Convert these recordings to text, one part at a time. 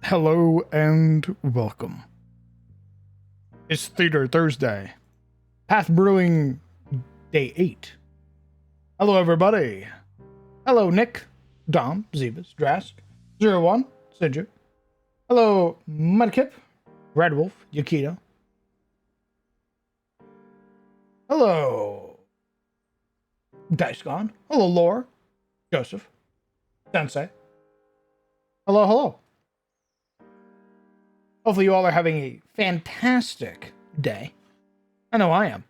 Hello and welcome. It's Theater Thursday. Pathbrewing Day 8. Hello, everybody. Hello, Nick, Dom, Zebus, Drask, 01, Sidger. Hello, Mudkip, Red Wolf, Yukito. Hello, Dicegone. Hello, Lore, Joseph, Sensei. Hello, hello. Hopefully you all are having a fantastic day. I know I am.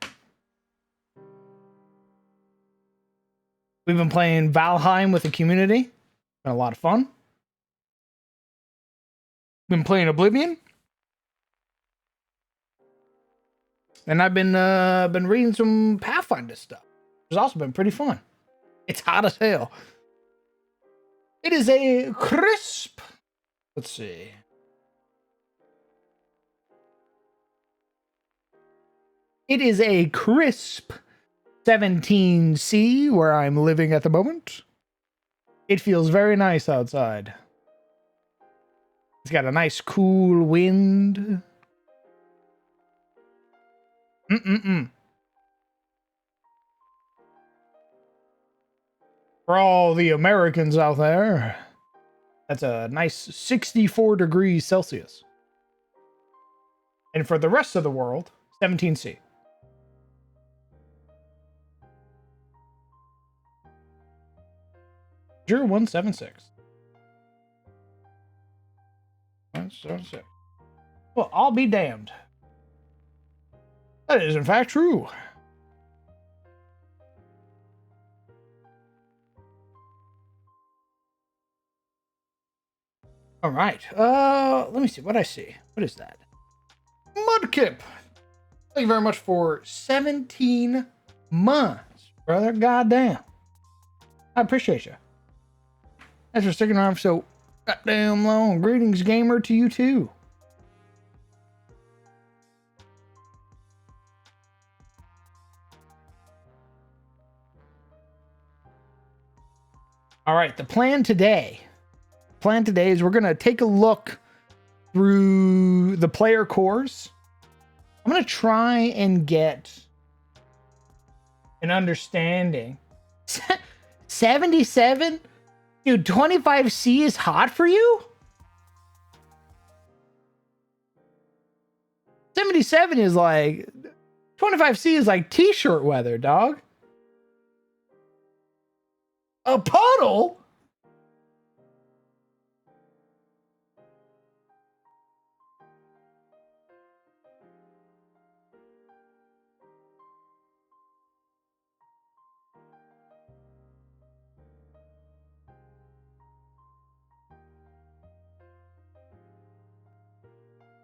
We've been playing Valheim with the community. Been a lot of fun. Been playing Oblivion. And I've been reading some Pathfinder stuff. It's also been pretty fun. It's hot as hell. It is a crisp. Let's see. It is a crisp 17C where I'm living at the moment. It feels very nice outside. It's got a nice cool wind. For all the Americans out there, that's a nice 64 degrees Celsius. And for the rest of the world, 17C. You're 176. 176. Well, I'll be damned. That is, in fact, true. All right. Let me see what I see. What is that? Mudkip. Thank you very much for 17 months, brother. Goddamn. I appreciate you. Thanks for sticking around for so goddamn long. Greetings, gamer, to you too. All right, the plan today is we're going to take a look through the player cores. I'm going to try and get an understanding. 77? Dude, 25C is hot for you? 77 is like... 25C is like t-shirt weather, dog. A puddle?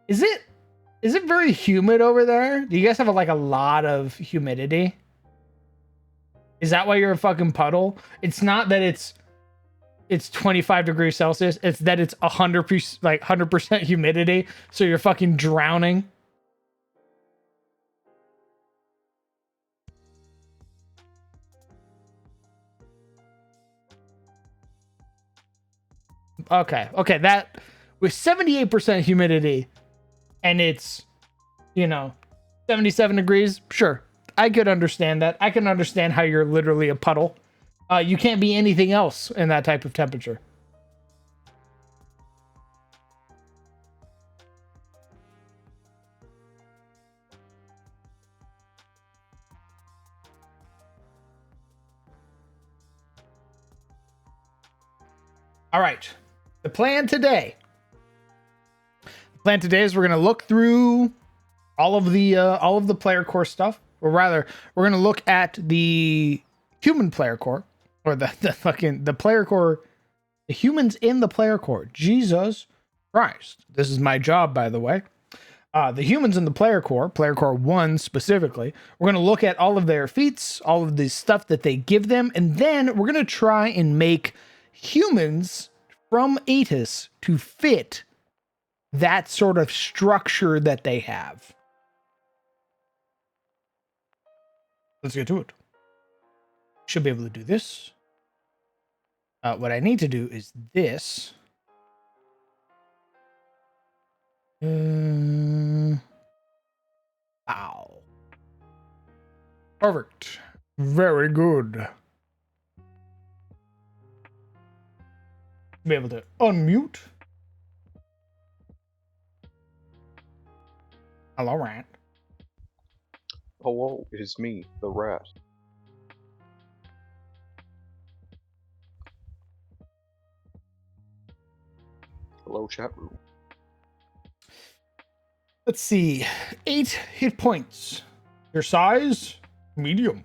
Is it very humid over there? Do you guys have like a lot of humidity? Is that why you're a fucking puddle? It's not that it's 25 degrees Celsius. It's that it's 100% like 100% humidity, so you're fucking drowning. Okay, that with 78% humidity and it's, 77 degrees, sure. I could understand that. I can understand how you're literally a puddle. You can't be anything else in that type of temperature. All right. The plan today is we're going to look through all of the player core stuff, or rather, we're going to look at the human player core, or the player core, the humans in the player core. Jesus Christ. This is my job, by the way. The humans in the player core 1 specifically, we're going to look at all of their feats, all of the stuff that they give them, and then we're going to try and make humans from Atis to fit that sort of structure that they have. Let's get to it. Should be able to do this. What I need to do is this. Ow. Perfect. Very good. Be able to unmute. Hello, Rant. Hello, it is me, the rat. Hello, chat room. Let's see. 8 hit points. Your size? Medium.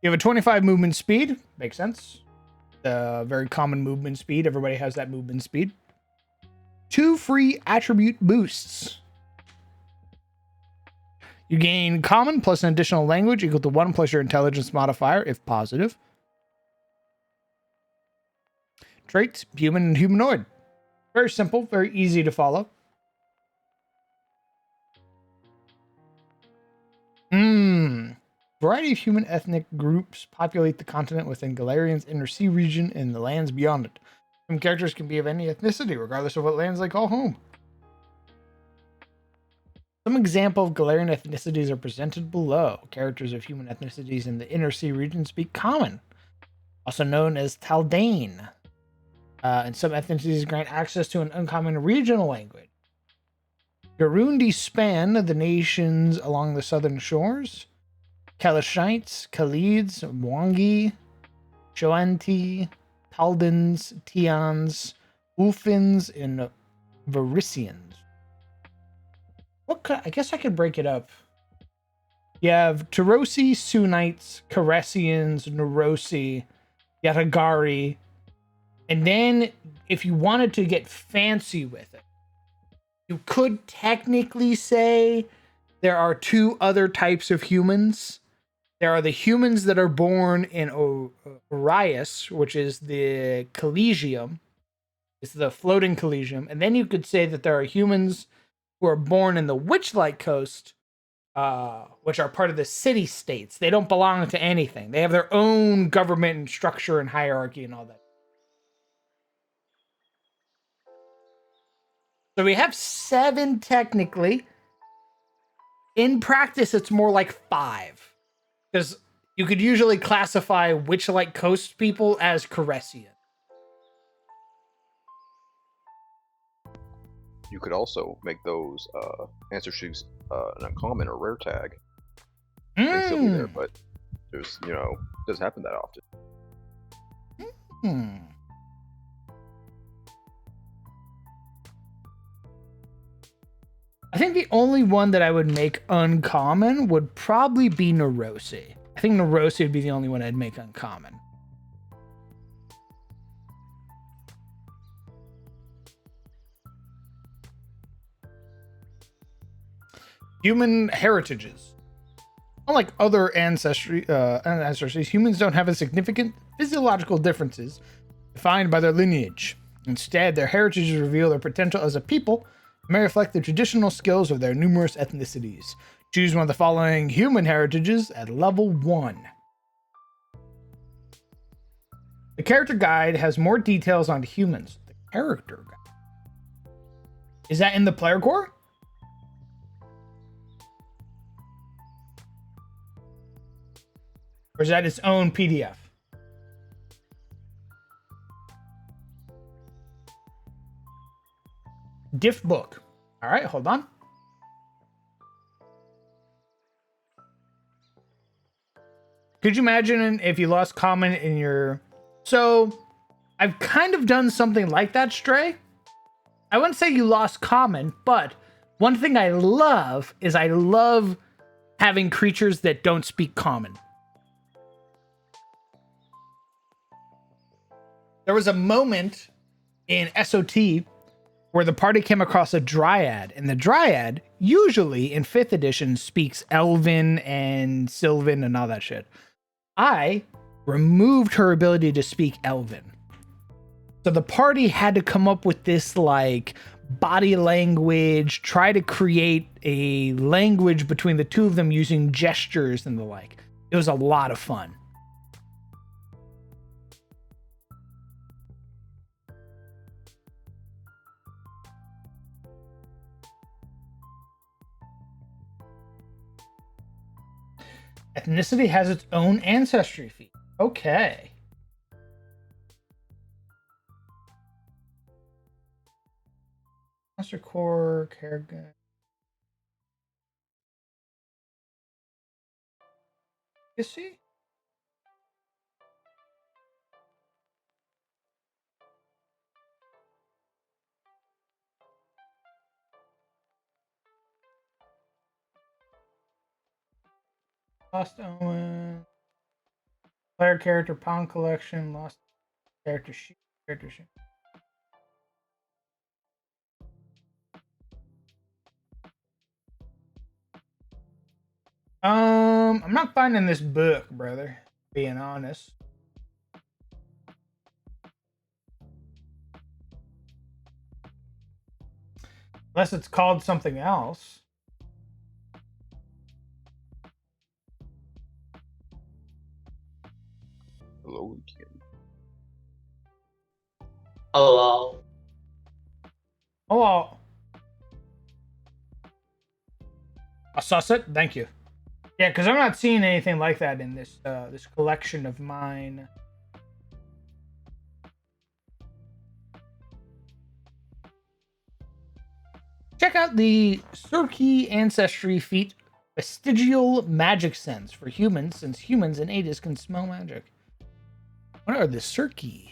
You have a 25 movement speed. Makes sense. Very common movement speed. Everybody has that movement speed. 2 free attribute boosts. You gain common plus an additional language equal to 1 plus your intelligence modifier, if positive. Traits, human and humanoid. Very simple, very easy to follow. Variety of human ethnic groups populate the continent within Galarian's inner sea region and the lands beyond it. Some characters can be of any ethnicity, regardless of what lands they call home. Some example of Galarian ethnicities are presented below. Characters of human ethnicities in the inner sea region speak Common, also known as Taldane. And some ethnicities grant access to an uncommon regional language. Garundi span the nations along the southern shores. Kalashites, Khalids, Mwangi, Shoanti, Taldans, Tians, Ulfins, and Varisians. I guess I could break it up. You have Tarosi, Sunites, Caressians, Nerosi, Yatagari, and then if you wanted to get fancy with it, you could technically say there are 2 other types of humans. There are the humans that are born in Orias, which is the Collegium. It's the floating Collegium. And then you could say that there are humans who are born in the Witchlight Coast, which are part of the city-states. They don't belong to anything. They have their own government and structure and hierarchy and all that. So we have 7 technically. In practice, it's more like 5. Because you could usually classify Witchlight Coast people as Caressian. You could also make those ancestries an uncommon or rare tag. They still be there, but there's, it doesn't happen that often. I think the only one that I would make uncommon would probably be Nerosi. I think Nerosi would be the only one I'd make uncommon. Human heritages. Unlike other ancestries, humans don't have a significant physiological differences defined by their lineage. Instead, their heritages reveal their potential as a people and may reflect the traditional skills of their numerous ethnicities. Choose one of the following human heritages at level 1. The character guide has more details on humans. The character guide. Is that in the player core? Or is that its own PDF? Diff book. All right, hold on. Could you imagine if you lost common in your... So, I've kind of done something like that, Stray. I wouldn't say you lost common, but one thing I love is I love having creatures that don't speak common. There was a moment in SOT where the party came across a dryad, and the dryad usually in 5th edition speaks Elven and Sylvan and all that shit. I removed her ability to speak Elven. So the party had to come up with this like body language, try to create a language between the two of them using gestures and the like. It was a lot of fun. Ethnicity has its own ancestry feat. Okay. Master Core, Care. You see? Lost Omen. Player character Pawn Collection. Lost character sheet. Character sheet. I'm not finding this book, brother. Being honest. Unless it's called something else. Hello again. Hello. Oh, a susset? Thank you. Yeah, because I'm not seeing anything like that in this this collection of mine. Check out the Surkey Ancestry Feat Vestigial Magic Sense for humans, since humans and Adis can smell magic. What are the Surkey?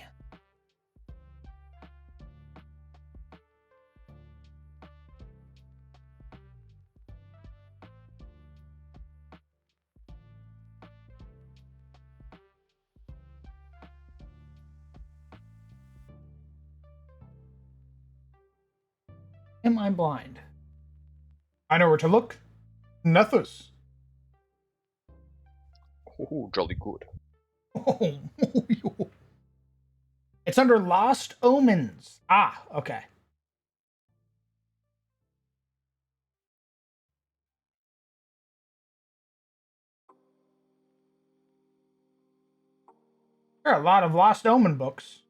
Am I blind? I know where to look. Nethus. Oh, jolly good. Oh, it's under Lost Omens. Ah, okay. There are a lot of Lost Omen books.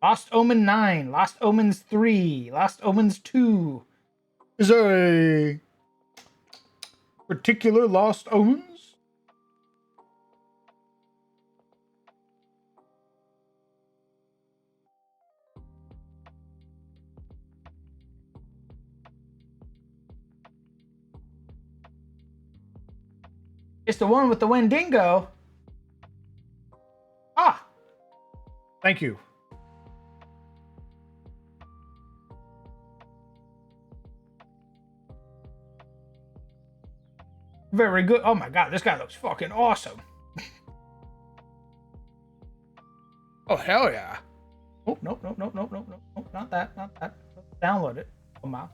Lost Omen 9, Lost Omens 3, Lost Omens 2. Is there a particular Lost Omens? It's the one with the Wendigo. Ah, thank you. Very good. Oh my god, this guy looks fucking awesome. Oh hell yeah. Oh nope, nope, nope, nope, nope, nope, nope, not that, not that. Let's download it. Oh my.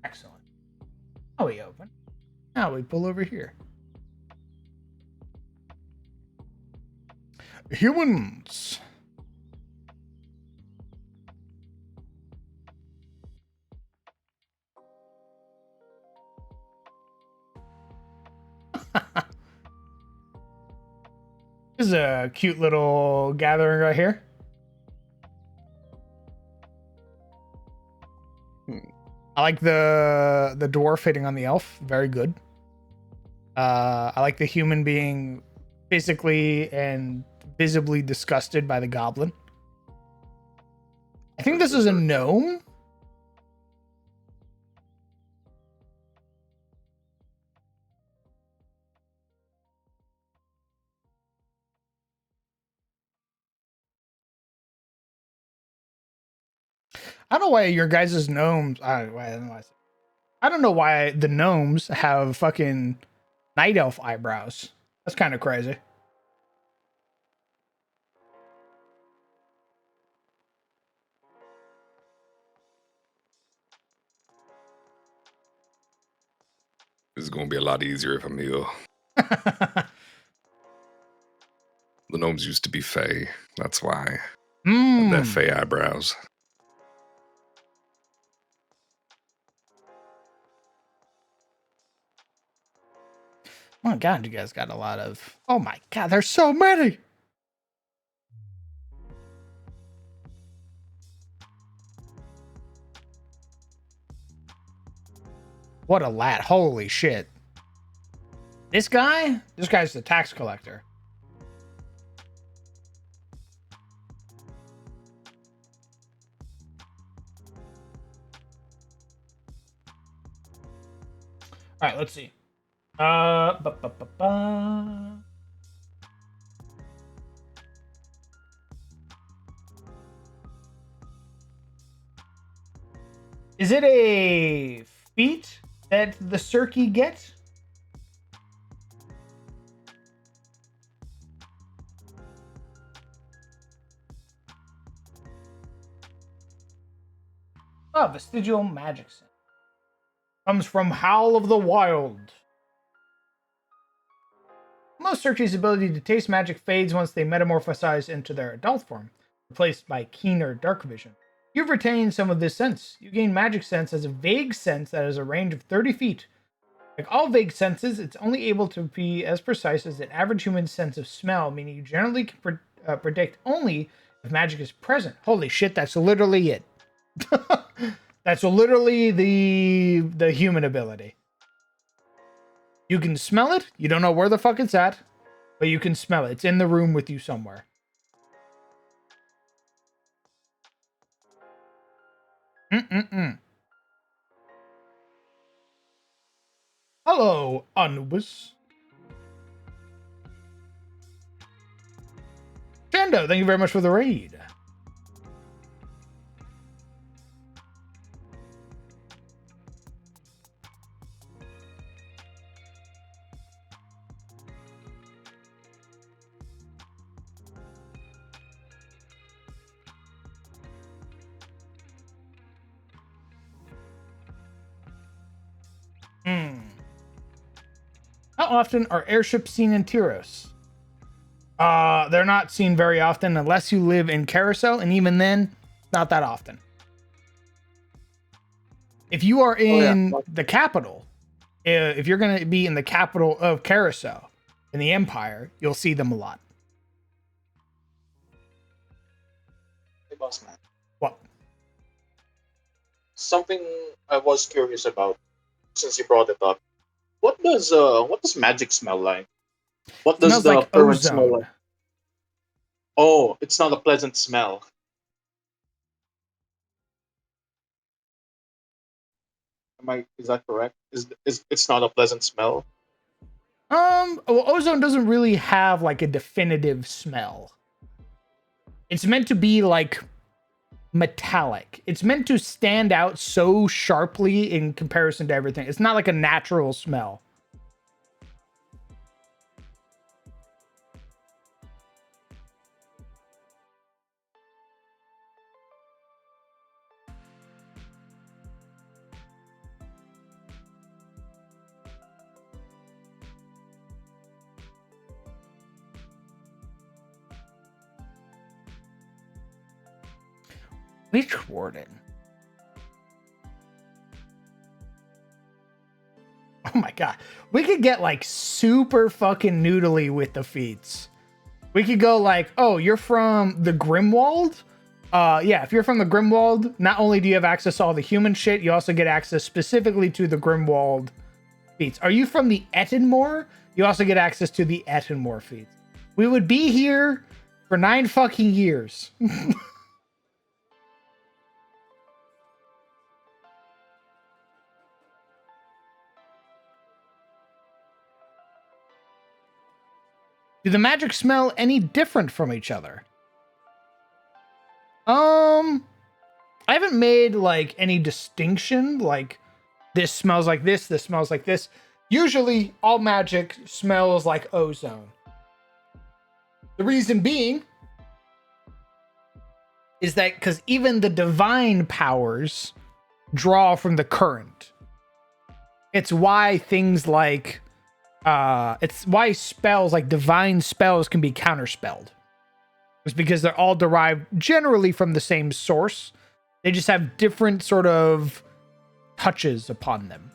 Excellent. Now we open. Now we pull over here. Humans. This is a cute little gathering right here. I like the dwarf hitting on the elf. Very good. I like the human being physically and visibly disgusted by the goblin. I think this is a gnome. I don't know why your guys' gnomes. I don't know why the gnomes have fucking night elf eyebrows. That's kind of crazy. This is gonna be a lot easier if I'm ill. The gnomes used to be fey. That's why. That fey eyebrows. Oh my god, you guys got a lot of. Oh my god, there's so many. What a lad. Holy shit. This guy's the tax collector. All right, let's see. Is it a feat that the Circe gets? Oh, vestigial magic sense. Comes from Howl of the Wild. Most Circe's ability to taste magic fades once they metamorphosize into their adult form, replaced by keener dark vision. You've retained some of this sense. You gain magic sense as a vague sense that has a range of 30 feet. Like all vague senses, it's only able to be as precise as an average human sense of smell, meaning you generally can predict only if magic is present. Holy shit, that's literally it. That's literally the human ability. You can smell it. You don't know where the fuck it's at, but you can smell it. It's in the room with you somewhere. Hello, Anubis. Chando, thank you very much for the raid. How often are airships seen in Tyros? They're not seen very often unless you live in Carousel, and even then, not that often. If you are in the capital, if you're going to be in the capital of Carousel, in the Empire, you'll see them a lot. Hey, boss man. What? Something I was curious about since you brought it up. What does magic smell like? What does Smells the like current ozone. smell like? Oh, it's not a pleasant smell. Is that correct? Is it's not a pleasant smell? Well, ozone doesn't really have like a definitive smell. It's meant to be like metallic. It's meant to stand out so sharply in comparison to everything. It's not like a natural smell. Witch Warden. Oh my god. We could get like super fucking noodly with the feats. We could go like, oh, you're from the Grimwald? Yeah, if you're from the Grimwald, not only do you have access to all the human shit, you also get access specifically to the Grimwald feats. Are you from the Ettenmoor? You also get access to the Ettenmoor feats. We would be here for 9 fucking years. Do the magic smell any different from each other? I haven't made like any distinction, like this smells like this smells like this. Usually all magic smells like ozone. The reason being is that because even the divine powers draw from the current. It's why things like it's why spells like divine spells can be counterspelled. It's because they're all derived generally from the same source. They just have different sort of touches upon them.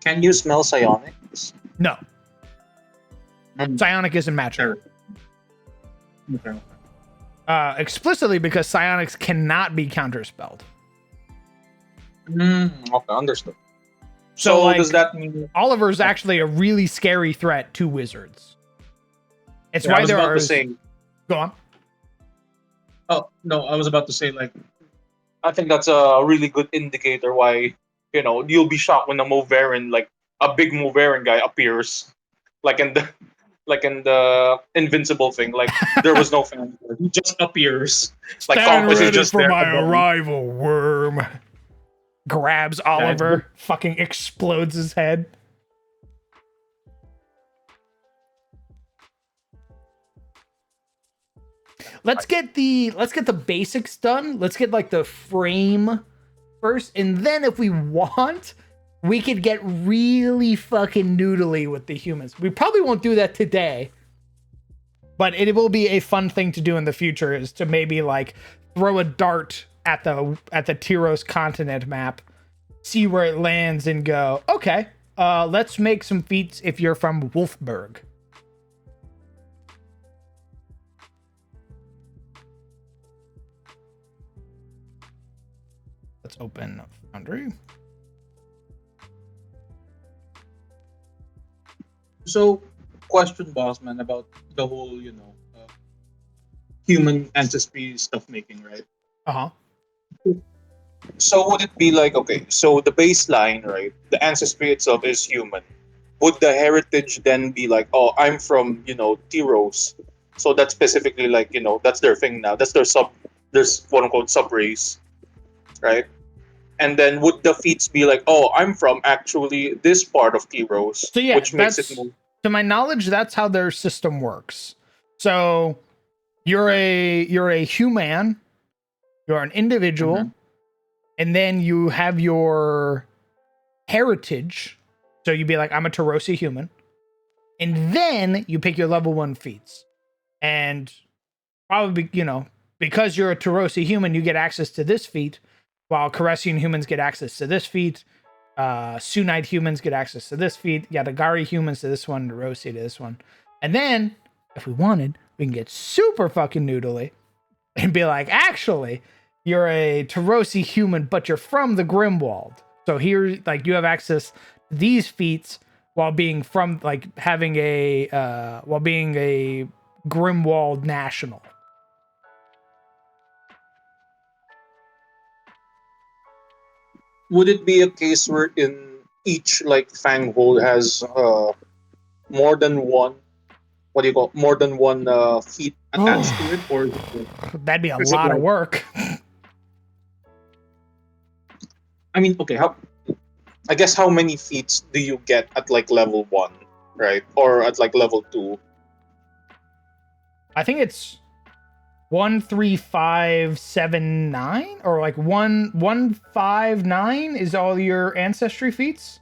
Can you smell psionics? No. Psionic isn't magic. Okay. Explicitly because psionics cannot be counterspelled. Okay, understood. So like, does that mean Oliver's actually a really scary threat to wizards. It's I why was there about are. to say? Go on. Oh no, I was about to say like I think that's a really good indicator why you'll be shocked when a Moveran like a big Moveran guy appears like in the Invincible thing. Like there was no fanfare. He just appears. Like Stand Compass is ready just for there. my arrival, worm. Grabs Oliver, Yeah. fucking explodes his head. Let's get the basics done. Let's get like the frame first, and then if we want, we could get really fucking noodly with the humans. We probably won't do that today, but it will be a fun thing to do in the future. Is to maybe like throw a dart at the Tyros continent map, see where it lands, and go, okay, let's make some feats if you're from Wolfburg. Let's open Foundry. So, question, boss man, about the whole human ancestry stuff making, right? Uh-huh. So would it be like, okay, so the baseline, right? The ancestry itself is human. Would the heritage then be like, oh, I'm from, Tyros. So that's specifically like, that's their thing now. That's their quote unquote sub race, right? And then would the feats be like, oh, I'm from actually this part of Tyros, So yeah, which makes it that's, more. to my knowledge, that's how their system works. So you're a human, you're an individual, Mhm. and then you have your heritage. So you'd be like, I'm a Tarosi human. And then you pick your level 1 feats. And probably, because you're a Tarosi human, you get access to this feat, while Caressian humans get access to this feat. Sunite humans get access to this feat. Yadagari humans to this one, Tarosi to this one. And then, if we wanted, we can get super fucking noodly and be like, actually, you're a Tarosi human, but you're from the Grimwald. So here, like, you have access to these feats while being from, like, having while being a Grimwald national. Would it be a case where in each like fanghold has more than one, what do you call, more than one feat attached to it, or That'd be a is it lot of like, work. I mean, okay, how, I guess how many feats do you get at like level 1, right? Or at like level 2? I think it's 13579, or like 1159 is all your ancestry feats.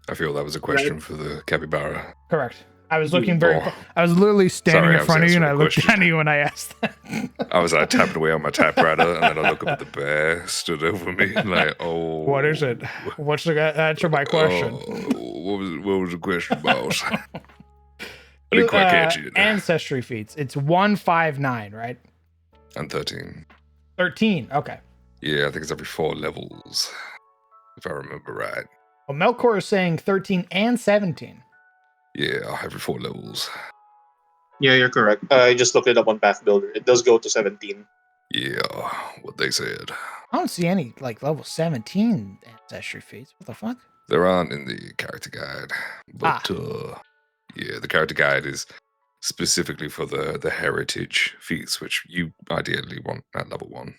I feel that was a Right. question for the capybara. Correct. I was looking Oh, I was literally standing sorry, in I was front of you, and answering I a looked question. at you when I asked that. I was like tapping away on my typewriter, and then I look up at the bear stood over me, like, oh, What is it? What's the answer my question? What was the question, boss? I didn't quite catch it. Ancestry feats. It's 159, right? I'm 13. 13. Okay. Yeah, I think it's every 4 levels, if I remember right. Well, Melkor is saying 13 and 17. Yeah, every 4 levels. Yeah, you're correct. I just looked it up on Path Builder. It does go to 17. Yeah, what they said. I don't see any like level 17 ancestry feats. What the fuck? There aren't in the character guide, but yeah, the character guide is specifically for the heritage feats, which you ideally want at level 1.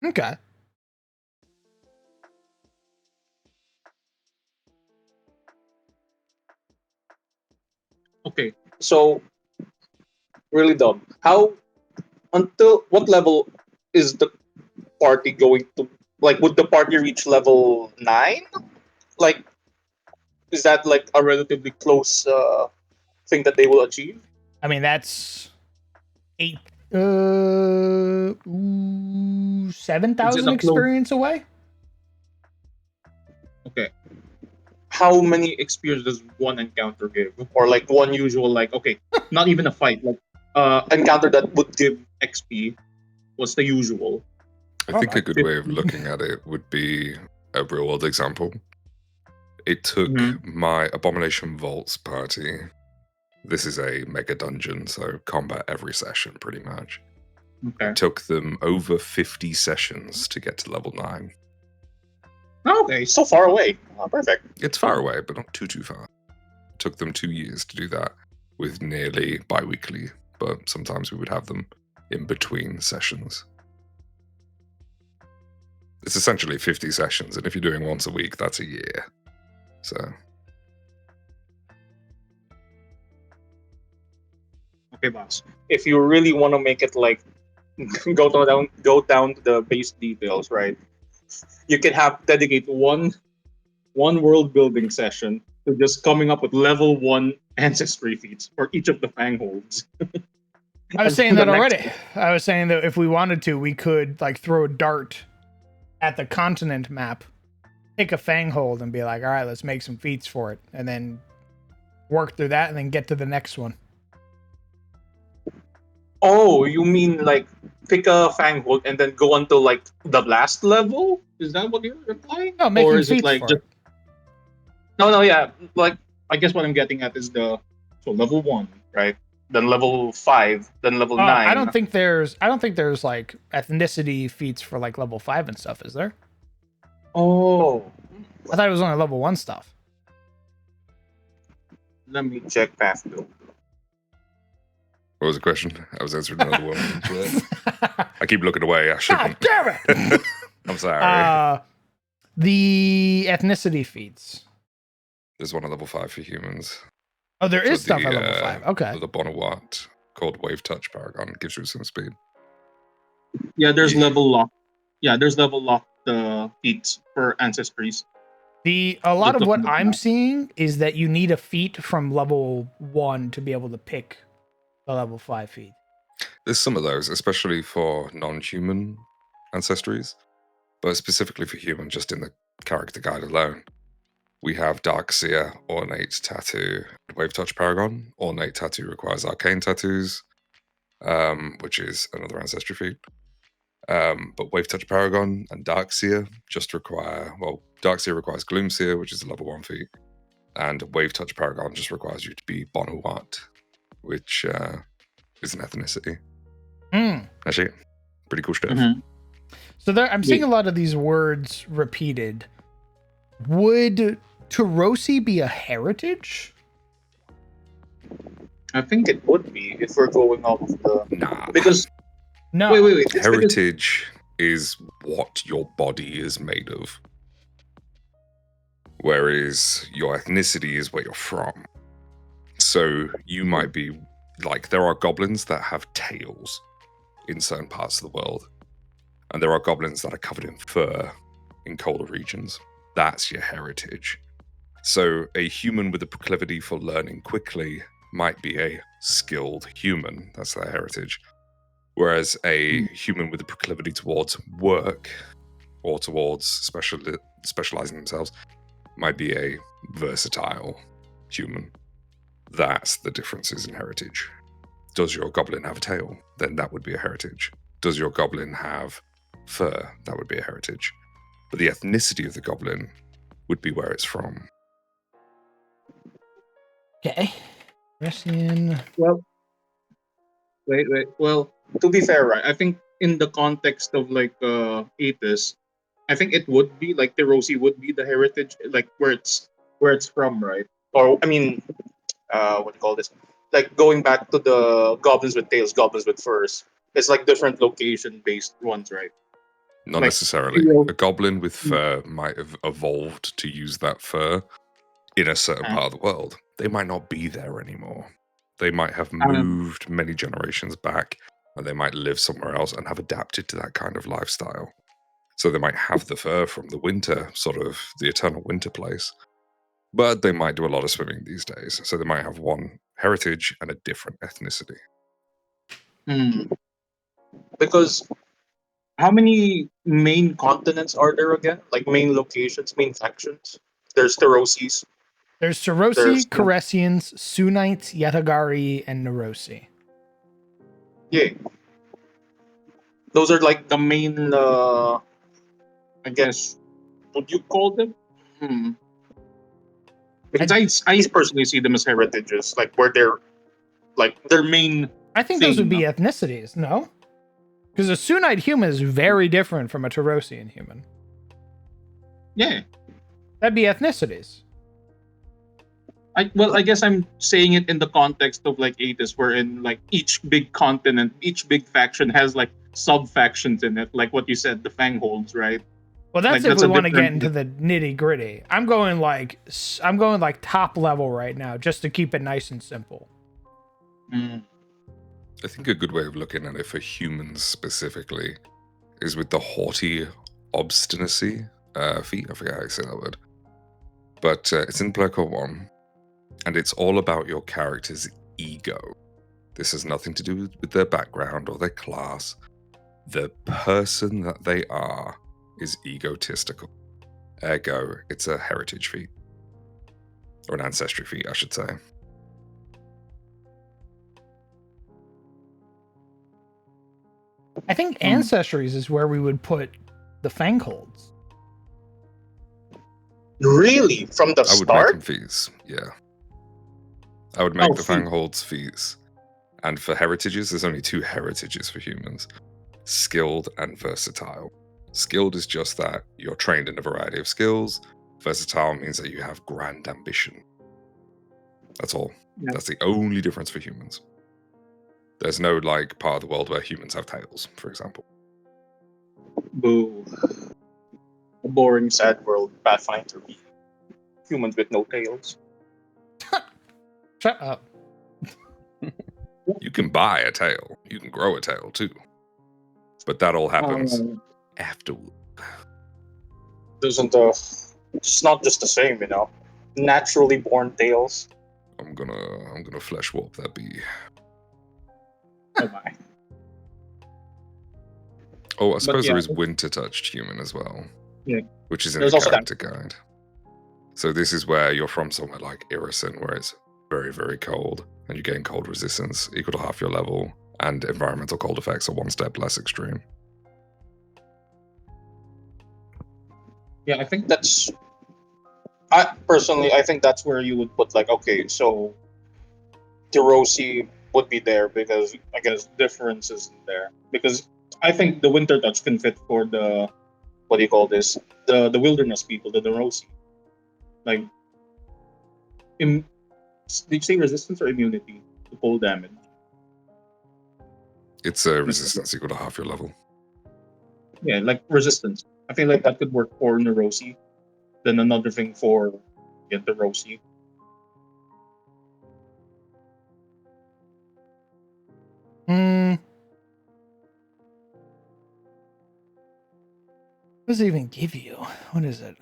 Okay. Okay, so really dumb. How, until what level is the party going to, like? Would the party reach level 9? Like, is that like a relatively close thing that they will achieve? I mean, that's 8 Is it 7,000 a close? experience away. Okay. how many experience does one encounter give, or like one usual, like, okay, not even a fight, like encounter that would give XP. What's the usual? I think a like good way of looking at it would be a real world example. It took Mhm. my Abomination Vaults party. This is a mega dungeon, so combat every session pretty much. Okay. It took them over 50 sessions to get to level 9. Okay, so far away. Oh, perfect. It's far away, but not too far. It took them 2 years to do that with nearly bi-weekly, but sometimes we would have them in between sessions. It's essentially 50 sessions, and if you're doing once a week, that's a year. So Okay, boss. If you really want to make it like go down to the base details, right? You can have dedicate one world building session to just coming up with level 1 ancestry feats for each of the fangholds. I was And saying then the that next already. I was saying that if we wanted to, we could like throw a dart at the continent map, pick a fanghold, and be like, all right, let's make some feats for it, and then work through that, and then get to the next one. Oh, you mean like pick a fanghold and then go on to like the last level? Is that what you're implying? No, Or making is it feats like for just it. no, yeah. Like I guess what I'm getting at is the so level 1, right? Then level 5, then level Oh, 9. I don't think there's like ethnicity feats for like level 5 and stuff, is there? Oh, I thought it was only level 1 stuff. let me check Pathbrewing. what was the question? I was answering another one. I keep looking away. I God shouldn't. damn it! I'm sorry. The ethnicity feats. There's one at level 5 for humans. Oh, there is For stuff the, at level 5. Okay. For the Bonawat called Wave Touch Paragon. It gives you some speed. Yeah, there's Yeah. level lock. Yeah, there's level lock feats for ancestries. A lot of what I'm seeing is that you need a feat from level 1 to be able to pick the level 5 feat. There's some of those, especially for non-human ancestries, but specifically for human, just in the character guide alone. We have Darkseer, Ornate Tattoo, Wave Touch Paragon. Ornate Tattoo requires Arcane Tattoos, which is another ancestry feat. But Wave Touch Paragon and Darkseer just require, well, Darkseer requires Gloomseer, which is a level 1 feat, and Wave Touch Paragon just requires you to be Bonawat, which is an ethnicity. Actually, pretty cool stuff. Mhm. So there, I'm seeing a lot of these words repeated. Would Tarosi be a heritage? I think it would be if we're going off of the Nah. because No. wait. It's because- Heritage is what your body is made of. Whereas your ethnicity is where you're from. So you might be like, there are goblins that have tails in certain parts of the world. And there are goblins that are covered in fur in colder regions. That's your heritage. So a human with a proclivity for learning quickly might be a skilled human. That's their heritage. Whereas a human with a proclivity towards work or towards specializing themselves might be a versatile human. That's the differences in heritage. Does your goblin have a tail? Then that would be a heritage. Does your goblin have fur? That would be a heritage. But the ethnicity of the goblin would be where it's from. Okay. Russian. well, wait. Well, to be fair, right? I think in the context of like Aethys, I think it would be like Terosi would be the heritage, like where it's from, right? Or I mean, what do you call this? Like going back to the goblins with tails, goblins with furs. It's like different location based ones, right? Not Like, necessarily. you know- A goblin with fur might have evolved to use that fur in a certain part of the world. They might not be there anymore. They might have moved many generations back, and they might live somewhere else and have adapted to that kind of lifestyle. So they might have the fur from the winter, sort of the eternal winter place, but they might do a lot of swimming these days. So they might have one heritage and a different ethnicity. Because how many main continents are there again? Like main locations, main factions? There's Terosis. There's Tarosi, There's Caressians, Sunites, Yetagari, and Nerosi. yeah. Those are like the main. I guess. Would you call them? Hmm. Because I personally see them as heritages, like where they're like their main I think those would thing. be ethnicities, no? Because a Sunite human is very different from a Tarosian human. Yeah. That'd be ethnicities. I guess I'm saying it in the context of like Atis, wherein like each big continent, each big faction has like sub factions in it, like what you said, the Fangholds, right? Well, that's Like, if that's we a want to get different- into the nitty gritty. I'm going like top level right now, just to keep it nice and simple. Mm. I think a good way of looking at it for humans specifically is with the haughty obstinacy feat. I forget how you say that word. But it's in Player 1, and it's all about your character's ego. This has nothing to do with their background or their class. The person that they are is egotistical. Ergo, it's a heritage feat. Or an ancestry feat, I should say. I think ancestries is where we would put the Fangholds. Really? From the I would make start? them feats, yeah. I would make the feat. Fangholds feats. And for heritages, there's only 2 heritages for humans. Skilled and versatile. Skilled is just that you're trained in a variety of skills. Versatile means that you have grand ambition. That's all. Yeah. That's the only difference for humans. There's no like part of the world where humans have tails, for example. Boo. A boring, sad world. Pathfinder. Humans with no tails. Shut up. You can buy a tail. You can grow a tail too. But that all happens afterward. Doesn't it's not just the same, you know. Naturally born tails. I'm gonna flesh warp that bee. Oh my. Oh, I suppose yeah. there is winter touched human as well. Yeah. Which is in There's the also that. character guide. So this is where you're from somewhere like Irison, where it's very, very cold, and you gain cold resistance equal to half your level, and environmental cold effects are 1 step less extreme. Yeah, I think that's. I personally, I think that's where you would put like, okay, so Tirosi would be there because I guess difference isn't there because I think the winter touch can fit for the what do you call this, the wilderness people, the Tirosi, like. Did you say resistance or immunity to cold damage? It's a resistance equal to half your level. Yeah, like resistance. I feel like that could work for Neurosi. Then another thing for the Rosi. What does it even give you? What is it?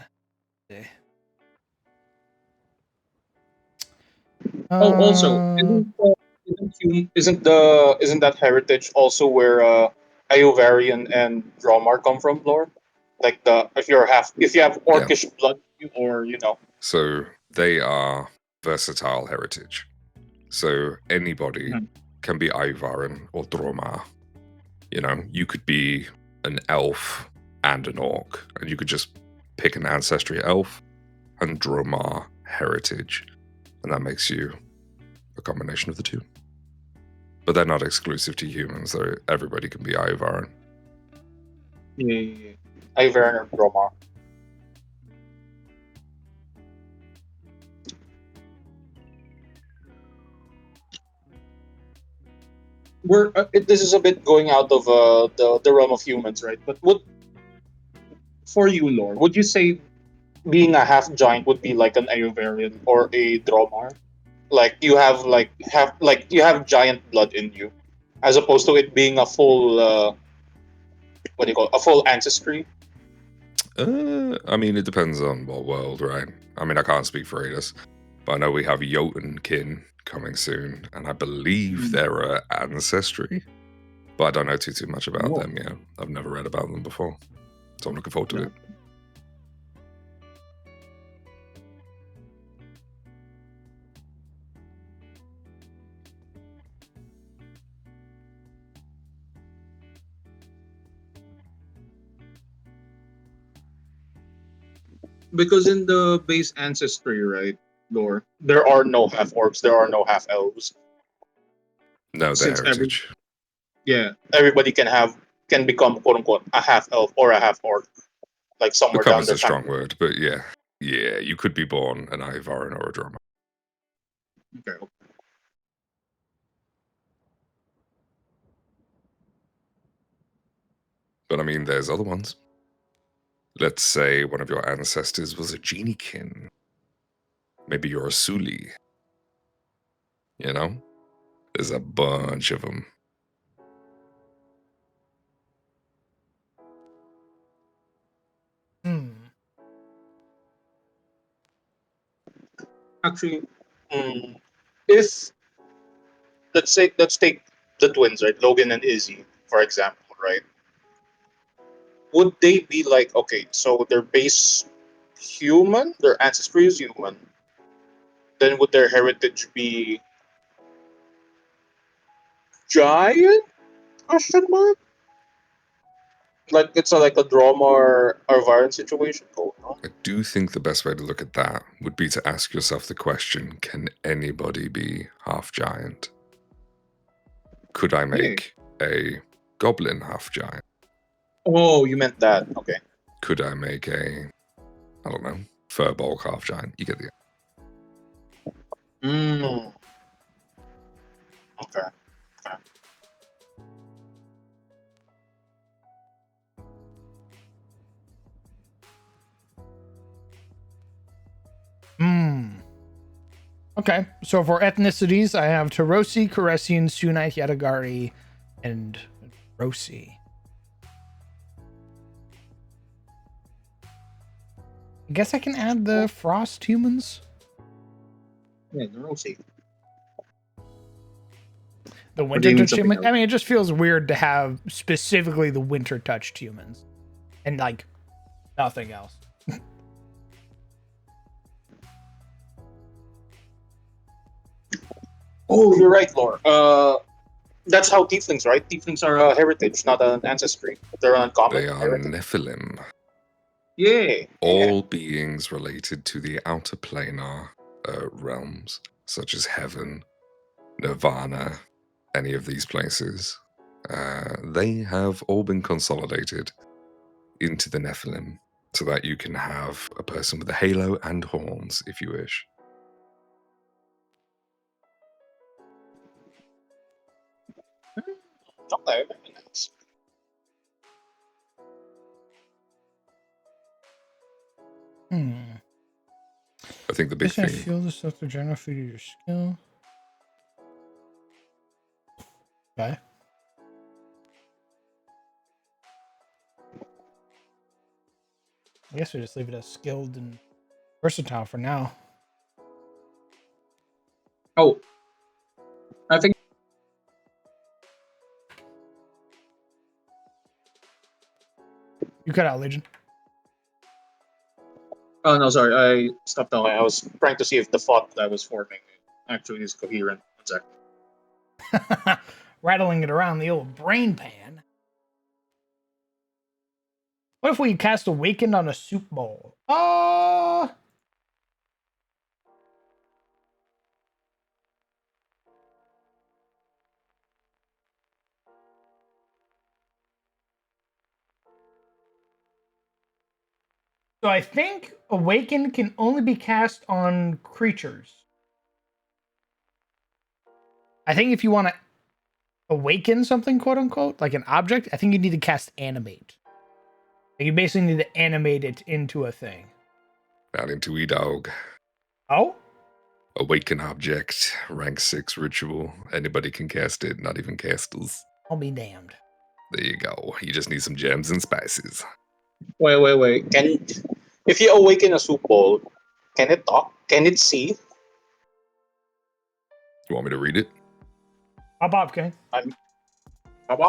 Also, isn't that heritage also where Iovarian and Dromar come from, lore? Like if you have orcish blood, or you know. So they are versatile heritage. So anybody can be Ivarin or Dromar. You know, you could be an elf and an orc, and you could just pick an ancestry elf and Dromar heritage, and that makes you a combination of the 2. But they're not exclusive to humans, so everybody can be Ivarin. Yeah. Ivarin and Dromar. This is a bit going out of the realm of humans, right? But for you, Lord, would you say being a half giant would be like an Iovarian or a Dromar? Like you have giant blood in you, as opposed to it being a full what do you call it? A full ancestry? I mean, it depends on what world, right? I mean, I can't speak for Adis, but I know we have Jotunkin coming soon, and I believe they're ancestry, but I don't know too much about them yet. I've never read about them before, so I'm looking forward to it. Because in the base ancestry, right, lore, there are no half orcs, there are no half elves. No, the Since heritage. everybody can become quote unquote a half elf or a half orc, like somewhere Become down is the a time. strong word, but yeah. Yeah, you could be born an Ivaran or a drummer. Okay. But I mean, there's other ones. Let's say one of your ancestors was a geniekin. Maybe you're a Suli. You know? There's a bunch of them. Hmm. Actually, if let's take the twins, right, Logan and Izzy, for example, right? Would they be like, okay, so their base human, their ancestry is human, then would their heritage be giant? Question mark. Like it's like a drama or violent situation going on. I do think the best way to look at that would be to ask yourself the question, can anybody be half giant? Could I Yeah. make a goblin half giant? Oh, you meant that. Okay. Could I make I don't know, furbolg half giant? You get the Mm. Okay. Okay. Hmm. Okay, so for ethnicities, I have Tarosi, Caressian, Sunite, Yadagari, and Rosi. I guess I can add the frost humans. Yeah, Rosie. The Or do winter you mean touched something human. else? I mean, it just feels weird to have specifically the winter touched humans, and like nothing else. Oh, you're right, Lore. That's how tieflings, right? Tieflings are a heritage, not an ancestry. They're an uncommon They are heritage. Nephilim, Yeah. Yeah. all beings related to the outer planar realms, such as heaven, nirvana, any of these places. They have all been consolidated into the Nephilim so that you can have a person with a halo and horns if you wish. Okay. Very nice. Hmm. I think the big Guess I thing, feel this stuff to general food of your skill. Okay. I guess we just leave it as skilled and versatile for now. Oh, I think. You cut out Legion. Oh no, sorry. I stopped now. I was trying to see if the thought that I was forming actually is coherent. One sec. Rattling it around the old brain pan. What if we cast Awakened on a soup bowl? So I think Awaken can only be cast on creatures. I think if you want to awaken something, quote unquote, like an object, I think you need to cast Animate. Like you basically need to animate it into a thing. not into E-Dog, Oh? awaken object, rank 6 ritual. Anybody can cast it, not even casters. I'll be damned. There you go. You just need some gems and spices. Wait. If you awaken a soup bowl, can it talk? Can it see? You want me to read it? Bob, okay. I'm.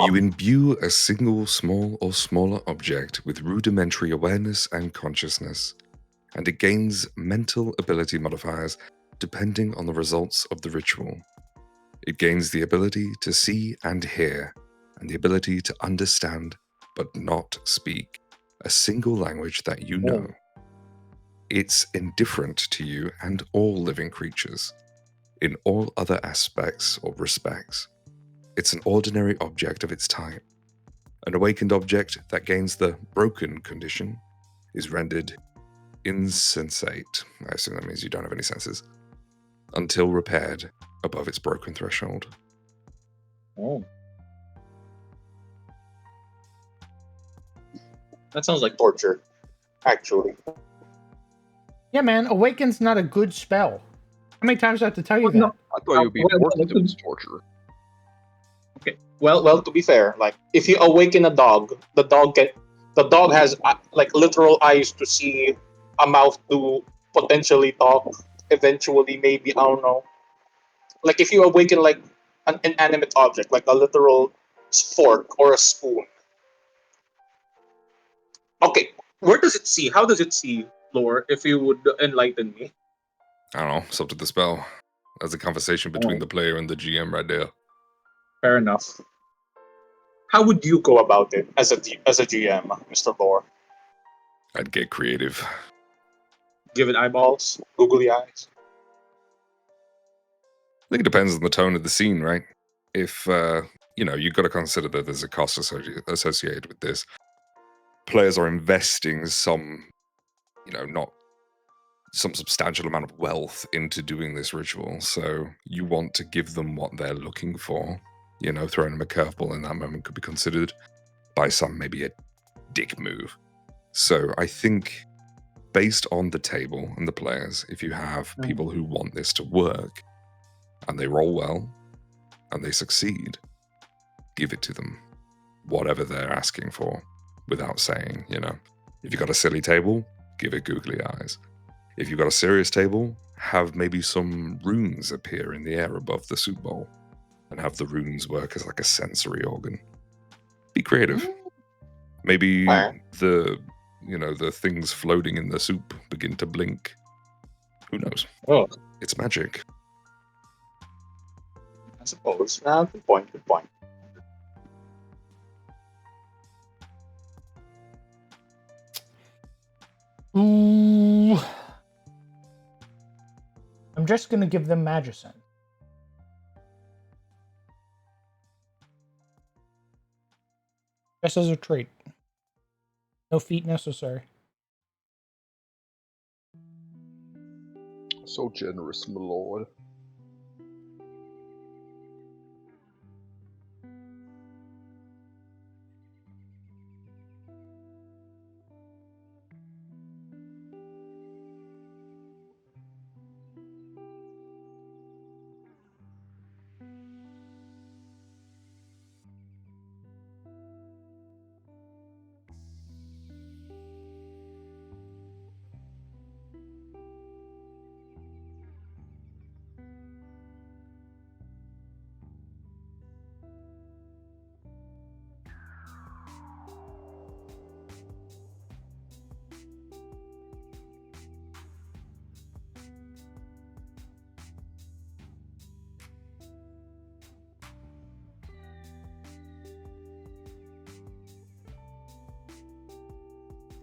You imbue a single small or smaller object with rudimentary awareness and consciousness, and it gains mental ability modifiers depending on the results of the ritual. It gains the ability to see and hear, and the ability to understand but not speak a single language that you know. It's indifferent to you and all living creatures. In all other aspects or respects, it's an ordinary object of its type. An awakened object that gains the broken condition is rendered insensate. I assume that means you don't have any senses. Until repaired above its broken threshold. Oh. That sounds like torture, actually. Yeah, man, Awaken's not a good spell. How many times do I have to tell you Well, that? no. I thought it would be Well, worse well, if it was torture. Okay. Well. To be fair, like if you awaken a dog, the dog has like literal eyes to see, a mouth to potentially talk. Eventually, maybe I don't know. Like if you awaken like an inanimate object, like a literal fork or a spoon. Okay, where does it see? How does it see, lore? If you would enlighten me. I don't know, it's up to the spell. There's a conversation between the player and the GM right there. Fair enough. How would you go about it as a GM, Mr. Lore? I'd get creative. Give it eyeballs, googly eyes. I think it depends on the tone of the scene, right? If, you've got to consider that there's a cost associated with this. Players are investing some, not some substantial amount of wealth into doing this ritual. So you want to give them what they're looking for. Throwing them a curveball in that moment could be considered by some maybe a dick move. So I think based on the table and the players, if you have people who want this to work and they roll well and they succeed, give it to them, whatever they're asking for, without saying, if you've got a silly table, give it googly eyes. If you've got a serious table, have maybe some runes appear in the air above the soup bowl and have the runes work as like a sensory organ. Be creative. Maybe the things floating in the soup begin to blink. Who knows? Oh, It's magic. I suppose. Nah, good point. Good point. Ooh. I'm just gonna give them Magicien. Just as a trait. No feat necessary. So generous, my lord.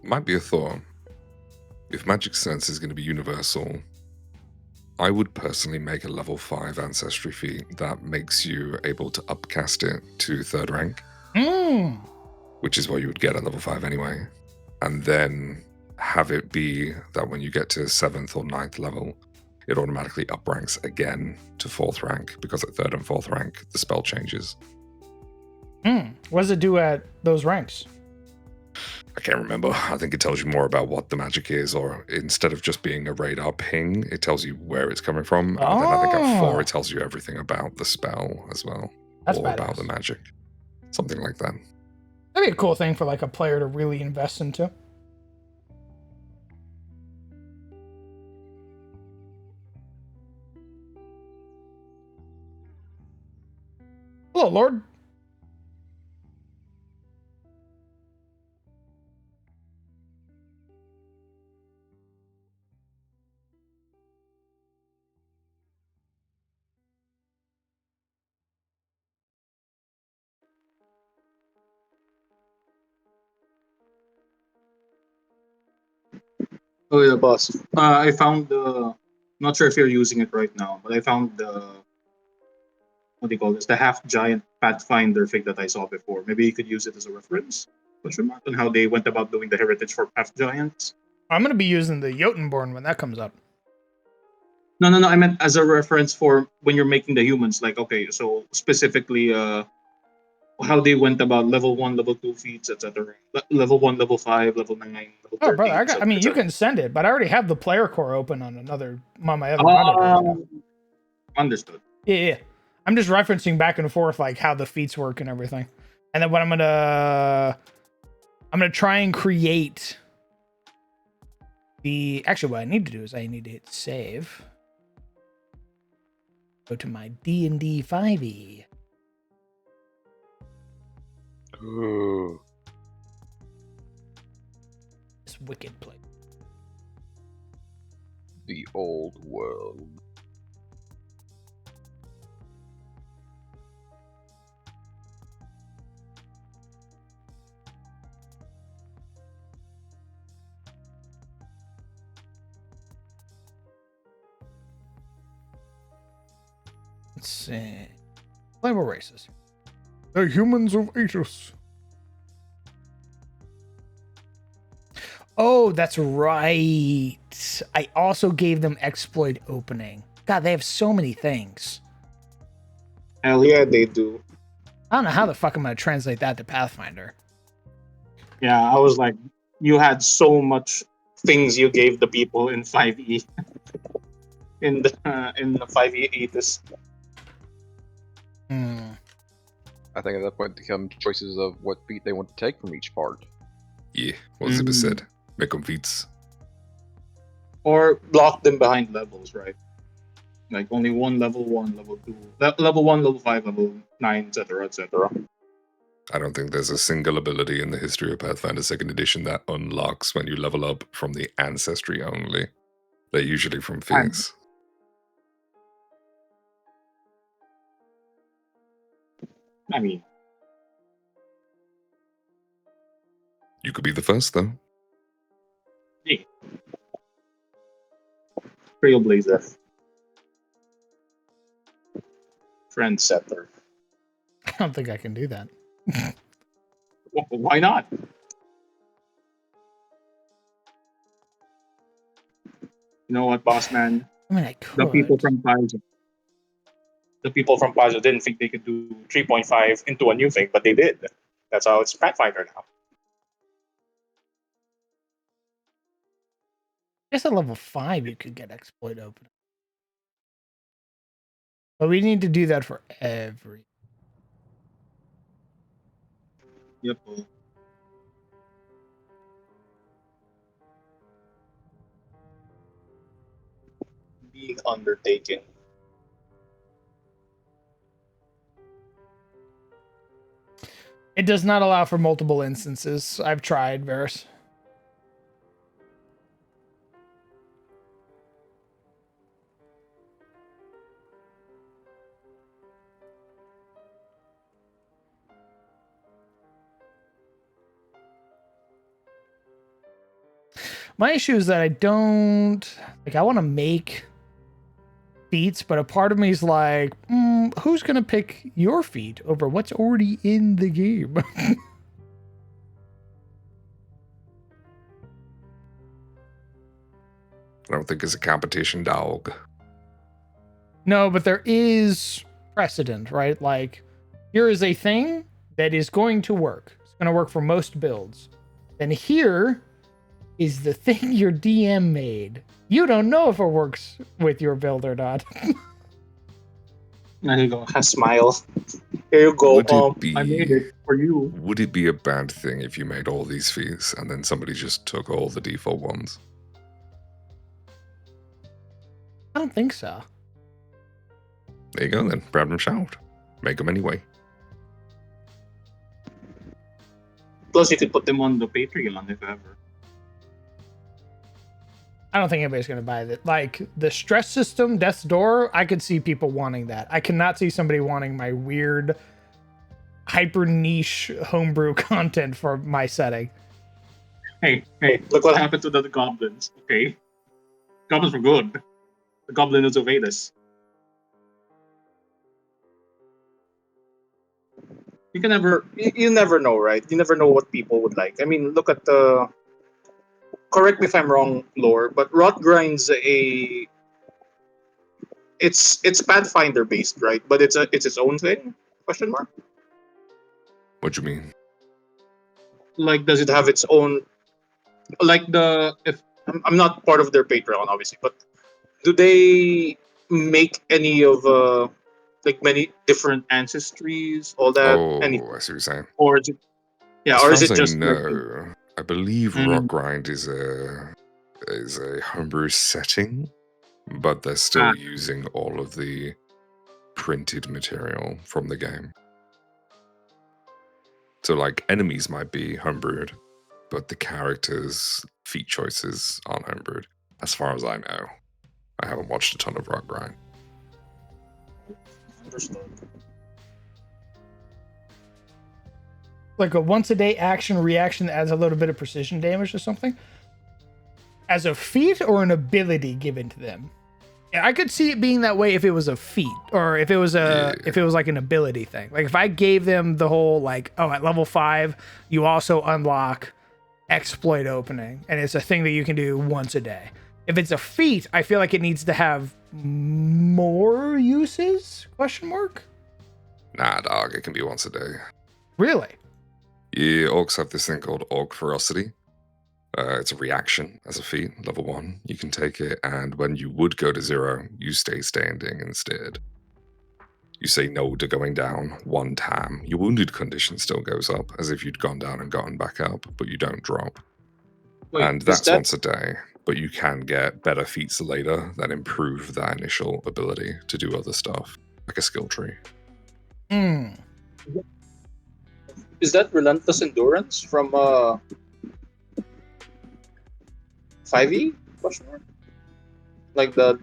Might be a thought. If magic sense is going to be universal, I would personally make a level 5 ancestry feat that makes you able to upcast it to 3rd rank, which is what you would get at level 5 anyway, and then have it be that when you get to 7th or 9th level, it automatically upranks again to 4th rank, because at 3rd and 4th rank, the spell changes. What does it do at those ranks? I can't remember. I think it tells you more about what the magic is, or instead of just being a radar ping, it tells you where it's coming from. And then I think at 4, it tells you everything about the spell as well. That's or badass. About the magic. Something like that. That'd be a cool thing for like a player to really invest into. Hello, Lord. Oh yeah, boss. I found the. Not sure if you're using it right now, but I found the what do you call this? The half giant Pathfinder fig that I saw before. Maybe you could use it as a reference. Question mark on how they went about doing the heritage for half giants. I'm gonna be using the Jotunborn when that comes up. No, no, no. I meant as a reference for when you're making the humans. Like, okay, so specifically, how they went about level one, level two feats, etc. Level one, level five, level nine, level Oh, brother, 13, I mean, you etc. can send it, but I already have the player core open on my other monitor. Understood. Yeah, yeah. I'm just referencing back and forth like how the feats work and everything. And then what I'm gonna try and create the. Actually, what I need to do is I need to hit save. Go to my D&D 5e. Ooh. This wicked place. The old world. Let's see. Flavor races. The humans of Aegis. Oh, that's right. I also gave them exploit opening. God, they have so many things. Hell yeah, they do. I don't know how the fuck I'm gonna translate that to Pathfinder. Yeah, I was like, you had so much things you gave the people in 5e in the 5e Aethys. Hmm. I think at that point become choices of what feat they want to take from each part. Yeah, what Zipper said. Make them feats. Or block them behind levels, right? Like only level one, level two, level one, level five, level nine, etc., etc. I don't think there's a single ability in the history of Pathfinder 2nd Edition that unlocks when you level up from the ancestry only. They're usually from feats. I mean, You could be the first, though. hey, Trailblazer, trendsetter. I don't think I can do that. Why not? You know what, boss man? I mean, I The people could. from Paizo. The people from Paizo didn't think they could do 3.5 into a new thing, but they did. That's how it's Pathfinder now. I guess at level 5 you could get exploit open. But we need to do that for every. Yep. Big undertaking. It does not allow for multiple instances. I've tried, Varus. My issue is that I don't like. I want to make feats, but a part of me is like, who's gonna pick your feat over what's already in the game? I don't think it's a competition, dog. No, but there is precedent, right? Like, here is a thing that is going to work. It's going to work for most builds. Then here is the thing your DM made. You don't know if it works with your build or not. There you go. A smile. Here you go. Would it be- I made it for you. Would it be a bad thing if you made all these feats and then somebody just took all the default ones? I don't think so. There you go then. Grab them shout. Make them anyway. Plus, you could put them on the Patreon if ever. I don't think anybody's going to buy that. Like, the stress system, Death's Door, I could see people wanting that. I cannot see somebody wanting my weird, hyper niche homebrew content for my setting. Hey, look what happened to the goblins. Okay, goblins were good. The goblin is Ovedus. You never know, right? You never know what people would like. I mean, look at the. Correct me if I'm wrong, lore, but Rot Grind's a. It's Pathfinder based, right? But it's its own thing? Question mark. What do you mean? Like, does it have its own? Like the if I'm not part of their Patreon, obviously, but do they make any of like many different ancestries, all that, Oh, anything, I see what you're saying. or is it As or far is as it I just like know, I believe Rock mm, Grind is a homebrew setting, but they're ah, still using all of the printed material from the game. So, like, enemies might be homebrewed, but the characters' feat choices aren't homebrewed. As far as I know, I haven't watched a ton of Rock Grind. understood? Like a once a day action reaction that adds a little bit of precision damage or something? As a feat or an ability given to them? Yeah, I could see it being that way if it was a feat or if it was like an ability thing. Like if I gave them the whole like, oh, at level 5, you also unlock exploit opening, and it's a thing that you can do once a day. If it's a feat, I feel like it needs to have more uses? Question mark? Nah, dog, it can be once a day. Really? Yeah, orcs have this thing called Orc Ferocity. It's a reaction as a feat, level 1. You can take it, and when you would go to 0, you stay standing instead. You say no to going down 1 time. Your wounded condition still goes up, as if you'd gone down and gotten back up, but you don't drop. Wait, And is that's that once a day, but you can get better feats later that improve that initial ability to do other stuff, like a skill tree. Hmm. is that relentless endurance from 5e? Question mark. Like the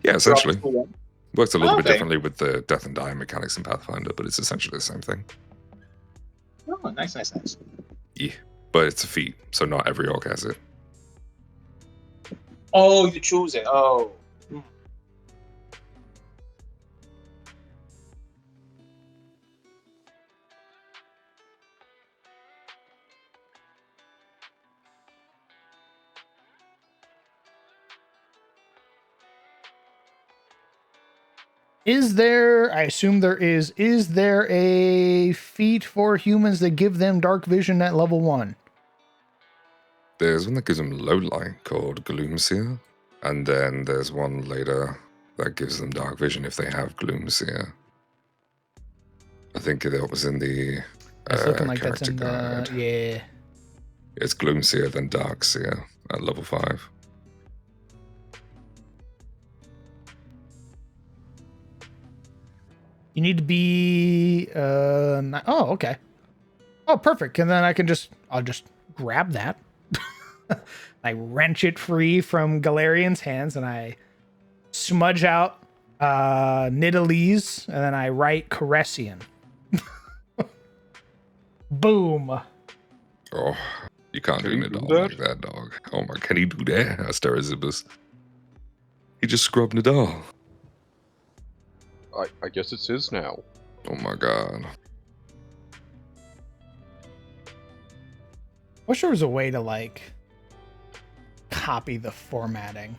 Yeah, drop essentially. to one. Works a little Oh, bit okay. differently with the death and dying mechanics in Pathfinder, but it's essentially the same thing. Oh, nice, nice, nice. Yeah, but it's a feat, so not every orc has it. Oh, you choose it. Oh. Hmm. Is there, I assume there is there a feat for humans that give them dark vision at level 1? There's one that gives them low light called Gloomseer, and then there's one later that gives them dark vision if they have Gloomseer. I think that was in the It's looking like that's character in guide. the, yeah. It's Gloomseer, then Darkseer at level 5. You need to be, oh, okay. Oh, perfect. And then I'll just grab that. I wrench it free from Galarian's hands and I smudge out Nidalese and then I write Caressian. Boom. Oh, you can't Can do he do Nadal that? like that, dog. Oh my, can he do that? Asterizibus. He just scrubbed Nadal. I guess it's his now. Oh my god. Wish there was a way to like copy the formatting.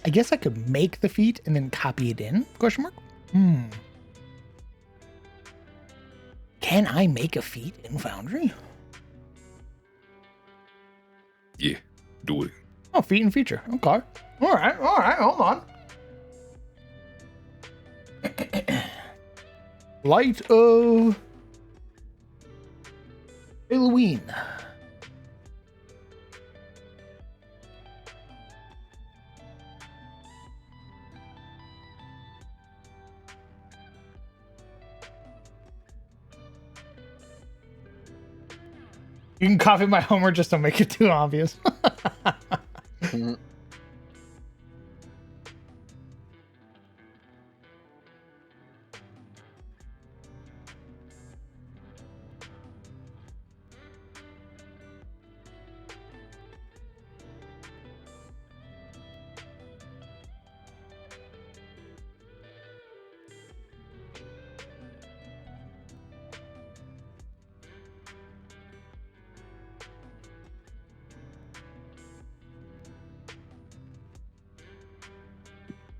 I guess I could make the feat and then copy it in? Question mark? Can I make a feat in Foundry? Yeah, do it. Oh, feat and feature. Okay. All right. Hold on. Light of Halloween. You can copy my homework, just don't make it too obvious.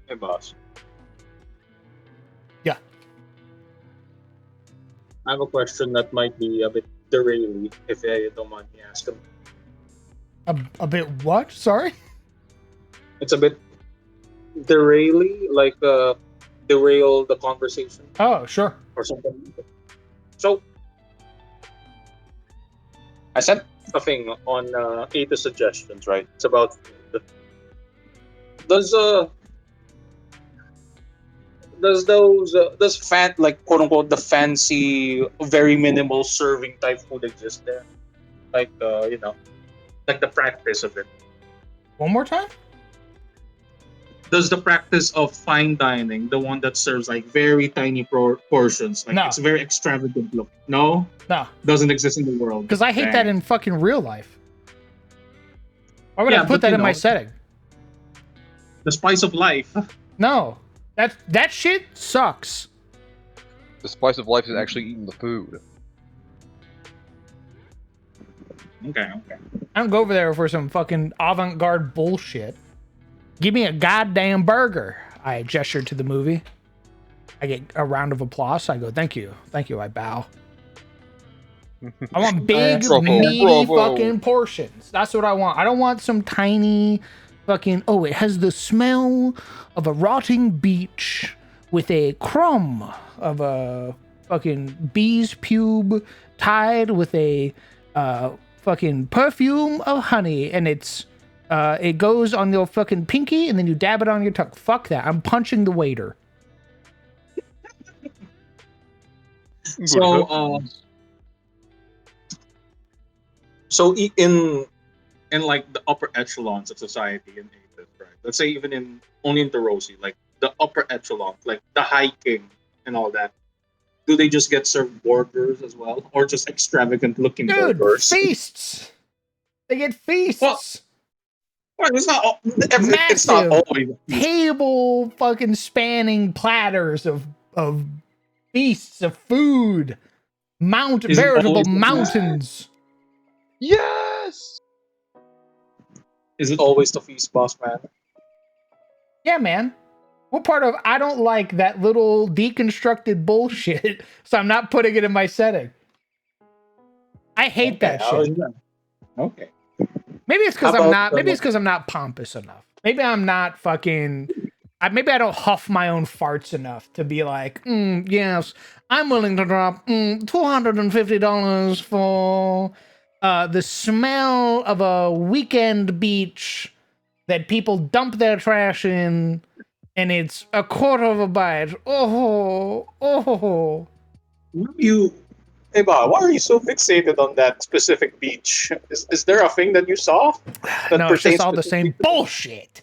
Hey, boss. Yeah. I have a question that might be a bit derailing, if you don't mind me asking. A bit what? Sorry? It's a bit derailing, like derail the conversation Oh, sure. or something. So I sent a thing on Ada suggestions, right? It's about food. Does like quote unquote the fancy, very minimal serving type food exist there? Like like the practice of it. One more time? Does the practice of fine dining, the one that serves like very tiny portions, like No. it's very extravagant look? No, No. doesn't exist in the world. Because I hate that Dang. in fucking real life. Why would I Yeah, put but, that in my setting? the spice of life. No. That shit sucks. The spice of life is actually eating the food. Okay. I don't go over there for some fucking avant-garde bullshit. Give me a goddamn burger. I gesture to the movie. I get a round of applause. I go, thank you. Thank you. I bow. I want big, Bravo, meaty bravo. fucking portions. That's what I want. I don't want some tiny fucking, oh, it has the smell of a rotting beach with a crumb of a fucking bee's pube tied with a fucking perfume of honey, and it goes on your fucking pinky, and then you dab it on your tongue. Fuck that. I'm punching the waiter. So, in like the upper echelons of society in Athens, right? Let's say even in only in Tarosi, like the upper echelon, like the hiking and all that. Do they just get served burgers as well, or just extravagant looking Dude, burgers? feasts. They get Well, feasts. well, it's not Massive always. table fucking spanning platters of feasts of food. Is it Veritable always the feast? mountains. Yes! Is it always the feast, boss man? Yeah, man. What part of I don't like that little deconstructed bullshit, so I'm not putting it in my setting. I hate that shit. Okay. Maybe it's because How I'm about not. the- Maybe it's because I'm not pompous enough. Maybe I'm not fucking. Maybe I don't huff my own farts enough to be like, yes, I'm willing to drop $250 for the smell of a weekend beach that people dump their trash in, and it's a quarter of a bite. Oh. Hey, Bob, why are you so fixated on that specific beach? Is there a thing that you saw that No, it's just pertains all the same specifically to- bullshit.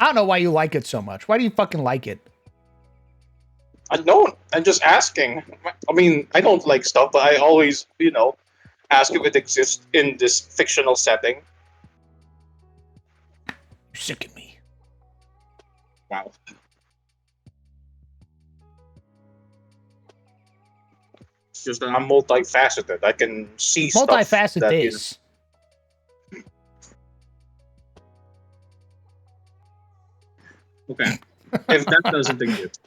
I don't know why you like it so much. Why do you fucking like it? I don't. I'm just asking. I mean, I don't like stuff, but I always, ask if it exists in this fictional setting. You sicken me. Wow. It's just that I'm multifaceted. I can see stuff Multifaceted that, this. Okay. If that doesn't exist,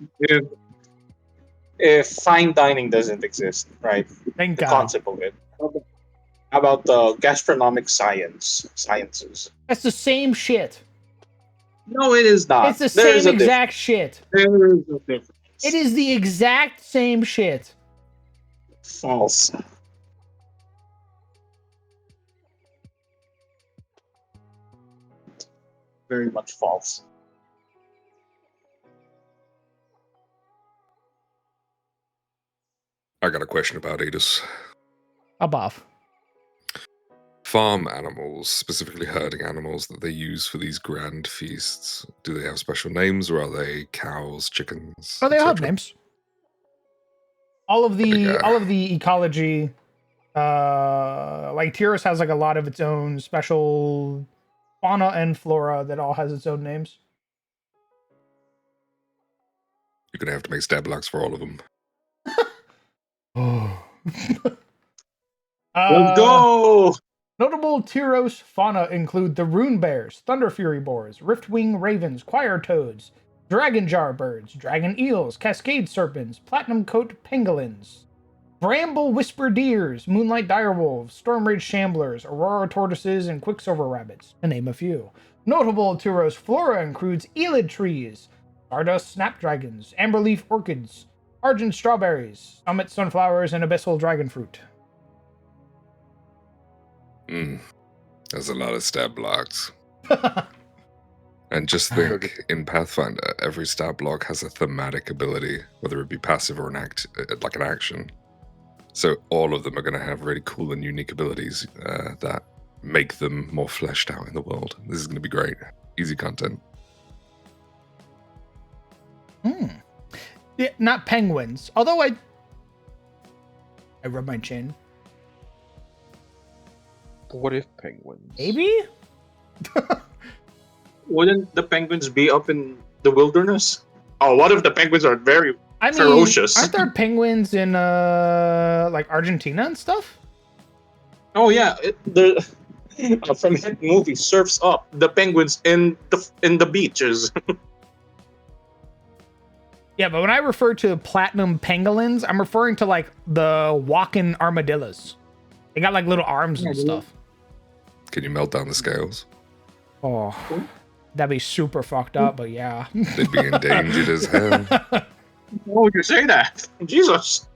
if fine dining doesn't exist, right? Thank The God. concept of it. How about the gastronomic sciences? That's the same shit. No, it is not. It's the There is same a exact shit. There is a difference. It is the exact same shit. False. Very much false. I got a question about Edis. Above. Farm animals, specifically herding animals that they use for these grand feasts, do they have special names, or are they cows, chickens? Oh, they all have etc.? names. All of the Okay. ecology, like Tyros has like a lot of its own special fauna and flora that all has its own names. You're gonna have to make stat blocks for all of them. Oh. Let's go. Notable Tyros fauna include the rune bears, thunder fury boars, riftwing ravens, choir toads, dragon jar birds, dragon eels, cascade serpents, platinum coat pangolins, bramble whisper deers, moonlight direwolves, storm rage shamblers, aurora tortoises, and quicksilver rabbits, to name a few. Notable Tyros flora includes elid trees, stardust snapdragons, amberleaf orchids, argent strawberries, summit sunflowers, and abyssal dragon fruit. There's a lot of stat blocks. And just think, in Pathfinder, every stat block has a thematic ability, whether it be passive or an action. So all of them are going to have really cool and unique abilities that make them more fleshed out in the world. This is going to be great. Easy content. Yeah, not penguins. Although I rub my chin. What if penguins? Maybe? Wouldn't the penguins be up in the wilderness? Oh, what if the penguins are very ferocious? Aren't there penguins in like Argentina and stuff? Oh yeah, from hit movie Surfs Up, the penguins in the beaches. Yeah, but when I refer to platinum pangolins, I'm referring to like the walking armadillos. They got like little arms and stuff. Can you melt down the scales? Oh, that'd be super fucked up, but yeah. They'd be endangered as hell. Why would you say that? Jesus.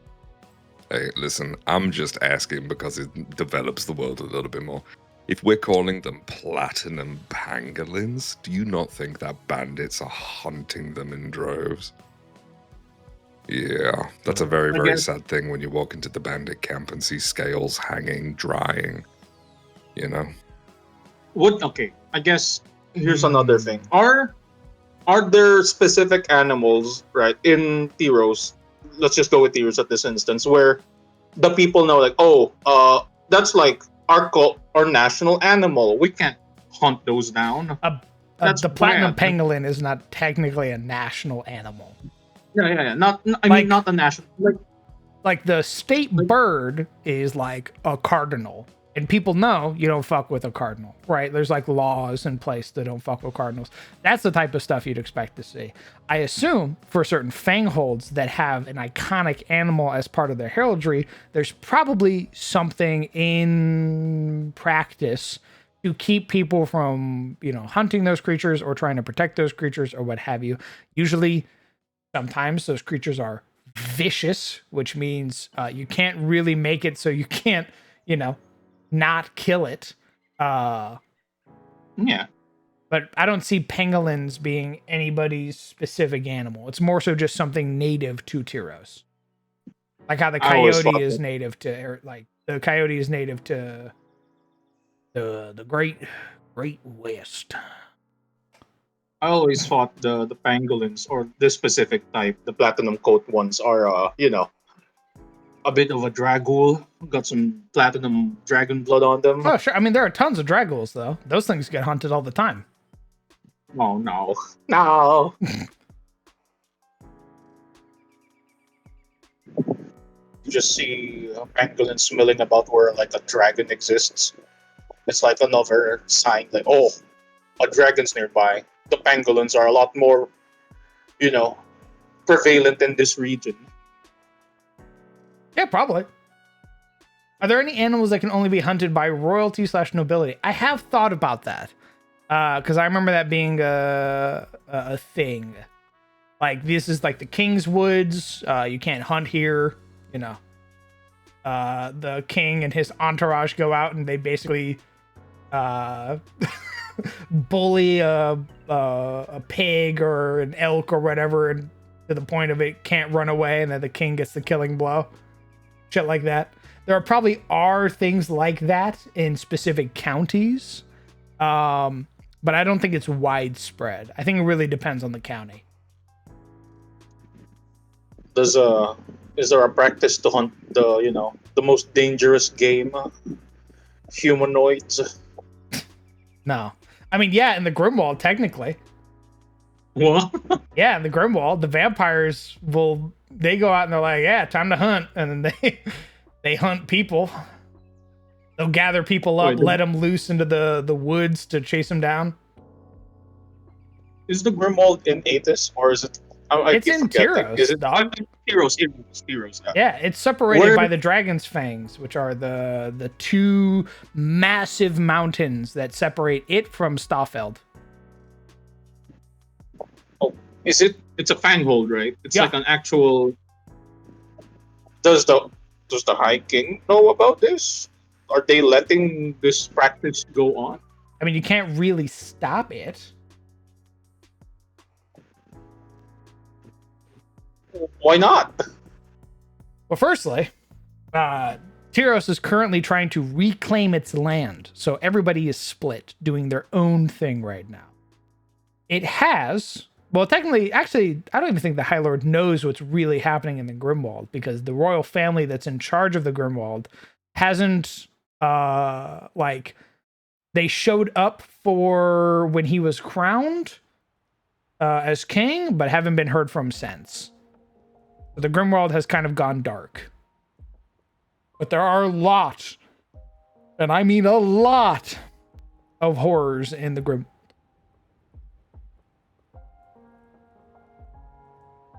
Hey, listen, I'm just asking because it develops the world a little bit more. If we're calling them platinum pangolins, do you not think that bandits are hunting them in droves? Yeah, that's a very, very sad thing when you walk into the bandit camp and see scales hanging, drying, you know? Okay, I guess here's another thing. Are there specific animals, right, in Theros? Let's just go with Theros at this instance, where the people know, like, that's like our national animal. We can't hunt those down. The platinum pangolin is not technically a national animal. Yeah. Not a national. Like the state bird is like a cardinal. And people know you don't fuck with a cardinal, right? There's like laws in place that don't fuck with cardinals. That's the type of stuff you'd expect to see. I assume for certain fangholds that have an iconic animal as part of their heraldry, there's probably something in practice to keep people from, hunting those creatures or trying to protect those creatures or what have you. Usually, sometimes those creatures are vicious, which means you can't really make it so you can't, not kill it. Yeah. But I don't see pangolins being anybody's specific animal. It's more so just something native to Tyros. Like how the coyote is native to, the coyote is native to the great West. I always thought the pangolins, or this specific type, the platinum coat ones, are a bit of a dragul. Got some platinum dragon blood on them. Oh, sure. I mean, there are tons of draguls, though. Those things get hunted all the time. Oh, no. You just see pangolins milling about where, like, a dragon exists. It's like another sign, like, oh, a dragon's nearby. The pangolins are a lot more, prevalent in this region. Yeah, probably. Are there any animals that can only be hunted by royalty/nobility? I have thought about that. Because I remember that being a thing. Like, this is like the King's Woods. You can't hunt here. The king and his entourage go out and they basically bully a pig or an elk or whatever, and to the point of it can't run away, and then the king gets the killing blow. Shit like that. There probably are things like that in specific counties, but I don't think it's widespread. I think it really depends on the county. Is there a practice to hunt the most dangerous game, humanoids? No. I mean, yeah, in the Grimwald, technically. What? Yeah, in the Grimwald, the vampires they go out and they're like, yeah, time to hunt. And then they hunt people. They'll gather people up, Wait, let them loose into the woods to chase them down. is the Grimwald in Atis or is it? I It's keep in forgetting. Is Tyros, it dog. Tyros? Yeah. Yeah, it's separated Where- by the Dragon's Fangs, which are the two massive mountains that separate it from Stafeld. Is it? It's a fanghold, right? It's Yeah. like an actual. Does the High King know about this? Are they letting this practice go on? I mean, you can't really stop it. Why not? Well, firstly, Tyros is currently trying to reclaim its land, so everybody is split, doing their own thing right now. It has, well, technically, actually, I don't even think the High Lord knows what's really happening in the Grimwald, because the royal family that's in charge of the Grimwald hasn't, like, they showed up for when he was crowned as king, but haven't been heard from since. So the Grimwald has kind of gone dark. But there are a lot, and I mean a lot, of horrors in the Grim.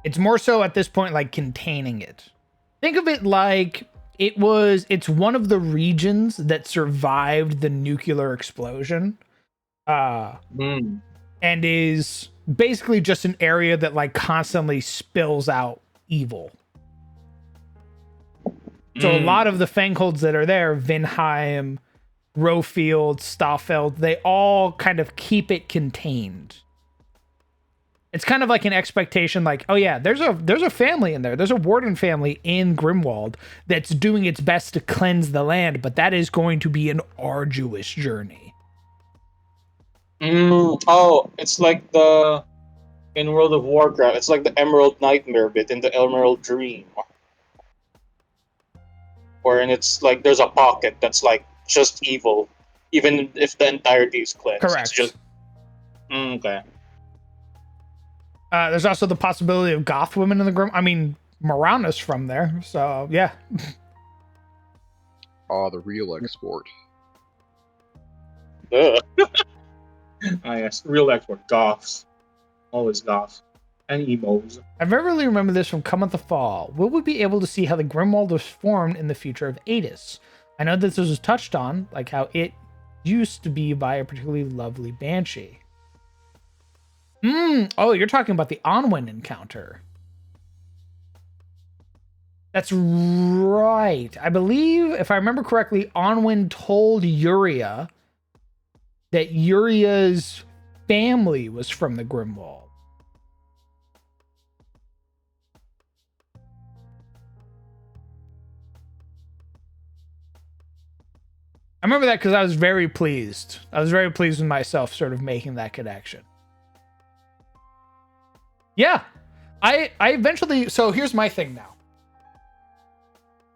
It's more so at this point like containing it. Think of it like it's one of the regions that survived the nuclear explosion. Hmm. And is basically just an area that like constantly spills out evil. So a lot of the fangholds that are there, Vinheim, Rowfield, Stafeld, they all kind of keep it contained. It's kind of like an expectation, like, oh yeah, there's a family in there. There's a warden family in Grimwald that's doing its best to cleanse the land, but that is going to be an arduous journey. Oh, it's like in World of Warcraft. It's like the Emerald Nightmare bit in the Emerald Dream, wherein it's like there's a pocket that's like just evil, even if the entirety is cleansed. Correct. It's just okay. There's also the possibility of goth women in the Grim. I mean, Morana's from there, so yeah. The real export. Ugh. Yes, real export goths, always goths, and emos. I vividly remember this from Come at the Fall. Will we be able to see how the Grimwald was formed in the future of Adis? I know that this was touched on, like how it used to be by a particularly lovely banshee. Oh, you're talking about the Onwin encounter. That's right. I believe, if I remember correctly, Onwin told Yuria that Yuria's family was from the Grimwald. I remember that because I was very pleased. I was very pleased with myself sort of making that connection. Yeah. I eventually, so here's my thing now.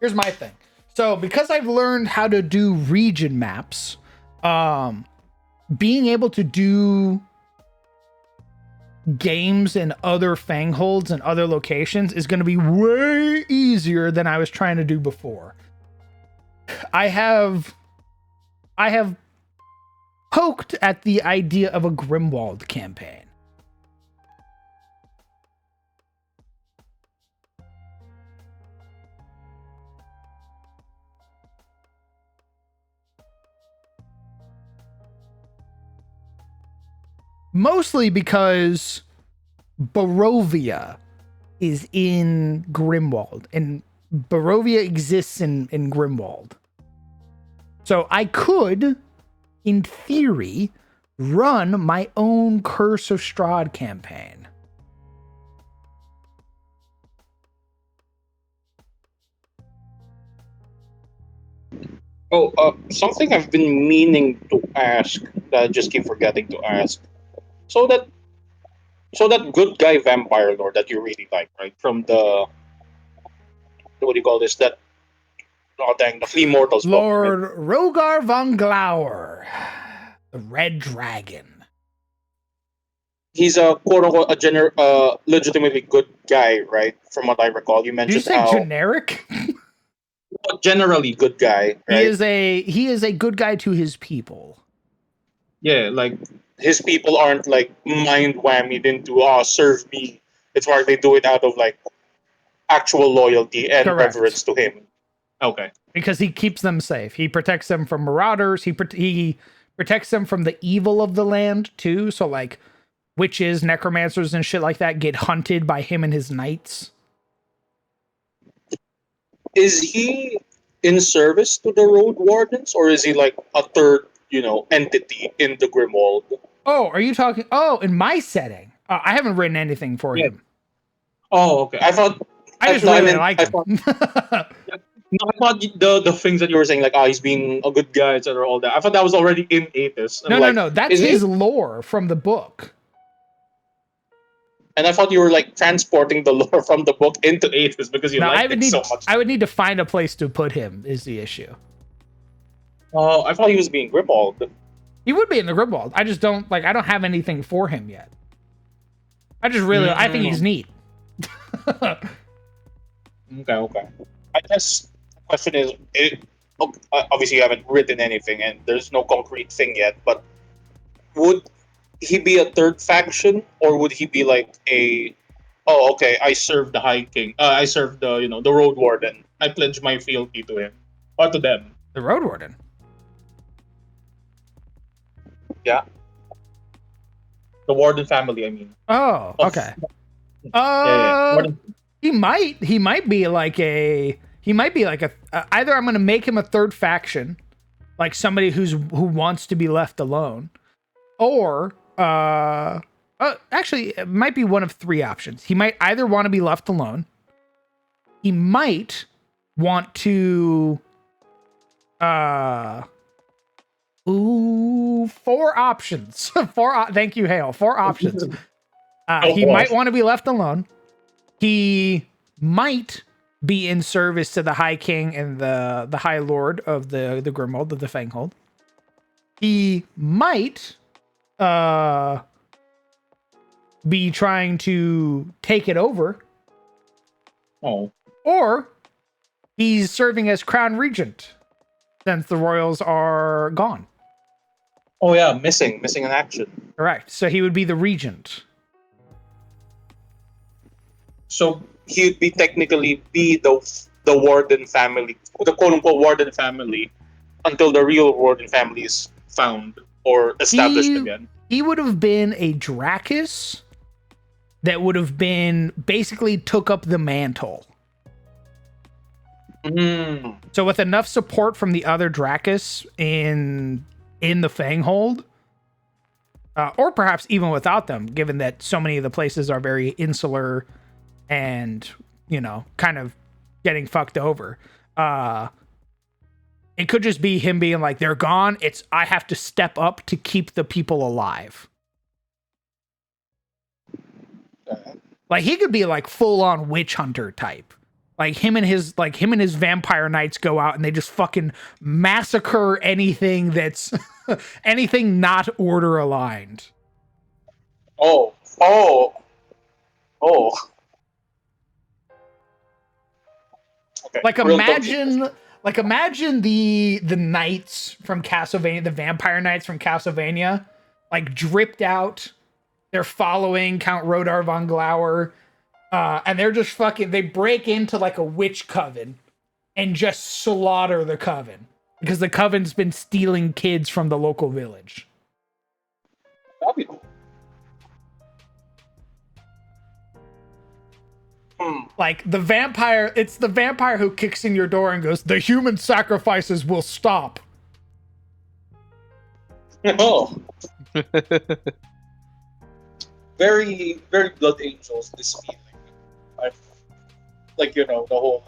Here's my thing. So because I've learned how to do region maps, being able to do games in other fangholds and other locations is going to be way easier than I was trying to do before. I have poked at the idea of a Grimwald campaign. Mostly because Barovia is in Grimwald, and Barovia exists in Grimwald. So I could, in theory, run my own Curse of Strahd campaign. Oh, something I've been meaning to ask that I just keep forgetting to ask. So that good guy vampire lord that you really like, right? From the what do you call this? That oh dang, the Flea Mortals book. Lord Right? Rogar von Glauer, the Red Dragon. He's a quote unquote legitimately good guy, right? From what I recall, you Did you mentioned say how generic? but generally good guy, right? He is a good guy to his people. Yeah, like his people aren't like mind whammied into serve me. It's more they do it out of like actual loyalty and Correct. reverence to him. Okay. Because he keeps them safe. He protects them from marauders. He protects them from the evil of the land too. So like witches, necromancers, and shit like that get hunted by him and his knights. Is he in service to the road wardens, or is he like a third, entity in the Grimwald? Oh, are you talking? Oh, in my setting, I haven't written anything for Yeah. him. Oh, okay. I thought. I just no, really meant- like I him. thought, no, I thought the things that you were saying, like, he's being a good guy, etc., all that. I thought that was already in Aethys. No. That's his lore from the book. And I thought you were like transporting the lore from the book into Aethys because you No, liked it so much. I would need to find a place to put him. Is the issue? Oh, I thought he was being Grimwald. He would be in the Grimwald. I just don't like. I don't have anything for him yet. I just really. I think he's neat. Okay. I guess the question is, obviously you haven't written anything and there's no concrete thing yet, but would he be a third faction, or would he be like okay, I serve the High King, I serve the Road Warden, I pledge my fealty to him, or to them? The Road Warden. Yeah. The Warden family, I mean. Oh, okay. Yeah. Warden. He might be like a either I'm going to make him a third faction, like somebody who wants to be left alone, or actually it might be one of three options. He might either want to be left alone, he might want to four options. Thank you, Hale. Four options. He might want to be left alone. He might be in service to the High King and the High Lord of the Grimwald, of the Fanghold. He might be trying to take it over. Oh. Or he's serving as Crown Regent since the royals are gone. Oh yeah, missing in action. Correct. So he would be the regent. So he would be technically the Warden family, the quote unquote Warden family, until the real Warden family is found or established again. He would have been a Dracus that would have been basically took up the mantle. So with enough support from the other Dracus in the Fanghold, or perhaps even without them, given that so many of the places are very insular and, kind of getting fucked over. It could just be him being like, they're gone. I have to step up to keep the people alive. Like he could be like full on witch hunter type. Like him and his vampire knights go out and they just fucking massacre anything that's anything not order aligned. Oh. Okay. Like imagine the knights from Castlevania, the vampire knights from Castlevania, like dripped out. They're following Count Rodar von Glauer. And they're just they break into like a witch coven and just slaughter the coven because the coven's been stealing kids from the local village. That'd be cool. Like it's the vampire who kicks in your door and goes, "The human sacrifices will stop." Oh. Very, very Blood Angels, this feeling. The whole.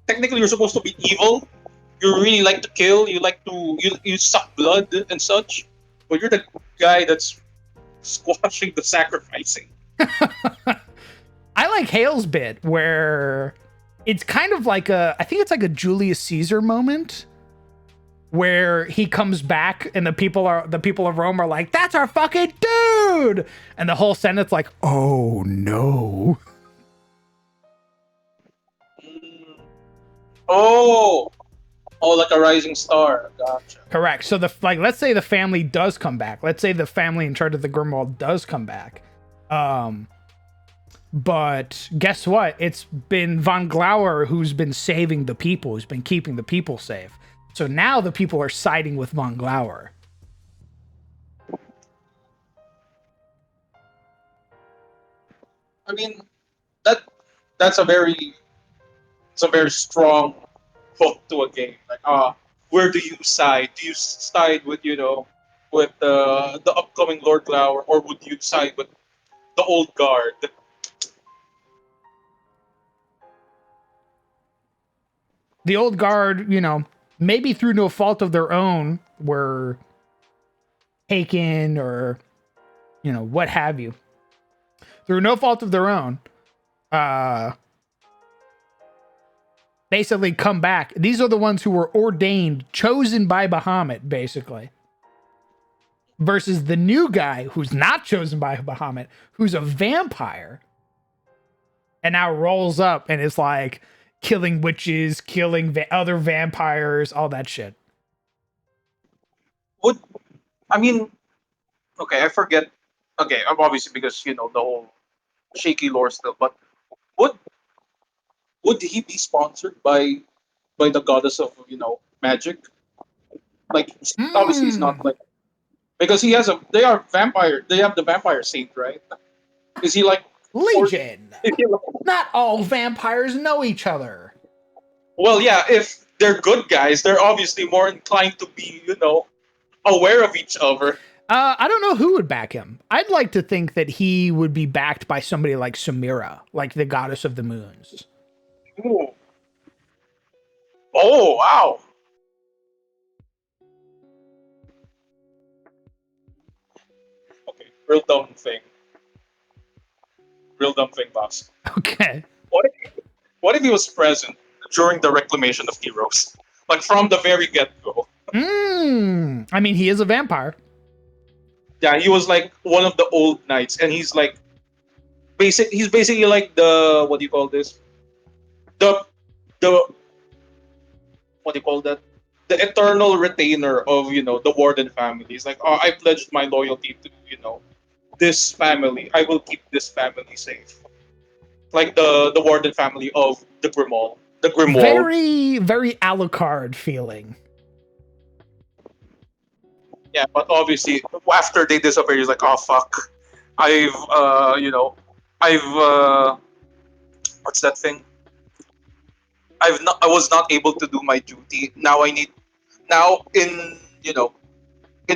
Technically, you're supposed to be evil. You really like to kill. You like to you suck blood and such. But you're the guy that's squashing the sacrificing. I like Hale's bit where it's kind of like I think it's like a Julius Caesar moment where he comes back and the people of Rome are like, "That's our fucking dude," and the whole Senate's like, "Oh no." Oh, oh, like a rising star. Gotcha. Correct. So let's say the family does come back. Let's say the family in charge of the Grimwald does come back. But guess what? It's been Von Glauer who's been saving the people, who's been keeping the people safe. So now the people are siding with Von Glauer. I mean, that that's a very it's a very strong hook to a game. Like, where do you side? Do you side with with the upcoming Lord Glower, or would you side with the old guard? The old guard, maybe through no fault of their own, were taken or, what have you. Through no fault of their own, basically come back. These are the ones who were ordained, chosen by Bahamut, basically. Versus the new guy who's not chosen by Bahamut, who's a vampire, and now rolls up and is like killing witches, killing other vampires, all that shit. Would I mean? Okay, I forget. Okay, obviously because the whole shaky lore still. But would would he be sponsored by the goddess of magic? Like, obviously he's not, like, because they are vampire. They have the vampire saint, right? Is he like Legion. Is he like, Not all vampires know each other. well, yeah. If they're good guys, they're obviously more inclined to be aware of each other. I don't know who would back him. I'd like to think that he would be backed by somebody like Samira, like the goddess of the moons. Ooh. Oh, wow. Okay, real dumb thing, boss. Okay. What if he was present during the reclamation of heroes, like from the very get go? I mean, he is a vampire. Yeah, he was like one of the old knights, and he's like He's basically like the, what do you call this? The the what do you call that? The eternal retainer of the Warden family. He's like, oh, I pledged my loyalty to this family. I will keep this family safe. Like the Warden family of the Grimwald. The Grimwald. Very, very Alucard feeling. Yeah, but obviously after they disappear, he's like, oh fuck, I've I've what's that thing? I was not able to do my duty. Now in in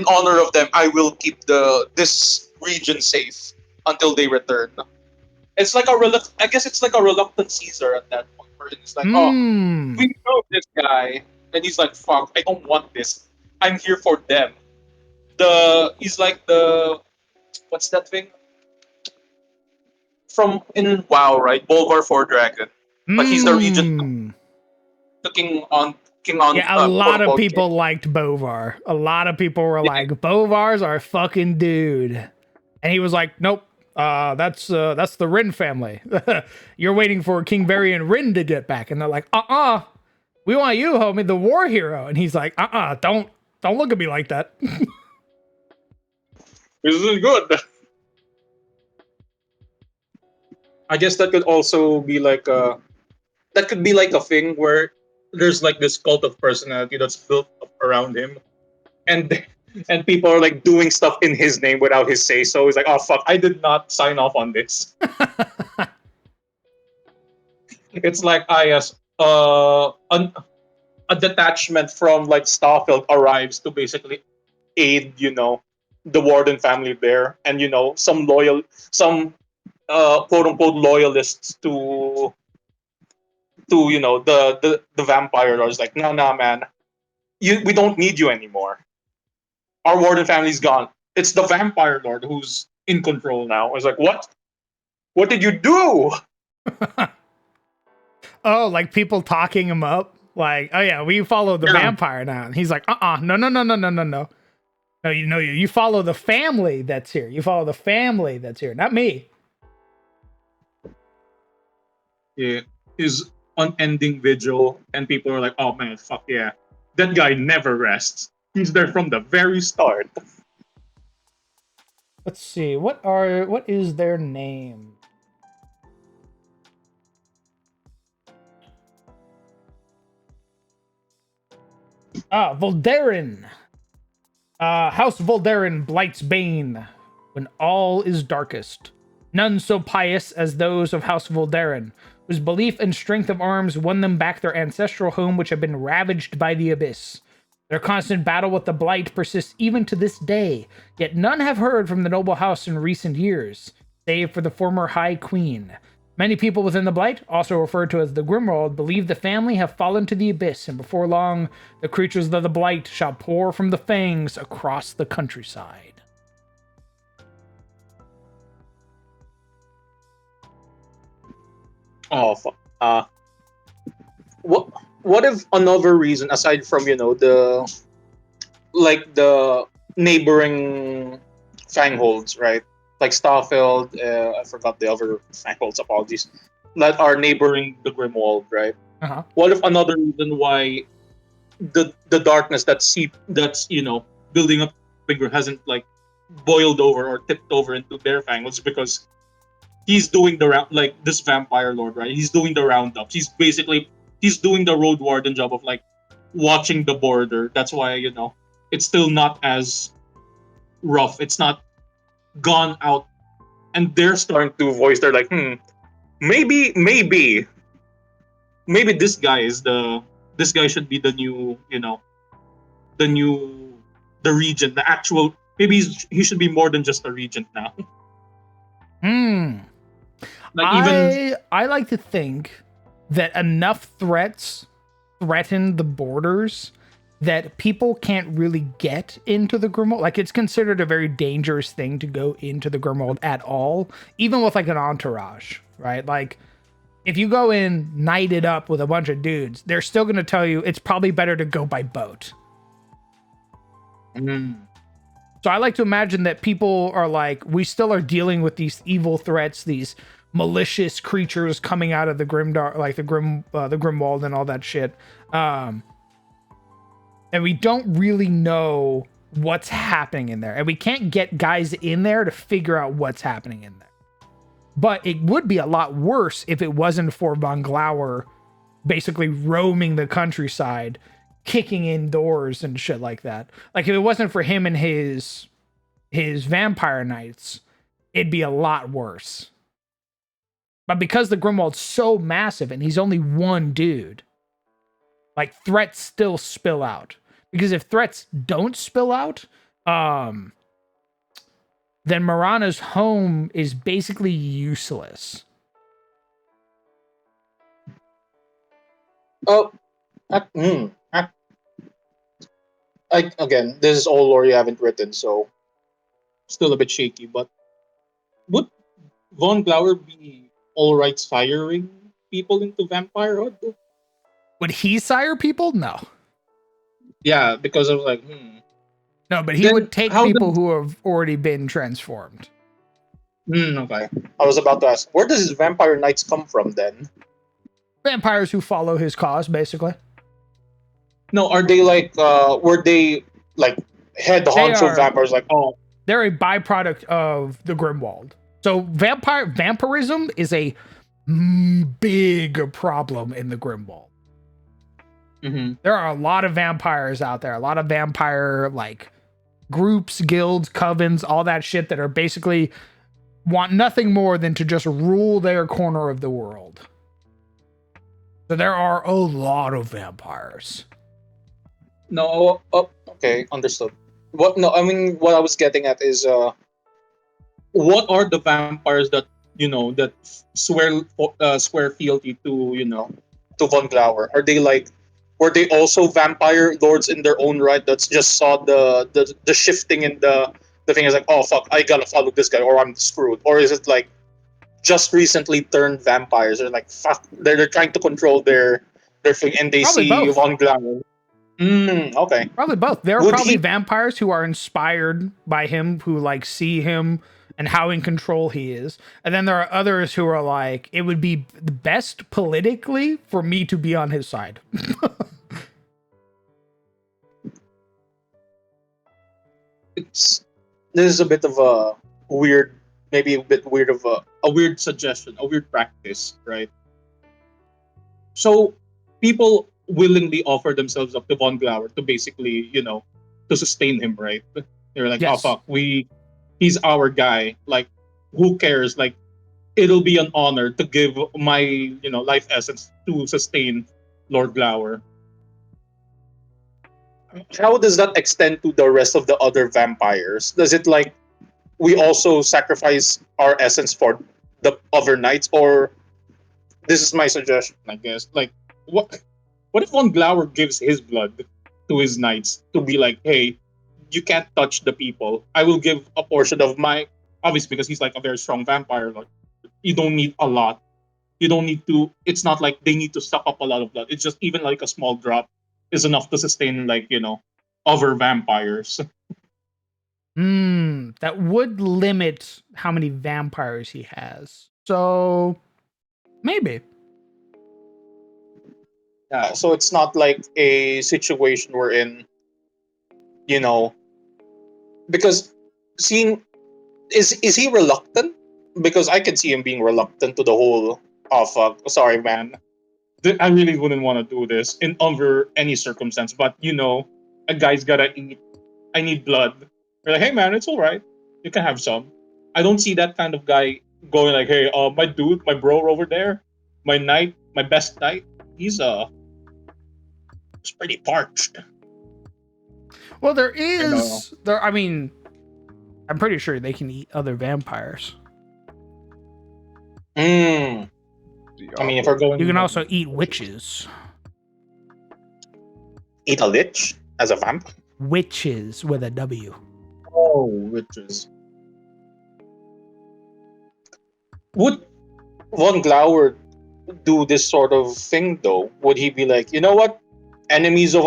honor of them, I will keep this region safe until they return. It's like I guess it's like a reluctant Caesar at that point, where it's like, oh, we know this guy, and he's like, fuck, I don't want this. I'm here for them. He's like the, what's that thing from in WoW, right? Bolvar for Dragon. Like, he's the regent, the king on. Yeah, a lot of people liked Bovar. A lot of people were like, Bovar's our fucking dude. And he was like, nope, that's the Rin family. You're waiting for King Varian Rin to get back. And they're like, we want you, homie, the war hero. And he's like, don't look at me like that. This is good. I guess that could also be like that could be like a thing where there's like this cult of personality that's built up around him, and and people are like doing stuff in his name without his say. So he's like, oh fuck, I did not sign off on this. It's like, yes, a detachment from like Starfield arrives to basically aid the Warden family there, and some quote unquote loyalists to the vampire lords, like, no, man, we don't need you anymore. Our Warden family's gone. It's the vampire lord who's in control now. I was like, what did you do? Oh, like people talking him up, like, oh yeah, we follow the vampire now. And he's like, no, you follow the family that's here. You follow the family that's here, not me. Yeah, is unending vigil, and people are like, "Oh man, fuck yeah, that guy never rests. He's there from the very start." Let's see. What is their name? Voldarin. House Voldarin blights Bane when all is darkest. None so pious as those of House Voldarin, whose belief and strength of arms won them back their ancestral home, which had been ravaged by the abyss. Their constant battle with the blight persists even to this day, yet none have heard from the noble house in recent years, save for the former High Queen. Many people within the blight, also referred to as the Grimworld, believe the family have fallen to the abyss, and before long, the creatures of the blight shall pour from the fangs across the countryside. Oh fuck. What if another reason aside from the neighboring fangholds, right? Like Starfield, I forgot the other fangholds. Apologies. That are neighboring the Grimwald, right? Uh-huh. What if another reason why the darkness that's building up bigger hasn't like boiled over or tipped over into their fangholds because he's doing the round, like this vampire lord, right? He's doing the roundups. He's doing the road warden job of like watching the border. That's why it's still not as rough. It's not gone out, and they're starting to voice. They're like, maybe this guy should be the new, the new the regent, the actual. Maybe he should be more than just a regent now. I like to think that enough threats threaten the borders that people can't really get into the Grimwald. Like, it's considered a very dangerous thing to go into the Grimwald at all, even with like an entourage, right? Like, if you go in knighted up with a bunch of dudes, they're still going to tell you it's probably better to go by boat. So I like to imagine that people are like, we still are dealing with these evil threats, these malicious creatures coming out of the Grimdark, like the Grimwald and all that shit. And we don't really know what's happening in there. And we can't get guys in there to figure out what's happening in there. But it would be a lot worse if it wasn't for Von Glauer basically roaming the countryside, kicking in doors and shit like that. Like, if it wasn't for him and his vampire knights, it'd be a lot worse. But because the Grimwald's so massive and he's only one dude, like, threats still spill out. Because if threats don't spill out, then Marana's home is basically useless. Oh, again, this is all lore you haven't written, so still a bit shaky. But would Von Glauer be all right siring people into vampirehood? Would he sire people? No. Yeah, because of like, No, but he Then would take how people who have already been transformed. okay. I was about to ask, where does his vampire knights come from then? Vampires who follow his cause, basically. No, are they like, were they like head honcho vampires? Like, oh, they're a byproduct of the Grimwald. So vampirism is a big problem in the Grimwald. There are a lot of vampires out there, a lot of vampire like groups, guilds, covens, all that shit that are basically want nothing more than to just rule their corner of the world. So there are a lot of vampires. no, okay, understood. What? No, I mean, what I was getting at is, what are the vampires that that swear fealty to to Von Glauer? Are they like, were they also vampire lords in their own right? That's just saw the shifting in the thing is like, oh fuck, I gotta follow this guy or I'm screwed. Or is it like just recently turned vampires? They're like, fuck, they're trying to control their thing, and they Probably see both. Von Glauer. Okay. Probably both. There are Would probably he- vampires who are inspired by him, who like see him and how in control he is. And then there are others who are like, it would be the best politically for me to be on his side. It's this is a bit of a weird, maybe a bit weird of a weird suggestion, a weird practice, right? So people willingly offer themselves up to Von Glauer to basically, to sustain him, right? They're like, oh Yes. fuck, he's our guy. Like, who cares? Like, it'll be an honor to give my, life essence to sustain Lord Glauer. How does that extend to the rest of the other vampires? Does it like we also sacrifice our essence for the other knights, or this is my suggestion, I guess. Like, what if Von Glauer gives his blood to his knights to be like, hey, you can't touch the people. I will give a portion of my, obviously because he's like a very strong vampire lord. You don't need a lot. You don't need to. It's not like they need to suck up a lot of blood. It's just even like a small drop is enough to sustain like other vampires. That would limit how many vampires he has. So maybe. Yeah, so it's not like a situation wherein you know because seeing is he reluctant? Because I can see him being reluctant to the whole. Oh fuck! Sorry, man. I really wouldn't want to do this in under any circumstance. But a guy's gotta eat. I need blood. You're like, hey man, it's all right. You can have some. I don't see that kind of guy going like, hey, my dude, my bro over there, my knight, my best knight. He's pretty parched. Well, there I don't know. is there. I mean, I'm pretty sure they can eat other vampires. I mean, if we're going, You can also eat witches. eat a lich as a vamp. Witches with a W. Oh, witches. Would Von Glauer do this sort of thing though? Would he be like, you know what? Enemies of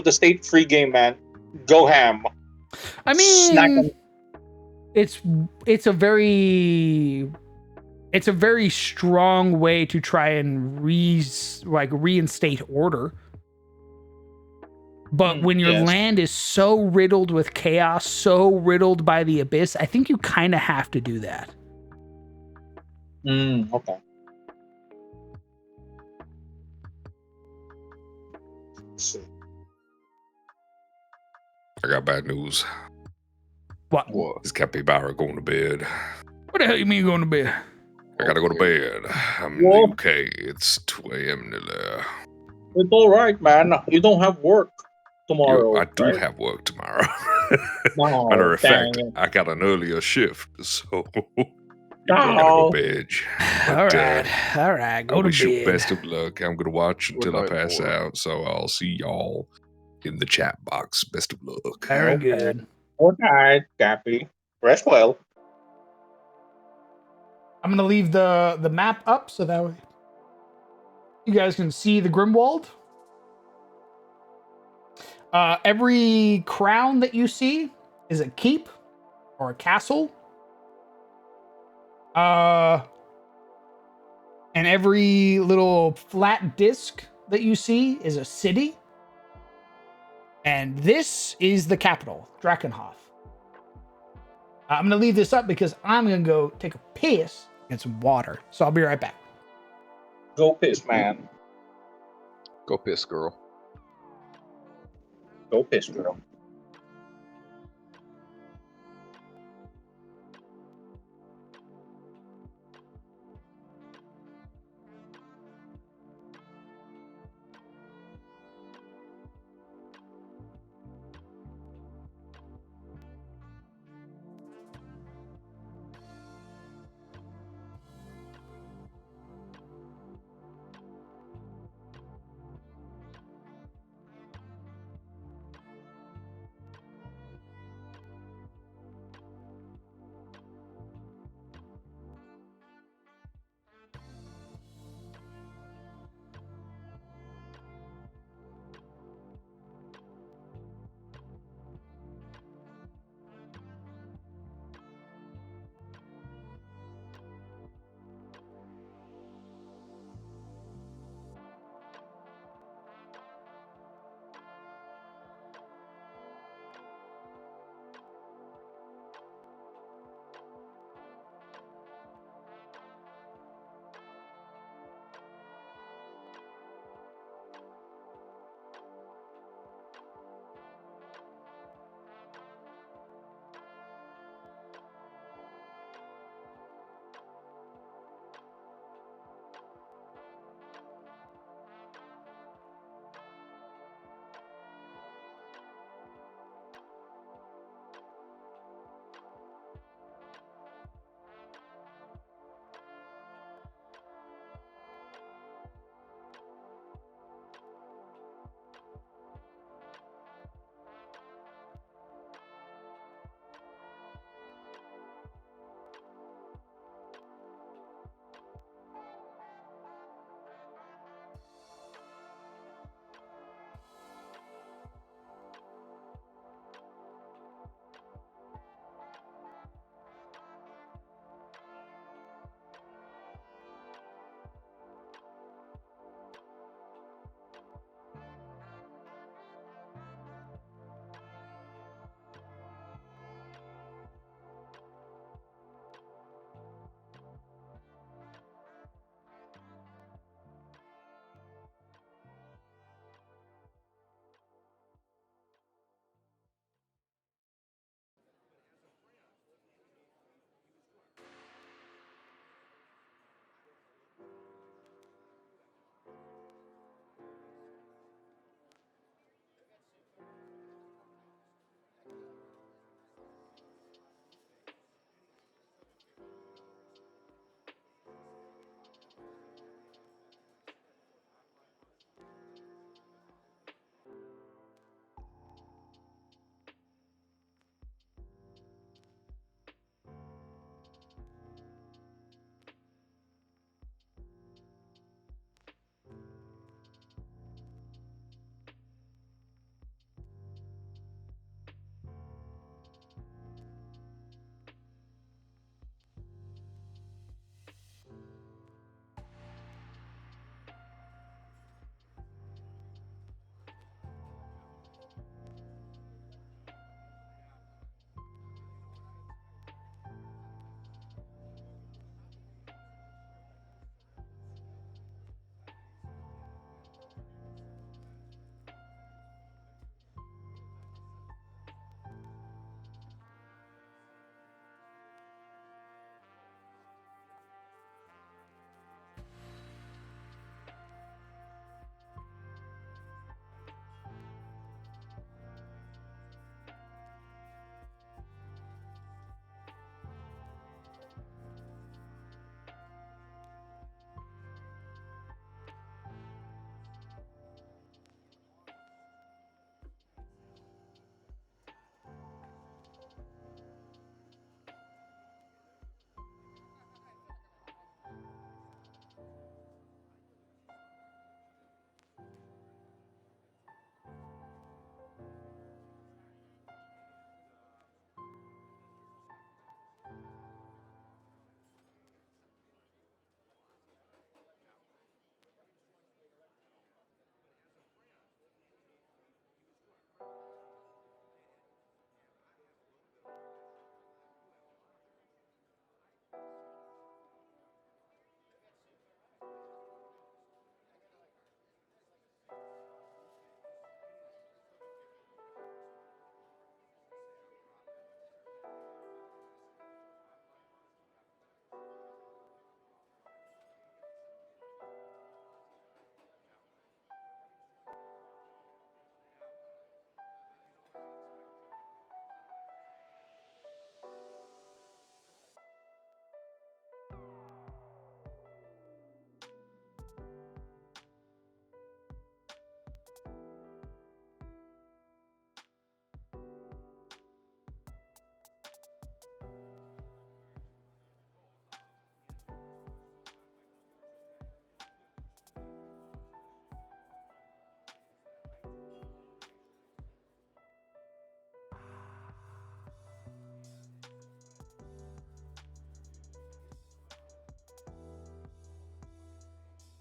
the state, free game, man. Go ham. I Snack mean, on. it's it's a very it's a very strong way to try and reinstate order. But when your Yes. land is so riddled with chaos, so riddled by the abyss, I think you kind of have to do that. Okay. So, I got bad news. What? What? This capybara going to bed. What the hell you mean going to bed? I gotta go to bed. I'm in the Well- UK. It's 2 a.m. nearly. it's all right, man. You don't have work tomorrow. I do right? have work tomorrow. No, Matter of fact, dang it. I got an earlier shift, so you gotta No. go bed. All right, I go to wish you bed. best of luck. I'm gonna watch Good until I night, pass boy. out, so I'll see y'all in the chat box. Best of luck. Very Okay. good. Good night, Cappy. Rest well. I'm gonna leave the map up so that way you guys can see the Grimwald. Every crown that you see is a keep or a castle. And every little flat disc that you see is a city. And this is the capital, Drakenhof. I'm gonna leave this up because I'm gonna go take a piss and some water. So I'll be right back. Go piss, man. Go piss, girl. Go piss, girl.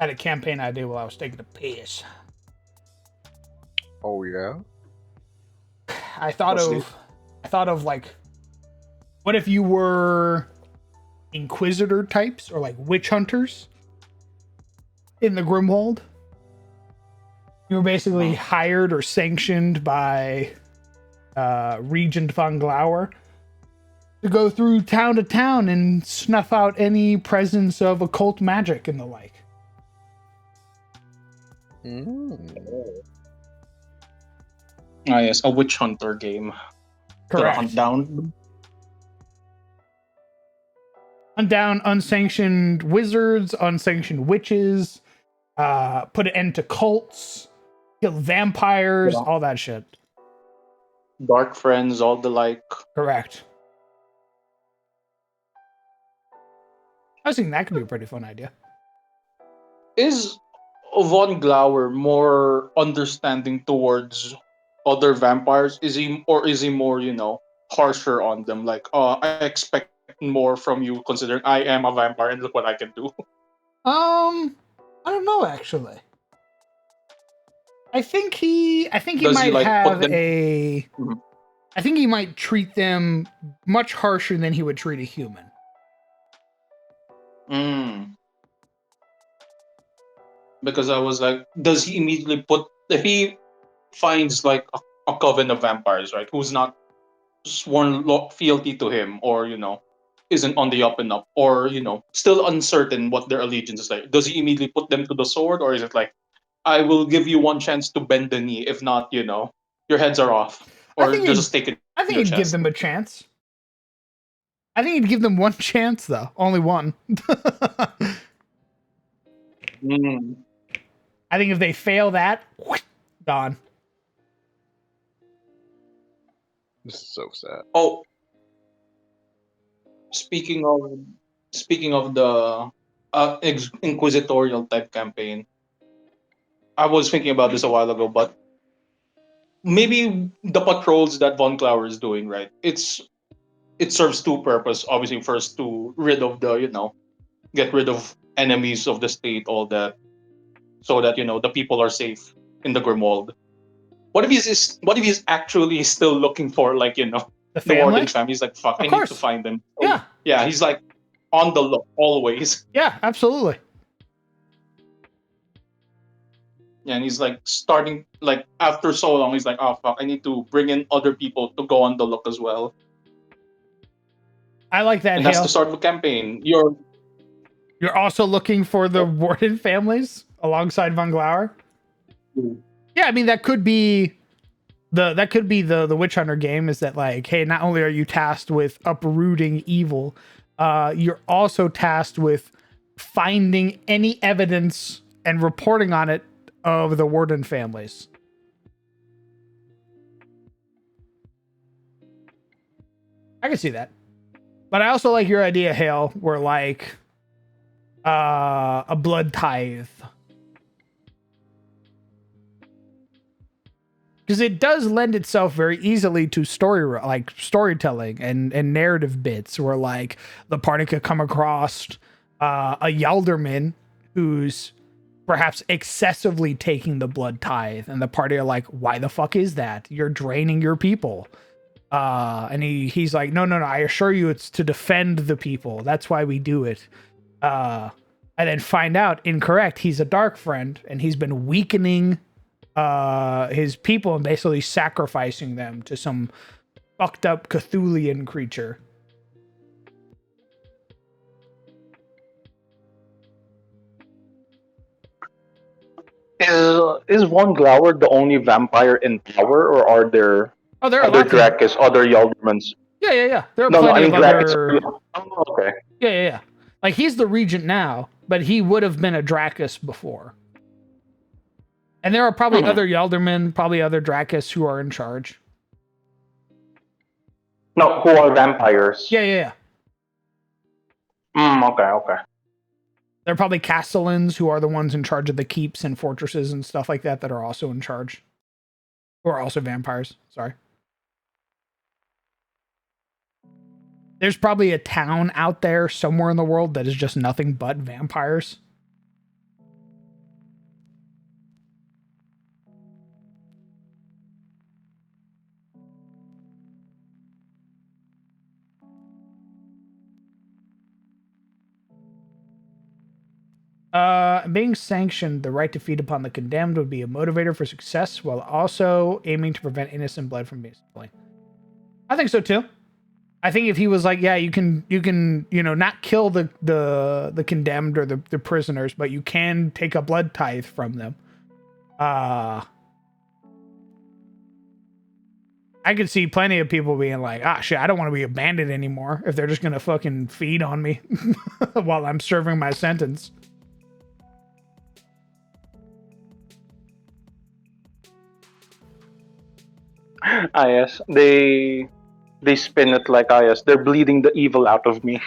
had a campaign idea while I was taking a piss. Oh yeah. I thought What's of like, what if you were Inquisitor types or like witch hunters in the Grimwald? You were basically hired or sanctioned by Regent von Glauer to go through town to town and snuff out any presence of occult magic and the like. Ah, yes, a witch hunter game. Gonna Correct. hunt down. Hunt down unsanctioned wizards, unsanctioned witches, put an end to cults, kill vampires, Yeah. all that shit. Dark friends, all the like. Correct. I was thinking that could be a pretty fun idea. Is Von Glauer more understanding towards other vampires? Is he more, harsher on them? Like, I expect more from you considering I am a vampire and look what I can do. I don't know actually. I think he Does he might like put have them? a. Mhm. I think he might treat them much harsher than he would treat a human. Mm. Because I was like, does he immediately put if he finds like a coven of vampires, right? Who's not sworn fealty to him, or isn't on the up and up, or still uncertain what their allegiance is like. Does he immediately put them to the sword, or is it like, I will give you one chance to bend the knee, if not, your heads are off, I or think they'll he'd just take it I in think your he'd give chest? them a chance. I think he'd give them one chance though, only one. Mm. I think if they fail that, gone. This is so sad. Oh, speaking of the inquisitorial type campaign, I was thinking about this a while ago, but maybe the patrols that Von Klauer is doing, right? It serves two purpose. Obviously, first to rid of the get rid of enemies of the state, all that, so that the people are safe in the Grimwald. What if he's actually still looking for like The the warden family? family? He's like, fuck, Of I need to course. find them. So, Yeah. yeah, he's like on the look always. Yeah, absolutely. Yeah, and he's like starting like after so long, he's like, oh fuck, I need to bring in other people to go on the look as well. I like that, And that's the Hale. start of the campaign. You're also looking for the warden families alongside Von Glauer. Yeah, I mean that could be the witch hunter game. Is that like, hey, not only are you tasked with uprooting evil, you're also tasked with finding any evidence and reporting on it of the warden families. I can see that, but I also like your idea, Hale, where like a blood tithe. Because it does lend itself very easily to storytelling and narrative bits where like the party could come across a Yalderman who's perhaps excessively taking the blood tithe, and the party are like, why the fuck is that? You're draining your people. And he's like, no, I assure you it's to defend the people. That's why we do it. And then find out incorrect. He's a dark friend and he's been weakening his people and basically sacrificing them to some fucked up Cthulian creature. Is Von Glauer the only vampire in power, or are there Oh, there are other lots of Drakis, other Yaldermans? yeah. There are No, I plenty mean of Drakis. other Oh, okay. yeah. Like he's the regent now, but he would have been a Dracus before. And there are probably other Yaldermen, probably other Dracus who are in charge. No, who are vampires? Yeah. Okay. There are probably Castellans who are the ones in charge of the keeps and fortresses and stuff like that are also in charge. Who are also vampires. Sorry. There's probably a town out there somewhere in the world that is just nothing but vampires. Being sanctioned, the right to feed upon the condemned would be a motivator for success while also aiming to prevent innocent blood from being spilled. I think so too. I think if he was like, yeah, you can, not kill the condemned or the prisoners, but you can take a blood tithe from them. I could see plenty of people being like, shit, I don't want to be abandoned anymore if they're just gonna fucking feed on me while I'm serving my sentence. Yes, they spin it like yes, they're bleeding the evil out of me.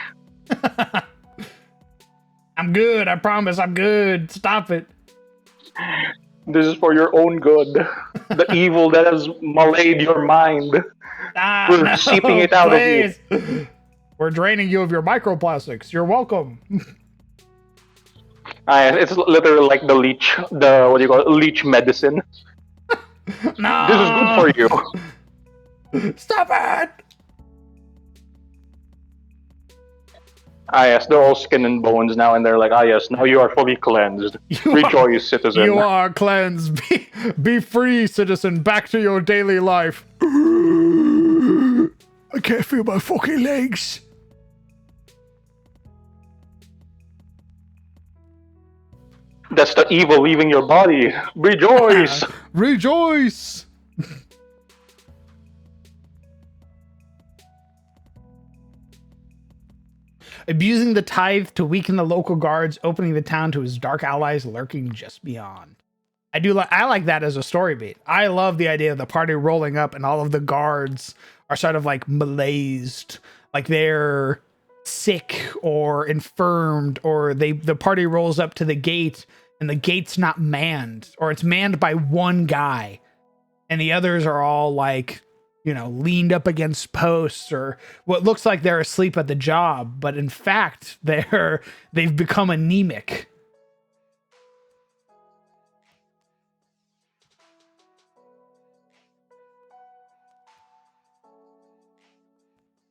I'm good. I promise. I'm good. Stop it. This is for your own good. The evil that has malayed your mind. Ah, We're seeping it out please. of you. We're draining you of your microplastics. You're welcome. It's literally like the leech, what do you call it, leech medicine. No. This is good for you. Stop it. Yes, they're all skin and bones now, and they're like, yes, now you are fully cleansed. Rejoice, citizen. You are cleansed. Be free, citizen. Back to your daily life. I can't feel my fucking legs. That's the evil leaving your body. Rejoice! Rejoice! Abusing the tithe to weaken the local guards, opening the town to his dark allies lurking just beyond. I like that as a story beat. I love the idea of the party rolling up and all of the guards are sort of like malaised, like they're sick or infirmed, or the party rolls up to the gate and the gate's not manned, or it's manned by one guy and the others are all like, leaned up against posts, or what looks like they're asleep at the job, but in fact they've become anemic.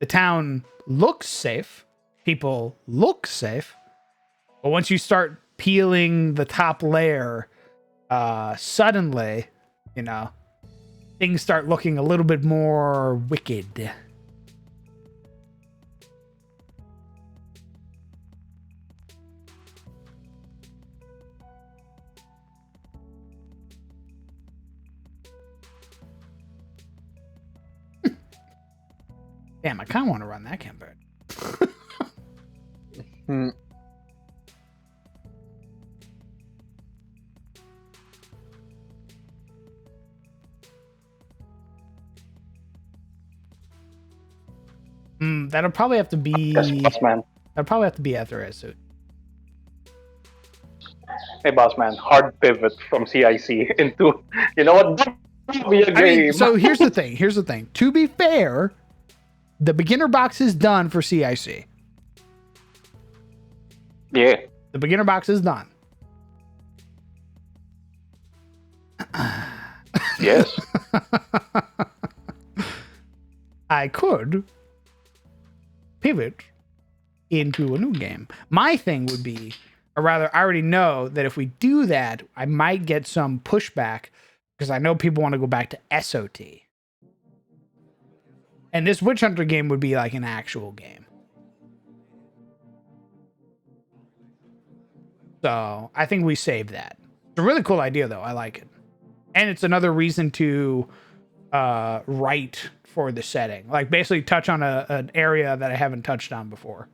The town looks safe. People look safe. But once you start peeling the top layer, suddenly, things start looking a little bit more wicked. Damn, I kind of want to run that campaign. That'll probably have to be. Yes, boss man. That'll probably have to be after Esu. Hey, boss man. Hard pivot from CIC into, you know what? Be a game. I mean, so here's the thing. To be fair, the beginner box is done for CIC. Yeah. The beginner box is done. Yes. I could pivot into a new game. My thing would be, or rather, I already know that if we do that, I might get some pushback because I know people want to go back to SOT. And this Witch Hunter game would be like an actual game. So I think we saved that. It's a really cool idea, though. I like it. And it's another reason to write for the setting. Like basically touch on an area that I haven't touched on before.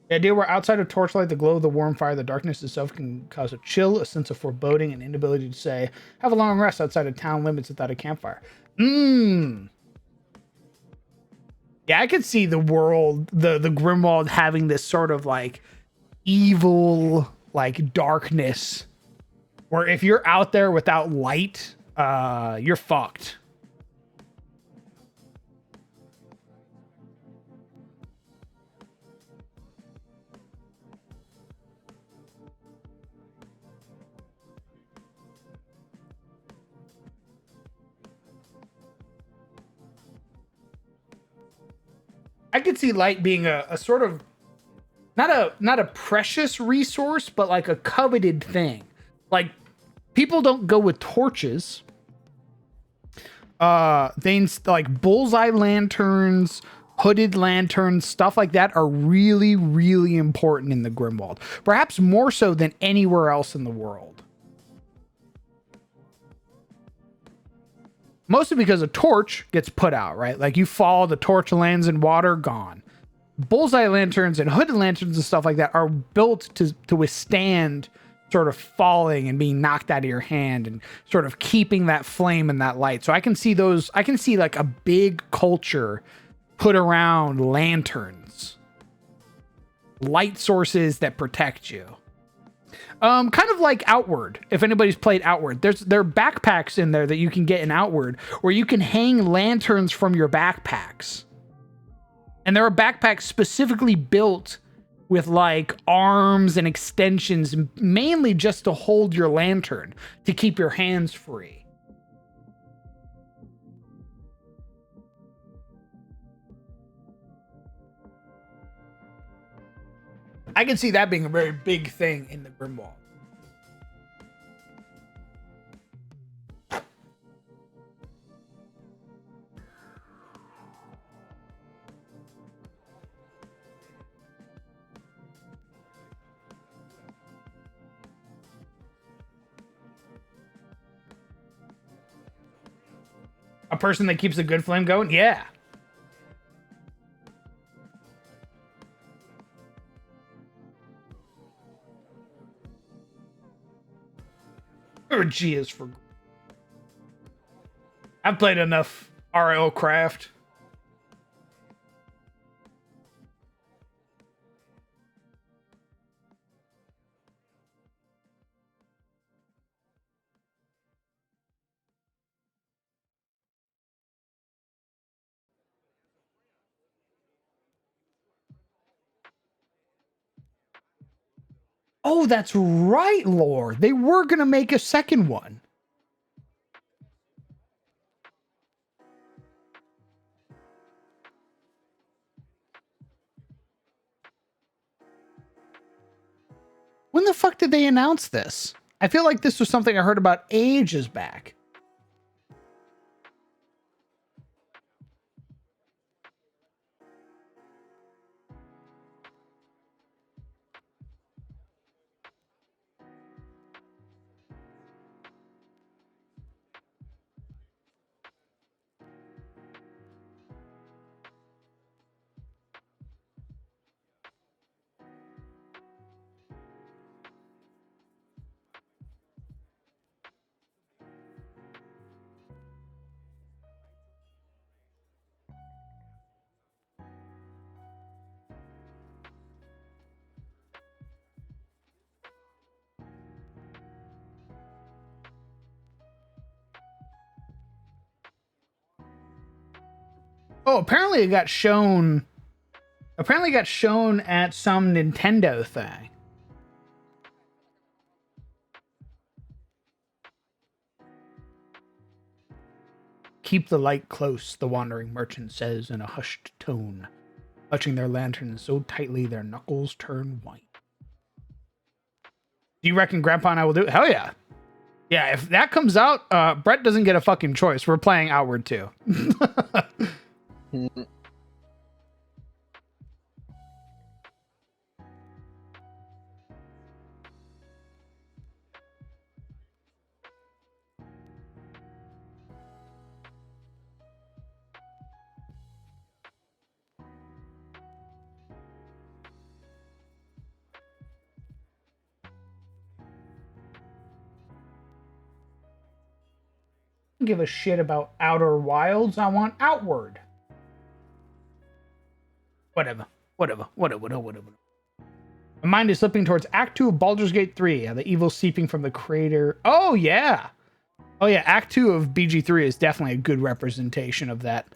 The idea where outside of torchlight, the glow of the warm fire, the darkness itself can cause a chill, a sense of foreboding, and inability to say, have a long rest outside of town limits without a campfire. Yeah, I could see the world, the Grimwald having this sort of like evil, like darkness, where if you're out there without light, you're fucked. I could see light being a sort of not a precious resource, but like a coveted thing. Like people don't go with torches. Like bullseye lanterns, hooded lanterns, stuff like that are really, really important in the Grimwald. Perhaps more so than anywhere else in the world. Mostly because a torch gets put out, right? Like you fall, the torch lands in water, gone. Bullseye lanterns and hooded lanterns and stuff like that are built to withstand sort of falling and being knocked out of your hand and sort of keeping that flame and that light. So I can see like a big culture put around lanterns, light sources that protect you. Kind of like Outward. If anybody's played Outward, there are backpacks in there that you can get in Outward where you can hang lanterns from your backpacks. And there are backpacks specifically built with like arms and extensions, mainly just to hold your lantern, to keep your hands free. I can see that being a very big thing in the Grimwald. A person that keeps a good flame going? Yeah. Or G is for... I've played enough RL Craft. Oh, that's right, Lore. They were going to make a second one. When the fuck did they announce this? I feel like this was something I heard about ages back. Oh, apparently it got shown. Apparently it got shown at some Nintendo thing. Keep the light close, the wandering merchant says in a hushed tone, clutching their lanterns so tightly their knuckles turn white. Do you reckon Grandpa and I will do it? Hell yeah. Yeah, if that comes out, Brett doesn't get a fucking choice. We're playing Outward too. Give a shit about Outer Wilds. I want Outward. Whatever. My mind is slipping towards Act 2 of Baldur's Gate 3. The evil seeping from the creator. Oh, yeah. Oh, yeah. Act 2 of BG3 is definitely a good representation of that.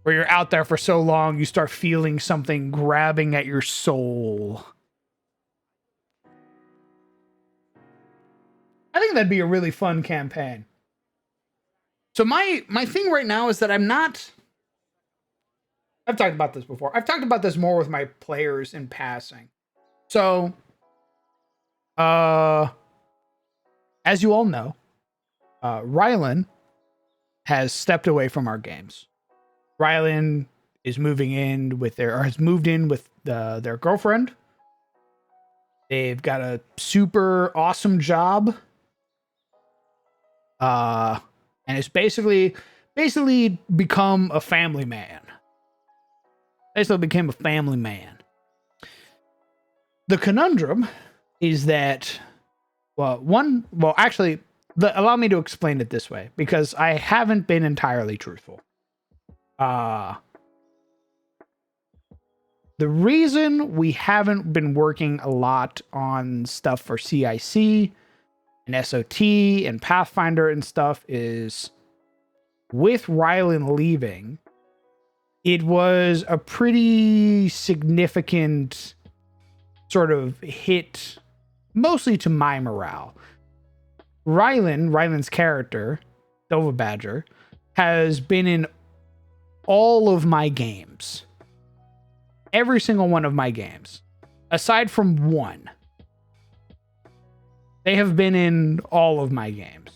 Where you're out there for so long, you start feeling something grabbing at your soul. I think that'd be a really fun campaign. So my thing right now is that I'm not I've talked about this before. I've talked about this more with my players in passing. So, as you all know, Rylan has stepped away from our games. Rylan is moving in with has moved in with their girlfriend. They've got a super awesome job. And it's basically become a family man. Basically became a family man. The conundrum is that, allow me to explain it this way, because I haven't been entirely truthful. The reason we haven't been working a lot on stuff for CIC and SOT and Pathfinder and stuff is, with Rylan leaving, it was a pretty significant sort of hit, mostly to my morale. Rylan's character, Dova Badger, has been in all of my games. Every single one of my games. Aside from one. They have been in all of my games.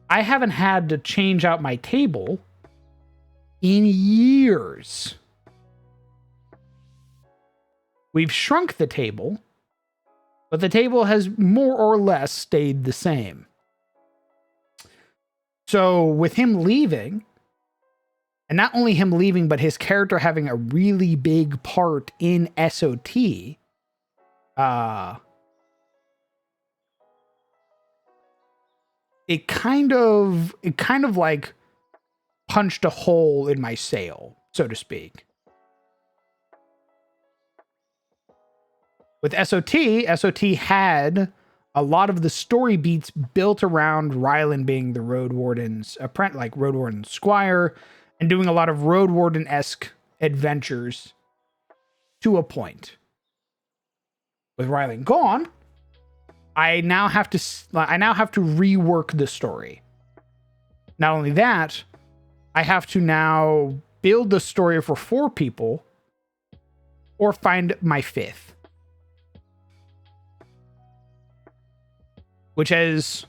I haven't had to change out my table in years. We've shrunk the table, but the table has more or less stayed the same. So with him leaving, and not only him leaving, but his character having a really big part in SOT, it kind of like punched a hole in my sail, so to speak. With SOT had a lot of the story beats built around Rylan being the Road Warden's apprentice, like Road Warden's squire, and doing a lot of Road Warden-esque adventures to a point. With Rylan gone, I now have to rework the story. Not only that, I have to now build the story for 4 people or find my 5th. Which has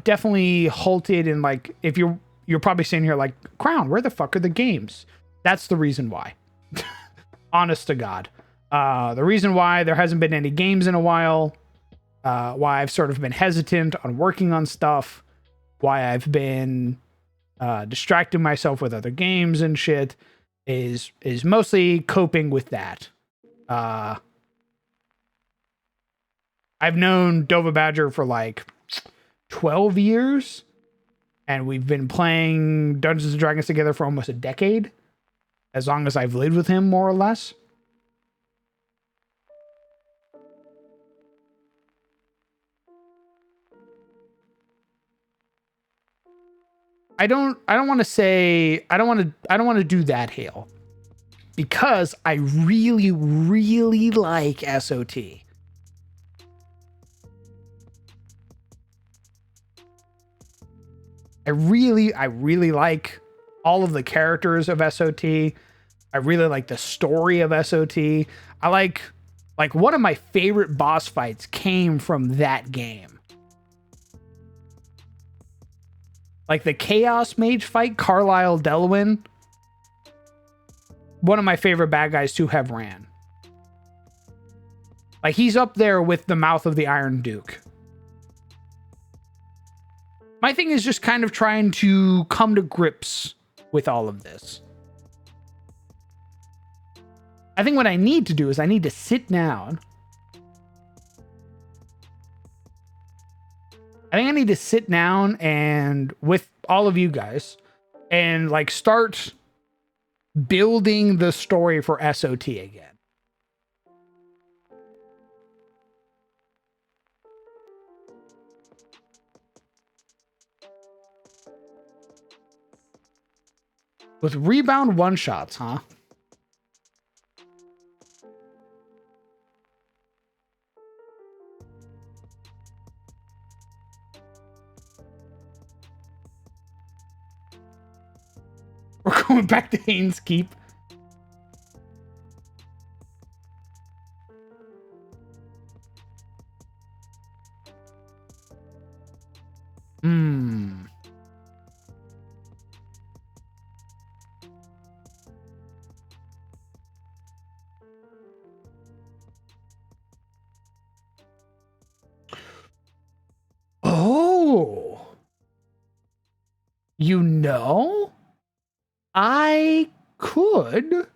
definitely halted, and like, if you're probably sitting here like, Crown, where the fuck are the games? That's the reason why. Honest to God. The reason why there hasn't been any games in a while, why I've sort of been hesitant on working on stuff, why I've been distracting myself with other games and shit, is mostly coping with that. I've known Dova Badger for like 12 years, and we've been playing Dungeons and Dragons together for almost a decade, as long as I've lived with him, more or less. I don't want to do that, Hale, because I really, really like SOT. I really like all of the characters of SOT. I really like the story of SOT. I like one of my favorite boss fights came from that game. Like the Chaos Mage fight, Carlisle Delwyn. One of my favorite bad guys to have ran. Like, he's up there with the Mouth of the Iron Duke. My thing is just kind of trying to come to grips with all of this. I think what I need to do is I need to sit down. I think I need to sit down and with all of you guys and like start building the story for SOT again. With rebound one-shots, huh? We're going back to Haynes Keep. Hmm. Oh. You know, I could.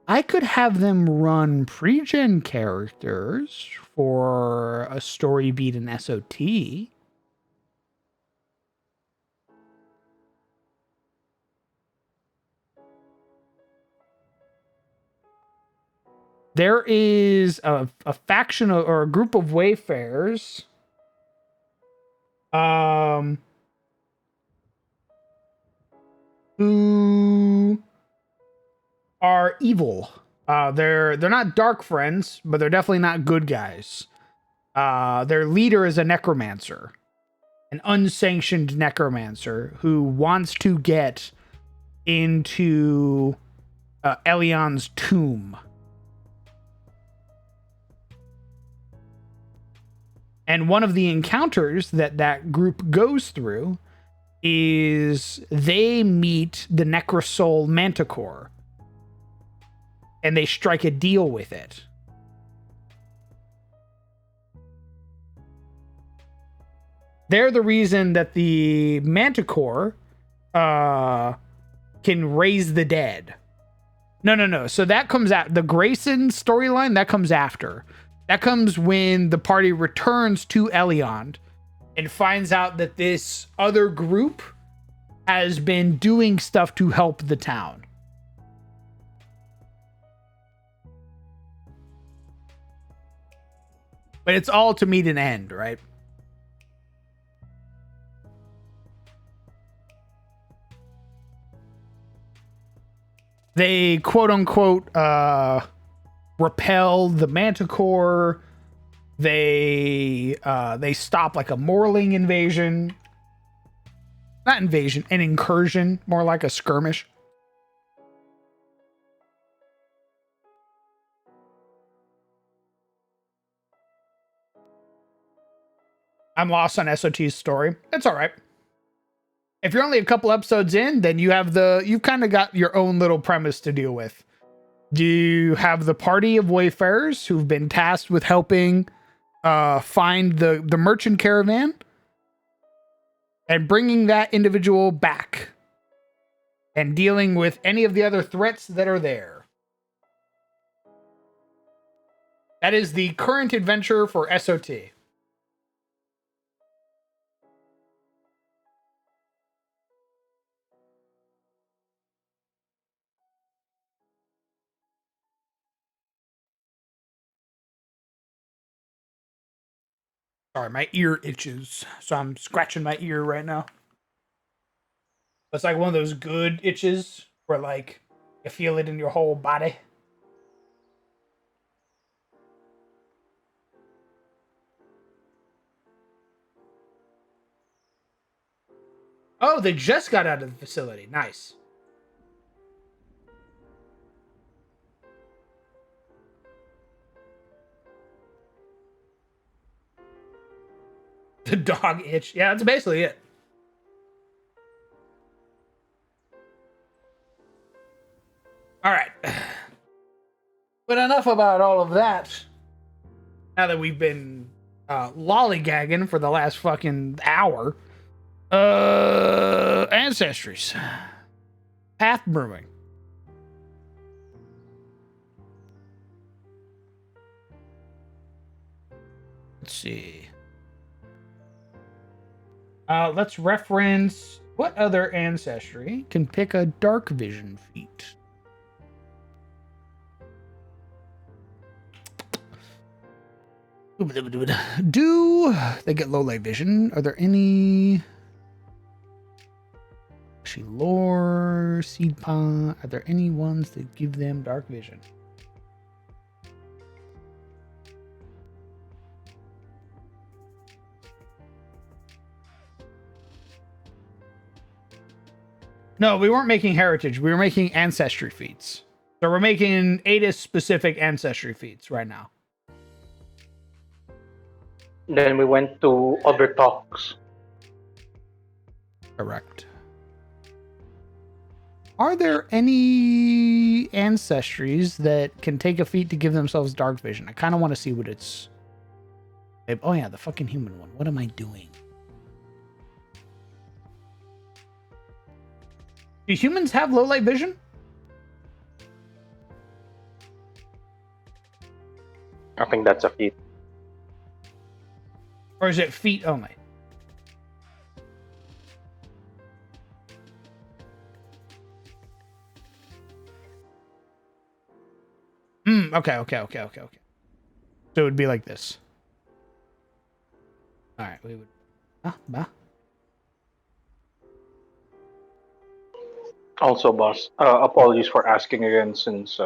I could have them run pre-gen characters for a story beat in SOT. There is a faction or a group of wayfarers who are evil. They're not dark friends, but they're definitely not good guys. Their leader is a necromancer, an unsanctioned necromancer who wants to get into Elion's tomb. And one of the encounters that group goes through is they meet the Necrosoul Manticore. And they strike a deal with it. They're the reason that the Manticore can raise the dead. No. So that comes out. The Grayson storyline, that comes after. That comes when the party returns to Elion and finds out that this other group has been doing stuff to help the town. But it's all to meet an end, right? They quote unquote repel the Manticore. They stop like a Morling invasion. Not invasion, an incursion, more like a skirmish. I'm lost on SOT's story. It's all right. If you're only a couple episodes in, then you've kind of got your own little premise to deal with. Do you have the party of wayfarers who've been tasked with helping find the merchant caravan and bringing that individual back and dealing with any of the other threats that are there? That is the current adventure for SOT. Sorry, my ear itches, so I'm scratching my ear right now. It's like one of those good itches where like you feel it in your whole body. Oh, they just got out of the facility. Nice. The dog itch. Yeah, that's basically it. All right. But enough about all of that. Now that we've been lollygagging for the last fucking hour. Ancestries. Pathbrewing. Let's see. Let's reference what other ancestry can pick a dark vision feat. Do they get low light vision? Are there any lore, seed pod? Are there any ones that give them dark vision? No, we weren't making heritage. We were making ancestry feats. So we're making ATIS specific ancestry feats right now. Then we went to other talks. Correct. Are there any ancestries that can take a feat to give themselves dark vision? I kind of want to see what it's... Oh yeah, the fucking human one. What am I doing? Do humans have low light vision? I think that's a feat. Or is it feet only? Okay. So it would be like this. All right, we would. Also, boss, apologies for asking again since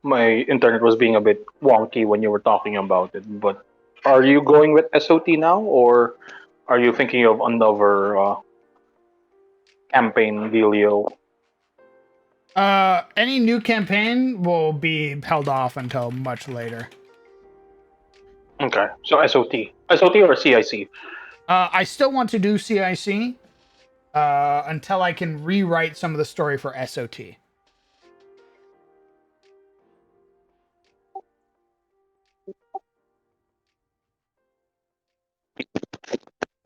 my internet was being a bit wonky when you were talking about it. But are you going with SOT now, or are you thinking of another campaign dealio? Any new campaign will be held off until much later. Okay, so SOT or CIC? I still want to do CIC until I can rewrite some of the story for SOT.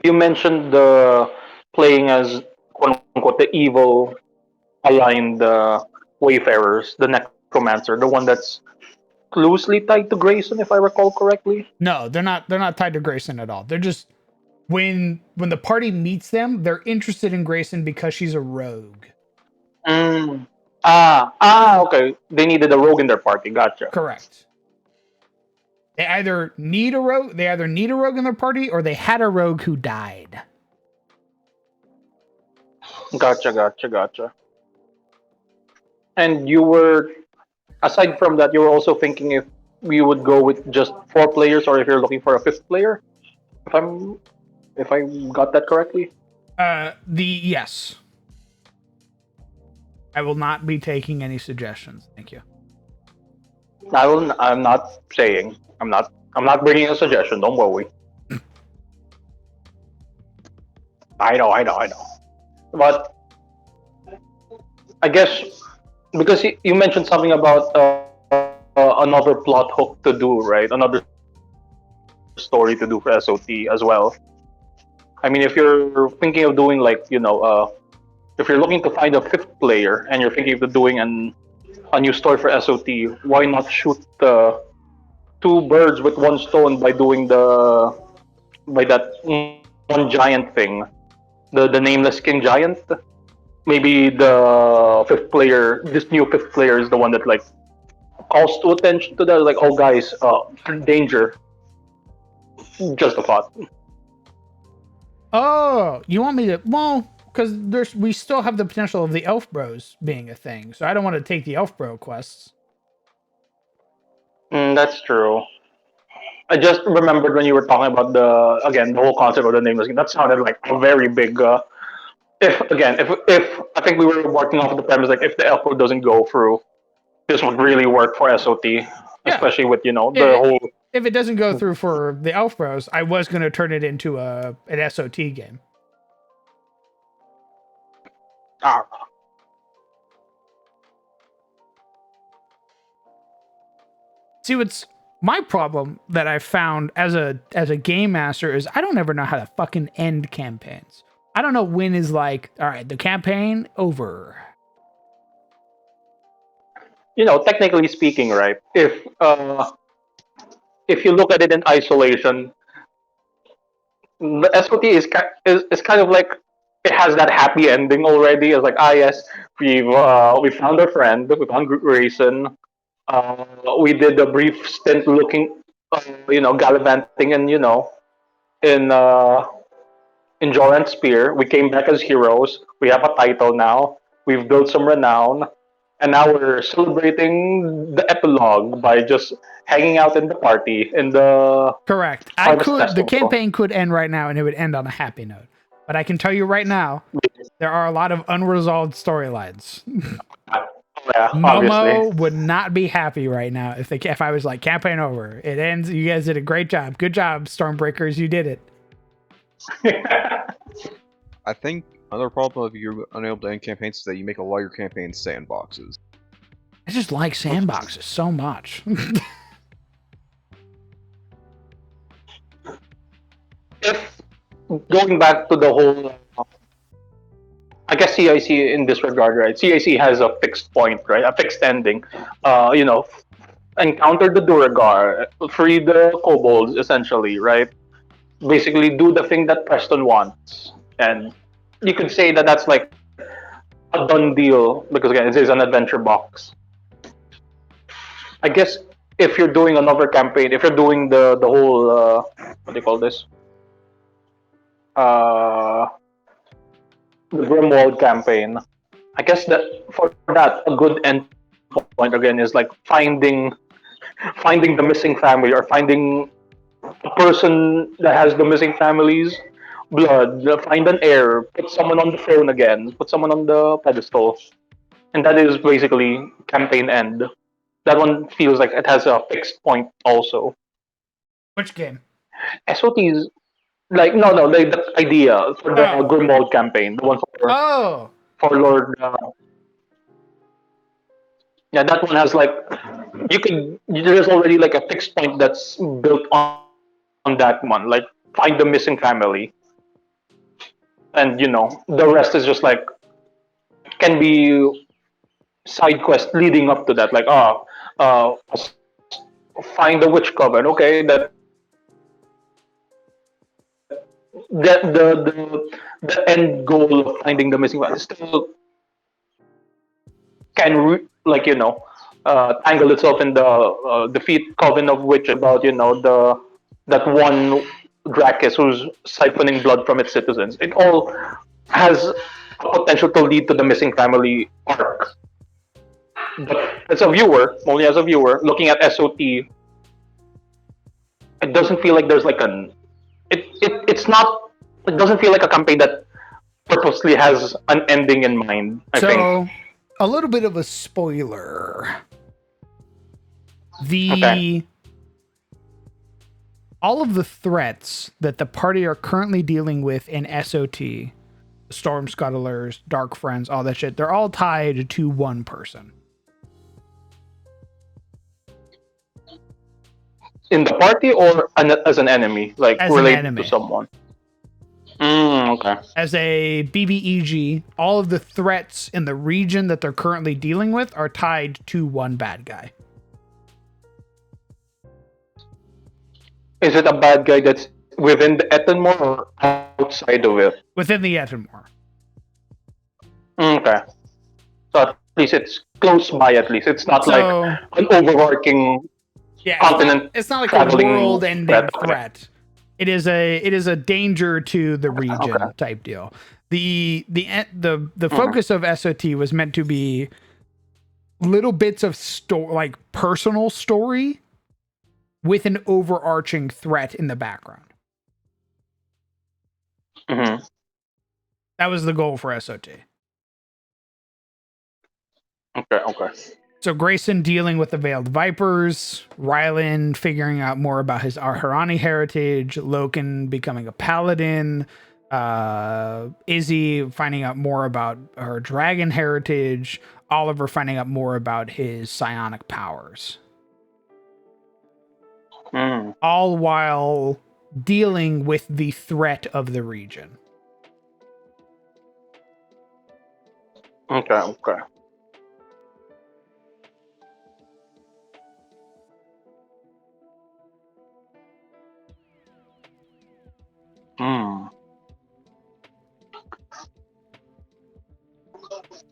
You mentioned the playing as quote unquote the evil aligned wayfarers, the necromancer, the one that's loosely tied to Grayson, if I recall correctly. No, they're not. They're not tied to Grayson at all. They're just when the party meets them, they're interested in Grayson because she's a rogue. Mm. Okay. They needed a rogue in their party. Gotcha. Correct. They either need a rogue. They either need a rogue in their party, or they had a rogue who died. Gotcha. And you were, aside from that, you were also thinking if we would go with just 4 players, or if you're looking for a 5th player. If I got that correctly. Yes. I will not be taking any suggestions. Thank you. I'm not saying. I'm not bringing a suggestion. Don't worry. I know. But I guess because you mentioned something about another plot hook to do, right? Another story to do for SOT as well. I mean, if you're thinking of doing if you're looking to find a 5th player and you're thinking of doing a new story for SOT, why not shoot 2 birds with 1 stone by doing by that one giant thing, the nameless king giant? Maybe the 5th player, this new 5th player, is the one that calls to attention to that. Like, oh guys, danger. Just a thought. Oh, you want me to? Well, because we still have the potential of the elf bros being a thing, so I don't want to take the elf bro quests. That's true. I just remembered when you were talking about the whole concept of the nameless king. That sounded like a very big. If I think we were working off of the premise, like if the elf bro doesn't go through, this would really work for SOT, especially with the whole. If it doesn't go through for the elf bros, I was going to turn it into an SOT game. See, what's my problem that I found as a game master is I don't ever know how to fucking end campaigns. I don't know when is like, all right, the campaign over. Technically speaking, right? If you look at it in isolation, the SOT is kind of like it has that happy ending already. It's like, yes, we found our friend, we found Grayson. We did a brief stint looking, gallivanting and in Joran Spear. We came back as heroes. We have a title now. We've built some renown. And now we're celebrating the epilogue by just hanging out in the party in the Correct. The campaign could end right now and it would end on a happy note. But I can tell you right now, there are a lot of unresolved storylines. Yeah, obviously. Momo would not be happy right now if I was like, campaign over. It ends. You guys did a great job. Good job, Stormbreakers. You did it. I think another problem if you're unable to end campaigns is that you make a lot of your campaigns sandboxes. I just like sandboxes so much. If going back to the whole, I guess CIC in this regard, right? CIC has a fixed point, right? A fixed ending. You know, encounter the Duragar, free the kobolds, essentially, right? Basically, do the thing that Preston wants, and you could say that that's like a done deal because again, it is an adventure box. I guess if you're doing another campaign, if you're doing the whole what do you call this? Uh, the Grimwald campaign. I guess that for that a good endpoint again is like finding the missing family or finding a person that has the missing family's blood, find an heir, put someone on the throne again, put someone on the pedestal, and that is basically campaign end. That one feels like it has a fixed point also. Which game? SOTs like no like the idea for the Oh. Grimwald campaign, the one Oh. for Lord. Yeah, that one has like there's already like a fixed point that's built on that one. Like find the missing family, and the rest is just like can be side quest leading up to that. Like find the witch coven. Okay, the end goal of finding the missing family still can tangle itself in the defeat coven of witch about the that one Drakis who's siphoning blood from its citizens. It all has a potential to lead to the missing family arc. But as a viewer, only as a viewer, looking at SOT, it doesn't feel like there's like it's not it doesn't feel like a campaign that purposely has an ending in mind, I think. So, a little bit of a spoiler. Okay. All of the threats that the party are currently dealing with in SOT, Storm Scuttlers, Dark Friends, all that shit, they're all tied to one person. In the party or as an enemy, like As an related enemy. to someone. Okay. As a BBEG, all of the threats in the region that they're currently dealing with are tied to one bad guy. Is it a bad guy that's within the Ettenmore or outside of it? Within the Ettenmore. Okay. So at least it's close by. At least it's not So, like an overarching yeah, continent. it's not like a traveling world-ending threat. threat. It is a danger to the region Okay. type deal. The focus of SOT was meant to be little bits of like personal story with an overarching threat in the background. Mm-hmm. That was the goal for SOT. Okay. So Grayson dealing with the Veiled Vipers, Rylan figuring out more about his Aharani heritage, Loken becoming a paladin, Izzy finding out more about her dragon heritage, Oliver finding out more about his psionic powers. Mm. All while dealing with the threat of the region. Okay. Hmm.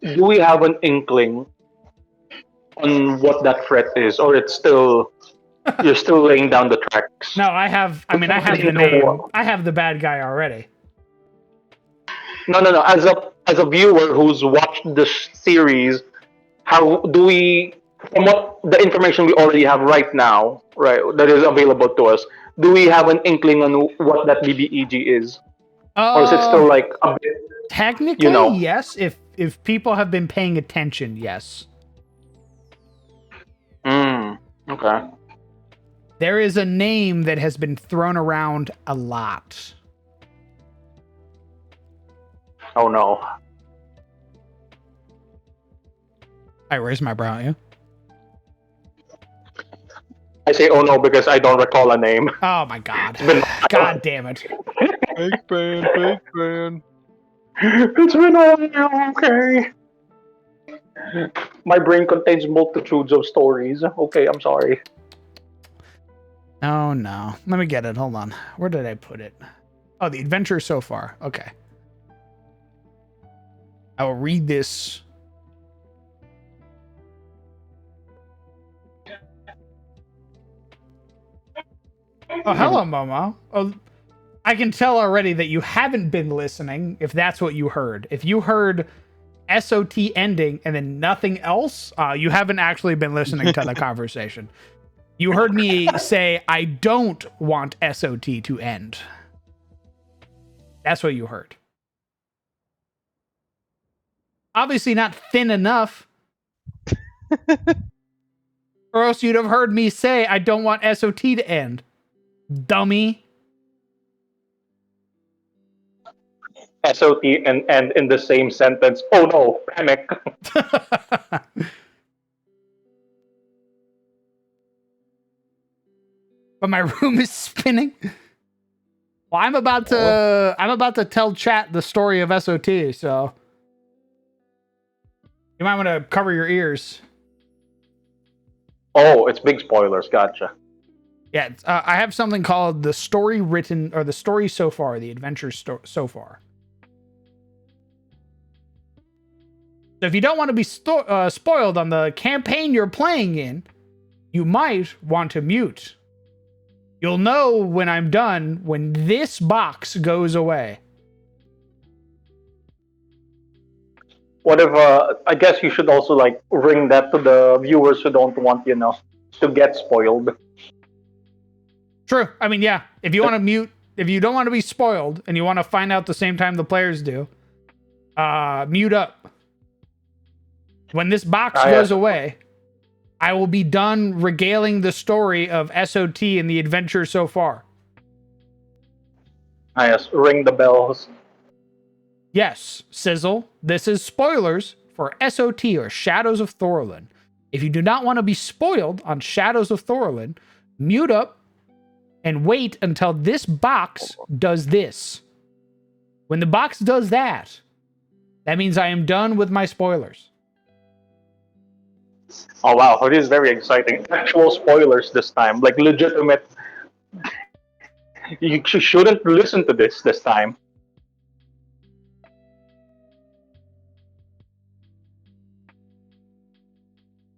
Do we have an inkling on what that threat is, or it's still you're still laying down the tracks? No, I have the name. I have the bad guy already. No. As a viewer who's watched this series, how do we, from what the information we already have right now, right, that is available to us, do we have an inkling on what that BBEG is? Or is it still like a bit? Technically, yes. If people have been paying attention, yes. Okay. There is a name that has been thrown around a lot. Oh no. All right, where's my brow? You? I say oh no because I don't recall a name. Oh my god. been- God damn it. Fake fan, fake fan. It's been a while, okay. My brain contains multitudes of stories. Okay, I'm sorry. Oh no. Let me get it. Hold on. Where did I put it? Oh, the adventure so far. Okay. I will read this. Oh, hello, Momo. Oh, I can tell already that you haven't been listening, if that's what you heard. If you heard SOT ending and then nothing else, you haven't actually been listening to the conversation. You heard me say, I don't want SOT to end. That's what you heard. Obviously not thin enough. Or else you'd have heard me say, I don't want SOT to end. Dummy. SOT and in the same sentence. Oh no, panic. But my room is spinning. Well, I'm about to tell chat the story of SOT, so you might want to cover your ears. Oh, it's big spoilers. Gotcha. Yeah, I have something called the story written, or the story so far, the adventure so far. So if you don't want to be spoiled on the campaign you're playing in, you might want to mute. You'll know when I'm done when this box goes away. What if I guess you should also like ring that to the viewers who don't want, to get spoiled. True. I mean, yeah. If you want to mute, if you don't want to be spoiled and you want to find out the same time the players do, mute up. When this box goes away, I will be done regaling the story of SOT and the adventure so far. Yes, ring the bells. Yes, Sizzle, this is spoilers for SOT or Shadows of Thorlin. If you do not want to be spoiled on Shadows of Thorlin, mute up and wait until this box does this. When the box does that, that means I am done with my spoilers. Oh wow, it is very exciting. Actual spoilers this time, like legitimate. You shouldn't listen to this time.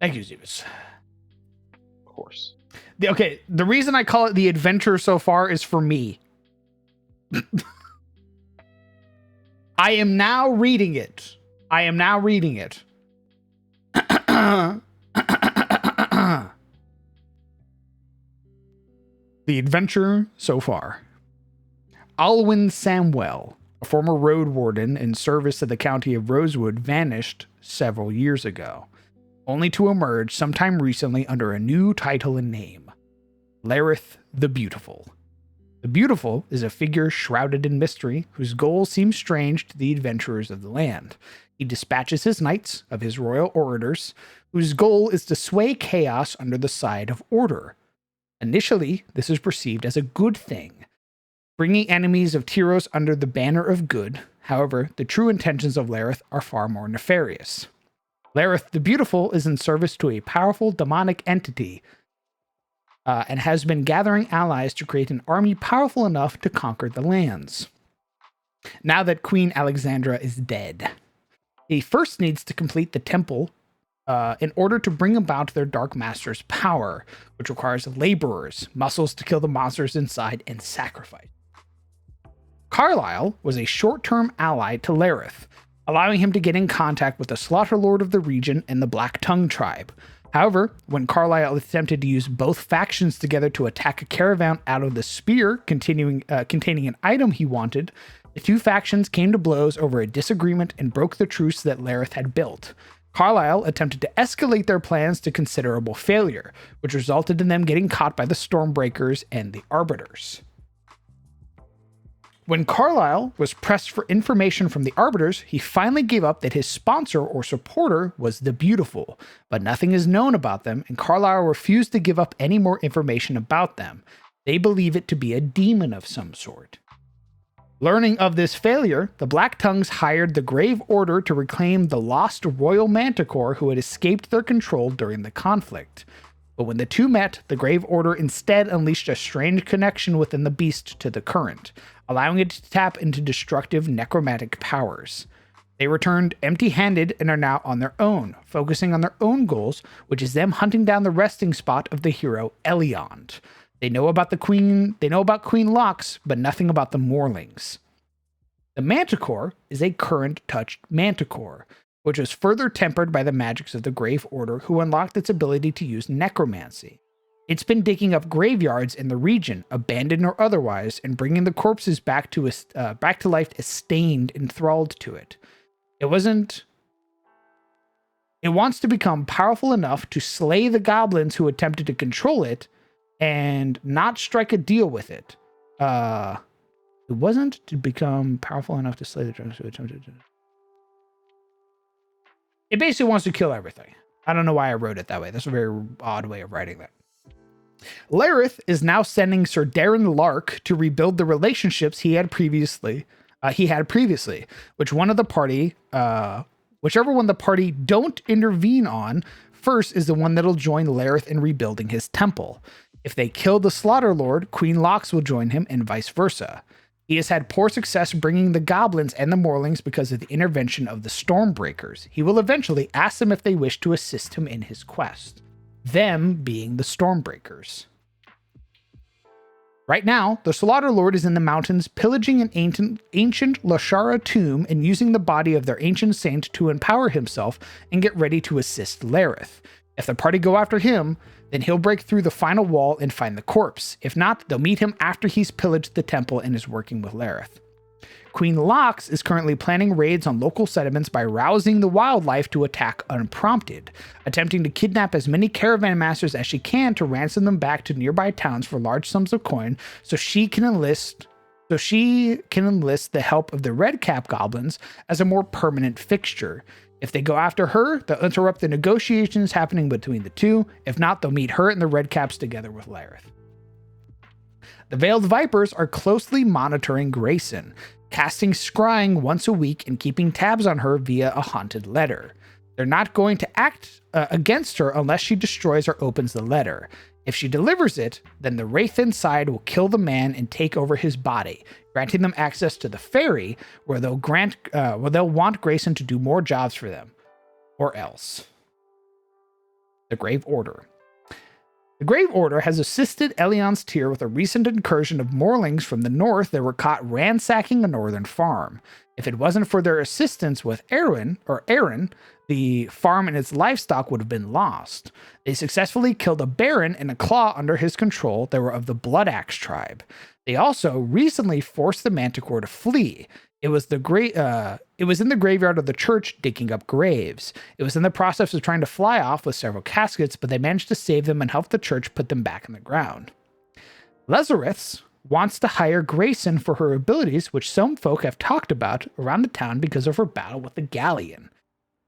Thank you, Zebus. Of course. Okay, the reason I call it the adventure so far is for me. I am now reading it. The adventure so far. Alwyn Samwell, a former road warden in service to the county of Rosewood, vanished several years ago, only to emerge sometime recently under a new title and name. Lareth the Beautiful. The Beautiful is a figure shrouded in mystery whose goal seems strange to the adventurers of the land. He dispatches his knights of his royal orders, whose goal is to sway chaos under the side of order. Initially, this is perceived as a good thing, bringing enemies of Tyros under the banner of good. However, the true intentions of Lareth are far more nefarious. Lareth the Beautiful is in service to a powerful demonic entity and has been gathering allies to create an army powerful enough to conquer the lands. Now that Queen Alexandra is dead, he first needs to complete the temple in order to bring about their Dark Master's power, which requires laborers, muscles to kill the monsters inside, and sacrifice. Carlisle was a short-term ally to Lareth, allowing him to get in contact with the Slaughter Lord of the region and the Black Tongue tribe. However, when Carlisle attempted to use both factions together to attack a caravan out of the spear containing an item he wanted, The two factions came to blows over a disagreement and broke the truce that Lareth had built. Carlisle attempted to escalate their plans to considerable failure, which resulted in them getting caught by the Stormbreakers and the Arbiters. When Carlisle was pressed for information from the Arbiters, he finally gave up that his sponsor or supporter was the Beautiful, but nothing is known about them, and Carlisle refused to give up any more information about them. They believe it to be a demon of some sort. Learning of this failure, the Black Tongues hired the Grave Order to reclaim the lost Royal Manticore who had escaped their control during the conflict. But when the two met, the Grave Order instead unleashed a strange connection within the beast to the current, allowing it to tap into destructive necromantic powers. They returned empty-handed and are now on their own, focusing on their own goals, which is them hunting down the resting spot of the hero Eliond. They know about Queen Lox, but nothing about the Morlings. The Manticore is a current touched Manticore, which was further tempered by the magics of the Grave Order, who unlocked its ability to use necromancy. It's been digging up graveyards in the region, abandoned or otherwise, and bringing the corpses back to life as stained, enthralled to it. It wants to become powerful enough to slay the goblins who attempted to control it, and not strike a deal with it. It wasn't to become powerful enough to slay the dragons who attempted to... It basically wants to kill everything. I don't know why I wrote it that way. That's a very odd way of writing that. Lareth is now sending Sir Darren Lark to rebuild the relationships he had previously, whichever one the party don't intervene on first is the one that'll join Lareth in rebuilding his temple. If they kill the Slaughter Lord, Queen Lox will join him, and vice versa. He has had poor success bringing the goblins and the Morlings because of the intervention of the Stormbreakers. He will eventually ask them if they wish to assist him in his quest, them being the Stormbreakers. Right now, the Slaughter Lord is in the mountains pillaging an ancient Lashara tomb and using the body of their ancient saint to empower himself and get ready to assist Lareth. If the party go after him, then he'll break through the final wall and find the corpse. If not, they'll meet him after he's pillaged the temple and is working with Lareth. Queen Lox is currently planning raids on local settlements by rousing the wildlife to attack unprompted, attempting to kidnap as many caravan masters as she can to ransom them back to nearby towns for large sums of coin so she can enlist the help of the Red Cap goblins as a more permanent fixture. If they go after her, they'll interrupt the negotiations happening between the two. If not, they'll meet her and the Red Caps together with Lareth. The Veiled Vipers are closely monitoring Grayson, casting scrying once a week and keeping tabs on her via a haunted letter. They're not going to act against her unless she destroys or opens the letter. If she delivers it, then the Wraith inside will kill the man and take over his body, granting them access to the ferry, where they'll want Grayson to do more jobs for them, or else. The Grave Order. The Grave Order has assisted Eliond's tier with a recent incursion of Morlings from the north that were caught ransacking a northern farm. If it wasn't for their assistance with Aaron, the farm and its livestock would have been lost. They successfully killed a baron and a claw under his control that were of the Blood Axe tribe. They also recently forced the Manticore to flee. It was in the graveyard of the church digging up graves. It was in the process of trying to fly off with several caskets, but they managed to save them and help the church put them back in the ground. Lazarus wants to hire Grayson for her abilities, which some folk have talked about around the town because of her battle with the Galleon.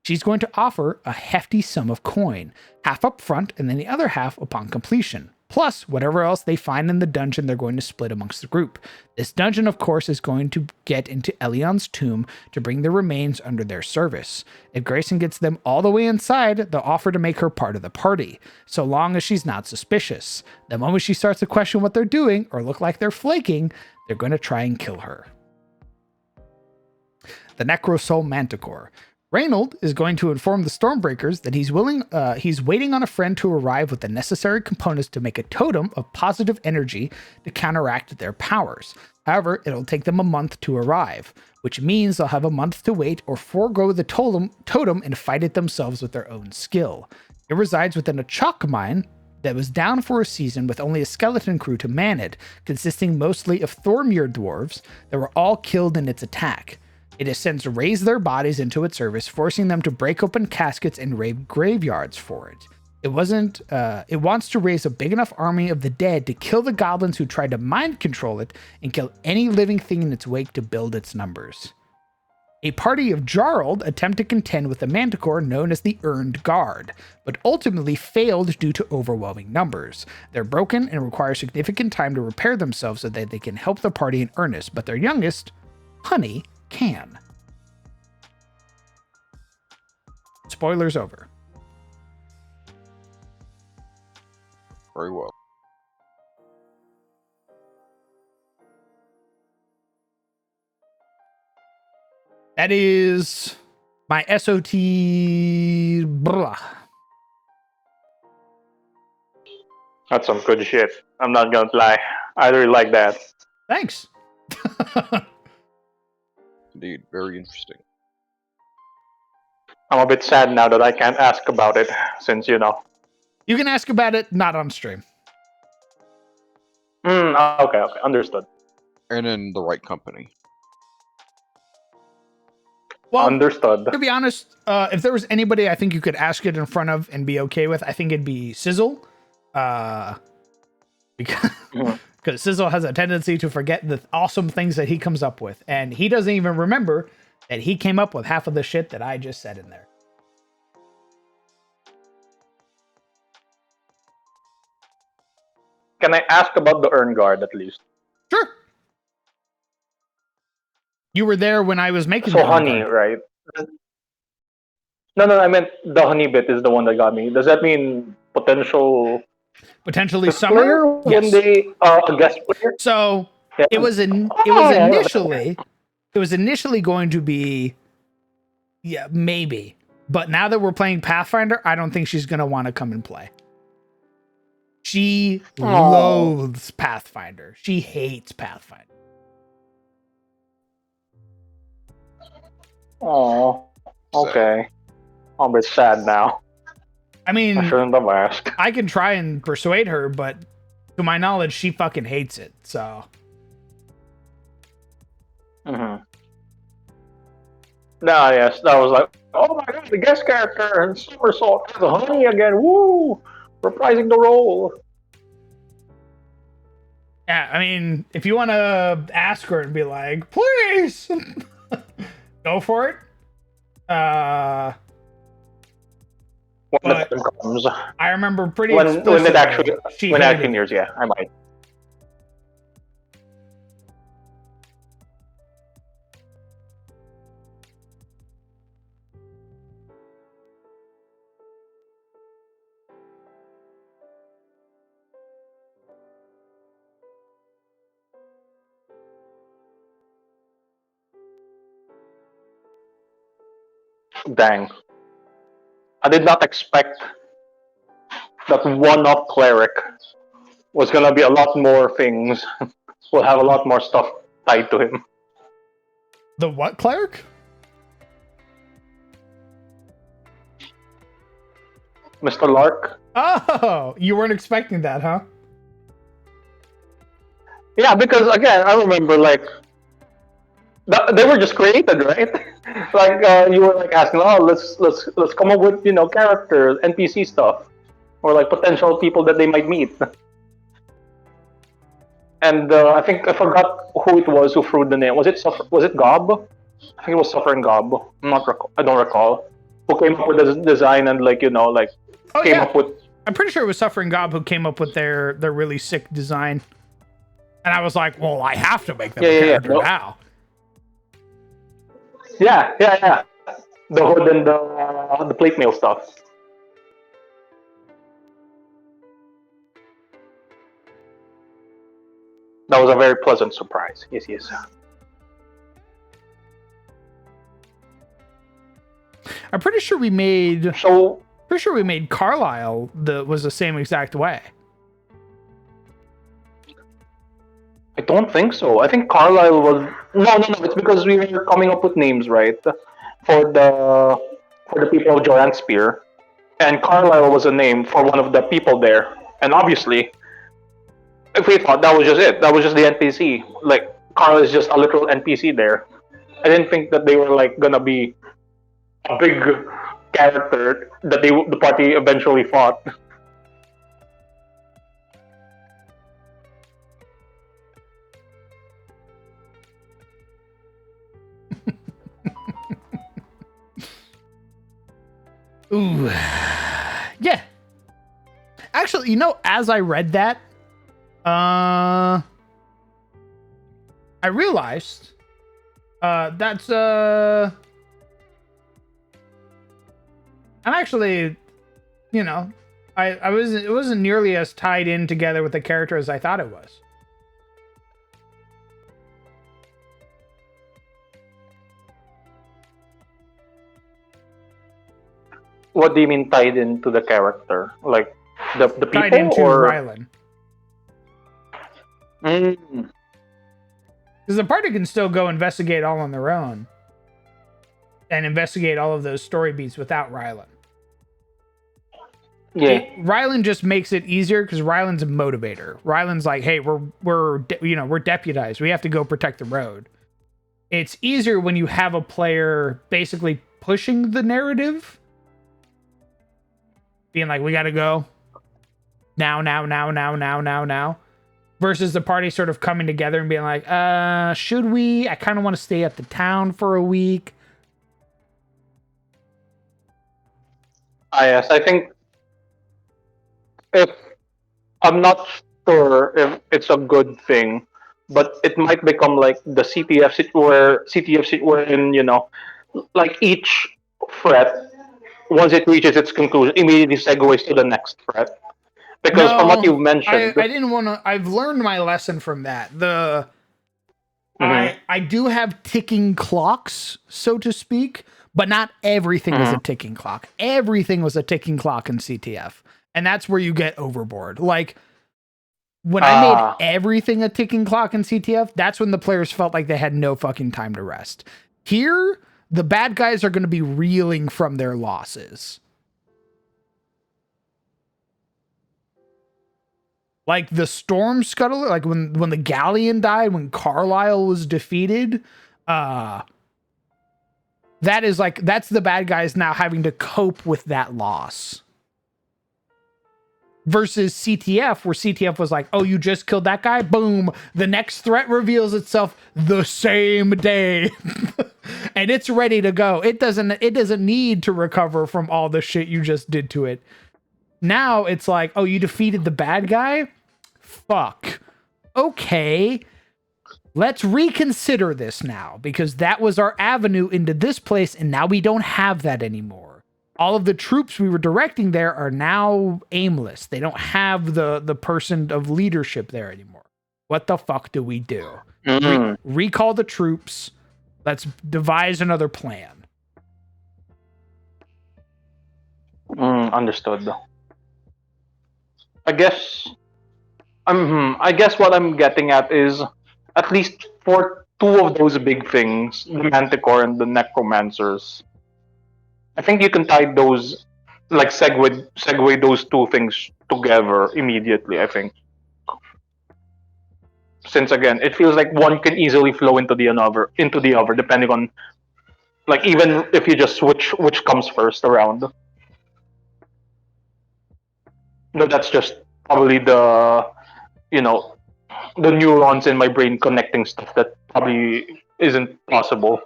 She's going to offer a hefty sum of coin, half up front and then the other half upon completion, plus whatever else they find in the dungeon they're going to split amongst the group. This dungeon, of course, is going to get into Eliond's tomb to bring the remains under their service. If Grayson gets them all the way inside, they'll offer to make her part of the party, so long as she's not suspicious. The moment she starts to question what they're doing or look like they're flaking, they're going to try and kill her. The Necrosoul Manticore. Reynold is going to inform the Stormbreakers that he's waiting on a friend to arrive with the necessary components to make a totem of positive energy to counteract their powers. However, it'll take them a month to arrive, which means they'll have a month to wait or forego the totem and fight it themselves with their own skill. It resides within a chalk mine that was down for a season with only a skeleton crew to man it, consisting mostly of Thormir dwarves that were all killed in its attack. It has since raised their bodies into its service, forcing them to break open caskets and raid graveyards for it. It wants to raise a big enough army of the dead to kill the goblins who tried to mind control it and kill any living thing in its wake to build its numbers. A party of Jarld attempt to contend with the manticore known as the Earned Guard, but ultimately failed due to overwhelming numbers. They're broken and require significant time to repair themselves so that they can help the party in earnest, but their youngest, Honey, can. Spoilers over. Very well. That is my SOT. Blah. That's some good shit. I'm not gonna lie. I really like that. Thanks. Indeed, very interesting. I'm a bit sad now that I can't ask about it, since You can ask about it, not on stream. Okay, understood. And in the right company. Well, Understood. to be honest, if there was anybody I think you could ask it in front of and be okay with, I think it'd be Sizzle. Because Sizzle has a tendency to forget the awesome things that he comes up with. And he doesn't even remember that he came up with half of the shit that I just said in there. Can I ask about the Earn Guard at least? Sure. You were there when I was making So the Honey, Guard. right? No, I meant the Honey bit is the one that got me. Does that mean potentially Potentially player Summer? when Yes. they guest player? So Yeah. it was initially going to be, yeah, maybe. But now that we're playing Pathfinder, I don't think she's gonna want to come and play. She loathes Pathfinder. She hates Pathfinder. Oh, okay. I'm a bit sad now. I I mean, shouldn't have asked. I can try and persuade her, but to my knowledge, she fucking hates it. So Mm-hmm. Nah, yes, that was like, oh my god, the guest character and Somersault has a Honey again. Woo! Reprising the role. yeah, I mean, if you want to ask her and be like, please, go for it. When But the time comes. I remember pretty When explicitly. it actually she when it hated actually it. nears, yeah, I might. Dang. I did not expect that one-up cleric was gonna be a lot more things. Will have a lot more stuff tied to him. The what cleric? Mr. Lark. Oh, you weren't expecting that, huh? Yeah, because again, I remember like they were just created, right? Like you were like asking, oh, let's come up with characters, NPC stuff, or like potential people that they might meet. And I think I forgot who it was who threw the name. Was it Gob? I think it was Suffer and Gob. I don't recall. Who came up with the design and Oh came yeah, up with. I'm pretty sure it was Suffering Gob who came up with their really sick design. And I was like, well, I have to make them a character now. Yeah. The hood and the plate mail stuff. That was a very pleasant surprise. Yes. I'm pretty sure we made So Carlisle was the same exact way. I don't think so. I think Carlisle was no. It's because we were coming up with names, right? For the people of Joran Spear, and Carlisle was a name for one of the people there, And obviously, if we thought that was just it, that was just the NPC. Like Carl is just a literal NPC there. I didn't think that they were like gonna be a big character that the party eventually fought. Ooh. Yeah. Actually, as I read that, I realized that's I'm actually, I wasn't it wasn't nearly as tied in together with the character as I thought it was. What do you mean tied into the character? Like the people Tied into or? Rylan. Mm, Because the party can still go investigate all on their own. And investigate all of those story beats without Rylan. yeah. Rylan just makes it easier because Rylan's a motivator. Rylan's like, hey, we're deputized. We have to go protect the road. It's easier when you have a player basically pushing the narrative, being like, we gotta go now, versus the party sort of coming together and being like, should we? I kind of want to stay at the town for a week. Yes, I think if I'm not sure if it's a good thing, but it might become like the CTF wherein like each threat, once it reaches its conclusion, immediately segues to the next threat. Because from what No, you've mentioned, I didn't want to. I've learned my lesson from that. Mhm, I do have ticking clocks, so to speak, but not everything is a mhm. ticking clock. Everything was a ticking clock in CTF, and that's where you get overboard. Like when I made Ah, everything a ticking clock in CTF, that's when the players felt like they had no fucking time to rest. Here, the bad guys are going to be reeling from their losses. Like the Storm Scuttler, like when the Galleon died, when Carlisle was defeated, uh that's the bad guys now having to cope with that loss. Versus CTF, where CTF was like, oh, you just killed that guy? Boom. The next threat reveals itself the same day. And it's ready to go. It doesn't need to recover from all the shit you just did to it. Now it's like, oh, you defeated the bad guy? Fuck. Okay. Let's reconsider this now, because that was our avenue into this place, and now we don't have that anymore. All of the troops we were directing there are now aimless. They don't have the person of leadership there anymore. What the fuck do we do? mm, Recall the troops. Let's devise another plan. understood. I guess I guess what I'm getting at is at least for two of those big things, the Manticore and the Necromancers. I think you can tie those, like segue those two things together immediately. I think, since again, it feels like one can easily flow into the other, depending on, like, even if you just switch which comes first around. No, that's just probably you know the neurons in my brain connecting stuff that probably isn't possible.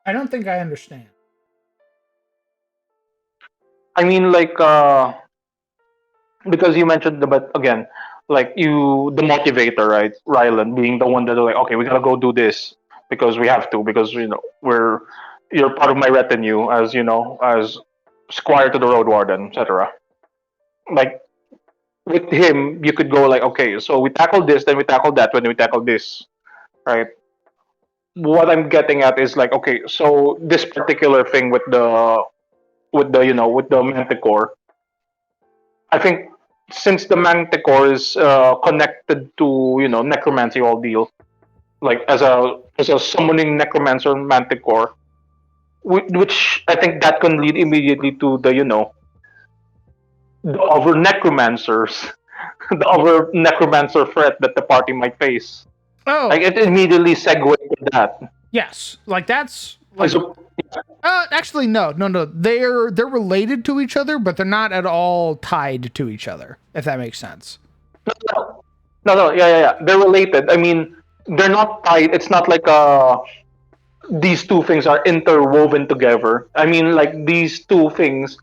I don't think I understand. I mean, like, because you mentioned but again, like the motivator, right? Rylan being the one that like, okay, we gotta go do this because we have to, because you're part of my retinue, as as squire to the road warden, etc. Like with him, you could go like, okay, so we tackle this, then we tackle that, when we tackle this, right? What I'm getting at is like, okay, so this particular thing with the manticore, I think since the Manticore is connected to necromancy all deal, like as a summoning necromancer Manticore, which I think that can lead immediately to the the other necromancers, the other necromancer threat that the party might face. Oh, Like it immediately segued to that. yes. Like that's I like sup- actually no. They're related to each other, but they're not at all tied to each other, if that makes sense. no, no, yeah. They're related. I mean, they're not tied. It's not like these two things are interwoven together. I mean, like these two things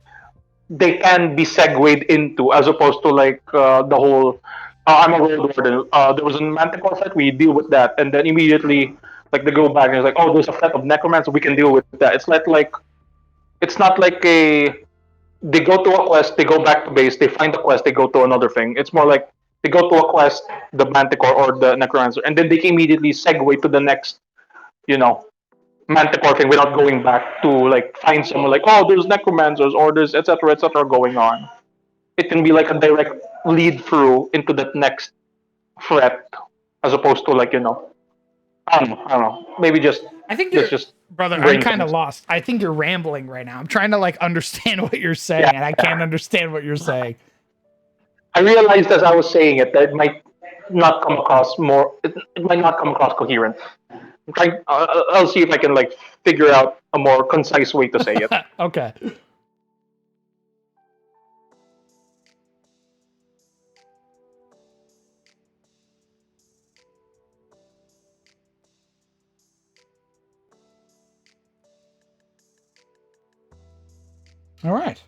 they can be segued into, as opposed to like the whole. I'm a world warden. There was a manticore threat. We deal with that, and then immediately, like they go back and it's like, oh, there's a threat of necromancer. We can deal with that. It's not like a they go to a quest, they go back to base, they find the quest, they go to another thing. It's more like they go to a quest, the manticore or the necromancer, and then they can immediately segue to the next, you know, manticore thing without going back to like find someone like, oh, there's necromancers or there's etc. going on. It can be like a direct lead through into that next threat, as opposed to like I don't know, maybe just I think that's you're, just brother. I'm brain kind of things. lost. I think you're rambling right now. I'm trying to like understand what you're Yeah, saying, and I can't understand what you're saying. I realized as I was saying it that it might not come across more. It might not come across coherent. I'm trying. I'll see if I can like figure out a more concise way to say it. Okay. All right.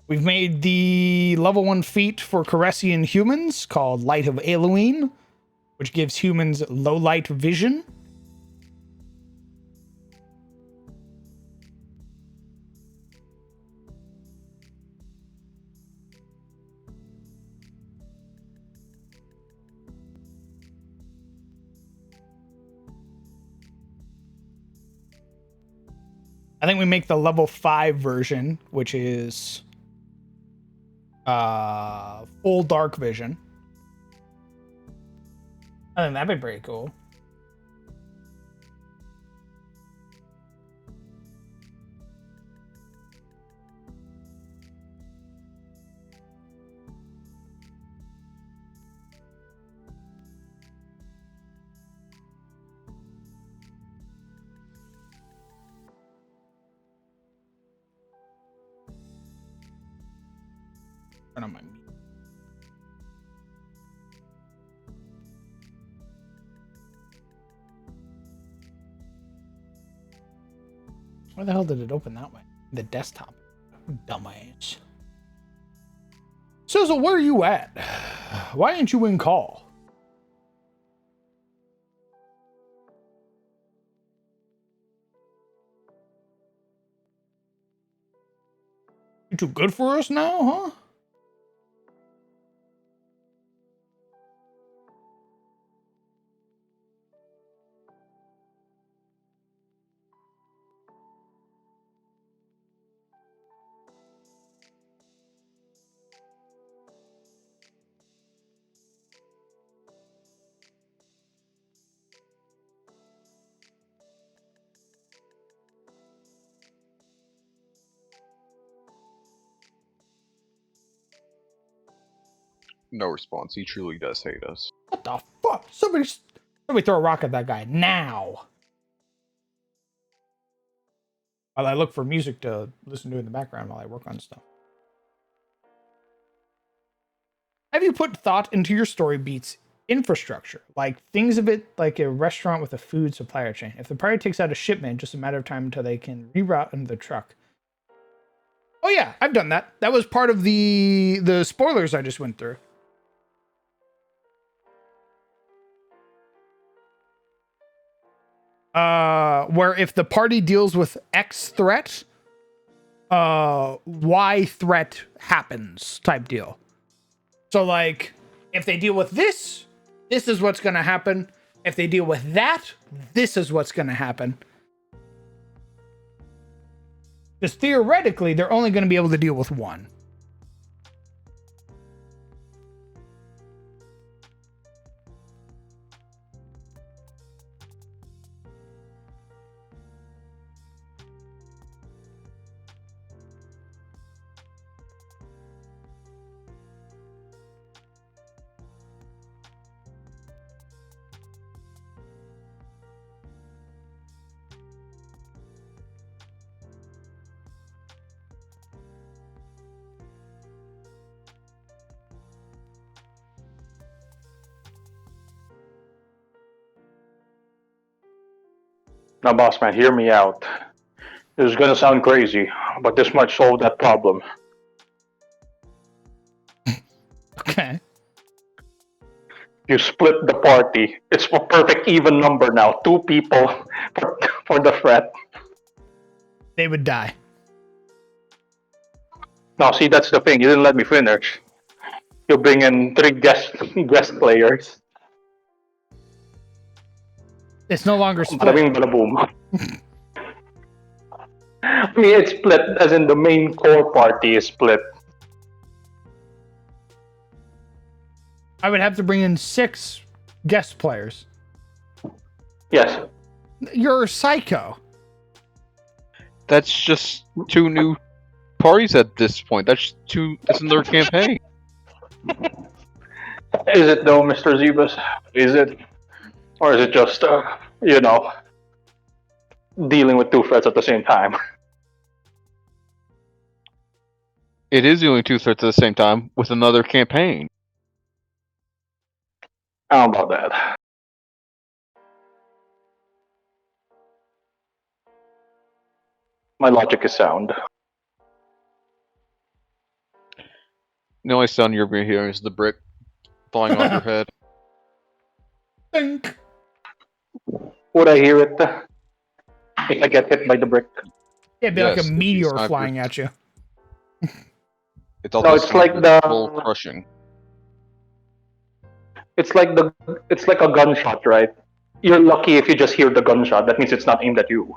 We've made the level 1 feat for Caressian humans called Light of Elohim, which gives humans low light vision. I think we make the level 5 version, which is full dark vision. I think that'd be pretty cool. Turn on my mute. Why the hell did it open that way? The desktop. Dumbass. So where are you at? Why aren't you in call? You too good for us now, huh? No response. He truly does hate us. What the fuck? Somebody throw a rock at that guy now. While I look for music to listen to in the background while I work on stuff. Have you put thought into your story beats infrastructure? Like things of it like a restaurant with a food supplier chain. If the party takes out a shipment, just a matter of time until they can reroute into the truck. Oh yeah, I've done that. That was part of the spoilers I just went through. Where if the party deals with X threat, Y threat happens type deal. So like if they deal with this is what's going to happen. If they deal with that, this is what's going to happen. Because theoretically, they're only going to be able to deal with one. Now, boss man, hear me out. This is gonna sound crazy, but this might solve that problem. Okay. You split the party. It's a perfect even number now. 2 people for the threat. They would die. Now, see, that's the thing. You didn't let me finish. You bring in 3 guest players. It's no longer Bada split. bing, bada boom. I mean, it's split as in the main core party is split. I would have to bring in 6 guest players. Yes. You're a psycho. That's just 2 new parties at this point. That's in their campaign. Is it though, Mr. Zebus? Is it? Or is it just, dealing with 2 threats at the same time? It is dealing 2 threats at the same time with another campaign. How about that? My logic is sound. The only sound you're going to hear is the brick falling off your head. Think. Would I hear it if I get hit by the brick? Yeah, it'd be like Yes, a it'd be meteor sniper. flying at you. It's also it's like the- full crushing. It's like a gunshot, right? You're lucky if you just hear the gunshot. That means it's not aimed at you.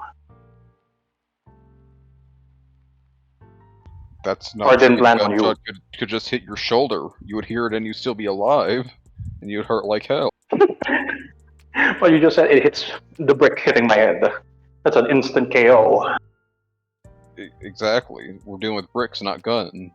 That's Or not it didn't true. land on you. Gunshot could just hit your shoulder. You would hear it and you'd still be alive. And you'd hurt like hell. But you just said it hits the brick hitting my head. That's an instant KO. Exactly. We're dealing with bricks, not guns.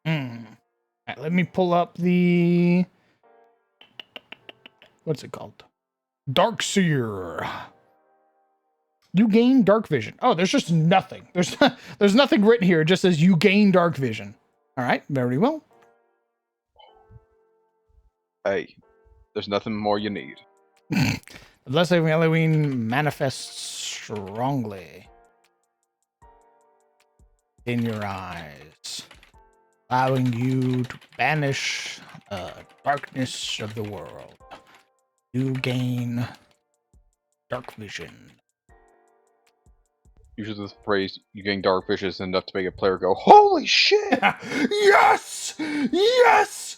Hmm. All right, let me pull up the. What's it called? Dark Seer. You gain dark vision. Oh, there's just nothing. There's nothing written here. It just says you gain dark vision. All right, very well. Hey, there's nothing more you need. The blessing of Halloween manifests strongly in your eyes, allowing you to banish the darkness of the world. You gain dark vision. Usually the phrase, you gain dark vision is enough to make a player go, holy shit! Yes! Yes!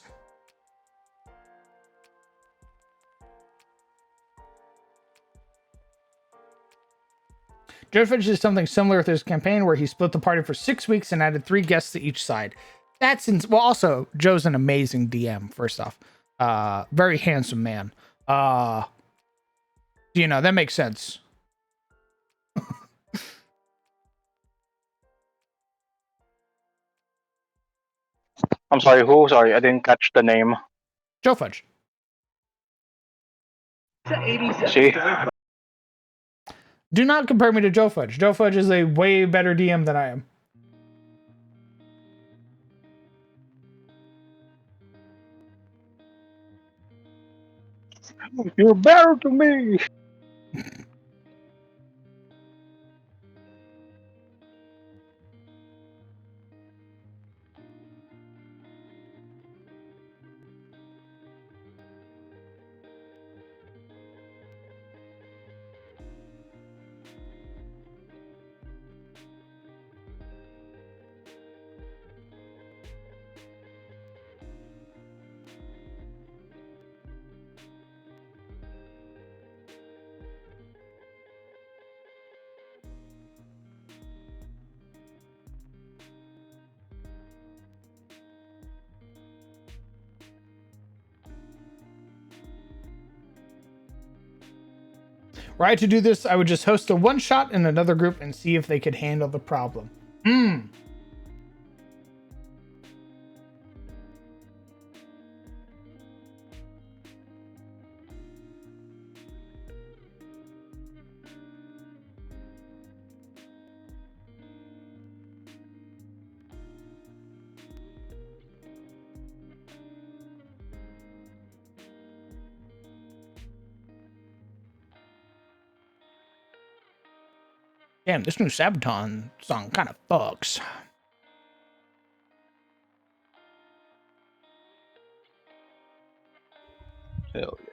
Joe Fitch did something similar with his campaign where he split the party for 6 weeks and added 3 guests to each side. Well, also, Joe's an amazing DM, first off. Very handsome man. That makes sense. I'm sorry, who? Sorry, I didn't catch the name. Joe Fudge. See? Do not compare me to Joe Fudge. Joe Fudge is a way better DM than I am. You're better to me! Were I to do this, I would just host a one-shot in another group and see if they could handle the problem. Mm. Damn, this new Sabaton song kind of fucks. Hell yeah.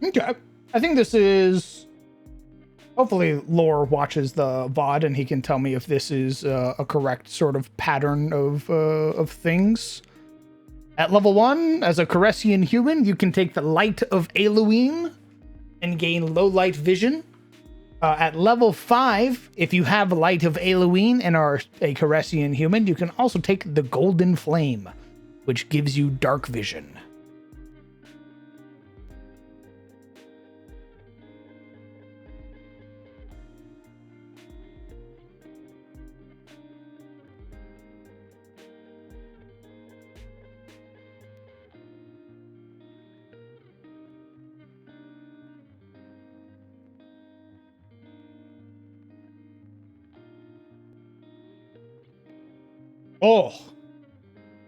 Okay. I think this is. Hopefully, Lore watches the VOD and he can tell me if this is a correct sort of pattern of things. At level 1, as a Caressian human, you can take the Light of Elohim and gain low light vision. At level 5, if you have Light of Elohim and are a Caressian human, you can also take the Golden Flame, which gives you dark vision. Oh,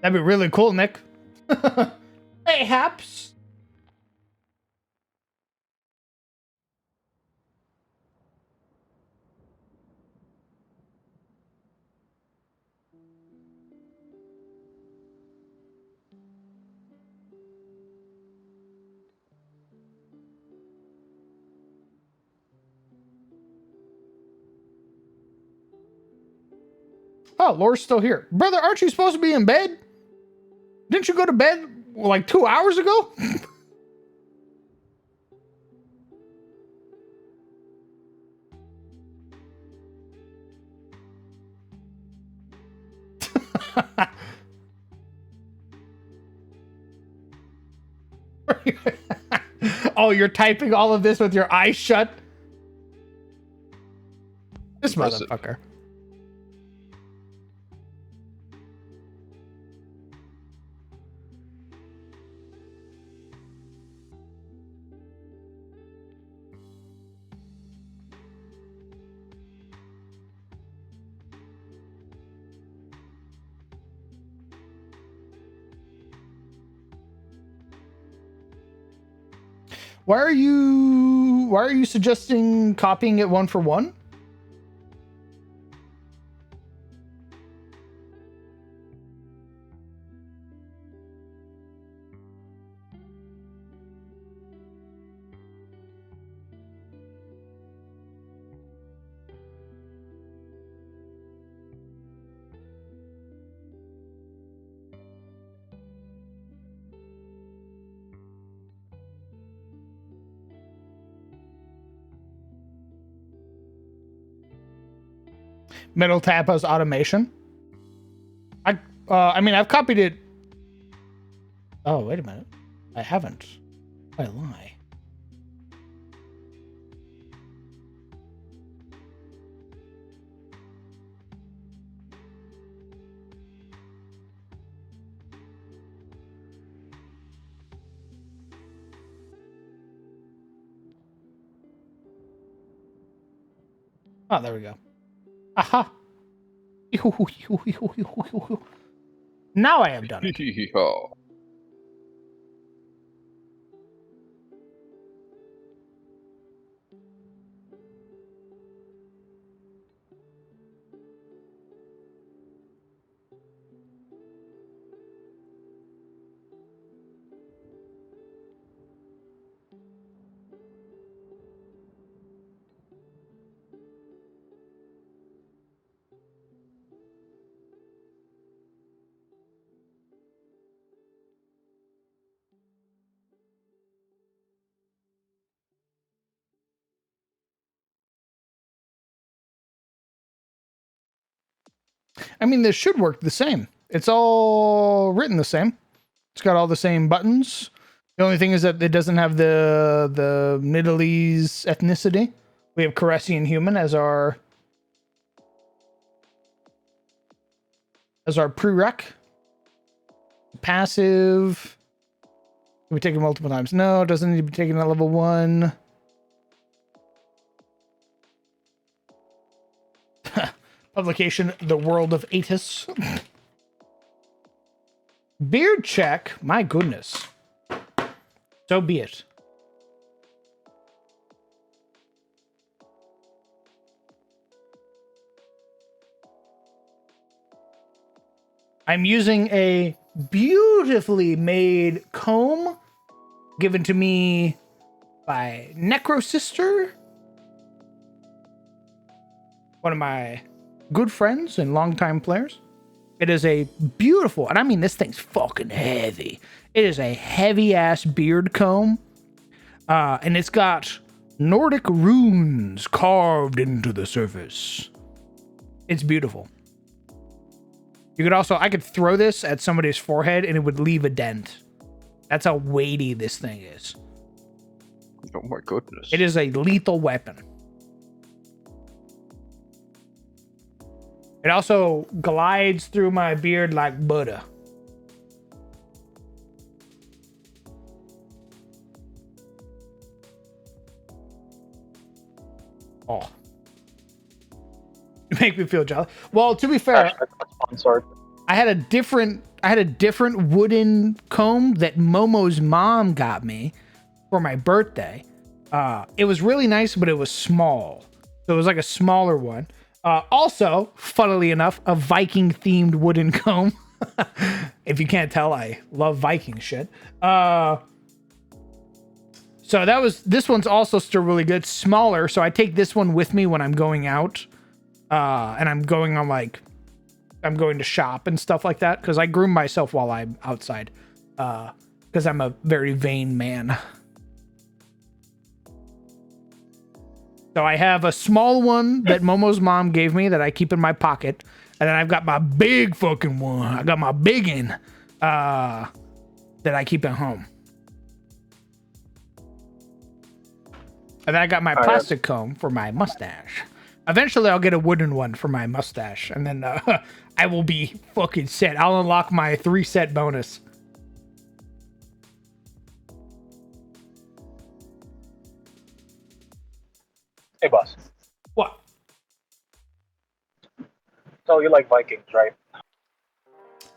that'd be really cool, Nick. Hey, Haps. Oh, Laura's still here. Brother, aren't you supposed to be in bed? Didn't you go to bed like 2 hours ago? Oh, you're typing all of this with your eyes shut? This Impressive. motherfucker. Why are you suggesting copying it one for one? Metal Tap has automation. I mean, I've copied it. Oh, wait a minute. I haven't. I lie. Oh, there we go. Aha. Now I have done it. Yeehaw. I mean, this should work the same. It's all written the same. It's got all the same buttons. The only thing is that it doesn't have the Middle East ethnicity. We have Caressian human as our prereq. Passive. Can we take it multiple times? No, it doesn't need to be taken at level 1. Publication, The World of Atis. Beard check? My goodness. So be it. I'm using a beautifully made comb given to me by Necrosister, one of my good friends and longtime players. It is a beautiful, and I mean, this thing's fucking heavy. It is a heavy ass beard comb, and it's got Nordic runes carved into the surface. It's beautiful. You could also, I could throw this at somebody's forehead and it would leave a dent. That's how weighty this thing is. Oh my goodness. It is a lethal weapon. It also glides through my beard like butter. Oh. You make me feel jealous. Well, to be fair, I had a different wooden comb that Momo's mom got me for my birthday. It was really nice, but it was small. So it was like a smaller one. Also, funnily enough, a Viking themed wooden comb. If you can't tell, I love Viking shit. So this one's also still really good. Smaller, so I take this one with me when I'm going out. And I'm going to shop and stuff like that, because I groom myself while I'm outside. Because I'm a very vain man. So I have a small one that Momo's mom gave me that I keep in my pocket. And then I've got my big fucking one. I got my biggin that I keep at home. And then I got my plastic comb for my mustache. Eventually, I'll get a wooden one for my mustache. And then I will be fucking set. I'll unlock my 3-set bonus. Hey, boss. What? So you like Vikings, right?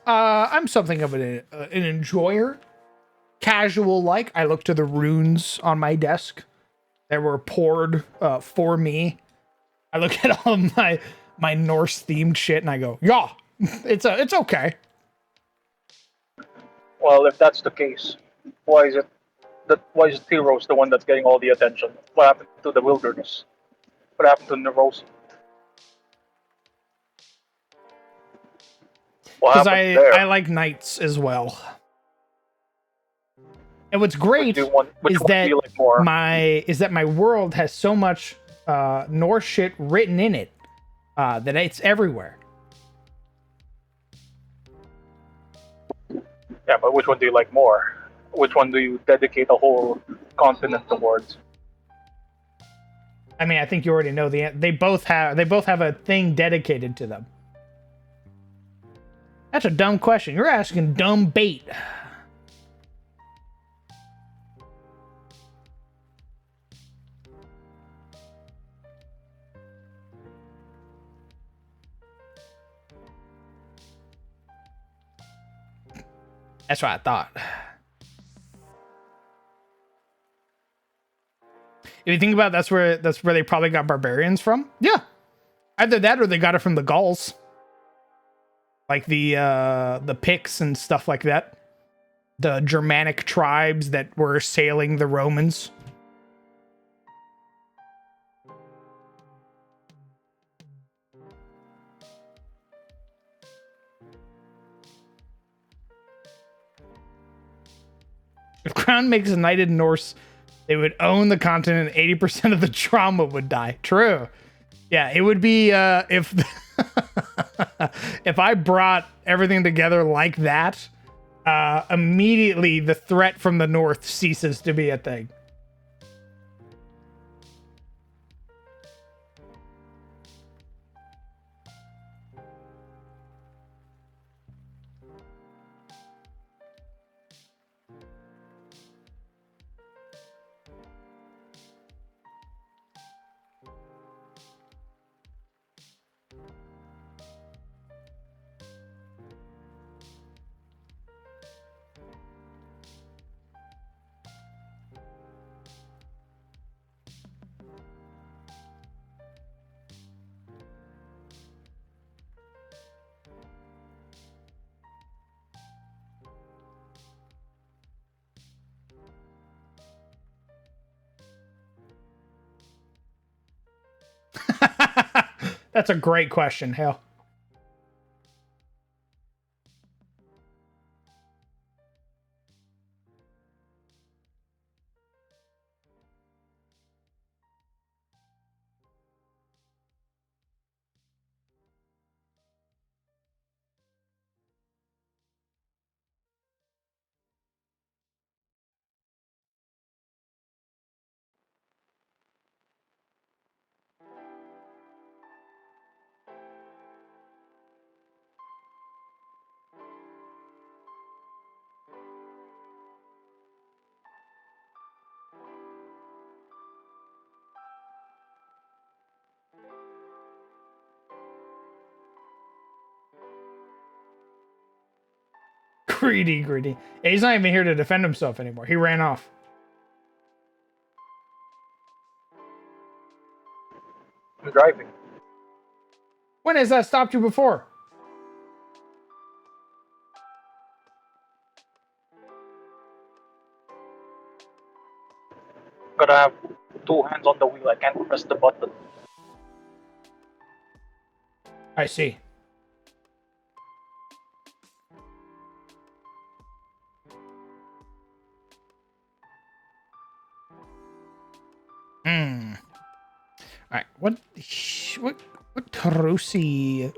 I'm something of an enjoyer. Casual like. I look to the runes on my desk that were poured for me. I look at all my Norse themed shit and I go, yeah, it's okay. Well, if that's the case, why is Tyros the one that's getting all the attention? What happened to the wilderness? What happened to Nerosi? What Because happened there? I like knights as well. And what's great Which one is do that you like more? my world has so much Norse shit written in it that it's everywhere. Yeah, but which one do you like more? Which one do you dedicate a whole continent towards? I mean, I think you already know they both have a thing dedicated to them. That's a dumb question. You're asking dumb bait. That's what I thought. If you think about it, that's where they probably got barbarians from. Yeah. Either that or they got it from the Gauls. Like the Picts and stuff like that. The Germanic tribes that were assailing the Romans. If Crown makes a knighted Norse, they would own the continent. 80% of the trauma would die. True. Yeah, it would be if if I brought everything together like that, immediately the threat from the north ceases to be a thing. That's a great question, Hale. Greedy. Yeah, he's not even here to defend himself anymore. He ran off. I'm driving. When has that stopped you before? Gotta have two hands on the wheel. I can't press the button. I see. Hmm. All right. What Tarusi?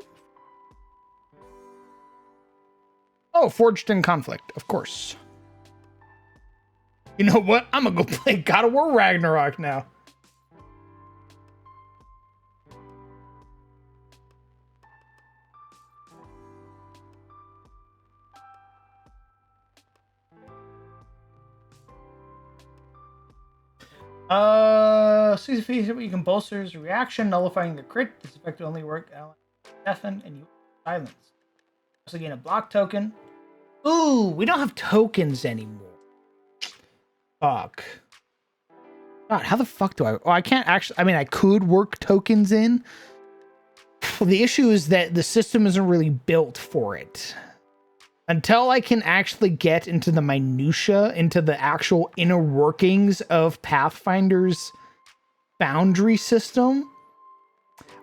Oh, Forged in Conflict, of course. You know what? I'm gonna go play God of War Ragnarok now. Season fees you can bolster his reaction, nullifying the crit. This effect will only work ally deafen and you silence. Also gain a block token. Ooh, we don't have tokens anymore. Fuck. God, how the fuck do I? Oh, I can't actually. I mean, I could work tokens in. Well, the issue is that the system isn't really built for it. Until I can actually get into the minutia, into the actual inner workings of Pathfinder's boundary system,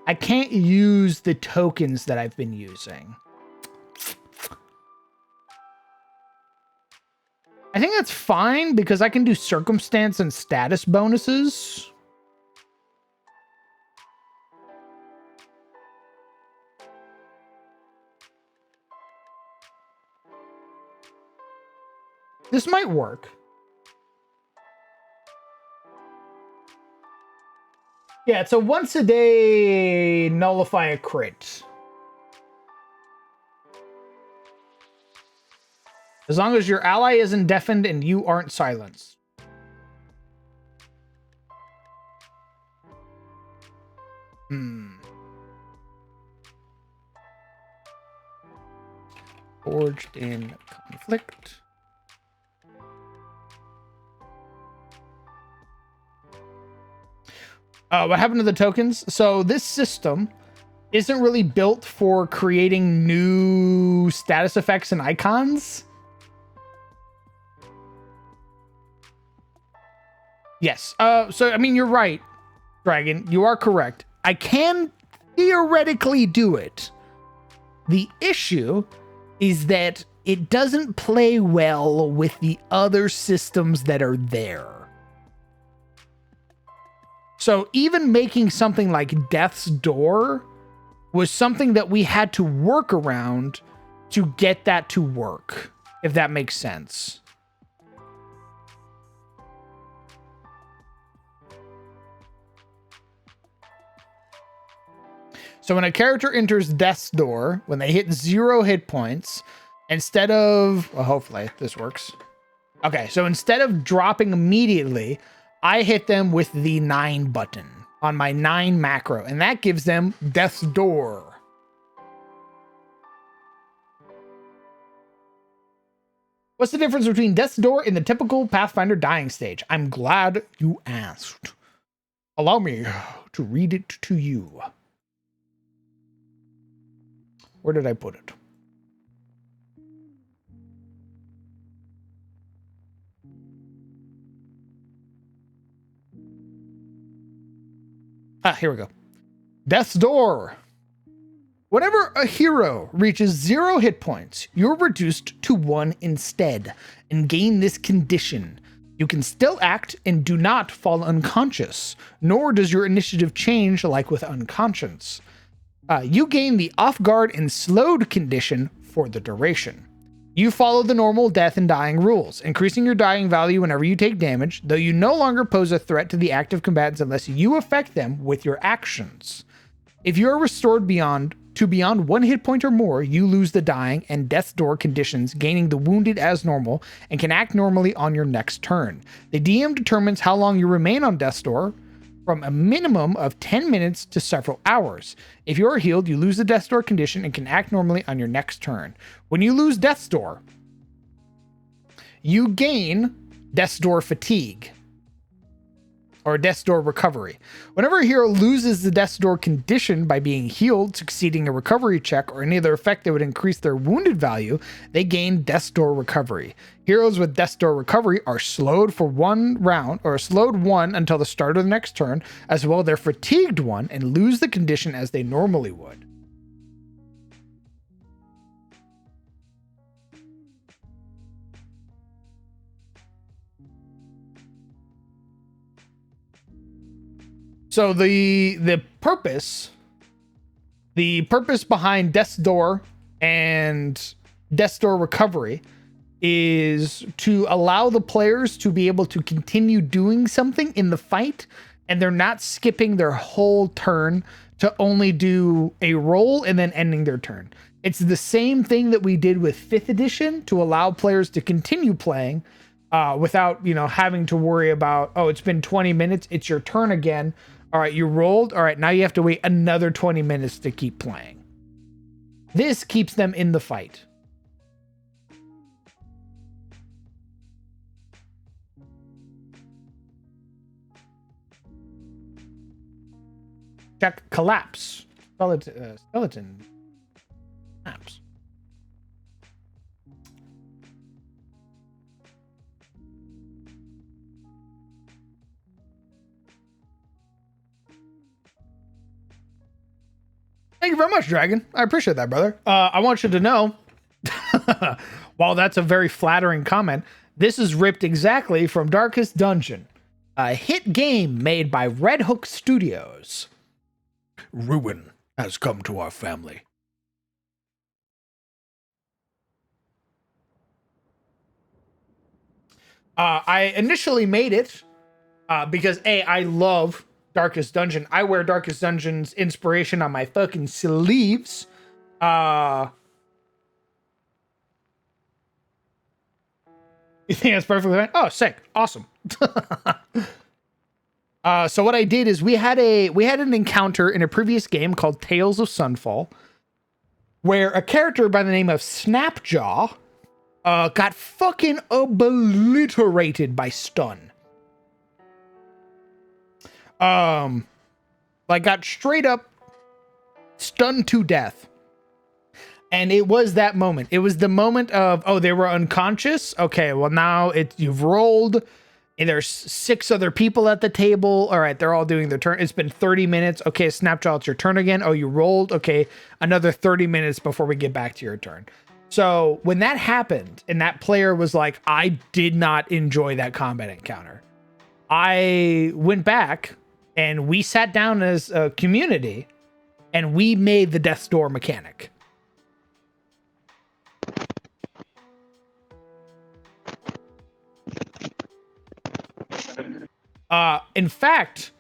I can't use the tokens that I've been using. I think that's fine because I can do circumstance and status bonuses. This might work. Yeah, it's a once a day nullify a crit. As long as your ally isn't deafened and you aren't silenced. Forged in Conflict. What happened to the tokens? So this system isn't really built for creating new status effects and icons. Yes. So, I mean, you're right, Dragon. You are correct. I can theoretically do it. The issue is that it doesn't play well with the other systems that are there. So even making something like Death's Door was something that we had to work around to get that to work, if that makes sense. So when a character enters death's door, when they hit 0 hit points, instead of, well, hopefully this works. Okay, so instead of dropping immediately, I hit them with the 9 button on my 9 macro, and that gives them death's door. What's the difference between death's door and the typical Pathfinder dying stage? I'm glad you asked. Allow me to read it to you. Where did I put it? Here we go. Death's Door. Whenever a hero reaches 0 hit points, you're reduced to 1 instead and gain this condition. You can still act and do not fall unconscious, nor does your initiative change like with unconscious. You gain the off guard and slowed condition for the duration. You follow the normal death and dying rules, increasing your dying value whenever you take damage, though you no longer pose a threat to the active combatants unless you affect them with your actions. If you are restored beyond 1 hit point or more, you lose the dying and death's door conditions, gaining the wounded as normal, and can act normally on your next turn. The DM determines how long you remain on death's door, from a minimum of 10 minutes to several hours. If you are healed, you lose the death's door condition and can act normally on your next turn. When you lose death's door, you gain death's door fatigue, or death's door recovery. Whenever a hero loses the death's door condition by being healed, succeeding a recovery check, or any other effect that would increase their wounded value, they gain death's door recovery. Heroes with death's door recovery are slowed for 1 round, or slowed 1 until the start of the next turn, as well they're fatigued 1 and lose the condition as they normally would. So the purpose behind Death's Door and Death's Door Recovery is to allow the players to be able to continue doing something in the fight, and they're not skipping their whole turn to only do a roll and then ending their turn. It's the same thing that we did with 5th edition to allow players to continue playing without, having to worry about, oh, it's been 20 minutes, it's your turn again. All right, you rolled. All right, now you have to wait another 20 minutes to keep playing. This keeps them in the fight. Check collapse. Skeleton collapse. Thank you very much, Dragon. I appreciate that, brother. I want you to know, while that's a very flattering comment, this is ripped exactly from Darkest Dungeon, a hit game made by Red Hook Studios. Ruin has come to our family. I initially made it because I love Darkest Dungeon. I wear Darkest Dungeon's inspiration on my fucking sleeves. You think that's perfectly fine? Oh, sick. Awesome. So what I did is we had an encounter in a previous game called Tales of Sunfall, where a character by the name of Snapjaw got fucking obliterated by stun. Got straight up stunned to death. And it was that moment. It was the moment of, oh, they were unconscious. Okay, well now you've rolled. And there's 6 other people at the table. All right, they're all doing their turn. It's been 30 minutes. Okay, Snapjaw, it's your turn again. Oh, you rolled. Okay, another 30 minutes before we get back to your turn. So when that happened and that player was like, I did not enjoy that combat encounter, I went back and we sat down as a community and we made the death's door mechanic. In fact,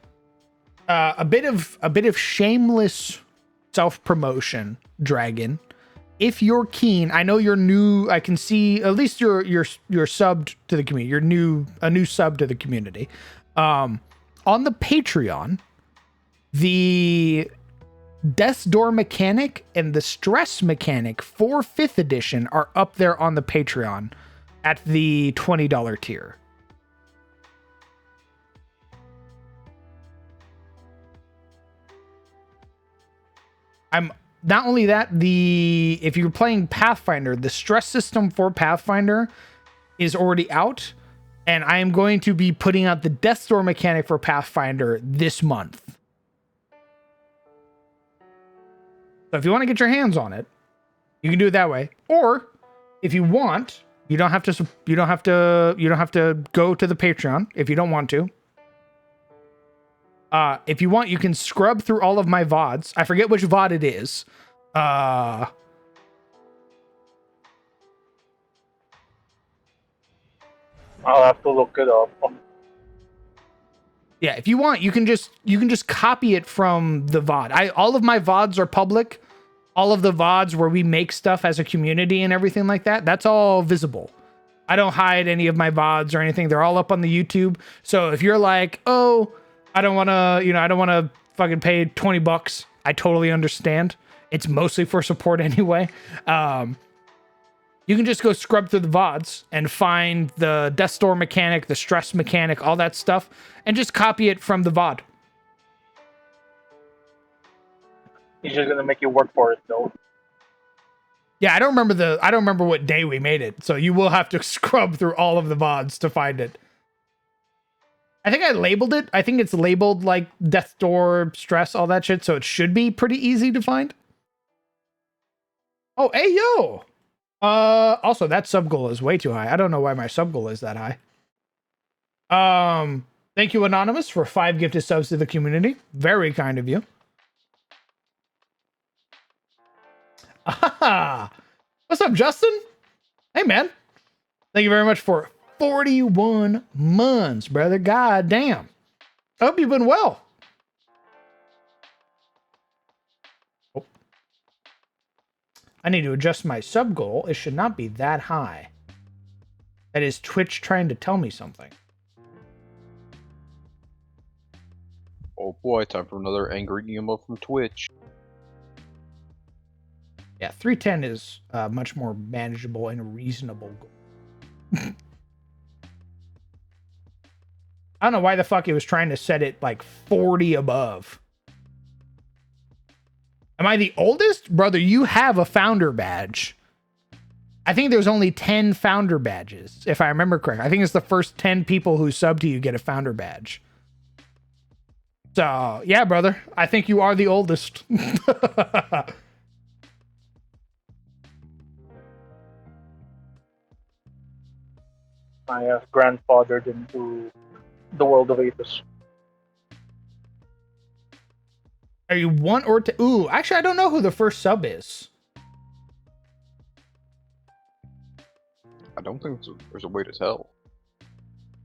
a bit of shameless self-promotion, Dragon. If you're keen, I know you're new. I can see at least you're subbed to the community. You're a new sub to the community. On the Patreon, the Death's Door mechanic and the stress mechanic for 5th edition are up there on the Patreon at the $20 tier. I'm not only that, if you're playing Pathfinder, the stress system for Pathfinder is already out, and I am going to be putting out the Death's Door mechanic for Pathfinder this month. So if you want to get your hands on it, you can do it that way. Or if you want, you don't have to go to the Patreon if you don't want to. If you want, you can scrub through all of my VODs. I forget which VOD it is. I'll have to look it up. Yeah, if you want, you can just copy it from the VOD. All of my VODs are public. All of the VODs where we make stuff as a community and everything like that, that's all visible. I don't hide any of my VODs or anything. They're all up on the YouTube. So if you're like, oh, I don't want to fucking pay $20. I totally understand. It's mostly for support anyway. You can just go scrub through the VODs and find the Death's Door mechanic, the stress mechanic, all that stuff, and just copy it from the VOD. He's just gonna make you work for it, though. Yeah, I don't remember what day we made it, so you will have to scrub through all of the VODs to find it. I think I labeled it. I think it's labeled like Death's Door, stress, all that shit, so it should be pretty easy to find. Oh, hey, yo! Also, that sub goal is way too high. I don't know why my sub goal is that high. Thank you, Anonymous, for 5 gifted subs to the community. Very kind of you. Ah, what's up, Justin? Hey, man. Thank you very much for 41 months, brother. God damn. I hope you've been well. Oh. I need to adjust my sub goal. It should not be that high. That is Twitch trying to tell me something. Oh boy, time for another angry emo from Twitch. Yeah, 310 is much more manageable and reasonable goal. I don't know why the fuck it was trying to set it like 40 above. Am I the oldest? Brother, you have a founder badge. I think there's only 10 founder badges, if I remember correctly. I think it's the first 10 people who sub to you get a founder badge. So, yeah, brother. I think you are the oldest. I have grandfathered into the world of Aethys. Are you 1 or 2? Ooh, actually, I don't know who the first sub is. I don't think there's a way to tell.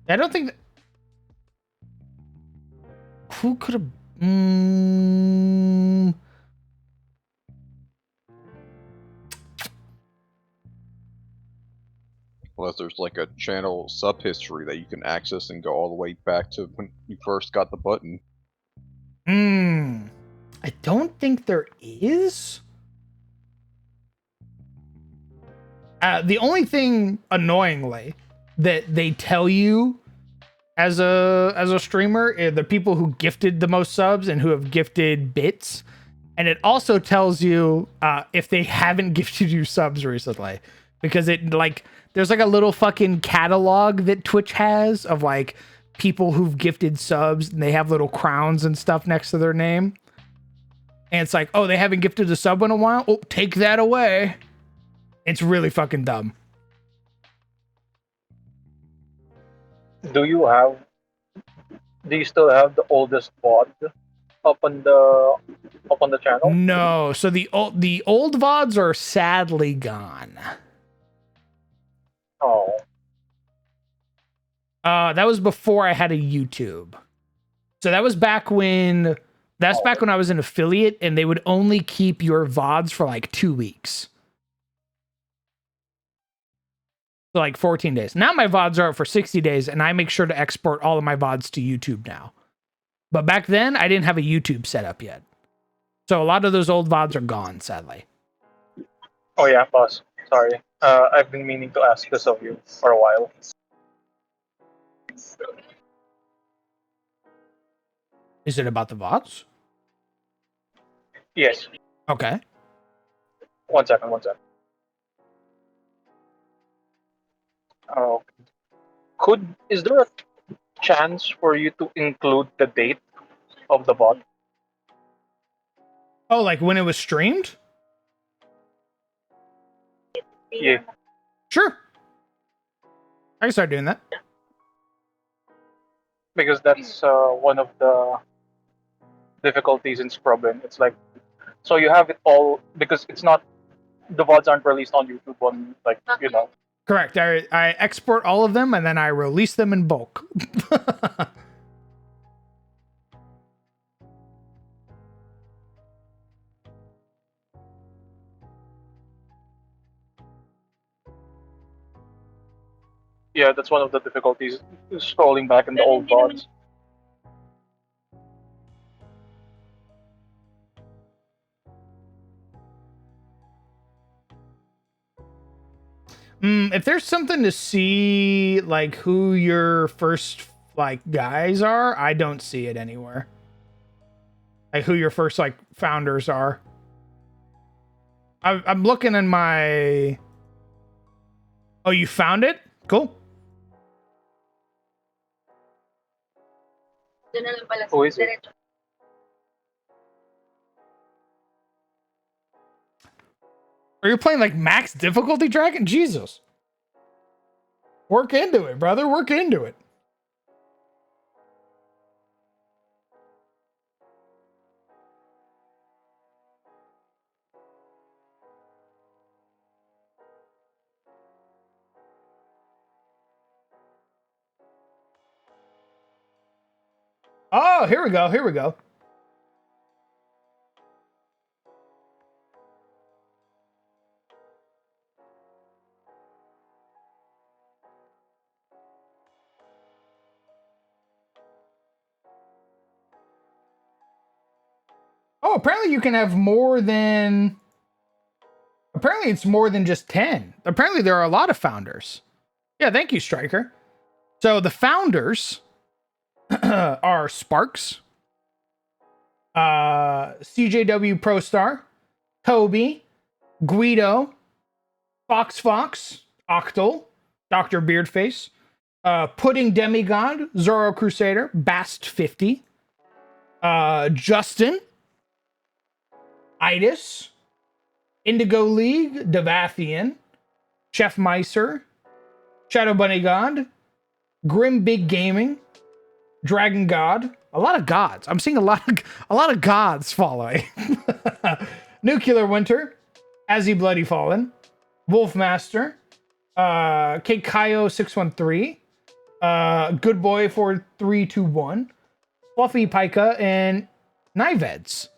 I don't think that... Who could have... Unless there's like a channel sub history that you can access and go all the way back to when you first got the button. I don't think there is. The only thing, annoyingly, that they tell you as a streamer are the people who gifted the most subs and who have gifted bits, and it also tells you if they haven't gifted you subs recently, because it like there's like a little fucking catalog that Twitch has of like people who've gifted subs, and they have little crowns and stuff next to their name. And it's like, oh, they haven't gifted a sub in a while? Oh, take that away. It's really fucking dumb. Do you still have the oldest VOD up on the channel? No, so the old VODs are sadly gone. Oh, That was before I had a YouTube. So that was back when I was an affiliate and they would only keep your VODs for like 2 weeks. So like 14 days. Now my VODs are up for 60 days and I make sure to export all of my VODs to YouTube now. But back then I didn't have a YouTube set up yet. So a lot of those old VODs are gone, sadly. oh yeah, boss. Sorry. I've been meaning to ask this of you for a while. Is it about the VODs? Yes. Okay. One second. Oh, is there a chance for you to include the date of the bot? Oh, like when it was streamed? Yeah, Sure. I can start doing that. because that's one of the difficulties in scrubbing. It's like, so you have it all because it's not, the VODs aren't released on YouTube on, like, Correct. I export all of them and then I release them in bulk. yeah, that's one of the difficulties, scrolling back in the old VODs. If there's something to see, like who your first like guys are, I don't see it anywhere. Like who your first like founders are. I'm looking in my. Oh, you found it? Cool. Who is it? Are you playing like max difficulty dragon? Jesus. Work into it, brother. Work into it. Oh, here we go. Here we go. Oh, apparently you can have more than. Apparently it's more than just 10. Apparently there are a lot of founders. Yeah, thank you, Striker. So the founders are Sparks, CJW Pro Star, Toby, Guido, Fox, Octal, Dr. Beardface, Pudding Demigod, Zoro Crusader, Bast50, Justin, Itis, Indigo League, Devathian, Chef Meiser, Shadow Bunny God, Grim Big Gaming, Dragon God. A lot of gods. I'm seeing a lot of gods following. Nuclear Winter, Azzy Bloody Fallen, Wolfmaster, Keikayo 613, Good Boy 4321, Fluffy Pika, and Kniveds.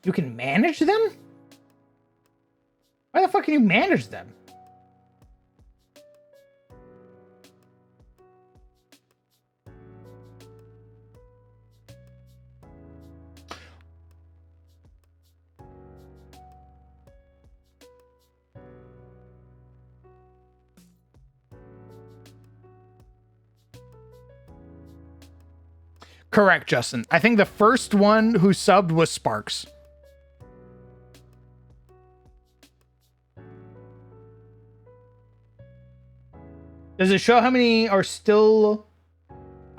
You can manage them? Why the fuck can you manage them? Correct, Justin. I think the first one who subbed was Sparks. Does it show how many are still?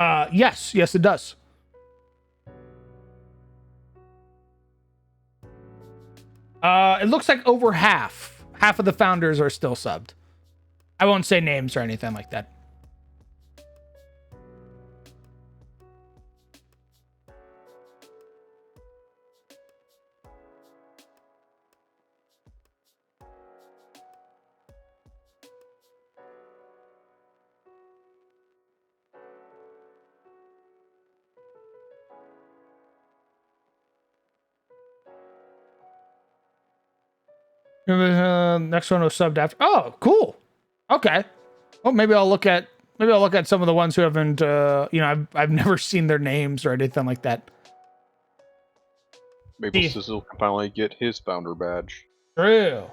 Yes, it does. It looks like over half. Half of the founders are still subbed. I won't say names or anything like that. Next one was subbed after. Oh, cool. Okay. Well, maybe I'll look at some of the ones who haven't. I've never seen their names or anything like that. Maybe See. Sizzle can finally get his founder badge. True.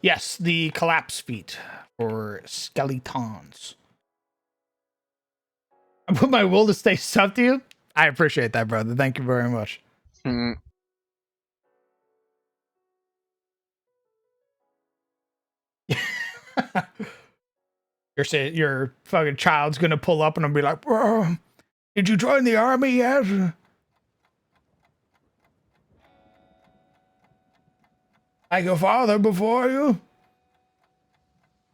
Yes, the collapse feat for skeletons. I put my will to stay sub to you. I appreciate that, brother. Thank you very much. Hmm. Your fucking child's gonna pull up and I'll be like, bro, did you join the army yet? Like your father before you?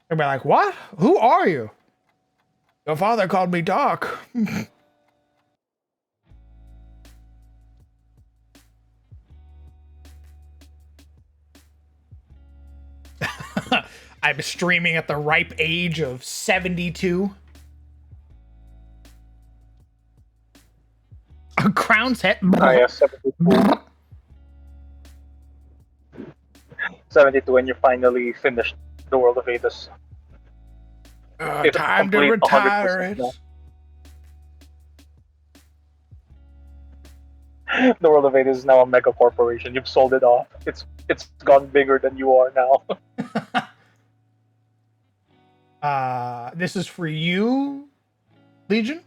They'll be like, what? Who are you? Your father called me Doc. I'm streaming at the ripe age of 72. A crown's head. Ah, yeah, 72. 72 when you finally finish the World of Aetus. It's Time to complete retire 100% it. now. The World of Aetus is now a mega corporation. You've sold it off. It's gone bigger than you are now. This is for you, Legion?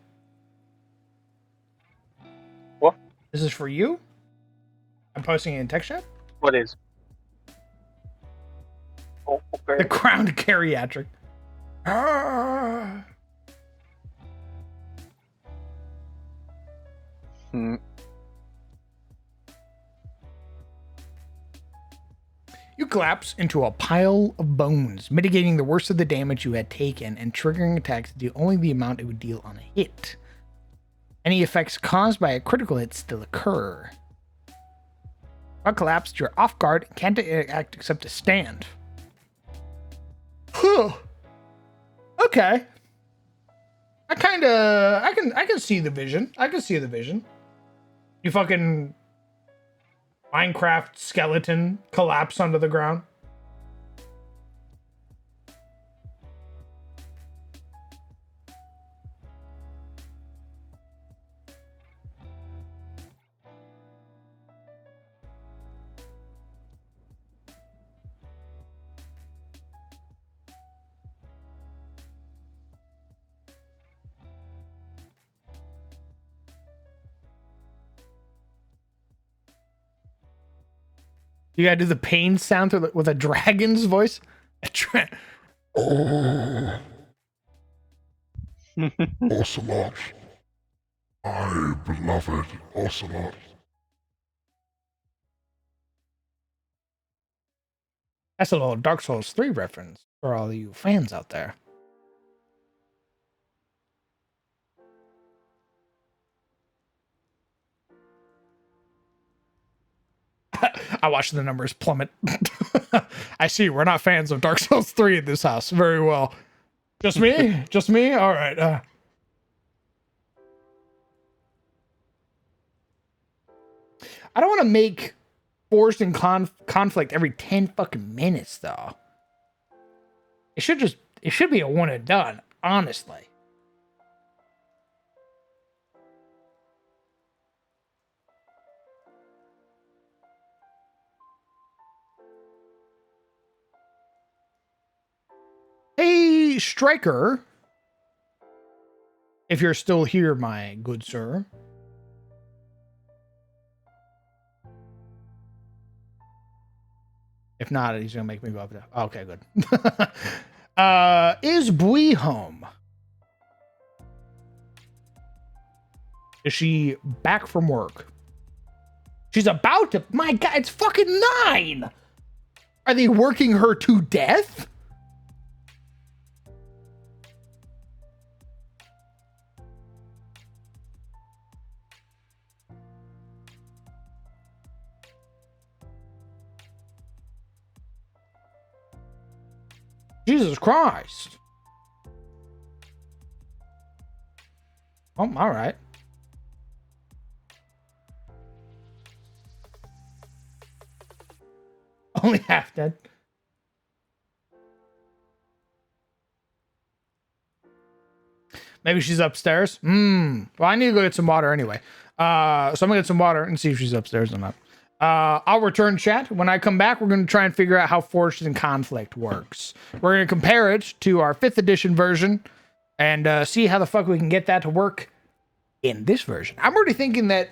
What? This is for you? I'm posting it in text chat. What is? Oh, The okay. crowned geriatric. Ah. Hmm. You collapse into a pile of bones, mitigating the worst of the damage you had taken and triggering attacks to do only the amount it would deal on a hit. Any effects caused by a critical hit still occur. While collapsed, you're off guard and can't act except to stand. Whew. Okay. I can see the vision. I can see the vision. You fucking Minecraft skeleton collapse onto the ground. You gotta do the pain sound with a dragon's voice. Oh, Ocelot, my beloved Ocelot. That's a little Dark Souls 3 reference for all you fans out there. I watched the numbers plummet. I see we're not fans of Dark Souls 3 in this house. Very well. Just me? Just me? All right. I don't want to make forced in conflict every 10 fucking minutes, though. It should be a one and done, honestly. Bui Striker, if you're still here, my good sir. If not, he's gonna make me go up there. Okay, good. Is Bui home? Is she back from work? She's about to. My God, it's fucking 9. Are they working her to death? Jesus Christ. Oh, all right. Only half dead. Maybe she's upstairs. Well, I need to go get some water anyway. So I'm gonna get some water and see if she's upstairs or not. I'll return chat. When I come back, we're gonna try and figure out how Forged in Conflict works. We're gonna compare it to our 5th edition version and see how the fuck we can get that to work in this version. I'm already thinking that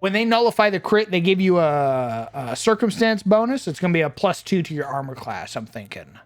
when they nullify the crit, they give you a circumstance bonus. It's gonna be a +2 to your armor class, I'm thinking.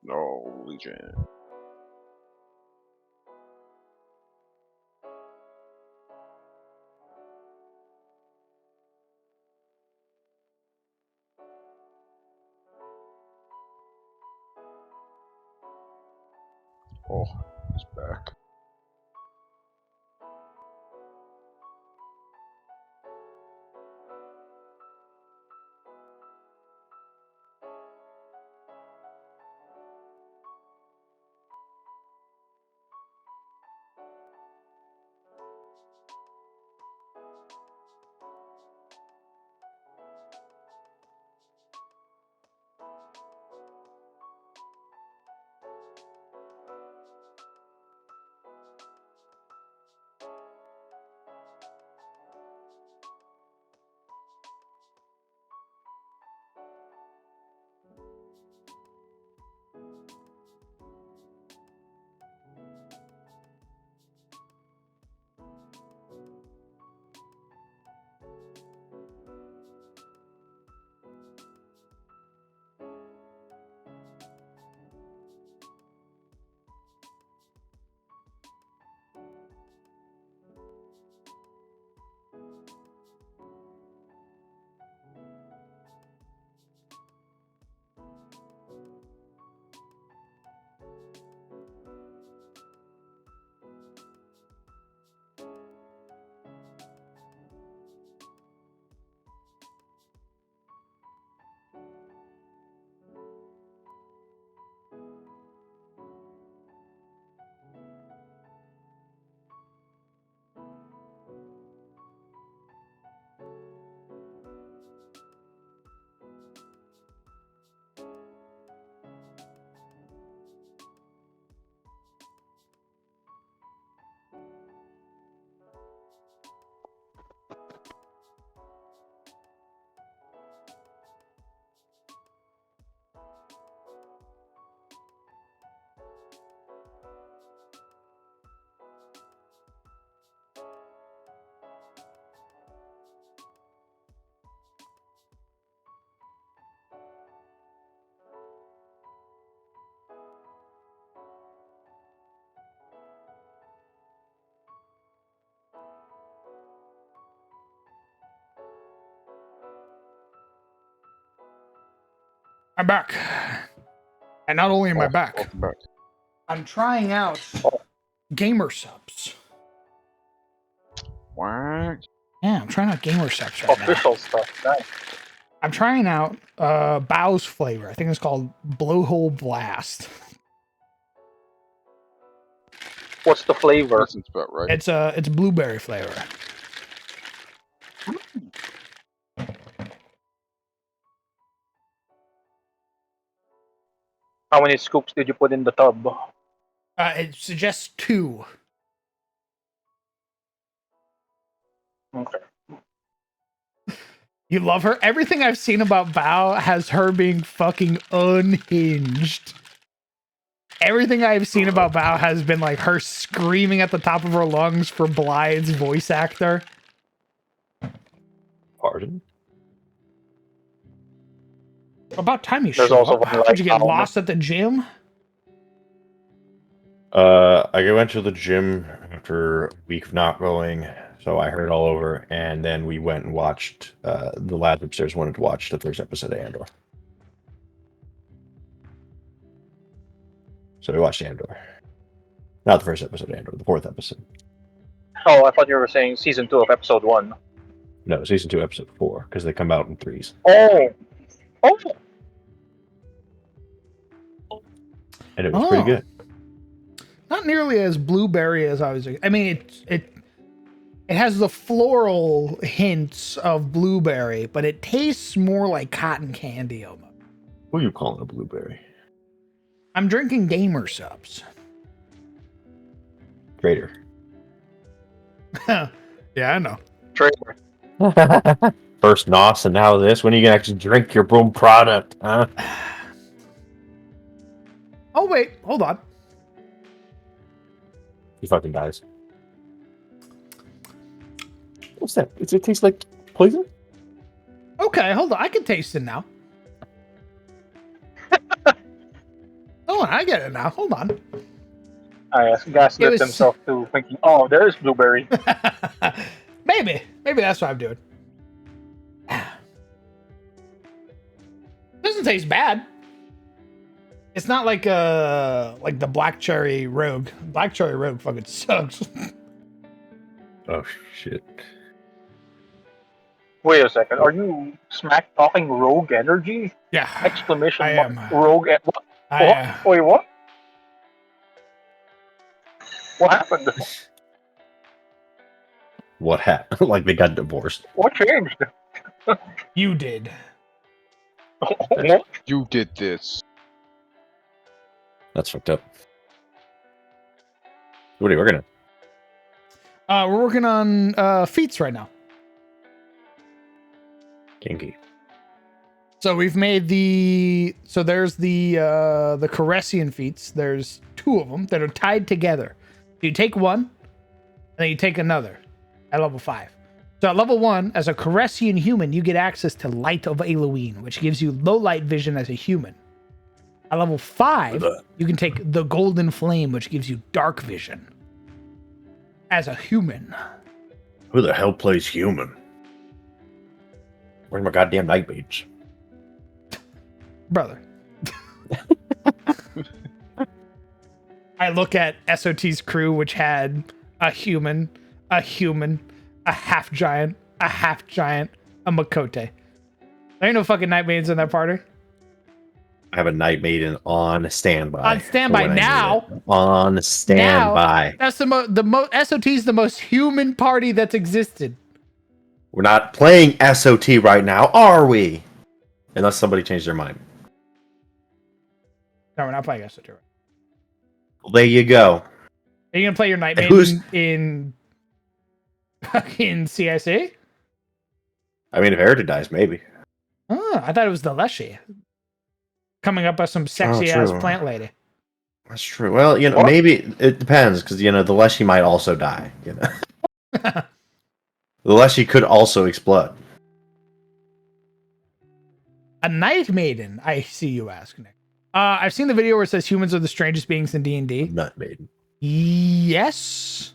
No, Legion. Oh, he's back. I'm back. And not only am I back, Welcome back. I'm trying out gamer subs. What? Yeah, I'm trying out gamer subs right now. Official stuff. Nice. I'm trying out Bow's flavor. I think it's called Blowhole Blast. What's the flavor? That sounds about right. It's blueberry flavor. How many scoops did you put in the tub? It suggests 2. Okay. You love her? Everything I've seen about Bao has her being fucking unhinged. Everything I've seen about Bao has been like her screaming at the top of her lungs for Blythe's voice actor. Pardon? About time you There's show also up. one like Did you get Alma. lost at the gym? I went to the gym after a week of not going, so I heard all over, and then we went and watched. The lads upstairs wanted to watch the first episode of Andor, so we watched Andor. Not the first episode of Andor, the 4th episode. Oh, I thought you were saying season 2 of episode 1. No, season 2, episode 4, because they come out in 3s. Oh. Oh. And it was pretty good. Not nearly as blueberry as I was. I mean, it has the floral hints of blueberry, but it tastes more like cotton candy almost. What are you calling a blueberry? I'm drinking gamer subs. Traitor. Yeah, I know. Traitor. First NOS and now this. When are you gonna actually drink your boom product, huh? Oh wait, hold on. He fucking dies. What's that? Does it taste like poison? Okay, hold on. I can taste it now. Oh, on, I get it now. Hold on. I gaslit was- himself to thinking, oh, there's blueberry. Maybe that's what I'm doing. Doesn't taste bad. It's not like the black cherry rogue. Black cherry rogue fucking sucks. Oh shit. Wait a second, are you smack talking rogue energy? Yeah, Exclamation I mark. am. Rogue. What? I, Wait, what? What happened? What happened? Like they got divorced. What changed? you did. What? You did this. That's fucked up. What are you working on? We're working on feats right now. Kinky. So we've made there's the Caressian feats. There's 2 of them that are tied together. You take one, and then you take another at level 5. So at level 1, as a Caressian human, you get access to Light of Elohim, which gives you low light vision as a human. At level 5, you can take the Golden Flame, which gives you dark vision as a human. Who the hell plays human? Where's my goddamn night mage? Brother. I look at SOT's crew, which had a human, a half giant, a Makote. There ain't no fucking night maidens in that party. I have a night maiden on standby. On standby for when I need now. it. On standby. That's SOT's the most human party that's existed. We're not playing SOT right now, are we? Unless somebody changed their mind. No, we're not playing SOT. Right? Well, there you go. Are you gonna play your night And maiden in fucking CIC? I mean, if Heritage dies, maybe. Oh, I thought it was the Leshy. Coming up as some sexy ass true. plant lady. That's true. Well, you know, What? maybe it depends because you know the Leshy might also die. You know, the Leshy could also explode. A night maiden, I see you ask, Nick. I've seen the video where it says humans are the strangest beings in D&D. Nut maiden. Yes.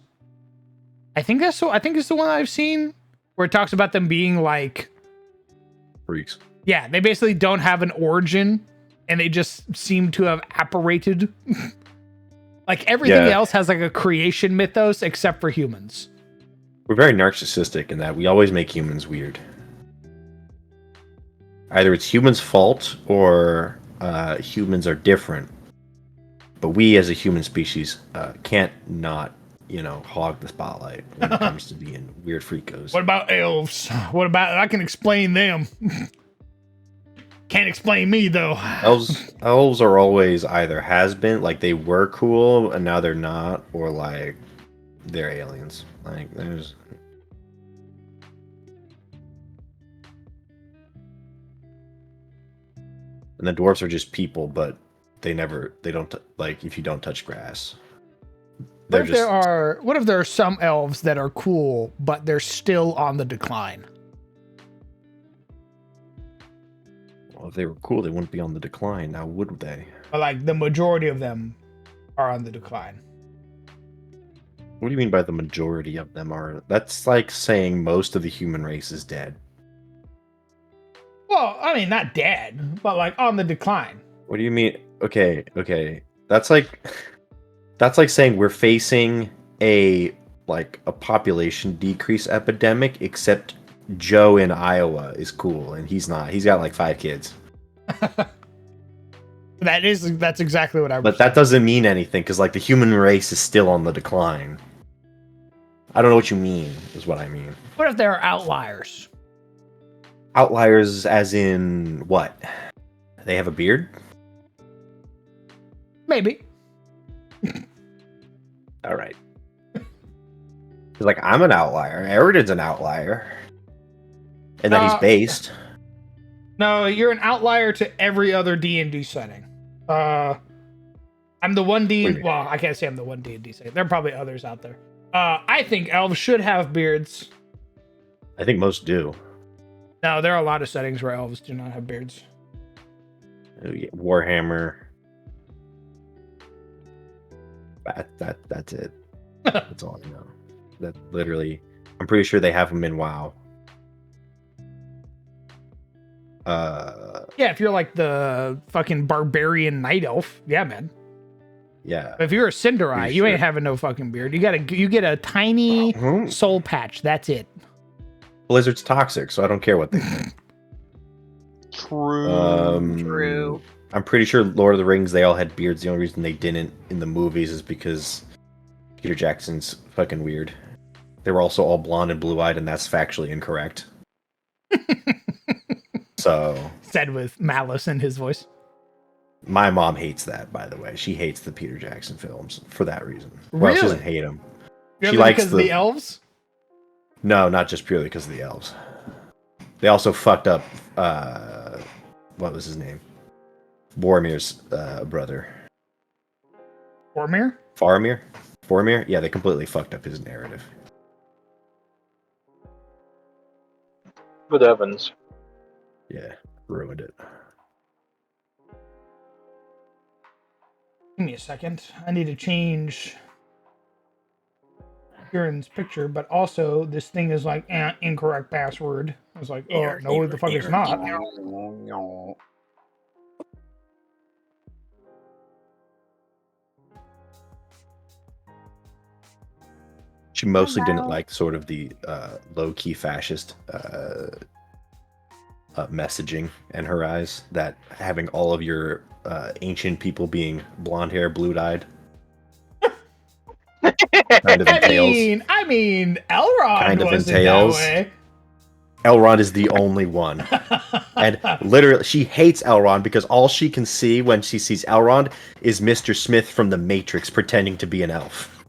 I think it's the one I've seen where it talks about them being like, Freaks. yeah, they basically don't have an origin and they just seem to have apparated. Like everything Yeah. else has like a creation mythos except for humans. We're very narcissistic in that we always make humans weird. Either it's humans' fault or humans are different. But we as a human species can't not, you know, hog the spotlight when it comes to being weird freakos. What about elves? What about, I can explain them. Can't explain me though. Elves are always either has been, like they were cool and now they're not, or like they're aliens. Like there's and the dwarves are just people, but they don't like if you don't touch grass. What if there are some elves that are cool, but they're still on the decline? Well, if they were cool, they wouldn't be on the decline now, would they? But like the majority of them are on the decline. What do you mean by the majority of them are? That's like saying most of the human race is dead. Well, I mean, not dead, but like on the decline. What do you mean? Okay. That's like saying we're facing a population decrease epidemic, except Joe in Iowa is cool and he's not. He's got like 5 kids. That's exactly what I was But that doesn't mean anything because like the human race is still on the decline. I don't know what you mean, is what I mean. What if there are outliers? Outliers as in what? They have a beard? Maybe. All right. Like, I'm an outlier. Eridan's an outlier. And that he's based. No, you're an outlier to every other D&D setting. I'm the one D&D... Well, I can't say I'm the one D&D setting. There are probably others out there. I think elves should have beards. I think most do. No, there are a lot of settings where elves do not have beards. Warhammer. That's it. That's all I know. That literally, I'm pretty sure they have them in WoW. Yeah, if you're like the fucking barbarian night elf, yeah, man. Yeah. But if you're a Cinderai, Pretty you sure. ain't having no fucking beard. You get a tiny Mhm. soul patch. That's it. Blizzard's toxic, so I don't care what they think. True. True. I'm pretty sure Lord of the Rings, they all had beards. The only reason they didn't in the movies is because Peter Jackson's fucking weird. They were also all blonde and blue-eyed, and that's factually incorrect. So, Said with malice in his voice. my mom hates that, by the way. She hates the Peter Jackson films for that reason. Well, she doesn't Really? hate them. Really, She likes because of the elves? No, not just purely because of the elves. They also fucked up, what was his name? Boromir's brother. Boromir? Boromir? Yeah, they completely fucked up his narrative. Good heavens. Yeah, ruined it. Give me a second. I need to change Kieran's picture, but also this thing is like incorrect password. I was like, oh no, the fuck it's not. She mostly didn't like sort of the low-key fascist messaging in her eyes, that having all of your ancient people being blonde hair, blue-eyed kind of entails. I mean, Elrond Kind of wasn't entails. that way. Elrond is the only one. And literally, she hates Elrond because all she can see when she sees Elrond is Mr. Smith from The Matrix pretending to be an elf.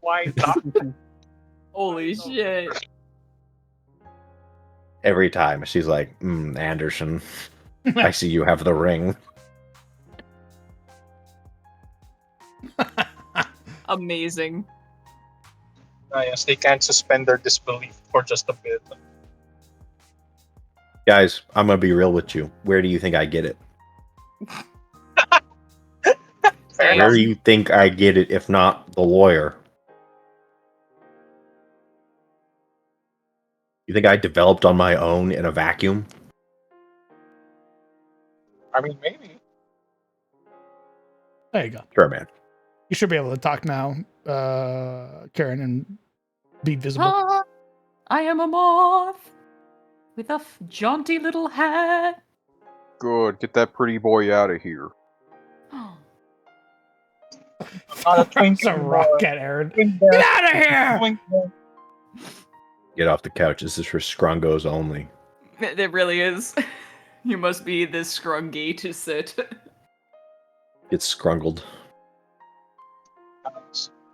Why? Holy shit. Every time she's like, Anderson, I see you have the ring. Amazing. Yes, they can't suspend their disbelief for just a bit. Guys, I'm going to be real with you. Where do you think I get it? Fair Where enough. do you think I get it, if not the lawyer? You think I developed on my own in a vacuum? I mean, maybe. There you go. Sure, man. You should be able to talk now, Karen, and be visible. Ah, I am a moth with a jaunty little hat. Good. Get that pretty boy out of here. Not a It's a twinkling rocket, Aaron. Get Get out of here! Get off the couch. This is for scrungos only. It really is. You must be this scrungy to sit. Get scrungled.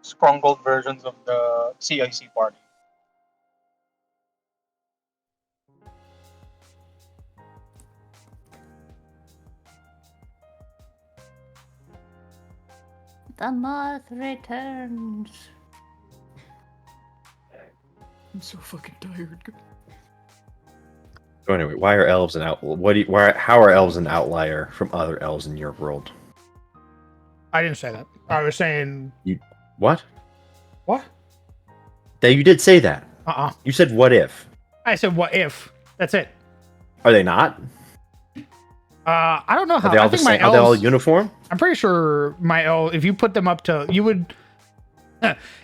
Scrungled versions of the CIC party. The moth returns. I'm so fucking tired. So anyway, why are elves an out? How are elves an outlier from other elves in your world? I didn't say that. I was saying What? what? You did say that. You said what if? I said what if? That's it. Are they not? I don't know how. Are they all I the think my same? Are they all elves. uniform? I'm pretty sure my elf. If you put them up to, you would.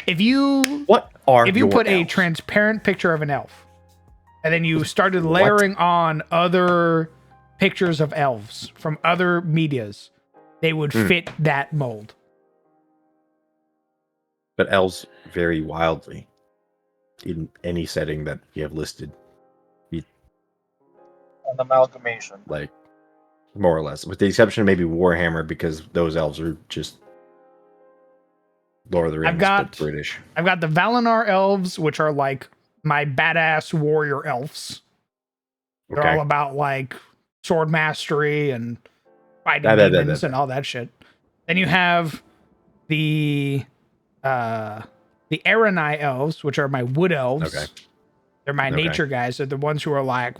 If you What are if you your put a elves? transparent picture of an elf, and then you started layering on other pictures of elves from other medias, they would fit that mold. But elves vary wildly in any setting that you have listed, An amalgamation. like more or less, with the exception of maybe Warhammer, because those elves are just Lord of the Rings, but British. I've got the Valinor elves, which are like my badass warrior elves. They're Okay. all about like sword mastery and fighting That. demons and all that shit. Then you have the Aranai elves, which are my wood elves. Okay. They're my Okay. nature guys. They're the ones who are like,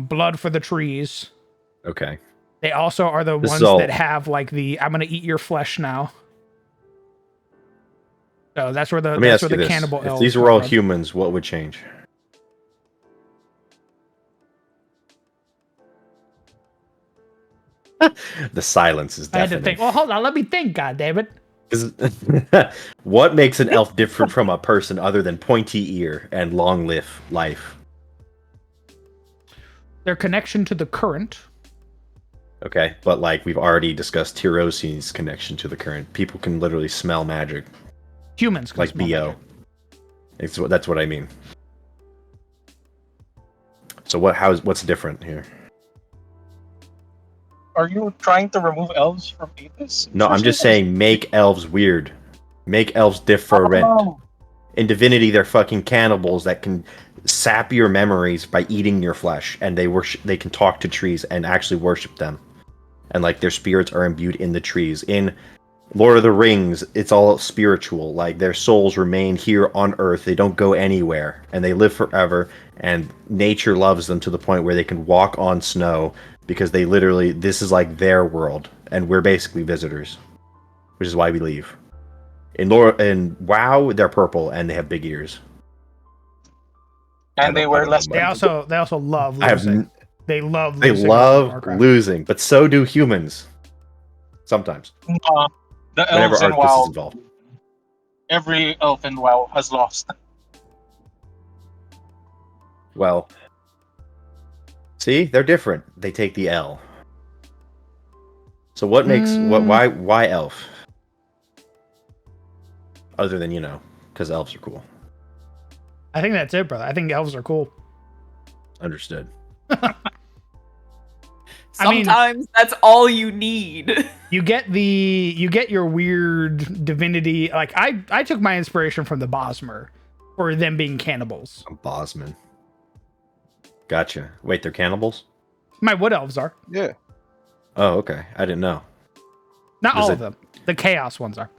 blood for the trees. Okay. They also are the This is ones all- that have like the I'm gonna eat your flesh now. So that's where the Let me ask you the this: cannibal if elves these come were all from. humans, what would change? The silence is I had to deafening. think. Well, hold on. Let me think. God damn it. What makes an elf different from a person other than pointy ear and long life? Their connection to the current. Okay, but like we've already discussed Tirosi's connection to the current. People can literally smell magic, Humans can like smell Bo. magic. That's what I mean. So what's different here? Are you trying to remove elves from Apis? No, I'm just saying make elves weird. Make elves different. Oh, In Divinity, they're fucking cannibals that can sap your memories by eating your flesh, and they can talk to trees and actually worship them. And like their spirits are imbued in the trees. In Lord of the Rings, it's all spiritual. Like their souls remain here on Earth. They don't go anywhere, and they live forever. And nature loves them to the point where they can walk on snow because this is like their world, and we're basically visitors, which is why we leave. In WoW, they're purple and they have big ears. and they wear less. They also love I have losing. They love They losing. in World of love Warcraft. losing, but so do humans. Sometimes, The whenever elves in Arthas is WoW, involved. every elf in WoW has lost. Well, see, they're different. They take the L. So what makes why elf? Other than because elves are cool. I think that's it, brother. I think elves are cool. Understood. I mean- Sometimes that's all you need. You get your weird divinity. Like I took my inspiration from the Bosmer for them being cannibals. I'm Bosman. Gotcha. Wait, they're cannibals? My wood elves are. Yeah. Oh, okay. I didn't know. Not Does all it- of them. The chaos ones are.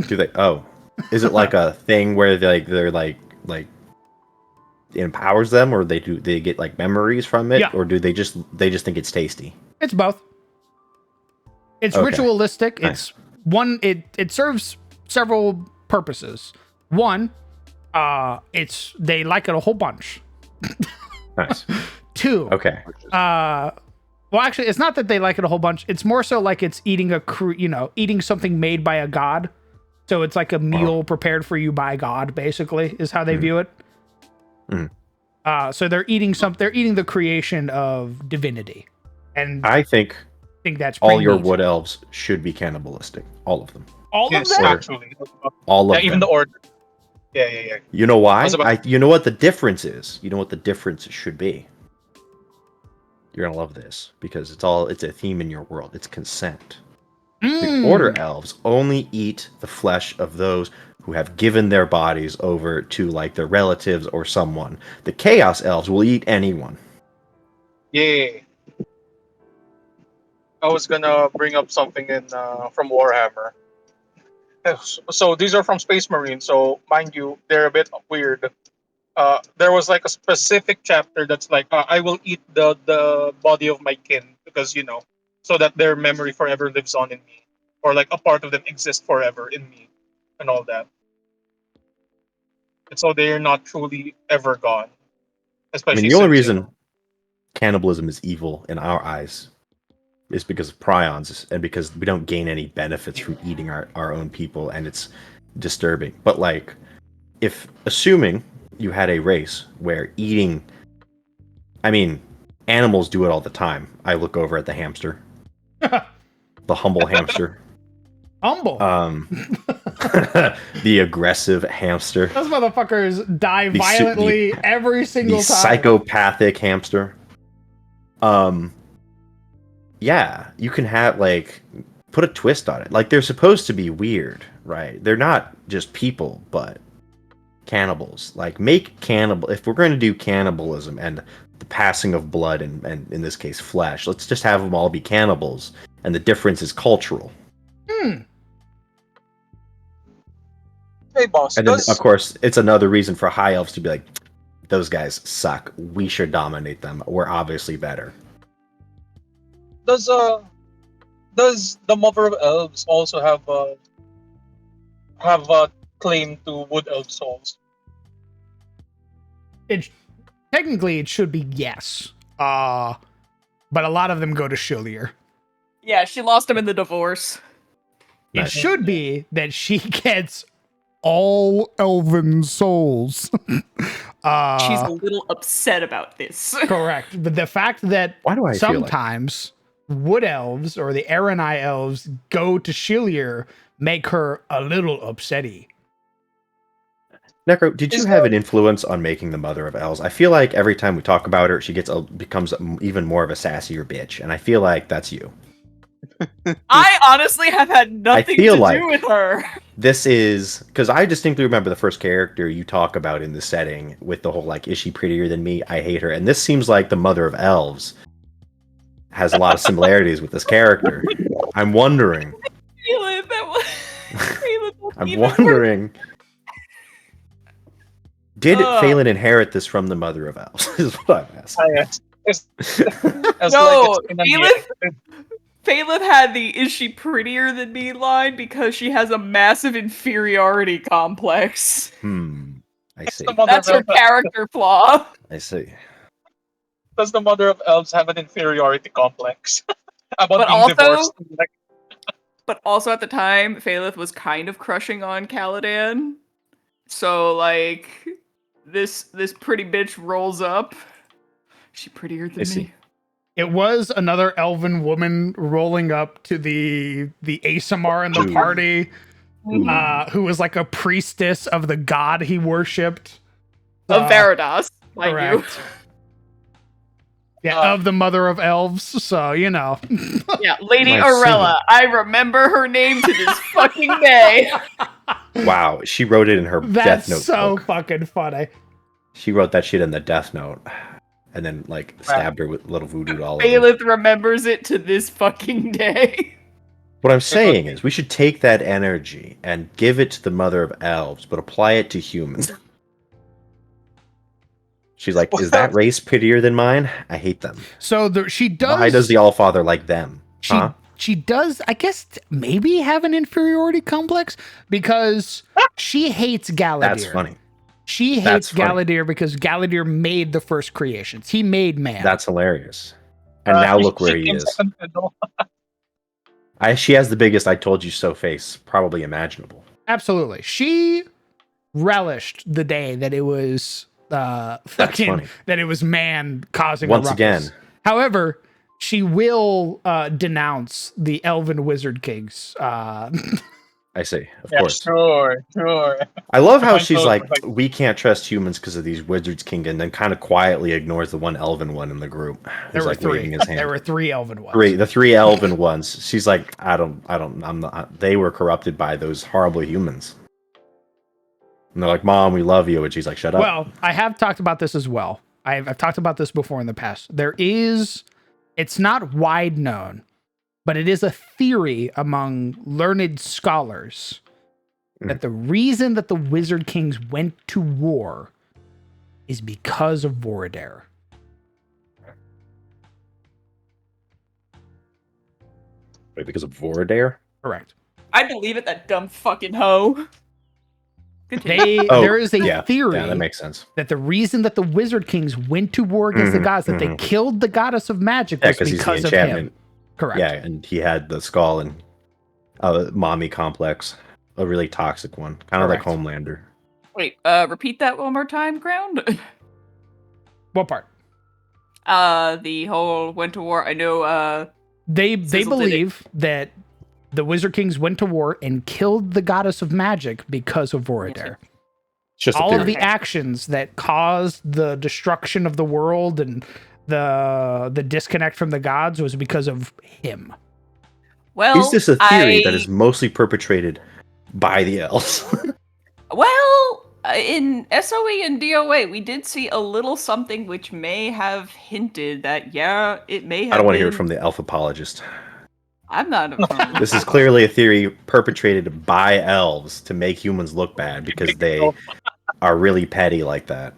Do they? Oh, is it like a thing where they're like it empowers them, or they get like memories from it, Yeah. or do they just think it's tasty? It's both. It's Okay. ritualistic. Nice. It's one. It serves several purposes. One, they like it a whole bunch. Nice. Two, Okay. well, actually, it's not that they like it a whole bunch. It's more so like it's eating eating something made by a god. So it's like a meal prepared for you by God, basically, is how they view it. So they're eating the creation of divinity, and I I think think that's all pretty your neat. wood elves should be cannibalistic. All of them. All Yes, of them. actually. All of Yeah, even them. the order. Yeah. You know why? was about- You know what the difference is? You know what the difference should be? You're gonna love this because it's a theme in your world. It's consent. The order elves only eat the flesh of those who have given their bodies over to like their relatives or someone. The chaos elves will eat anyone. Yeah. I was gonna bring up something from Warhammer. So these are from Space Marine. So mind you, they're a bit weird. There was like a specific chapter that's like, I will eat the body of my kin because so that their memory forever lives on in me, or like a part of them exists forever in me, and all that. And so they are not truly ever gone. I Especially mean, the only since, reason cannibalism is evil in our eyes is because of prions and because we don't gain any benefits from eating our own people, and it's disturbing. But like, if assuming you had a race where animals do it all the time. I look over at the hamster, the humble hamster, Humble. the aggressive hamster, Those motherfuckers die The violently every the single time. psychopathic hamster. Yeah, you can have put a twist on it. Like they're supposed to be weird, right? They're not just people, but cannibals. Like make cannibal. If we're going to do cannibalism and the passing of blood and in this case flesh, let's just have them all be cannibals, and the difference is cultural. hey boss, And then of course it's another reason for high elves to be like, those guys suck. We should dominate them. We're obviously better. does the mother of elves also have claim to Wood Elf souls? Technically it should be yes. But a lot of them go to Shillier. Yeah, she lost him in the divorce. It Nice. should be that she gets all elven souls. She's a little upset about this. Correct. But the fact that Why do I feel like sometimes wood elves or the Aranai elves go to Shillier make her a little upsetty. Necro, did you have an influence on making the mother of elves? I feel like every time we talk about her, she becomes even more of a sassier bitch, and I feel like that's you. I honestly have had nothing feel to like- do with her. This is because I distinctly remember the first character you talk about in the setting with the whole like, is she prettier than me? I hate her, and this seems like the mother of elves has a lot of similarities with this character. I'm wondering. Phelan, that was... Phelan, that's I'm even wondering. Did Ugh. Phelan inherit this from the mother of elves? Is what I'm asking. Yes. As No, like it's in a Phelan- Phelan had the "is she prettier than me" line because she has a massive inferiority complex. I see. the mother That's of her elves. character flaw. I see. Does the mother of elves have an inferiority complex about But being also- divorced? Like, But also at the time, Phaleth was kind of crushing on Caladan. So like this pretty bitch rolls up. Is she prettier than I see. me? It was another elven woman rolling up to the Asamar in the Ooh. party, Ooh. who was like a priestess of the god he worshipped. Of Varados, mind you. Correct. Yeah, of the mother of elves. So you know. Yeah, Lady My Arella. I remember her name to this fucking day. Wow, she wrote it in her That's Death Note so book. fucking funny. She wrote that shit in the Death Note, and then like stabbed her with little voodoo all over. Phaleth remembers it to this fucking day. What I'm saying is, we should take that energy and give it to the Mother of Elves, but apply it to humans. She's like, is that race prettier than mine? I hate them. So she does. Why does the Allfather like them? She does, I guess, maybe have an inferiority complex because she hates Galadir. That's funny. She That's hates funny. Galadir because Galadir made the first creations. He made man. That's hilarious. And now look where he is. She has the biggest "I told you so" face probably imaginable. Absolutely. She relished the day that it was funny. that it was man causing Once a ruckus. again. However, she will denounce the Elven Wizard Kings. I see, of yeah, course. sure. I love how Fine she's clothes, like, like- we can't trust humans because of these Wizards King, and then kind of quietly ignores the one Elven one in the group. There Who's were like three. waving his hand. There were three Elven ones. The three Elven ones. She's like, I'm not. They were corrupted by those horrible humans. And they're like, Mom, we love you, and she's like, shut up. Well, I have talked about this as well. I've talked about this before in the past. It's not wide known, but it is a theory among learned scholars that the reason that the Wizard Kings went to war is because of Voradare. Wait, because of Voradare? Correct. I believe it, that dumb fucking hoe. Continue. There is a theory Yeah, that makes sense. that the reason that the Wizard Kings went to war against the gods, that they killed the goddess of magic, Yeah, was because he's the because of him. enchantment. Correct. Yeah, and he had the skull and mommy complex, a really toxic one, kind of like Correct. Homelander. Wait, repeat that one more time, Ground? What part? The whole went to war. I know, They Sizzle did it. believe that the Wizard Kings went to war and killed the goddess of magic because of Voradare. It's just a All of theory. the actions that caused the destruction of the world and the disconnect from the gods was because of him. well, Is this a theory that is mostly perpetrated by the elves? Well, in SOE and DOA, we did see a little something which may have hinted that, yeah, it may have I don't want to been... hear it from the elf apologist. I'm not a... This is clearly a theory perpetrated by elves to make humans look bad because they are really petty like that.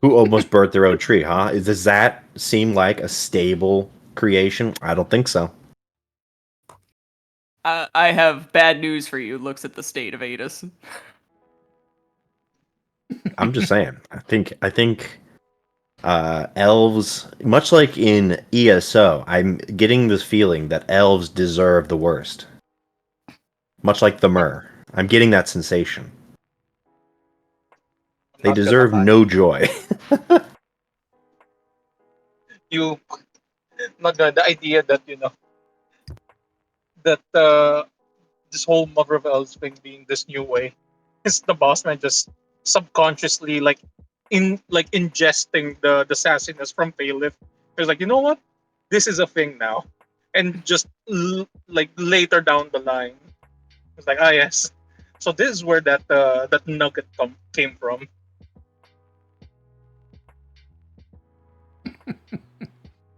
Who almost burnt their own tree, huh? Does that seem like a stable creation? I don't think so. I have bad news for you. Looks at the state of Adis. I'm just saying. I think elves, much like in ESO, I'm getting this feeling that elves deserve the worst. Much like the Mer. I'm getting that sensation. They Not gonna deserve lie. no joy. You not gonna the idea that that this whole Mother of Elves thing being this new way is the boss man just subconsciously ingesting the sassiness from Paylif. He's like, you know what? This is a thing now, and just later down the line, it's like, ah, yes. So this is where that nugget came from.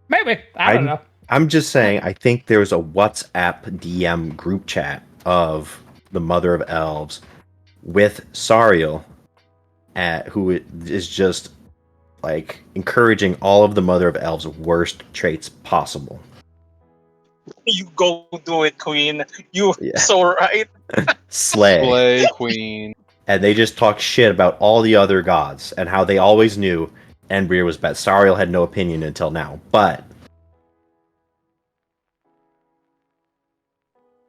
Maybe. I don't know. I'm just saying, I think there's a WhatsApp DM group chat of the Mother of Elves with Sariel, who is just like encouraging all of the Mother of Elves' worst traits possible. You go do it, Queen. You Yeah. so right. Slay. Slay Queen. And they just talk shit about all the other gods and how they always knew Embrier was bad. Sariel had no opinion until now, but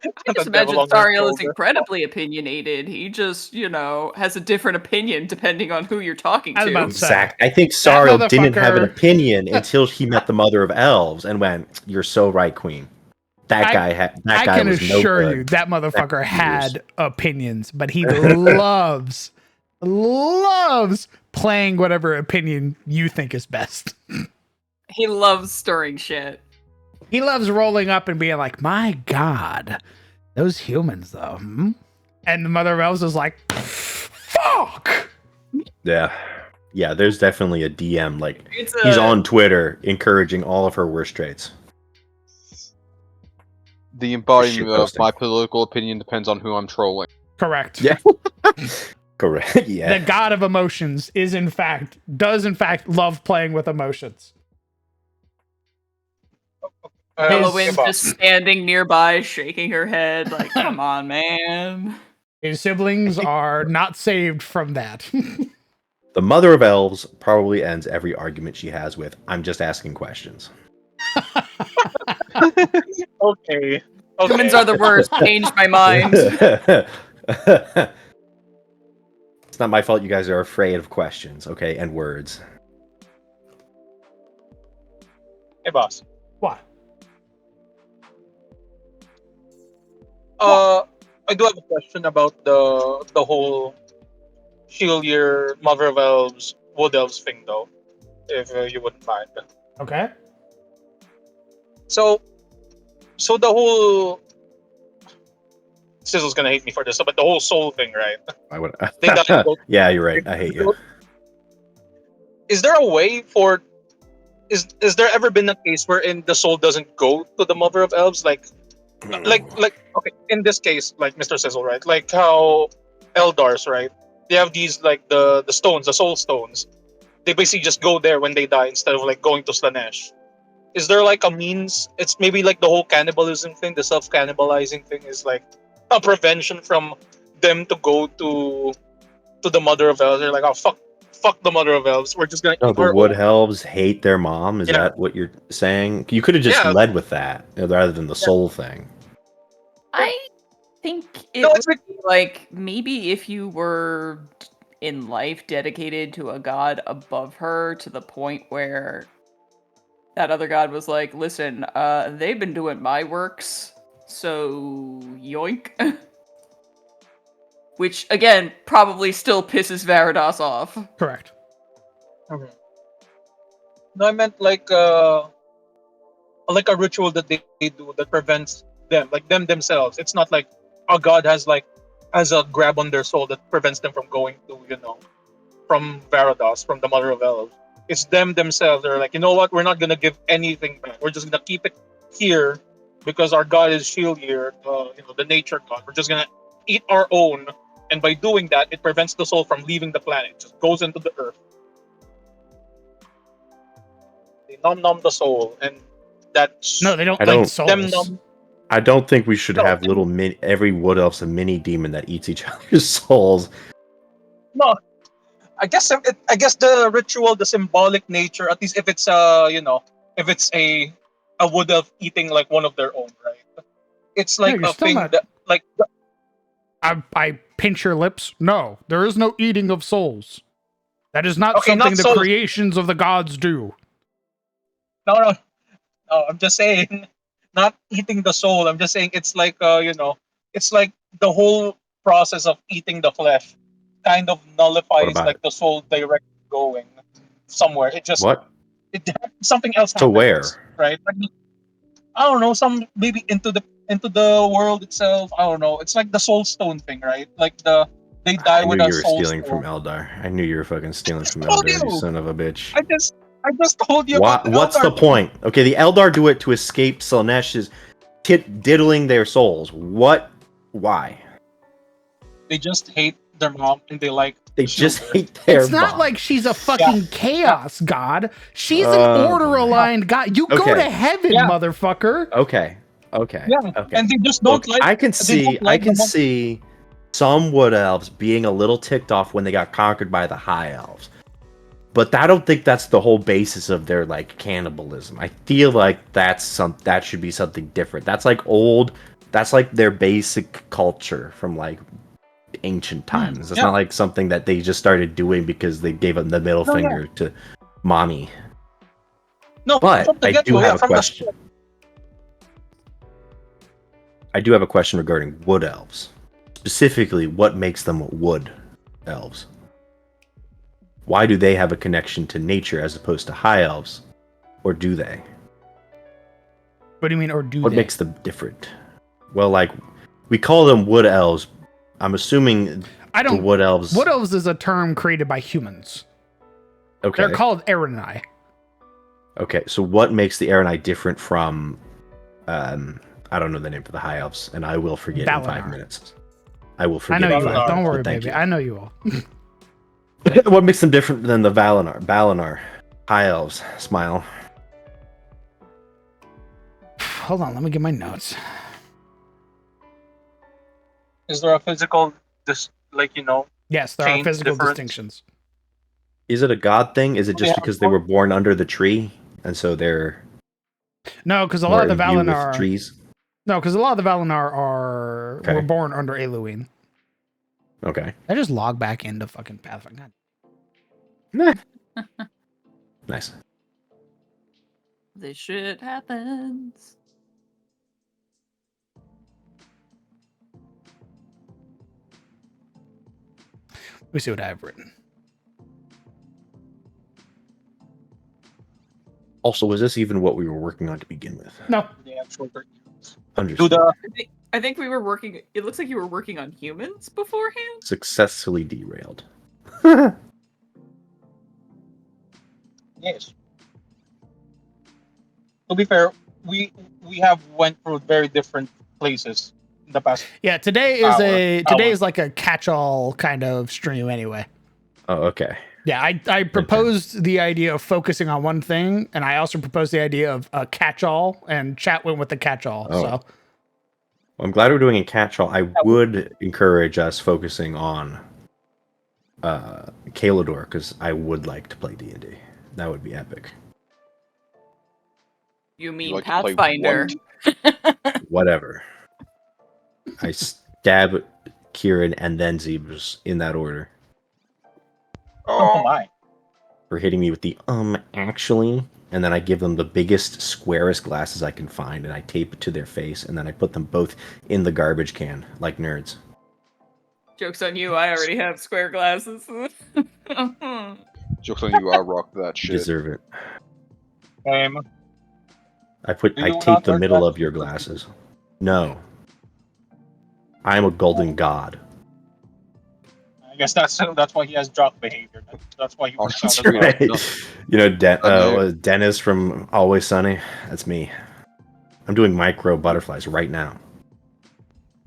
I just The devil imagine on her Sariel is shoulder. incredibly opinionated. He just, has a different opinion depending on who you're talking I was to. about to say. exact. I think Sariel didn't have an motherfucker- opinion until he met the Mother of Elves and went, "You're so right, Queen." That I- guy had. That I guy can was no assure good. you that motherfucker Years. had opinions, but he loves playing whatever opinion you think is best. He loves stirring shit. He loves rolling up and being like, "My God, those humans though." Hmm? And the Mother of Elves is like, "Fuck." Yeah, yeah. There's definitely a DM. Like It's he's a- on Twitter encouraging all of her worst traits. The embodiment of Shitposting. my political opinion depends on who I'm trolling. Correct. Yeah. Correct. Yeah. The god of emotions does in fact love playing with emotions. Elowen's Eva, just standing nearby, shaking her head, like, come on, man. His siblings are not saved from that. The Mother of Elves probably ends every argument she has with, "I'm just asking questions." okay. Humans are the worst. Changed my mind. It's not my fault you guys are afraid of questions, okay, and words. Hey, boss. What? I do have a question about the whole Shield Year, Mother of Elves, Wood Elves thing, though, if you wouldn't mind. Okay. So the whole Sizzle's gonna hate me for this, but the whole soul thing, right? I would. They gotta go- Yeah, you're right. I hate you. Is there a way for? Is there ever been a case wherein the soul doesn't go to the Mother of Elves, like okay, in this case, like Mr. Sizzle, right? Like how Eldars, right? They have these like the stones, the soul stones. They basically just go there when they die instead of like going to Slanesh. Is there like a means? It's maybe like the whole cannibalism thing, the self cannibalizing thing is like a prevention from them to go to the Mother of Elves. They're like, oh fuck the Mother of Elves. We're just gonna No, eat the our Wood own. Elves hate their mom. Is Yeah. that what you're saying? You could have just Yeah. led with that rather than the soul thing. I think it No, would it's like be like maybe if you were in life dedicated to a god above her to the point where that other god was like, listen, they've been doing my works, so yoink. Which again probably still pisses Varidas off. Correct. no, I meant like a ritual that they do that prevents them, like them themselves. It's not like a god has a grab on their soul that prevents them from going to, from Varados, from the Mother of Elves. It's them themselves. They're like, you know what? We're not gonna give anything back. We're just gonna keep it here because our god is Shield here, the nature god. We're just gonna eat our own, and by doing that, it prevents the soul from leaving the planet. It just goes into the earth. They numb the soul, and that's No, they don't I like don't- souls. them numb. I don't think we should No, have little every wood elf's a mini demon that eats each other's souls. no. I guess the ritual, the symbolic nature, at least if it's if it's a wood elf eating like one of their own, right? It's No, like you're a still thing not. that like I pinch your lips. No, there is no eating of souls. That is not okay, something not the souls. creations of the gods do. No. I'm just saying, not eating the soul. I'm just saying it's like it's like the whole process of eating the flesh kind of What nullifies about like it? the soul directly going somewhere. What? Something else To happens, where? right? Like, I don't know, some maybe into the world itself. I don't know. It's like the soul stone thing, right? Like they die I knew with a you were soul stealing from stone. Eldar. I knew you were fucking stealing from Told Eldar, you you. son of a bitch. I just told you about What? the What's Eldar the thing. point? Okay, the Eldar do it to escape Slaanesh diddling their souls. What? Why? They just hate their mom and they like They shoot just her. hate their It's not mom. like she's a fucking chaos god. She's an Oh, order my. aligned god. You go Okay. to heaven, Yeah. motherfucker. Okay. Yeah, Okay. and they just Look, don't like. I can They see don't like the mom. some wood elves being a little ticked off when they got conquered by the high elves. But I don't think that's the whole basis of their like cannibalism. I feel like that should be something different. That's like their basic culture from like ancient times. It's Yeah. not like something that they just started doing because they gave them the middle No, yeah. finger to mommy. No, But from the I get do go, have yeah, a from question. I do have a question regarding wood elves. Specifically, what makes them wood elves? Why do they have a connection to nature as opposed to high elves? Or do they? What do you mean, or do What they? makes them different? Well, like, we call them wood elves. I'm assuming I don't. the wood elves... Wood elves is a term created by humans. Okay. They're called Erenai. Okay, so what makes the Erenai different from... I don't know the name for the high elves, and I will forget in 5 Valinor. minutes. I will I forget know in you 5 will. minutes. Don't worry, but thank baby. you. I know you will. What makes them different than the Valinor high elves? Smile. Hold on, let me get my notes. Is there a physical, Yes, there are change physical difference? distinctions. Is it a god thing? Is it They just have because they were born under the tree, and so they're No, because a more lot of the imbue with Valinor. trees? No, because a lot of the Valinor were Okay. born under Eluine. Okay. I just log back into fucking Pathfinder. Nice. This shit happens. Let me see what I have written. Also, was this even what we were working on to begin with? No. the actual do Understood. the I think we were working. It looks like you were working on humans beforehand. Successfully derailed. yes. To be fair, we have went through very different places in the past. Yeah, today is like a catch-all kind of stream anyway. Oh, okay. Yeah, I proposed the idea of focusing on one thing, and I also proposed the idea of a catch-all, and chat went with the catch-all. Oh. So Well, I'm glad we're doing a catch-all. I would encourage us focusing on Kalador, because I would like to play D&D. That would be epic. You mean like to play Pathfinder? Whatever. I stab Kieran and then Zebras in that order. Oh my. For hitting me with the actually, and then I give them the biggest, squarest glasses I can find, and I tape it to their face, and then I put them both in the garbage can, like nerds. Joke's on you. I already have square glasses. Jokes on you, I rock that You shit. deserve it. Do I you tape not the wear middle glasses? of your glasses. No. I am a golden god. I guess that's why he has jock behavior. That's why he Oh, works out. straight up. Right. No. You know, Okay. Dennis from Always Sunny? That's me. I'm doing micro butterflies right now.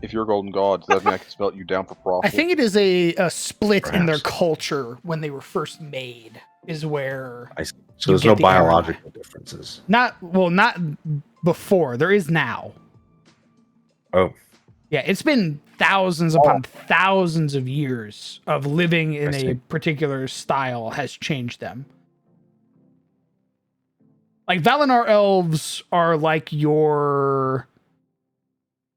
If you're a golden god, does that mean I can spell you down for profit? I think it is a split in their Perhaps. culture when they were first made. Is where So You there's get no the biological differences. not before. There is now. Oh, Yeah, it's been thousands upon thousands of years of living in I a see. particular style has changed them. Like Valinor elves are like your.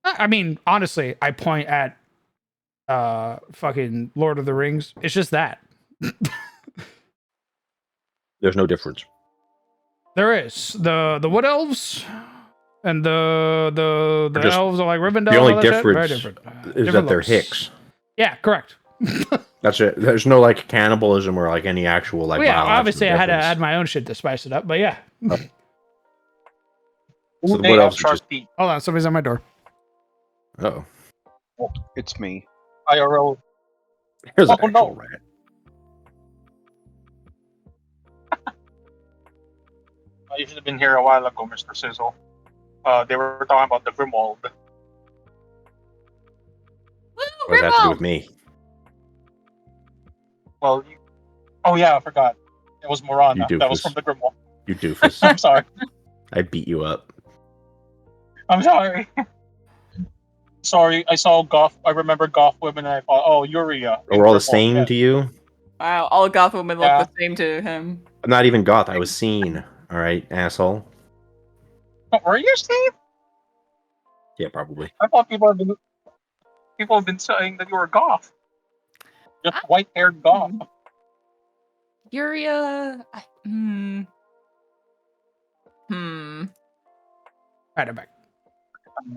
I mean, honestly, I point at fucking Lord of the Rings. It's just that. there's no difference. There is the wood elves and the They're just- elves are like Rivendell. The only and all that shit. Very difference different. is Different that they're looks. Hicks. Yeah, correct. That's it. There's no like cannibalism or like any actual like. Well, yeah, biological obviously I had to difference. add my own shit to spice it up, but yeah. So Ooh, the they wood have elves are shark just. teeth. Hold on, somebody's on my door. Oh, It's me. IRL. here's an Oh, actual no. rat. You should have been here a while ago, Mr. Sizzle. They were talking about the Grimwald. What does that have to do with me? Well, oh yeah, I forgot. It was Morana. You That was doofus. from the Grimwald. You doofus. I'm sorry. I beat you up. I'm sorry. Sorry, I saw goth. I remember goth women, and I thought, oh, Yuria. We're all the same to you. Wow, all goth women Yeah. look the same to him. I'm not even goth. I was seen. All right, asshole. Oh, were you, Steve? Yeah, probably. I thought people have been saying that you were goth. Just white-haired goth. Yuria. Right, I'm back.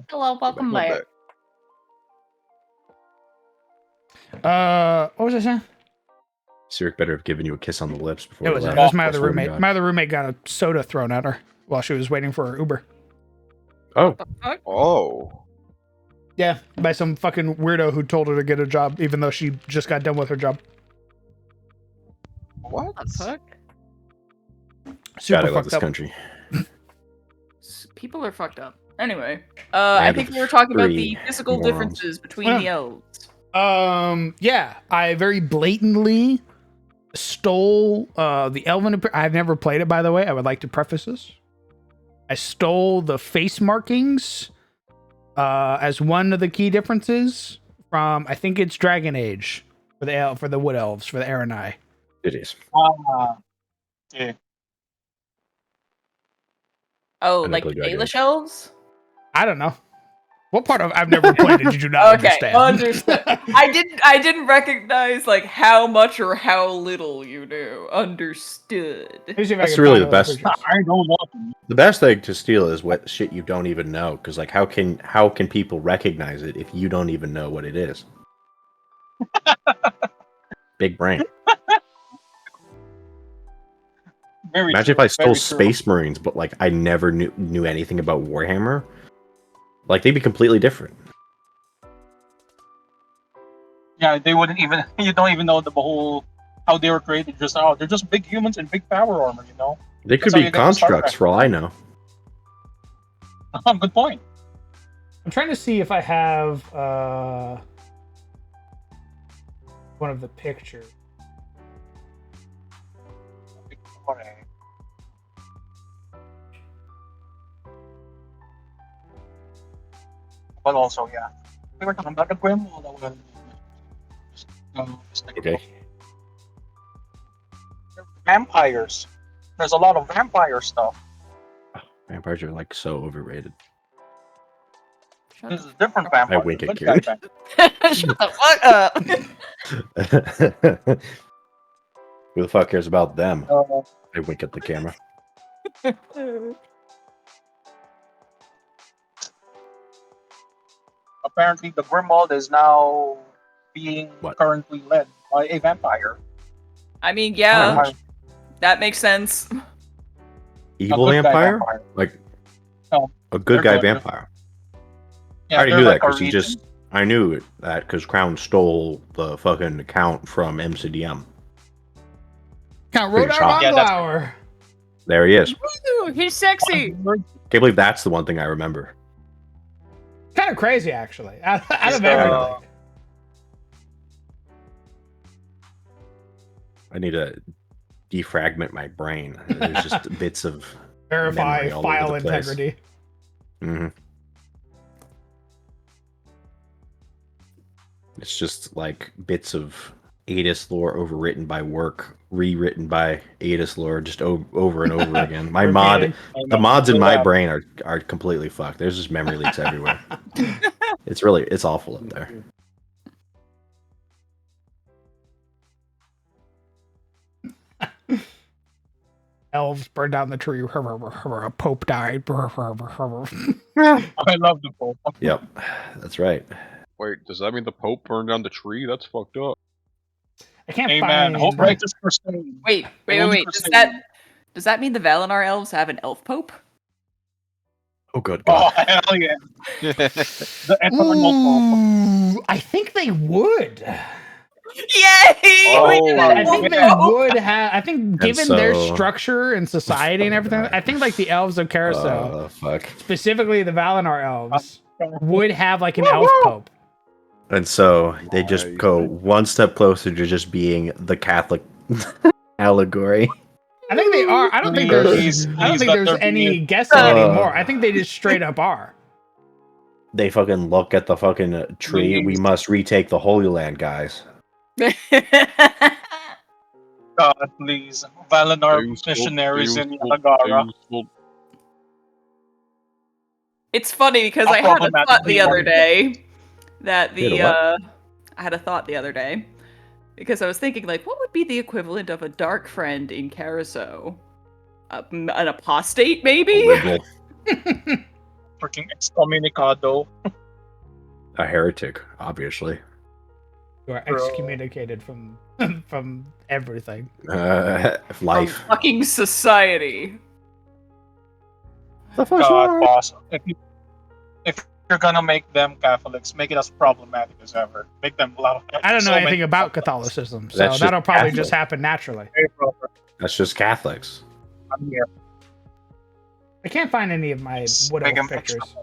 Hello, welcome My back. bad. What was I saying? Sirik better have given you a kiss on the lips before It you was left. my I other swear to roommate. God. My other roommate got a soda thrown at her while she was waiting for her Uber. Oh, Oh. Yeah, by some fucking weirdo who told her to get a job, even though she just got done with her job. What? What the fuck? Super God, I love fucked this up. country. People are fucked up. Anyway, I And think we were talking about the three physical morons. differences between the elves. Yeah, I very blatantly stole the Elven. I've never played it, by the way. I would like to preface this. I stole the face markings as one of the key differences from, I think it's Dragon Age for the Wood Elves, for the Aranai. It is. Yeah. Oh, I never like played the Dragon Dalish Age. elves? I don't know. What part of I've never played it did you not Okay, understand? understood. I didn't recognize like how much or how little you knew. Understood. Let me see if I That's can really find the all best. pictures. I don't know. The best thing to steal is what shit you don't even know. Because like, how can people recognize it if you don't even know what it is? Big brain. Very Imagine true, if I stole very true. Space Marines, but like I never knew anything about Warhammer. Like they'd be completely different. Yeah, they wouldn't even. You don't even know the whole how they were created. Just they're just big humans in big power armor. You know. They could That's how be you get the Star constructs Trek. for all I know. Good point. I'm trying to see if I have one of the pictures. But also, yeah, we were talking about the Grimwald. Okay. Vampires. There's a lot of vampire stuff. Vampires are like so overrated. This is different vampire. wink at good Kieran. guy Shut the fuck up. Who the fuck cares about them? vampire. I wink at the camera. Apparently, the Grimwald is now being What? currently led by a vampire. I mean, Oh, yeah, nice. that makes sense. Evil a good guy vampire? vampire. Like No, a good they're guy good. vampire. Yeah, I already they're knew that like a because he region. just. I knew that because Crown stole the fucking account from MCDM. Count Pretty Rodar shocked. Yeah, that's- Monglauer. There he is. Woo, he's sexy. Can't believe that's the one thing I remember. Kind of crazy, actually. Out He's of the- everything. I need to defragment my brain. There's just bits of Verify memory all over file the place. integrity. hmm It's just like bits of Adis lore overwritten by work, rewritten by Adis lore, just over and over again. My Repeated. the mods in my brain are completely fucked. There's just memory leaks everywhere. It's awful up there. Elves burned down the tree. Pope died. I love the Pope. Yep, that's right. Wait, does that mean the Pope burned down the tree? That's fucked up. I can't Amen. find. Hope righteous crusade. Wait. Holy Does crusade. that mean the Valinor elves have an elf pope? Oh, good God. Oh, hell yeah. The eternal Pope. Ooh, I think they would. Yay! Oh. I think they would have. I think, given their so- structure and society and everything, I think like the elves of Carousel, Oh, fuck. specifically the Valinor elves, would have like an elf pope. And so they just go one step closer to just being the Catholic allegory. I think they are. I don't think Please, there's let there be any guessing anymore. I think they just straight up are. They fucking look at the fucking tree. We must retake the Holy Land, guys. God, please. Valinor Useful, missionaries in useful, Yalagara. useful. It's funny because How I had a problematic thought the they other are. day that You the had a I had a thought the other day because I was thinking like, what would be the equivalent of a dark friend in Carousel? An apostate, maybe? Liberal. Freaking excommunicado. A heretic, obviously. You are Bro. excommunicated from from everything. Life. From fucking society. The fuck's God, wrong? boss. If you're gonna make them Catholics, make it as problematic as ever. Make them loud. I don't know so anything many about Catholics. Catholicism, so That's just that'll probably Catholic. just happen naturally. Hey, brother, That's just Catholics. I'm here. I can't find any of my wood Make elf 'em pictures. extra.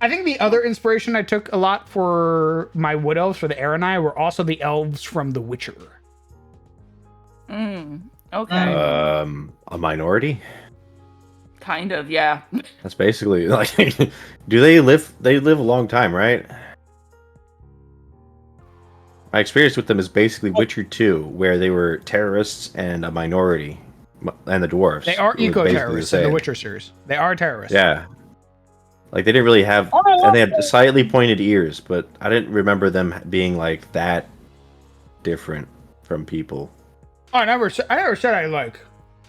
I think the other inspiration I took a lot for my wood elves for the Aranai were also the elves from The Witcher. Okay. A minority? Kind of, yeah. That's basically like do they live a long time, right? My experience with them is basically Witcher 2, where they were terrorists and a minority. And the dwarves. They are who were basically eco-terrorists in the same. Witcher series. They are terrorists. Yeah. Like they didn't really have and they had slightly pointed ears, but I didn't remember them being like that different from people. Oh, I never said I like.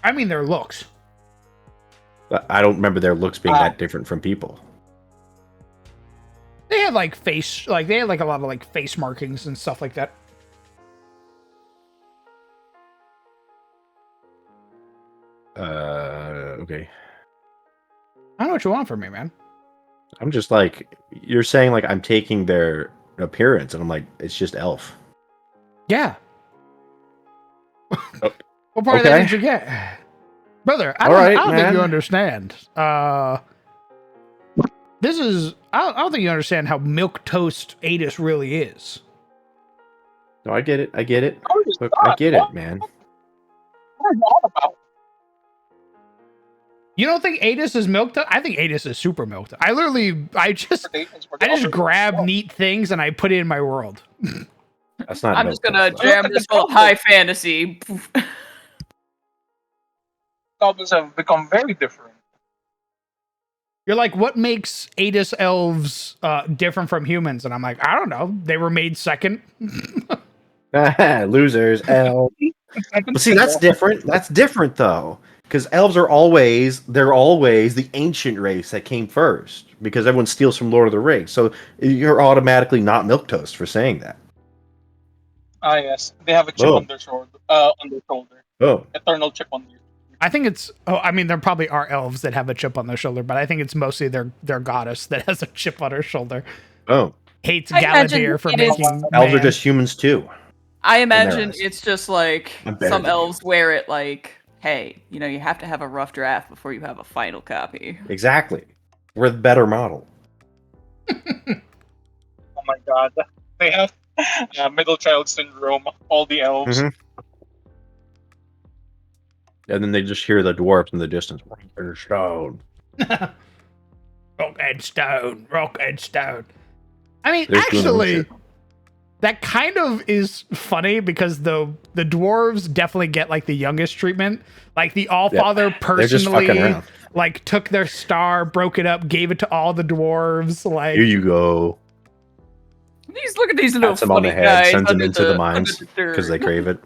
I mean their looks. But I don't remember their looks being that different from people. They had like face, like they had like a lot of like face markings and stuff like that. Okay. I don't know what you want from me, man. I'm just like, you're saying like I'm taking their appearance, and I'm like, it's just elf. Yeah. Oh, What part of that did you get, brother? I don't think you understand. This is I don't think you understand how milk toast Adis really is. No, I get it. I get it. No, it's Look, not. I get it, man. What are you on about? You don't think Adis is milk toast? I think Adis is super milk toast. I just grab neat things and I put it in my world. That's not. I'm milk just gonna toast, jam this full of high fantasy. Goblins have become very different. You're like, what makes Adis elves different from humans? And I'm like, I don't know. They were made second. though. Losers, elf. But see, that's different. That's different though, because elves are always the ancient race that came first. Because everyone steals from Lord of the Rings, so you're automatically not milk toast for saying that. Ah, yes. They have a chip Oh. on their shoulder. On their shoulder. Oh, Eternal chip on their I think it's. Oh, I mean, there probably are elves that have a chip on their shoulder, but I think it's mostly their goddess that has a chip on her shoulder. oh. Hates I imagine Galadir for it is- making. Elves are man. just humans too. I imagine eyes. it's just like I'm better some than you. elves wear it like, hey, you know, you have to have a rough draft before you have a final copy. Exactly. We're the better model. Oh my god. They have middle child syndrome, all the elves. Mhm. And then they just hear the dwarves in the distance. Rock and stone. Rock and stone, rock and stone. I mean, They're doing their own actually, shit. that kind of is funny because the dwarves definitely get like the youngest treatment. Like the Allfather They're just fucking personally around. like took their star, broke it up, gave it to all the dwarves. Like Here you go. Look at these little Pats him on the funny head, guys sends him under into the under mines the because they dirt. crave it.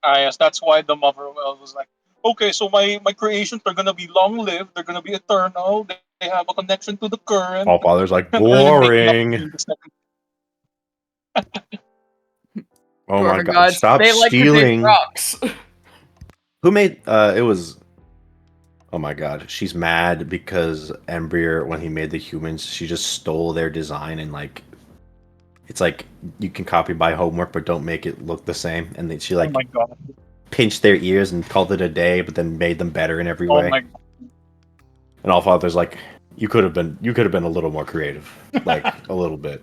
Yes, that's why the mother was like, okay, so my creations are gonna be long lived. They're gonna be eternal. They have a connection to the current. All father's like And then making up boring. the second- Oh my Dwarven god! gods, Stop they like to dig stealing. rocks. Who made? It was. Oh my god! She's mad because Embrier, when he made the humans, she just stole their design and like. It's like you can copy by homework, but don't make it look the same. And then she Oh like my god. pinched their ears and called it a day, but then made them better in every Oh way. my. And All Father's like, you could have been a little more creative, like a little bit.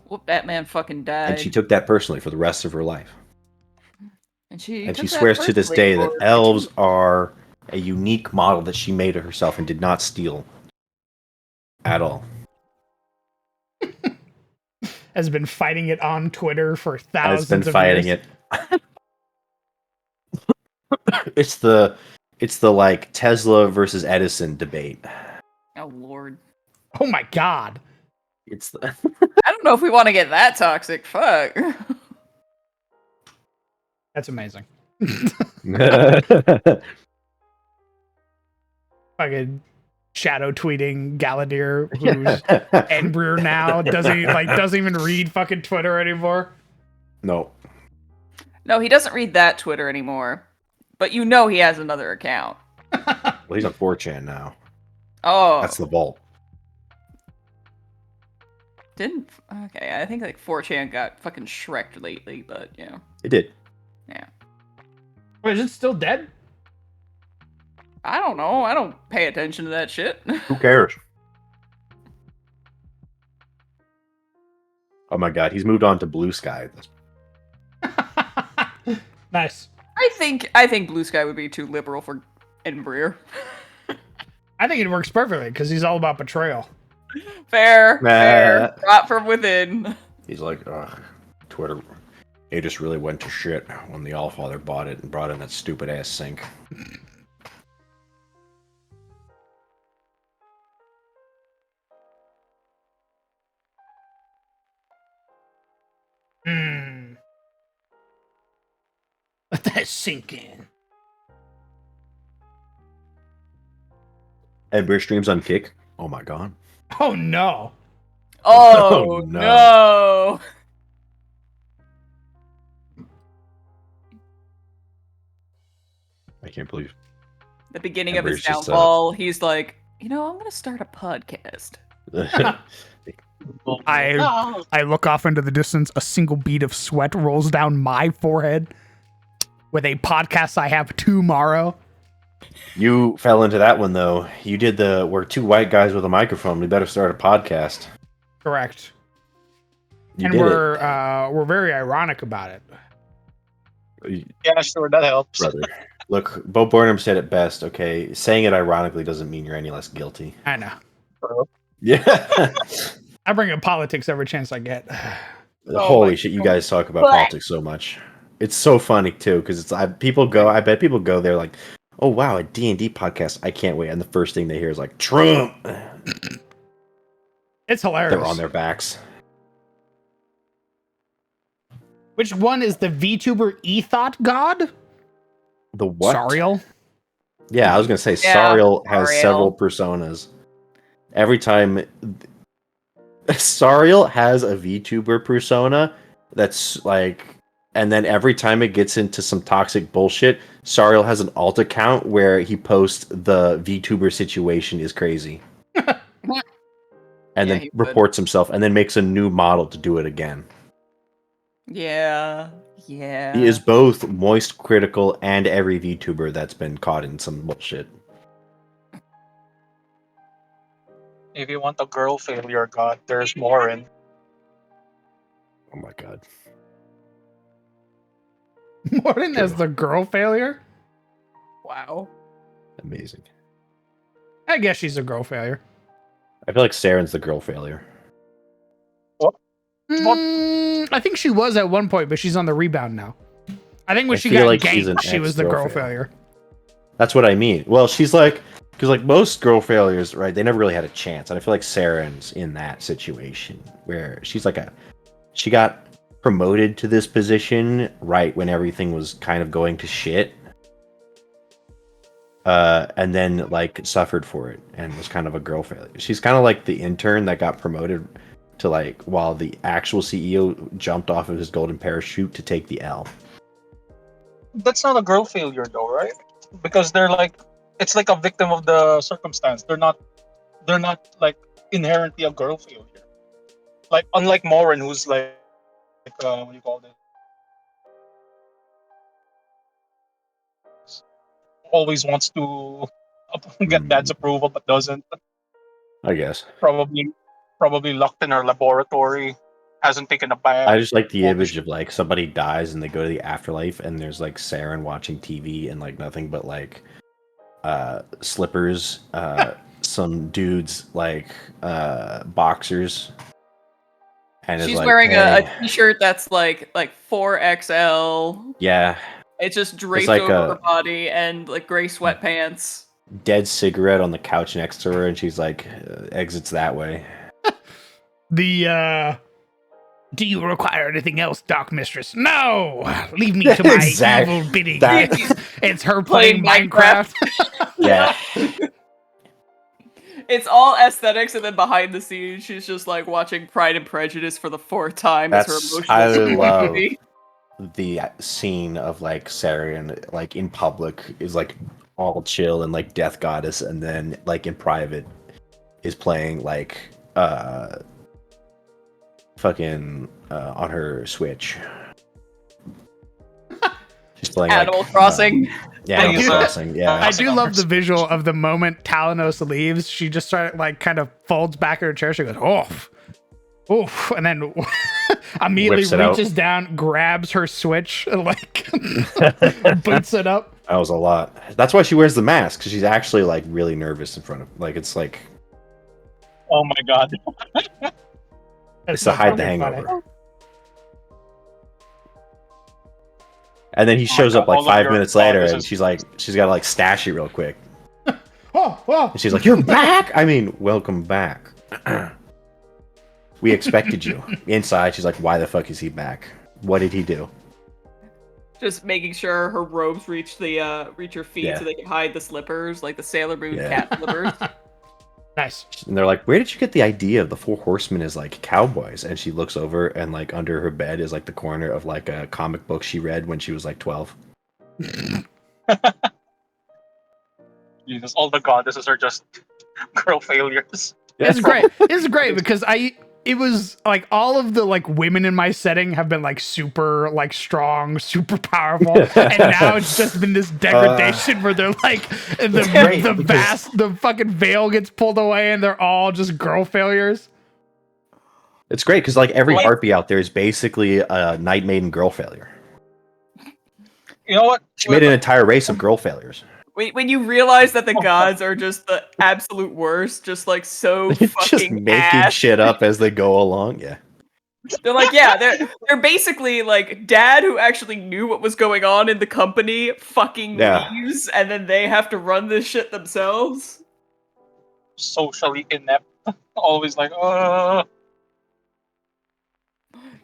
Well, Batman fucking died. And she took that personally for the rest of her life. And she And took she that swears to this personally day that for elves two- are a unique model that she made of herself and did not steal at all. has been fighting it on Twitter for Has thousands been of fighting years. it. It's the like Tesla versus Edison debate. Oh lord. Oh my god. It's the I don't know if we want to get that toxic. Fuck. That's amazing. It's Fucking shadow tweeting Galadir, who's Embrier now, doesn't even read fucking Twitter anymore. No. No, he doesn't read that Twitter anymore. But you know he has another account. Well, he's on 4chan now. Oh. That's the vault. Didn't okay, I think like 4chan got fucking shreked lately, but yeah. It did. Yeah. Wait, is it still dead? I don't know. I don't pay attention to that shit. Who cares? Oh my god, he's moved on to Blue Sky. Nice. I think Blue Sky would be too liberal for Embrier. I think it works perfectly because he's all about betrayal. Fair. Nah. Fair. Rot from within. He's like, ugh, Twitter. It just really went to shit when the Allfather bought it and brought in that stupid ass sync. Hmm. Let that sink in. Ember streams on Kick. Oh my god. Oh no. Oh, Oh, no. no. I can't believe. The beginning of his Ember's just, downfall, he's like, I'm gonna start a podcast. I look off into the distance. A single bead of sweat rolls down my forehead. With a podcast I have tomorrow. You fell into that one though. You did we're two white guys with a microphone. We better start a podcast. Correct. You And did we're very ironic about it. it. Yeah, sure, that helps. Brother. Look, Bo Burnham said it best, okay? Saying it ironically doesn't mean you're any less guilty. I know. Yeah. I bring up politics every chance I get. Holy shit, you guys talk about politics so much. It's so funny too, because I bet people go there like, oh wow, a D&D podcast, I can't wait. And the first thing they hear is like, Trump! It's hilarious. They're on their backs. Which one is the VTuber Ethot God? The what? Sariel? Yeah, I was gonna say Yeah, Sariel has Sariel. several personas. Every time Sariel has a VTuber persona that's like, and then every time it gets into some toxic bullshit, Sariel has an alt account where he posts the VTuber situation is crazy. And Yeah, then he would. reports himself and then makes a new model to do it again. Yeah. Yeah. He is both moist critical and every VTuber that's been caught in some bullshit. If you want a girl failure god, there's Morin. Oh my god. Morin as the girl failure? Wow. Amazing. I guess she's a girl failure. I feel like Saren's the girl failure. I think she was at one point, but she's on the rebound now. I think when I she feel got like she's an ganked, she was the girl ex-girl failure. That's what I mean. Well, she's like, because like most girl failures, right? They never really had a chance, and I feel like Saren's in that situation where she's like she got promoted to this position right when everything was kind of going to shit, and then like suffered for it and was kind of a girl failure. She's kind of like the intern that got promoted to like while the actual CEO jumped off of his golden parachute to take the L. That's not a girl failure though, right? Because they're like, it's like a victim of the circumstance. They're not like inherently a girl failure. Like unlike Morin, who's like what do you call it? Always wants to get dad's approval, but doesn't. I guess. Probably locked in her laboratory, hasn't taken a bath. I just like the all image of like somebody dies and they go to the afterlife and there's like Saren watching TV and like nothing but like slippers, some dudes like boxers, and She's is like, wearing hey, a t-shirt that's like 4XL. yeah, It's just draped like over a- her body and like gray sweatpants. dead cigarette on the couch next to her, and she's like exits that way. The do you require anything else, Dark Mistress? No! Leave me to my Exact- evil bidding. that- It's her playing Playing Minecraft. Yeah, It's all aesthetics, and then behind the scenes, she's just like watching Pride and Prejudice for the 4th time as her That's- emotional I support love- movie. the scene of like Saren like in public is like all chill and like Death Goddess, and then like in private is playing like fucking on her Switch. She's playing Animal like, Crossing. Yeah, I Animal do- Crossing. Yeah, I do love the visual of the moment Talanos leaves. She just started like kind of folds back in her chair. She goes, "Oof, oof," and then immediately Whips it out. reaches down, grabs her Switch, and like boots it up. that was a lot. That's why she wears the mask, because she's actually like really nervous in front of like it's like Oh my god. it's to hide the fucking funny. hangover. And then he Oh my shows up God, like all of 5 your minutes later, thoughts and is- she's like, she's got to like stash it real quick. Oh, And she's like, "You're back." I mean, welcome back. We expected you. Inside, she's like, "Why the fuck is he back? What did he do?" Just making sure her robes reach her feet Yeah. so they can hide the slippers, like the Sailor Moon Yeah. cat slippers. nice. And they're like, "Where did you get the idea of the 4 horsemen as like cowboys?" And she looks over, and like under her bed is like the corner of like a comic book she read when she was like 12. Jesus, all the goddesses are just girl failures. It's great. It's great because it was like all of the like women in my setting have been like super like strong, super powerful, and now it's just been this degradation where they're like great the fucking veil gets pulled away and they're all just girl failures. It's great because like every Like- harpy out there is basically a Night Maiden girl failure. You know what? She made an entire race of girl failures. When you realize that the gods are just the absolute worst, just like so Just fucking making ass. shit up as they go along. Yeah. They're like, yeah, they're basically like dad who actually knew what was going on in the company fucking Yeah. leaves, and then they have to run this shit themselves. Socially inept. Always like, They're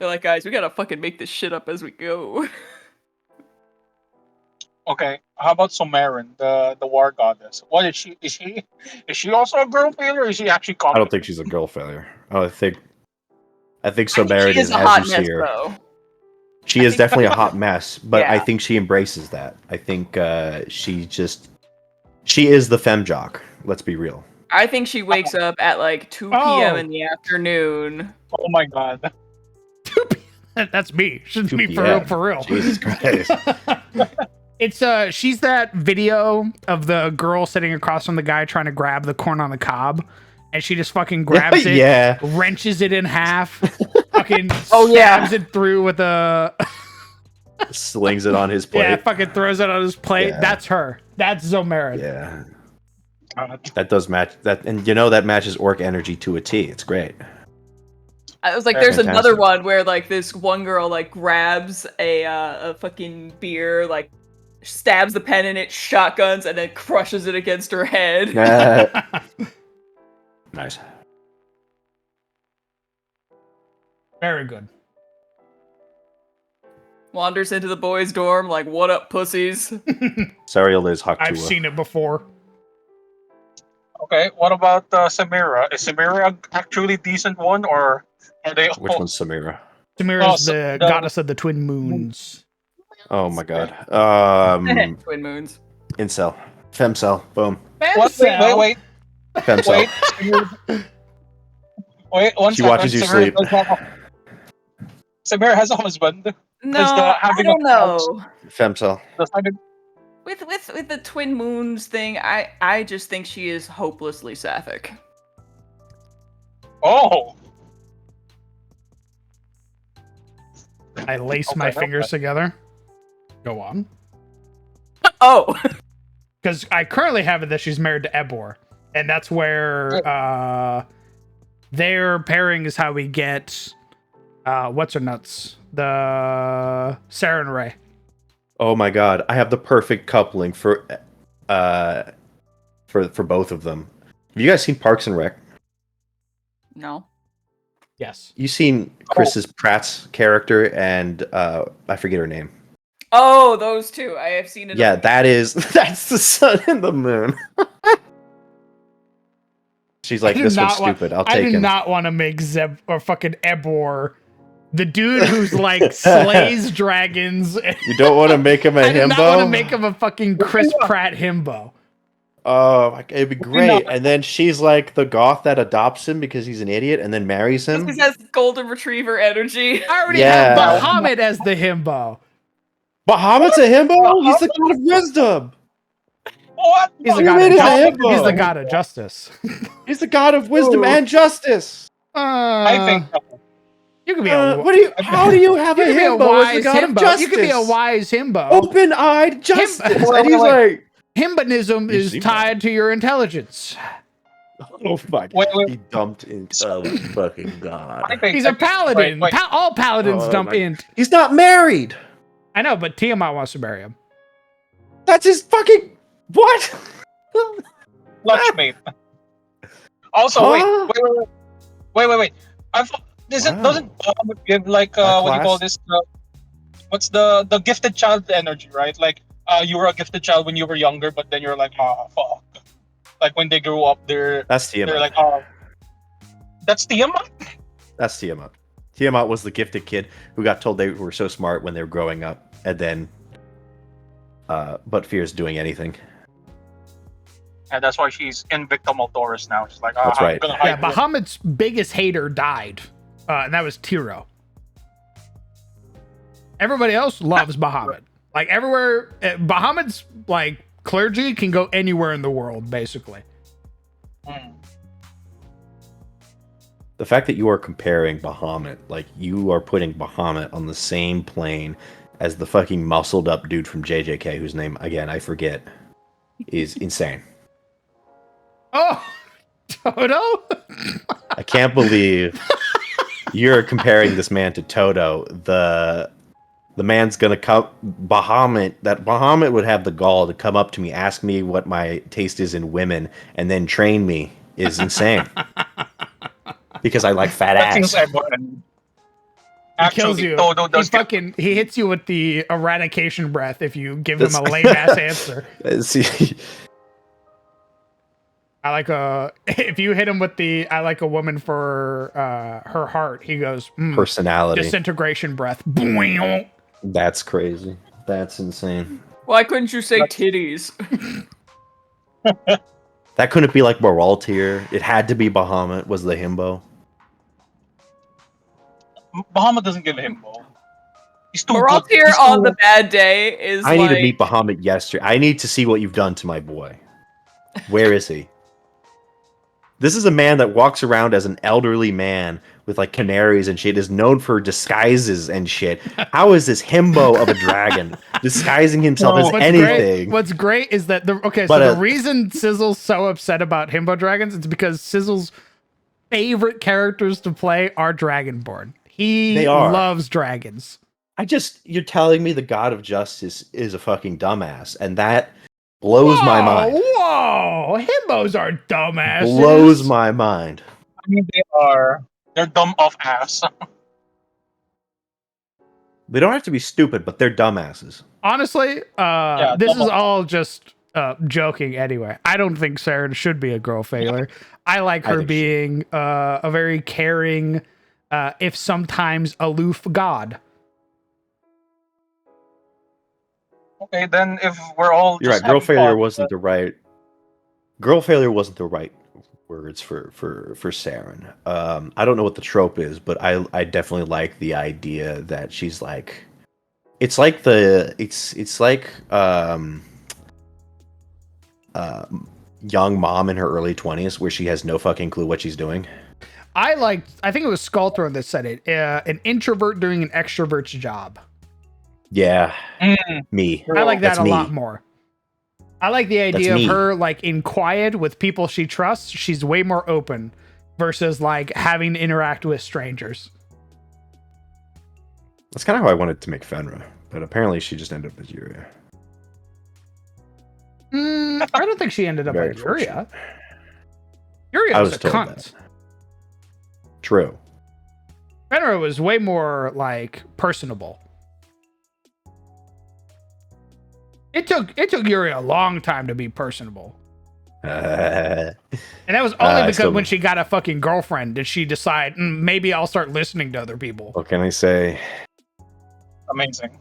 like, guys, we gotta fucking make this shit up as we go. Okay, how about Somarin, the war goddess? What is she? Is she also a girl failure? Or is she actually I competent? don't think she's a girl failure. I think I think Somarin she is is a as hot you mess, see her. though. She is definitely a hot mess, but I Yeah. think she embraces that. I think she is the femme jock. Let's be real. I think she wakes up at like 2 p.m. in the afternoon. Oh my god. That's me. Should be for Yeah. real, for real. Jesus Christ. It's she's that video of the girl sitting across from the guy trying to grab the corn on the cob, and she just fucking grabs it, Yeah. wrenches it in half, fucking Oh, yeah. stabs it through with a Slings it on his plate. yeah, fucking throws it on his plate. Yeah. That's her. That's Zomarin. Yeah. That does match that, and you know that matches orc energy to a T. It's great. I was like, Very there's another fantastic. one where like this one girl like grabs a fucking beer, like stabs the pen in it, shotguns, and then crushes it against her head. Nice. Very good. Wanders into the boys' dorm, like, what up, pussies? Sariel is Haktua. I've seen it before. Okay, what about Samira? Is Samira actually decent one, or are they Which all... one's Samira? Samira's so the the- goddess of the twin moons. Oh my god. Twin moons. Incel. Femcel. Boom. What? Wait. Femcel. Wait, one She second. watches you sleep. Samira has a husband. No, Is the I having don't a house- know. Femcel. Does having- With the twin moons thing, I just think she is hopelessly sapphic. Oh, I lace Okay, my fingers okay. together. Go on. Oh, Because I currently have it that she's married to Ebor. And that's where their pairing is how we get what's her nuts? The Saren Ray. Oh my god. I have the perfect coupling for both of them. Have you guys seen Parks and Rec? no. Yes. You seen Chris's Pratt's character and I forget her name. Oh, those two. I have seen it. Yeah, that's the sun and the moon. She's like, this one's stupid. I'll I take did him. not want to make Zeb or fucking Ebor the dude who's like slays dragons. You don't want to make him a I did himbo? not want to make him a fucking Chris Pratt himbo. Oh, it'd be great. And then she's like the goth that adopts him because he's an idiot and then marries him. This has golden retriever energy. I already Yeah. have Bahamut as the himbo. Bahamut's a himbo? He's the god of wisdom. what? He's the You god made of it a justice. himbo. He's the god of justice. He's the god of wisdom and justice. I think you could be a How do you have you a could be a himbo as the wise god of himbo. justice? You could be a wise himbo. Open-eyed justice. Wait, And he's wait. like, Himbonism You is seem tied to your intelligence. oh my god. Wait. He dumped into fucking god. I think He's a paladin. Wait. All paladins Oh dump my- int. He's not married. I know, but Tiamat wants to marry him. That's his fucking what? Lunchmate. Also, Huh? wait. I thought Wow. doesn't Bahamut give like what do you call this? What's the gifted child energy, right? Like you were a gifted child when you were younger, but then you're like, oh fuck. Like when they grow up, they're That's Tiamat. like, oh, that's Tiamat. That's Tiamat. Tiamat was the gifted kid who got told they were so smart when they were growing up, and then, but fears doing anything. And that's why she's Invicta Maltoris now. She's like, That's I'm right. gonna Yeah, hide Bahamut's biggest hater died, and that was Tiro. Everybody else loves Bahamut. Like everywhere, Bahamut's like clergy can go anywhere in the world, basically. Mm. The fact that you are comparing Bahamut, like you are putting Bahamut on the same plane as the fucking muscled up dude from JJK, whose name again I forget, is insane. Oh, Toto? I can't believe you're comparing this man to Toto. The man's gonna come Bahamut. That Bahamut would have the gall to come up to me, ask me what my taste is in women, and then train me is insane. Because I like fat That seems ass. important. He kills Actually, you. Todo He does get he hits you with the eradication breath if you give him a lame ass answer. See, I like if you hit him with the I like a woman for her heart, he goes personality. disintegration breath. Boing. That's crazy. That's insane. Why couldn't you say titties? That couldn't be like Moraltir. It had to be Bahamut was the himbo. Bahamut doesn't give him ball. He's too Moraltir good. He's on too- the bad day is I need like, to meet Bahamut yesterday. I need to see what you've done to my boy. Where is he? This is a man that walks around as an elderly man with like canaries and shit, is known for disguises and shit. How is this himbo of a dragon disguising himself as anything? What's great is that the reason Sizzle's so upset about himbo dragons is because Sizzle's favorite characters to play are Dragonborn. He loves dragons. You're telling me the God of Justice is a fucking dumbass, and that blows my mind. Whoa, himbos are dumbasses. Blows my mind. I mean, they're dumb off ass. They don't have to be stupid, but they're dumbasses. Honestly, this is all just joking anyway. I don't think Saren should be a girl failure. I like her being a very caring, if sometimes aloof god. Okay, then if we're all You're right. Girl failure wasn't the right. Girl failure wasn't the right words for Saren. I don't know what the trope is, but I definitely like the idea that she's like. It's like young mom in her early 20s where she has no fucking clue what she's doing. I think it was Skullthorn that said it. An introvert doing an extrovert's job. Yeah, me. I like that a lot more. I like the idea of her like in quiet with people she trusts. She's way more open versus like having to interact with strangers. That's kind of how I wanted to make Fenra, but apparently she just ended up as Yuria. I don't think she ended up as Yuria. Yuria was a cunt. True. Fenra was way more like personable. It took Yuri a long time to be personable. And that was only because when she got a fucking girlfriend did she decide, maybe I'll start listening to other people. What can I say? Amazing.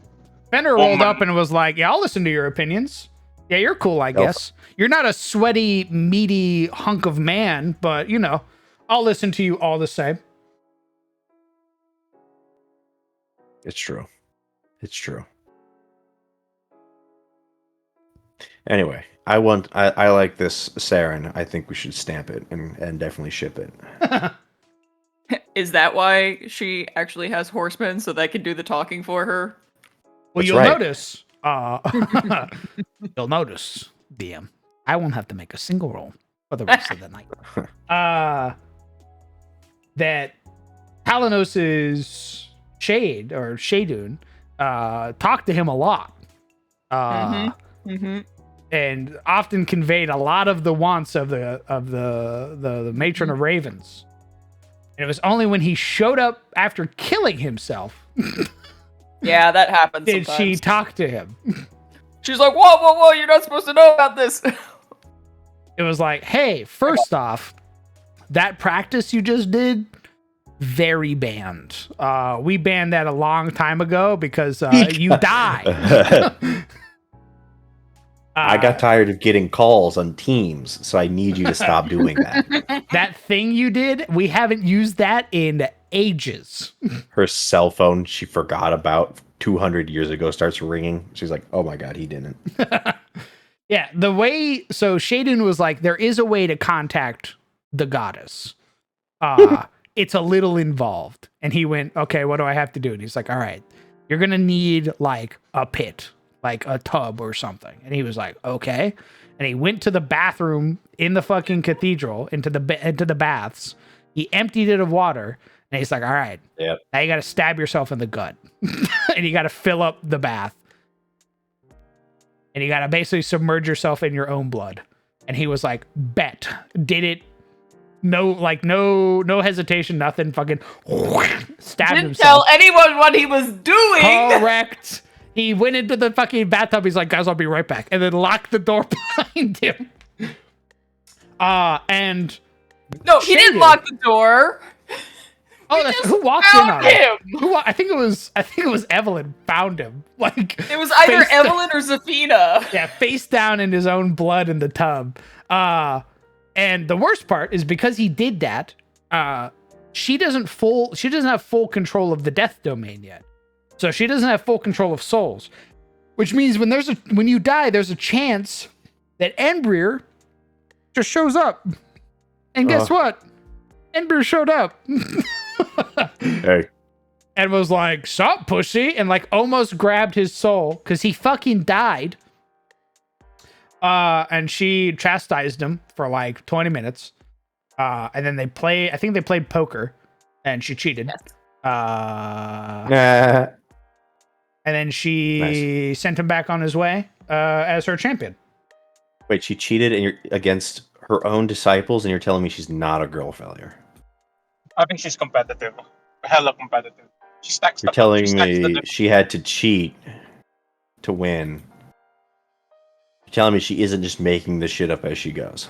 Fenrir rolled up and was like, yeah, I'll listen to your opinions. Yeah, you're cool, I guess. You're not a sweaty, meaty hunk of man, but, I'll listen to you all the same. It's true. It's true. Anyway, I like this Saren. I think we should stamp it and definitely ship it. Is that why she actually has horsemen so they can do the talking for her? Well, you'll notice. You'll notice, DM. I won't have to make a single roll for the rest of the night. That Talanos's Shade or Shadun talked to him a lot. And often conveyed a lot of the wants of the matron of ravens. And it was only when he showed up after killing himself. Yeah, that happens. Did sometimes. she talk to him? She's like, whoa, you're not supposed to know about this. It was like, hey, first off, that practice you just did, very banned. We banned that a long time ago because you die. I got tired of getting calls on Teams, so I need you to stop doing that. That thing you did, we haven't used that in ages. Her cell phone, she forgot about 200 years ago, starts ringing. She's like, oh my God, he didn't. Yeah, so Shadun was like, there is a way to contact the goddess. It's a little involved. And he went, okay, what do I have to do? And he's like, all right, you're going to need like a pit. Like a tub or something. And he was like, okay. And he went to the bathroom in the fucking cathedral, into the baths. He emptied it of water. And he's like, all right, now you got to stab yourself in the gut. And you got to fill up the bath. And you got to basically submerge yourself in your own blood. And he was like, bet. Did it. No hesitation, nothing. Fucking stabbed Didn't himself. tell anyone what he was doing. Correct. He went into the fucking bathtub. He's like, guys, I'll be right back. And then locked the door behind him. And no, he didn't lock the door. Oh, that's who walked in on him. I think it was Evelyn found him. Like it was either Evelyn or Zafina. Yeah, face down in his own blood in the tub. And the worst part is because he did that, she doesn't have full control of the death domain yet. So she doesn't have full control of souls, which means when you die, there's a chance that Embrier just shows up And guess what? Ember showed up. Hey. And was like, "Sup, pussy," and like almost grabbed his soul because he fucking died. And she chastised him for like 20 minutes. And then I think they played poker, and she cheated. Yes. Nah. And then she sent him back on his way as her champion. Wait, she cheated and you're against her own disciples, and you're telling me she's not a girl failure? I think she's competitive. Hella competitive. She stacks You're telling me she had to cheat to win. You're telling me she isn't just making this shit up as she goes.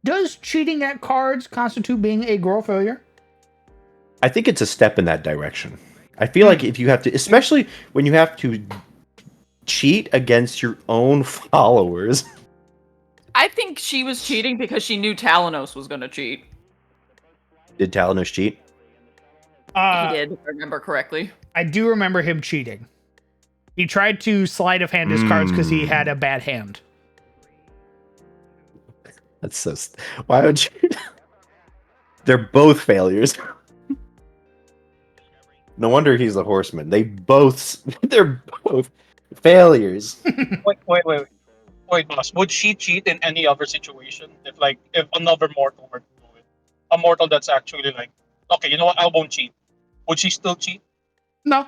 Does cheating at cards constitute being a girl failure? I think it's a step in that direction. I feel like if you have to, especially when you have to cheat against your own followers. I think she was cheating because she knew Talanos was going to cheat. Did Talanos cheat? He did, if I remember correctly. I do remember him cheating. He tried to sleight of hand his cards because he had a bad hand. That's so. Why would you? They're both failures. No wonder he's a horseman. They're both failures. Wait, boss. Would she cheat in any other situation? If another mortal were to do it, a mortal that's actually like, okay, you know what? I won't cheat. Would she still cheat, No,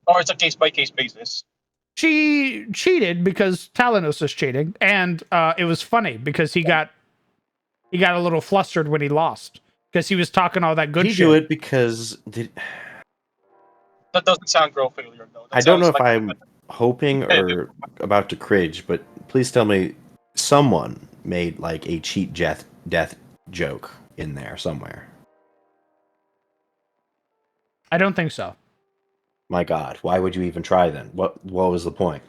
or it's a case by case basis? she cheated because Talanos was cheating, and it was funny because he got a little flustered when he lost because he was talking all that good Did he shit. do it because That doesn't sound girl failure though. That I don't know sounds if like I'm hoping or about to cringe, but please tell me someone made like a cheat death joke in there somewhere. I don't think so. My God, why would you even try then? What was the point?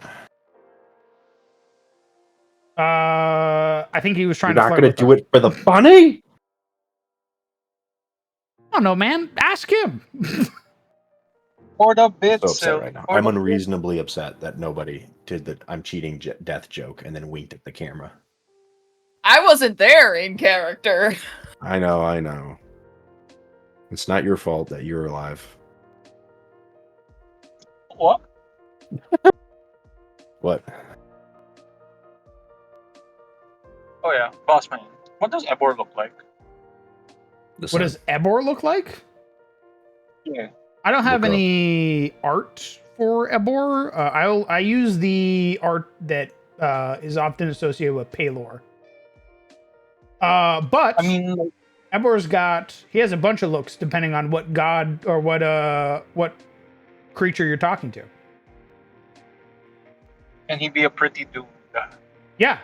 I think he was trying You're to not flirt going with to do her. it for the funny? I don't know, man. Ask him. for the I'm bit. so upset right now. I'm unreasonably upset that nobody did the "I'm cheating" death joke and then winked at the camera. I wasn't there in character. I know. It's not your fault that you're alive. What? What? Oh yeah, boss man. What does Ebor look like? What does Ebor look like? Yeah. I don't have Look up. any art for Ebor. I use the art that is often associated with Palor. But I mean, like, Ebor's he has a bunch of looks depending on what god or what creature you're talking to. can he be a pretty dude? Yeah.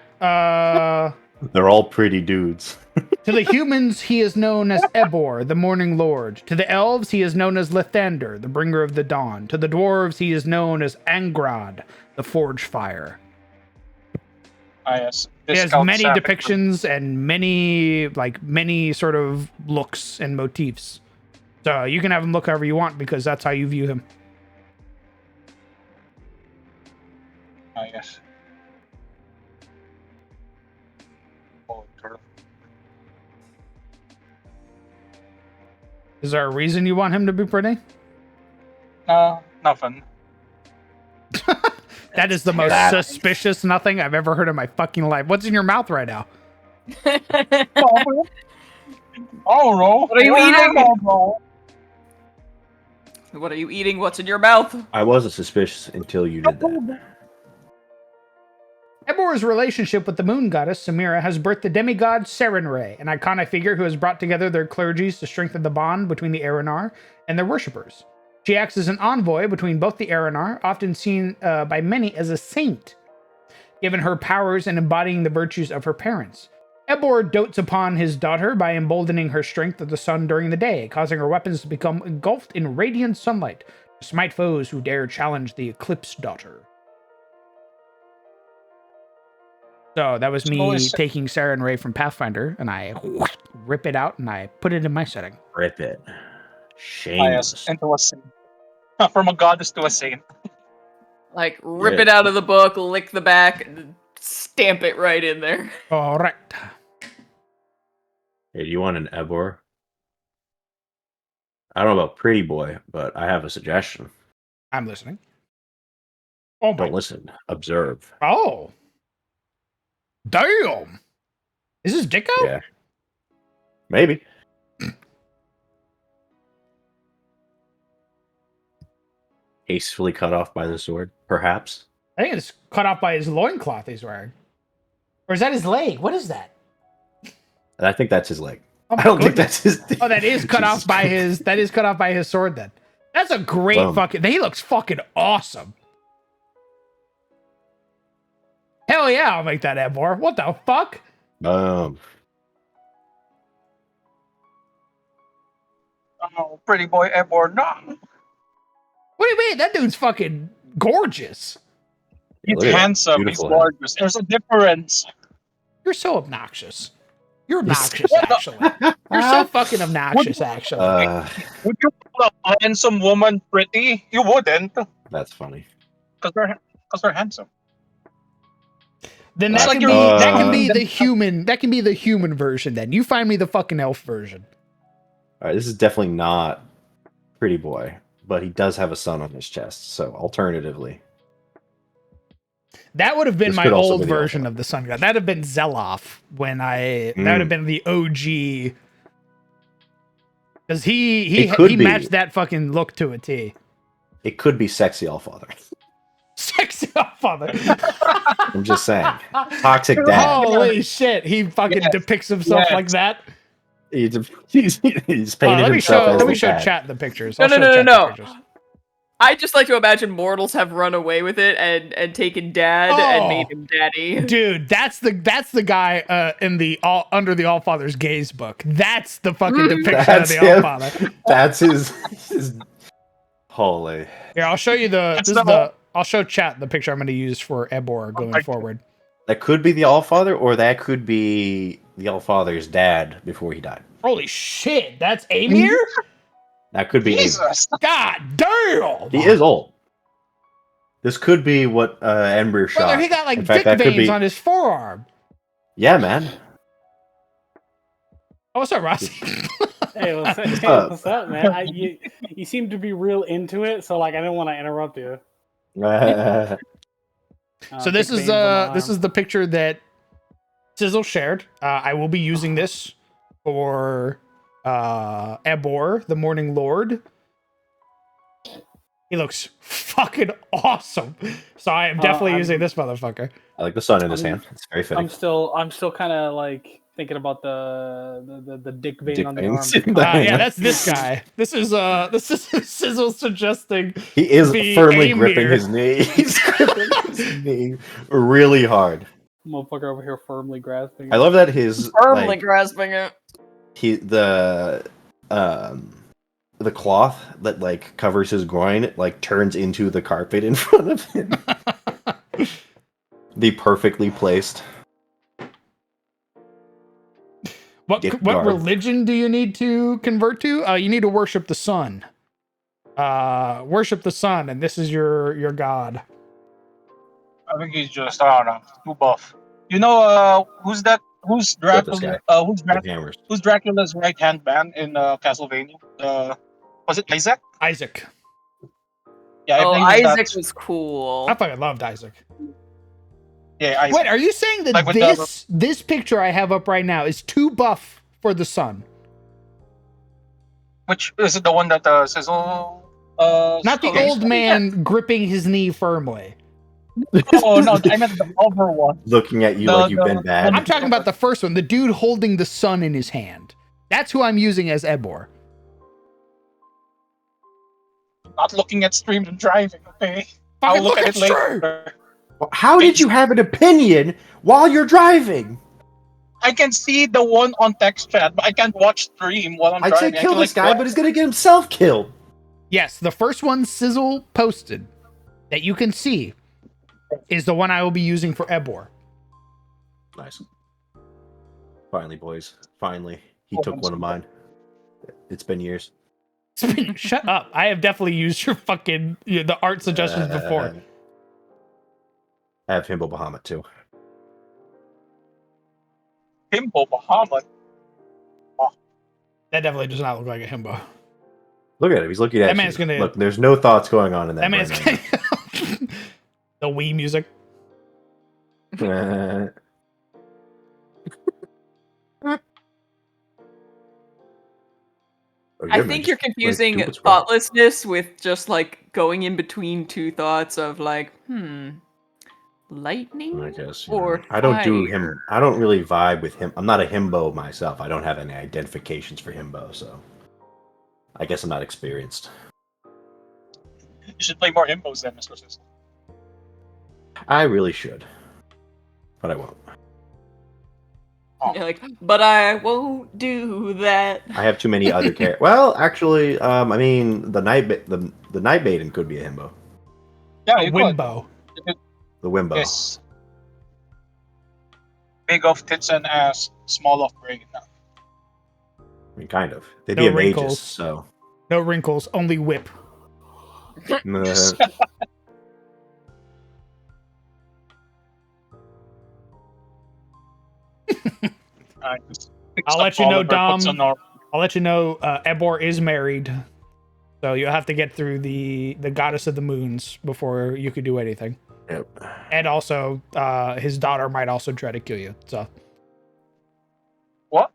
They're all pretty dudes. To the humans, he is known as Ebor, the Morning Lord. To the elves, he is known as Lathander, the Bringer of the Dawn. To the dwarves, he is known as Angrod, the Forge Fire. Yes. He has many depictions and many sort of looks and motifs. So you can have him look however you want because that's how you view him. Yes. Oh, turtle. Is there a reason you want him to be pretty? Nothing. That is the most suspicious nothing I've ever heard in my fucking life. What's in your mouth right now? Oh, no. What are you eating? No. What are you eating? What's in your mouth? I wasn't suspicious until you did that. Ebor's relationship with the moon goddess Samira has birthed the demigod Serenray, an iconic figure who has brought together their clergies to strengthen the bond between the Aranar and their worshippers. She acts as an envoy between both the Aranar, often seen by many as a saint, given her powers and embodying the virtues of her parents. Ebor dotes upon his daughter by emboldening her strength of the sun during the day, causing her weapons to become engulfed in radiant sunlight to smite foes who dare challenge the Eclipse Daughter. So that was me taking Sarah and Ray from Pathfinder, and I rip it out and I put it in my setting. Rip it. Shameless. Into a saint. From a goddess to a saint. Like, rip it out of the book, lick the back, stamp it right in there. All right. Hey, do you want an Ebor? I don't know about Pretty Boy, but I have a suggestion. I'm listening. Oh my. Don't listen. Observe. Oh. Damn. Is this dick out? Yeah. Maybe. Hastily cut off by the sword, perhaps. I think it's cut off by his loincloth he's wearing. Or is that his leg? What is that? And I think that's his leg. Oh my I don't think goodness. that's his. Oh, that is cut Jesus off by Christ. his. That is cut off by his sword. Then that's a great fucking. He looks fucking awesome. Hell yeah, I'll make that Ebor. What the fuck? Oh, pretty boy Ebor, no. What do you mean? That dude's fucking gorgeous. He's look at that. handsome. Beautiful He's head. gorgeous. There's a difference. You're so obnoxious. You're obnoxious, actually. You're so fucking obnoxious, actually. Would you call a handsome woman pretty? You wouldn't, That's funny. because they're handsome. Then It's that like can be you're- that can be the human. That can be the human version. Then you find me the fucking elf version. All right, this is definitely not Pretty Boy, but he does have a sun on his chest. So, alternatively, That would have been This my could also old be the version alpha. of the sun god. That'd have been Zeloff when I. That would have been the OG. Because he It could be. matched that fucking look to a T. it could be Sexy Allfather. Sexy father. I'm just saying. Toxic dad. Holy shit! He fucking depicts himself Yes. like that. He's painted Let me himself show. as Let me the show dad. chat the pictures. No, I'll no, show no, chat no, the pictures. I just like to imagine mortals have run away with it and taken dad and made Oh. him daddy. Dude, that's the guy in the under the Allfather's gaze book. That's the fucking depiction That's of the him. Allfather. That's his holy. Here, I'll show you the. That's This the is the. I'll show chat the picture I'm going to use for Ebor going my forward. That could be the Allfather, or that could be the Allfather's dad before he died. Holy shit, that's Amir? That could be. Jesus. God damn! He is old. This could be what Ember shot. Brother, he got like In fact, dick that could veins be- on his forearm. Yeah, man. Oh, what's up, Rossi? Hey, what's up, what's up man? You seem to be real into it, so like I didn't want to interrupt you. So this is the picture that Sizzle shared. I will be using this for Ebor, the Morning Lord. He looks fucking awesome. So I am definitely using this motherfucker. I like the sun in his I'm- hand. It's very fitting. I'm still kind of like thinking about the dick vein Dick on the veins. arm. Yeah, that's this guy. This is Sizzle suggesting He is the firmly Amir. gripping his knee. He's gripping his knee really hard. Motherfucker over here firmly grasping. I love that his Firmly like, grasping it. the cloth that like covers his groin like turns into the carpet in front of him. The perfectly placed. What Dick what guard. religion do you need to convert to? You need to worship the sun. Worship the sun, and this is your god. I think he's just, I don't know, too buff. You know, who's that? Who's Got this Dracula? With hammers. Who's Dracula's right hand man in Castlevania? Was it Isaac? Isaac. Yeah, I Oh, think he's Isaac that- was cool. I fucking loved Isaac. Yeah, Isaac. Wait, are you saying that Like with this picture I have up right now is too buff for the sun? Which is it? The one that Sizzle? Not the okay. old man gripping his knee firmly. Oh no, I meant the other one. Looking at you The- like you've the- been bad. I'm talking about the first one, the dude holding the sun in his hand. That's who I'm using as Ebor. Not looking at streams and driving. Okay, Fucking I'll look look, at it's it true. later. How did you have an opinion while you're driving? I can see the one on text chat, but I can't watch stream while I'm I'd say driving. I kill can, this like, guy, but he's gonna get himself killed. Yes, the first one Sizzle posted that you can see is the one I will be using for Ebor. Nice. Finally, boys. Finally. He took one of mine. It's been years. Shut up. I have definitely used your fucking the art suggestions before. I have Himbo Bahamut too. Himbo Bahamut. That definitely does not look like a himbo. Look at him. He's looking at That you. man's gonna- Look, there's no thoughts going on in That that man's brain the Wii music. right now. I think you're confusing thoughtlessness with just like going in between two thoughts of like, lightning I guess. or I don't do fire. him. I don't really vibe with him. I'm not a himbo myself. I don't have any identifications for himbo, so I guess I'm not experienced. You should play more himbos then, Mr. System. I really should, but I won't. You're like, but I won't do that. I have too many other characters. Well, actually, I mean, the night maiden could be a himbo. Yeah, A you could. Wimbo. The Wimbo. Yes. Big of tits and ass, small of brain. I mean, kind of. They'd No be a magus, wrinkles. so. No wrinkles, only whip. I'll let you know, Dom. I'll let you know. Ebor is married, so you'll have to get through the goddess of the moons before you could do anything. Yep. And also, his daughter might also try to kill you. So What?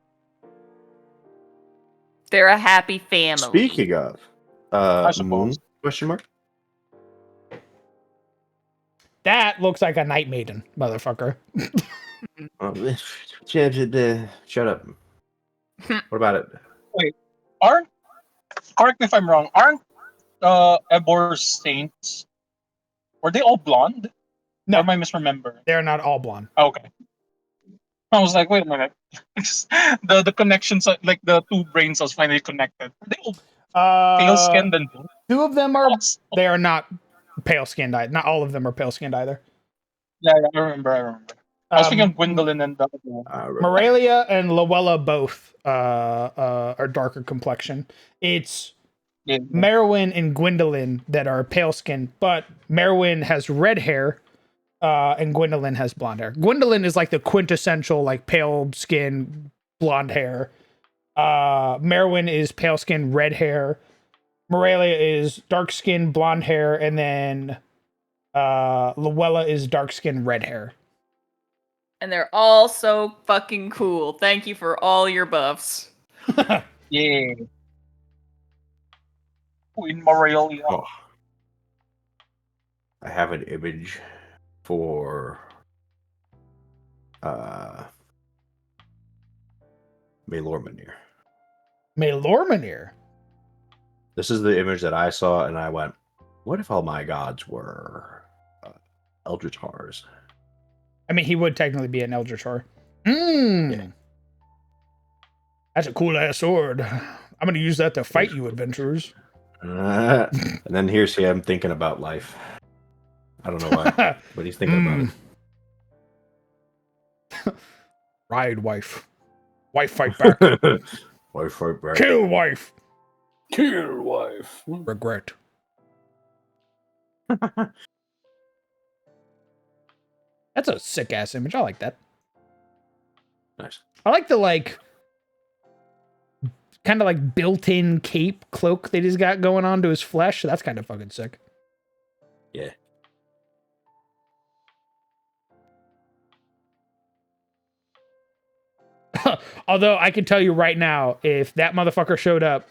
They're a happy family. Speaking of, I suppose. moon, question mark? that looks like a night maiden, motherfucker. Shut up. What about it? Aren't, correct me if I'm wrong, aren't Ebor's saints, were they all blonde? No. Or am I misremembering? They're not all blonde. Okay. I was like, wait a minute. the connections, like the two brain cells finally connected. Are they all pale skinned and blue? Two of them are. Awesome. They are not pale skinned. Not all of them are pale skinned either. Yeah, I remember. I was thinking of Gwendolyn and the other one. Morelia and Luella both are darker complexion. It's Yeah. Merwin and Gwendolyn that are pale skinned, but Merwin has red hair, and Gwendolyn has blonde hair. Gwendolyn is like the quintessential like pale skin, blonde hair. Merwin is pale skin, red hair. Morelia is dark skin, blonde hair, and then Luella is dark skin, red hair. And they're all so fucking cool. Thank you for all your buffs. Yeah. In Morelia. Oh. I have an image for Maelormanir. Maelormanir. This is the image that I saw, and I went, "What if all my gods were Eldritars?" I mean, he would technically be an Eldritch. Yeah. That's a cool ass sword. I'm gonna use that to fight you, adventurers. And then here's him thinking about life. I don't know why, but he's thinking about it. Ride, wife. Wife, fight back. Wife, fight back. Kill, wife. Kill wife. Regret. That's a sick ass image. I like that. Nice. I like the like kind of like built-in cape cloak that he's got going on to his flesh. That's kind of fucking sick. Yeah. Although I can tell you right now, if that motherfucker showed up,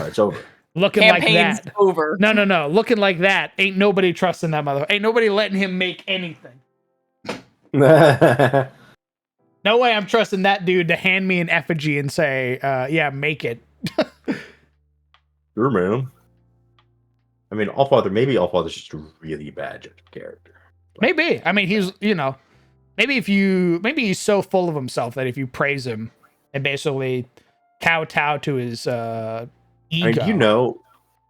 it's over. Looking Campaign's like that. over. No. Looking like that. Ain't nobody trusting that motherfucker. Ain't nobody letting him make anything. No way I'm trusting that dude to hand me an effigy and say, yeah, make it. Sure, man. I mean, maybe Allfather's just a really bad character. Maybe. I mean, he's, maybe he's so full of himself that if you praise him and basically kowtow to his ego. I mean, do you know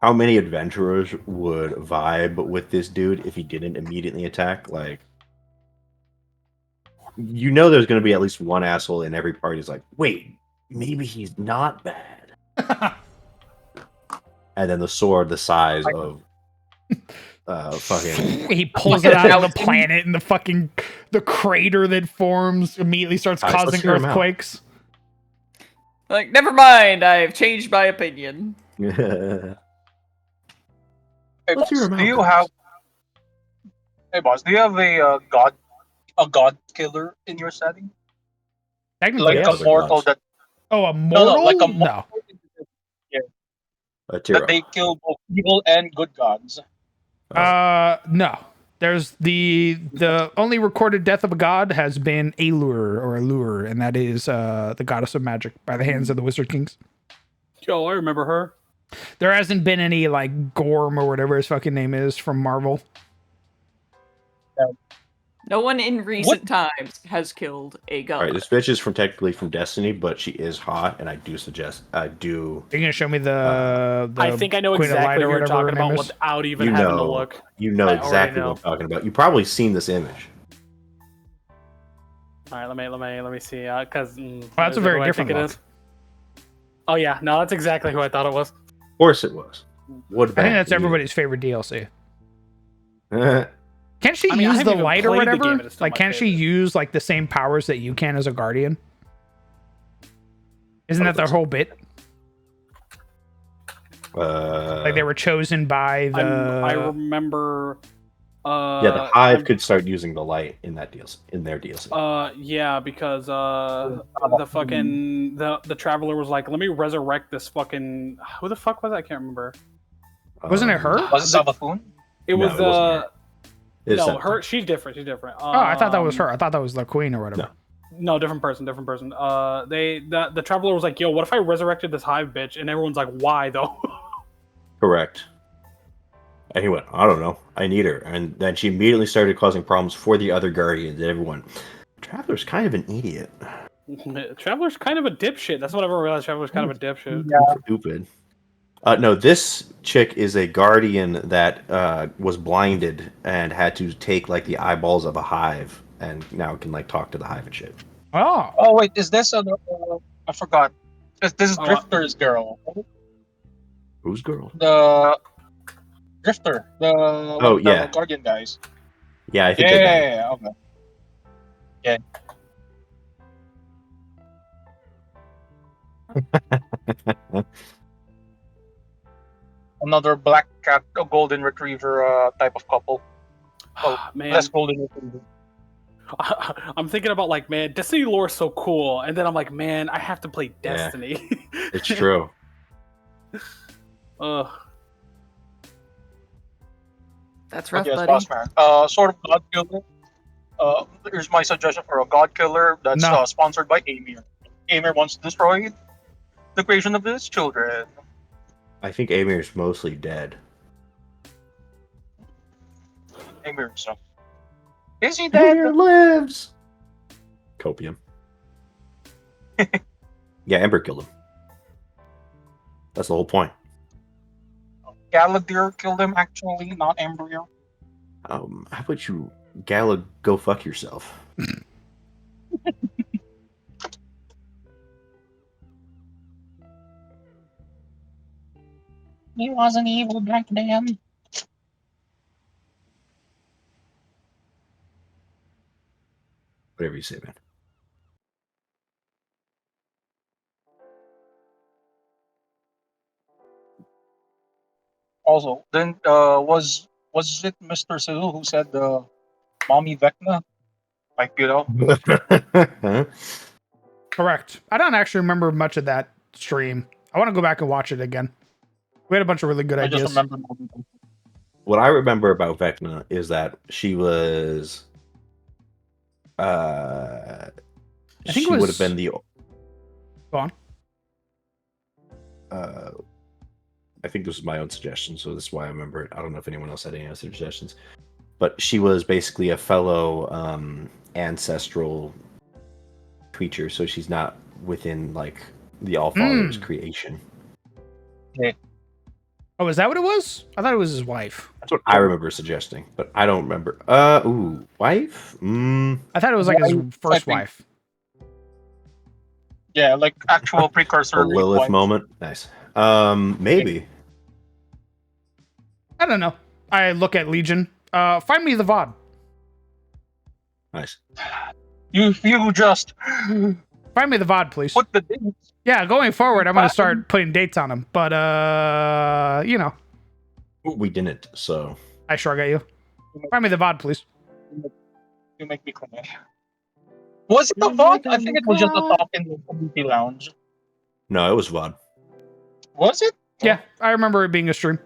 how many adventurers would vibe with this dude if he didn't immediately attack? Like, there's going to be at least one asshole in every party who's like, wait, maybe he's not bad. And then the sword the size of fucking... He pulls it out of the planet and the fucking the crater that forms immediately starts Guys, let's causing hear 'em out. earthquakes. Like, never mind, I've changed my opinion. Hey, Let's boss, hear 'em do out, you guys. have? Hey, boss, do you have a god killer in your setting? Technically, Like yes. a mortal that Oh, a no, mortal? like a No. mortal A that Tiro. they kill both evil and good gods. No. There's the only recorded death of a god has been Allure, and that is the goddess of magic by the hands of the Wizard Kings. Yo, I remember her. There hasn't been any like Gorm or whatever his fucking name is from Marvel. No one in recent times has killed a god. All right, this bitch is technically from Destiny, but she is hot, and I do suggest Are you gonna show me the I think I know Queen of Light exactly or what you're whatever her talking name about is? without even you having to know, look. you know I already exactly know. what I'm talking about. You've probably seen this image. All right, let me see. Because that's a very different look. Oh yeah, no, that's exactly who I thought it was. Of course it was. What I think that's everybody's favorite DLC. Can't she I mean, I use haven't the even light or played the game, whatever? and it's still Like, my can't she favorite. use like the same powers that you can as a guardian? Isn't that their whole bit? Like they were chosen by the. I remember. Yeah, the Hive could start using the light in that DLC, in their DLC. Yeah, because the fucking the traveler was like, let me resurrect this fucking. Who the fuck was that? I can't remember. Wasn't it her? Was it Savathun? It No, was it wasn't her. It is no, Savathun. her. She's different. She's different. Oh, I thought that was her. I thought that was the queen or whatever. No, different person. The traveler was like, yo, what if I resurrected this hive bitch? And everyone's like, why though? Correct. And he went, I don't know. I need her. And then she immediately started causing problems for the other guardians and everyone. Traveler's kind of an idiot. Traveler's kind of a dipshit. That's what I realized. Traveler's kind of a dipshit. Stupid. No, this chick is a guardian that was blinded and had to take like the eyeballs of a hive and now can like talk to the hive and shit. Oh. Oh wait, is this I forgot. This is Oh, Drifter's girl. Whose girl? The Drifter. The yeah. Guardian guys. Yeah, I think they're bad. Yeah, okay. Yeah. Another black cat, a golden retriever type of couple. Oh, Man. less golden retriever. I'm thinking about like, man, Destiny lore is so cool, and then I'm like, man, I have to play Destiny. It's true. Ugh. That's rough, Yes, buddy. boss man. Sort of god killer. Here's my suggestion for a god killer that's No. Sponsored by Amir. Amir wants to destroy the creation of his children. I think Amir's mostly dead. Amir himself. Is he dead? Amir lives! Copium. Yeah, Ember killed him. That's the whole point. Galadir killed him, actually, not Embryo. How about you, Gala, go fuck yourself? He was an evil back then. Whatever you say, man. Also, then was it Mr. Silu who said mommy Vecna? Like, you know? Correct. I don't actually remember much of that stream. I want to go back and watch it again. We had a bunch of really good I ideas. just remember. What I remember about Vecna is that she was. I think she it was- would have been the. Go on. I think this was my own suggestion, so this is why I remember it. I don't know if anyone else had any other suggestions, but she was basically a fellow ancestral creature, so she's not within like the Allfather's creation. Oh, is that what it was? I thought it was his wife. That's what I remember suggesting, but I don't remember. Wife? I thought it was like his first wife. Yeah, like actual precursor. A Lilith wife. moment. Nice. Maybe. I don't know. I look at Legion. Find me the VOD. Nice. You just Find me the VOD, please. put the dates. Yeah, going forward, I'm gonna start putting dates on them. But you know, We didn't, so I sure got you. Find me the VOD, please. You make me cry. Was it a VOD? I think it was just a talk in the community lounge. no, it was VOD. Was it? Yeah, I remember it being a stream.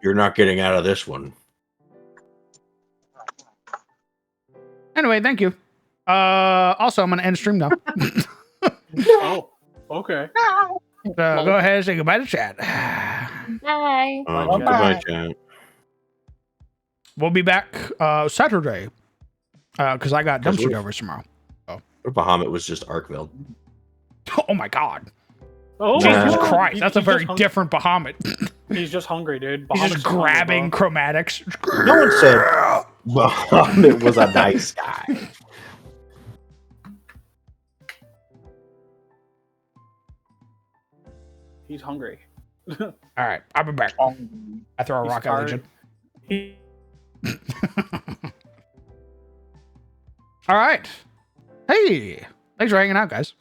You're not getting out of this one. Anyway, thank you. Also, I'm gonna end stream now. Oh, okay. Go ahead and say goodbye to chat. Bye. Goodbye, chat. We'll be back Saturday because I got Because dumpster what if- overs tomorrow. What Bahamut was just Arkveld? Oh my god. Oh, Jesus Nah. Christ, that's a He's very just different Bahamut. He's just hungry, dude. He's Bahamut's just hungry, grabbing bro. chromatics. No one said Bahamut was a nice guy. He's hungry. All right, I'll be back. I throw a He's rock at Legion. He- All right. Hey, thanks for hanging out, guys.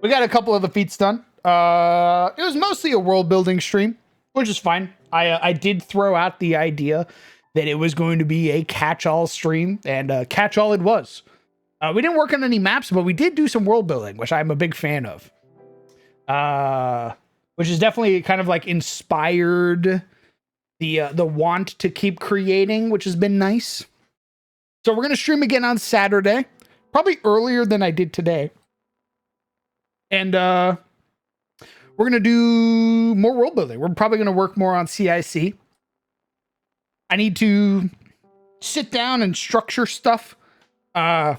We got a couple of the feats done. It was mostly a world building stream, which is fine. I did throw out the idea that it was going to be a catch-all stream, and catch-all it was. We didn't work on any maps, but we did do some world building, which I'm a big fan of. Which is definitely kind of like inspired the want to keep creating, which has been nice. So we're gonna stream again on Saturday, probably earlier than I did today, and we're gonna do more world building. We're probably gonna work more on CIC. I need to sit down and structure stuff, so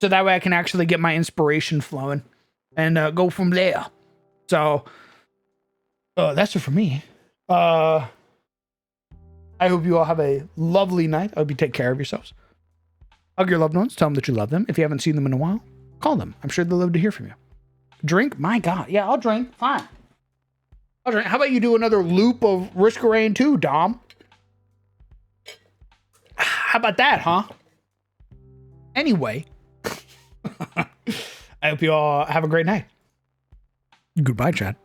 that way I can actually get my inspiration flowing and go from there. So that's it for me. I hope you all have a lovely night. I hope you take care of yourselves. Hug your loved ones. Tell them that you love them. If you haven't seen them in a while, call them. I'm sure they'll love to hear from you. Drink? My God. Yeah, I'll drink. Fine. I'll drink. How about you do another loop of Risk of Rain 2, Dom? How about that, huh? Anyway, I hope you all have a great night. Goodbye, Chad.